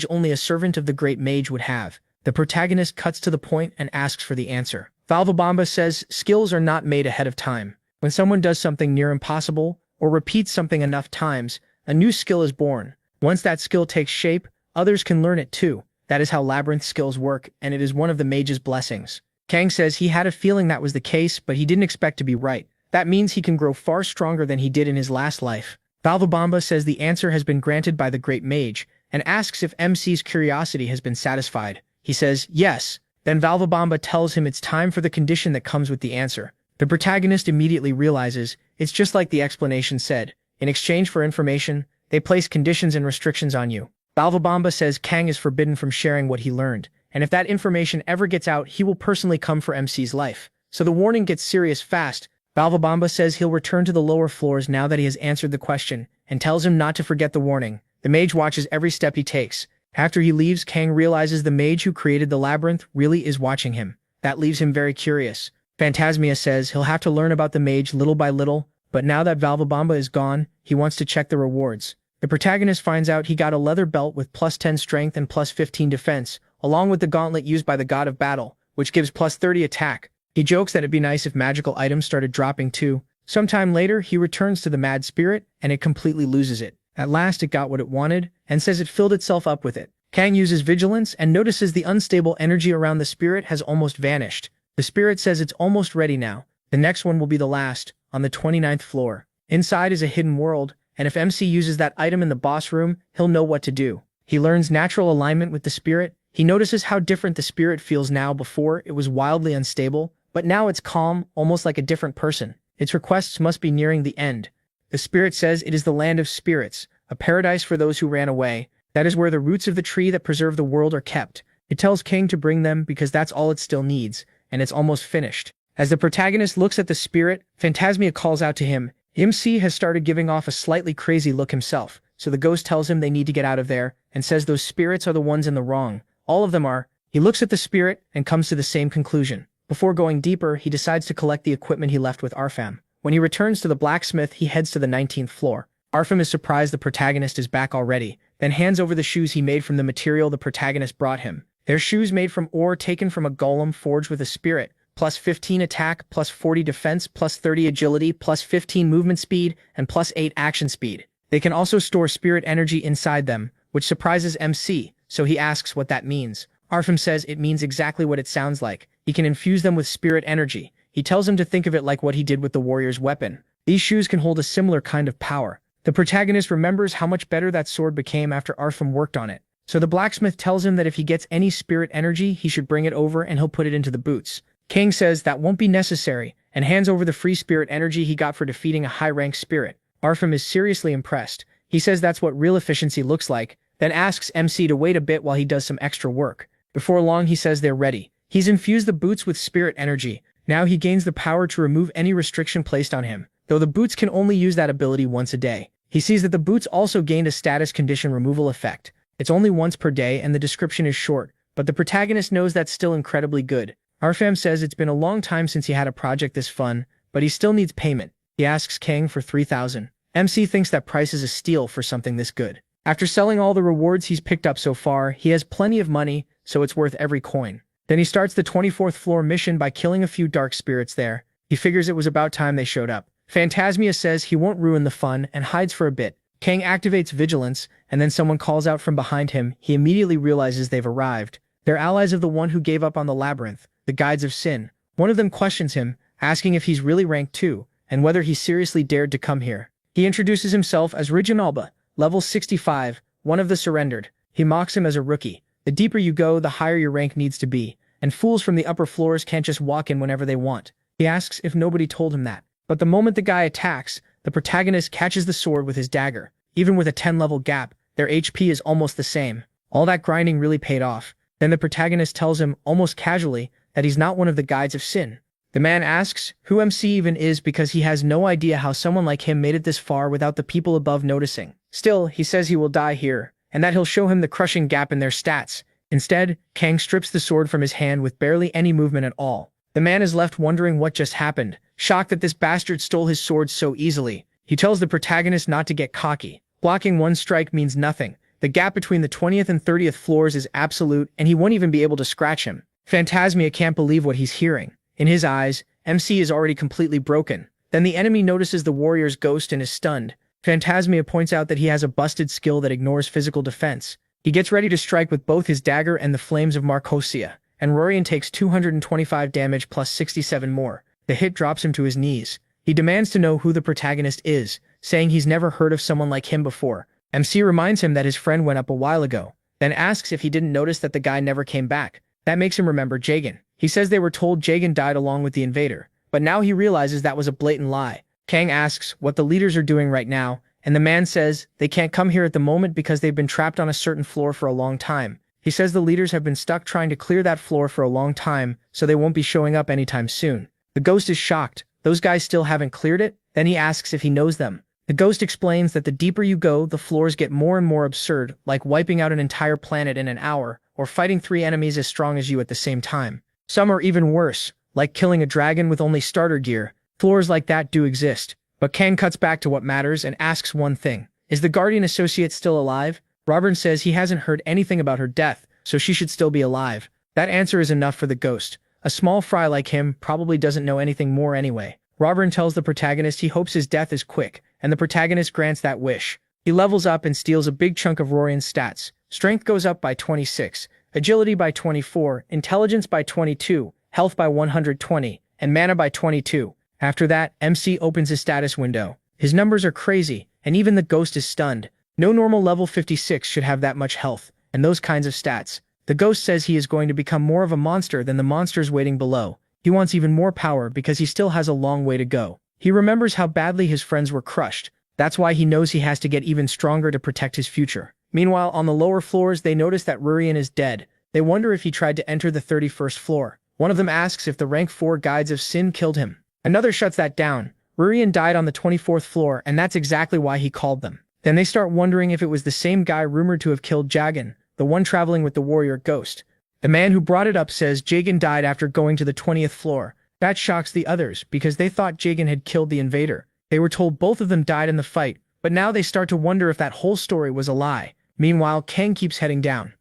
only a servant of the great mage would have. The protagonist cuts to the point and asks for the answer. Valvabamba says skills are not made ahead of time. When someone does something near impossible, or repeats something enough times, a new skill is born. Once that skill takes shape, others can learn it too. That is how labyrinth skills work, and it is one of the mage's blessings. Kang says he had a feeling that was the case, but he didn't expect to be right. That means he can grow far stronger than he did in his last life. Valvabamba says the answer has been granted by the great mage, and asks if MC's curiosity has been satisfied. He says, yes. Then Valvabamba tells him it's time for the condition that comes with the answer. The protagonist immediately realizes, it's just like the explanation said. In exchange for information, they place conditions and restrictions on you. Valvabamba says Kang is forbidden from sharing what he learned, and if that information ever gets out, he will personally come for MC's life. So the warning gets serious fast. Valvabamba says he'll return to the lower floors now that he has answered the question, and tells him not to forget the warning. The mage watches every step he takes. After he leaves, Kang realizes the mage who created the labyrinth really is watching him. That leaves him very curious. Phantasmia says he'll have to learn about the mage little by little, but now that Valvabamba is gone, he wants to check the rewards. The protagonist finds out he got a leather belt with plus 10 strength and plus 15 defense, along with the gauntlet used by the god of battle, which gives plus 30 attack. He jokes that it'd be nice if magical items started dropping too. Sometime later, he returns to the mad spirit, and it completely loses it. At last it got what it wanted, and says it filled itself up with it. Kang uses vigilance and notices the unstable energy around the spirit has almost vanished. The spirit says it's almost ready now. The next one will be the last, on the 29th floor. Inside is a hidden world, and if MC uses that item in the boss room, he'll know what to do. He learns natural alignment with the spirit. He notices how different the spirit feels now. Before, it was wildly unstable, but now it's calm, almost like a different person. Its requests must be nearing the end. The spirit says it is the land of spirits, a paradise for those who ran away. That is where the roots of the tree that preserve the world are kept. It tells Kang to bring them because that's all it still needs, and it's almost finished. As the protagonist looks at the spirit, Phantasmia calls out to him. MC has started giving off a slightly crazy look himself, so the ghost tells him they need to get out of there, and says those spirits are the ones in the wrong. All of them are. He looks at the spirit and comes to the same conclusion. Before going deeper, he decides to collect the equipment he left with Arfam. When he returns to the blacksmith, he heads to the 19th floor. Arfam is surprised the protagonist is back already, then hands over the shoes he made from the material the protagonist brought him. They're shoes made from ore taken from a golem forged with a spirit, plus 15 attack, plus 40 defense, plus 30 agility, plus 15 movement speed, and plus 8 action speed. They can also store spirit energy inside them, which surprises MC, so he asks what that means. Arfam says it means exactly what it sounds like. He can infuse them with spirit energy. He tells him to think of it like what he did with the warrior's weapon. These shoes can hold a similar kind of power. The protagonist remembers how much better that sword became after Arfam worked on it. So the blacksmith tells him that if he gets any spirit energy, he should bring it over and he'll put it into the boots. Kang says that won't be necessary, and hands over the free spirit energy he got for defeating a high-ranked spirit. Arfam is seriously impressed. He says that's what real efficiency looks like, then asks MC to wait a bit while he does some extra work. Before long, he says they're ready. He's infused the boots with spirit energy. Now he gains the power to remove any restriction placed on him, though the boots can only use that ability once a day. He sees that the boots also gained a status condition removal effect. It's only once per day and the description is short, but the protagonist knows that's still incredibly good. Arfam says it's been a long time since he had a project this fun, but he still needs payment. He asks Kang for 3,000. MC thinks that price is a steal for something this good. After selling all the rewards he's picked up so far, he has plenty of money, so it's worth every coin. Then he starts the 24th floor mission by killing a few dark spirits there. He figures it was about time they showed up. Phantasmia says he won't ruin the fun and hides for a bit. Kang activates vigilance, and then someone calls out from behind him. He immediately realizes they've arrived. They're allies of the one who gave up on the labyrinth, the Guides of Sin. One of them questions him, asking if he's really rank 2, and whether he seriously dared to come here. He introduces himself as Reginalba, level 65, one of the surrendered. He mocks him as a rookie. The deeper you go, the higher your rank needs to be, and fools from the upper floors can't just walk in whenever they want. He asks if nobody told him that. But the moment the guy attacks, the protagonist catches the sword with his dagger. Even with a 10-level gap, their HP is almost the same. All that grinding really paid off. Then the protagonist tells him, almost casually, that he's not one of the Guides of Sin. The man asks who MC even is because he has no idea how someone like him made it this far without the people above noticing. Still, he says he will die here, and that he'll show him the crushing gap in their stats. Instead, Kang strips the sword from his hand with barely any movement at all. The man is left wondering what just happened, shocked that this bastard stole his sword so easily. He tells the protagonist not to get cocky. Blocking one strike means nothing. The gap between the 20th and 30th floors is absolute, and he won't even be able to scratch him. Phantasmia can't believe what he's hearing. In his eyes, MC is already completely broken. Then the enemy notices the warrior's ghost and is stunned. Phantasmia points out that he has a busted skill that ignores physical defense. He gets ready to strike with both his dagger and the flames of Marcosia, and Rorion takes 225 damage plus 67 more. The hit drops him to his knees. He demands to know who the protagonist is, saying he's never heard of someone like him before. MC reminds him that his friend went up a while ago, then asks if he didn't notice that the guy never came back. That makes him remember Jagan. He says they were told Jagan died along with the invader, but now he realizes that was a blatant lie. Kang asks what the leaders are doing right now, and the man says they can't come here at the moment because they've been trapped on a certain floor for a long time. He says the leaders have been stuck trying to clear that floor for a long time, so they won't be showing up anytime soon. The ghost is shocked. Those guys still haven't cleared it? Then he asks if he knows them. The ghost explains that the deeper you go, the floors get more and more absurd, like wiping out an entire planet in an hour, or fighting 3 enemies as strong as you at the same time. Some are even worse, like killing a dragon with only starter gear. Floors like that do exist. But Kang cuts back to what matters and asks one thing. Is the Guardian Associate still alive? Robin says he hasn't heard anything about her death, so she should still be alive. That answer is enough for the ghost. A small fry like him probably doesn't know anything more anyway. Robin tells the protagonist he hopes his death is quick, and the protagonist grants that wish. He levels up and steals a big chunk of Rorion's stats, Strength goes up by 26, agility by 24, intelligence by 22, health by 120, and mana by 22. After that, MC opens his status window. His numbers are crazy, and even the ghost is stunned. No normal level 56 should have that much health, and those kinds of stats. The ghost says he is going to become more of a monster than the monsters waiting below. He wants even more power because he still has a long way to go. He remembers how badly his friends were crushed. That's why he knows he has to get even stronger to protect his future. Meanwhile, on the lower floors, they notice that Rurian is dead. They wonder if he tried to enter the 31st floor. One of them asks if the rank 4 guides of Sin killed him. Another shuts that down. Rurian died on the 24th floor, and that's exactly why he called them. Then they start wondering if it was the same guy rumored to have killed Jagan, the one traveling with the warrior ghost. The man who brought it up says Jagan died after going to the 20th floor. That shocks the others, because they thought Jagan had killed the invader. They were told both of them died in the fight, but now they start to wonder if that whole story was a lie. Meanwhile, Kang keeps heading down.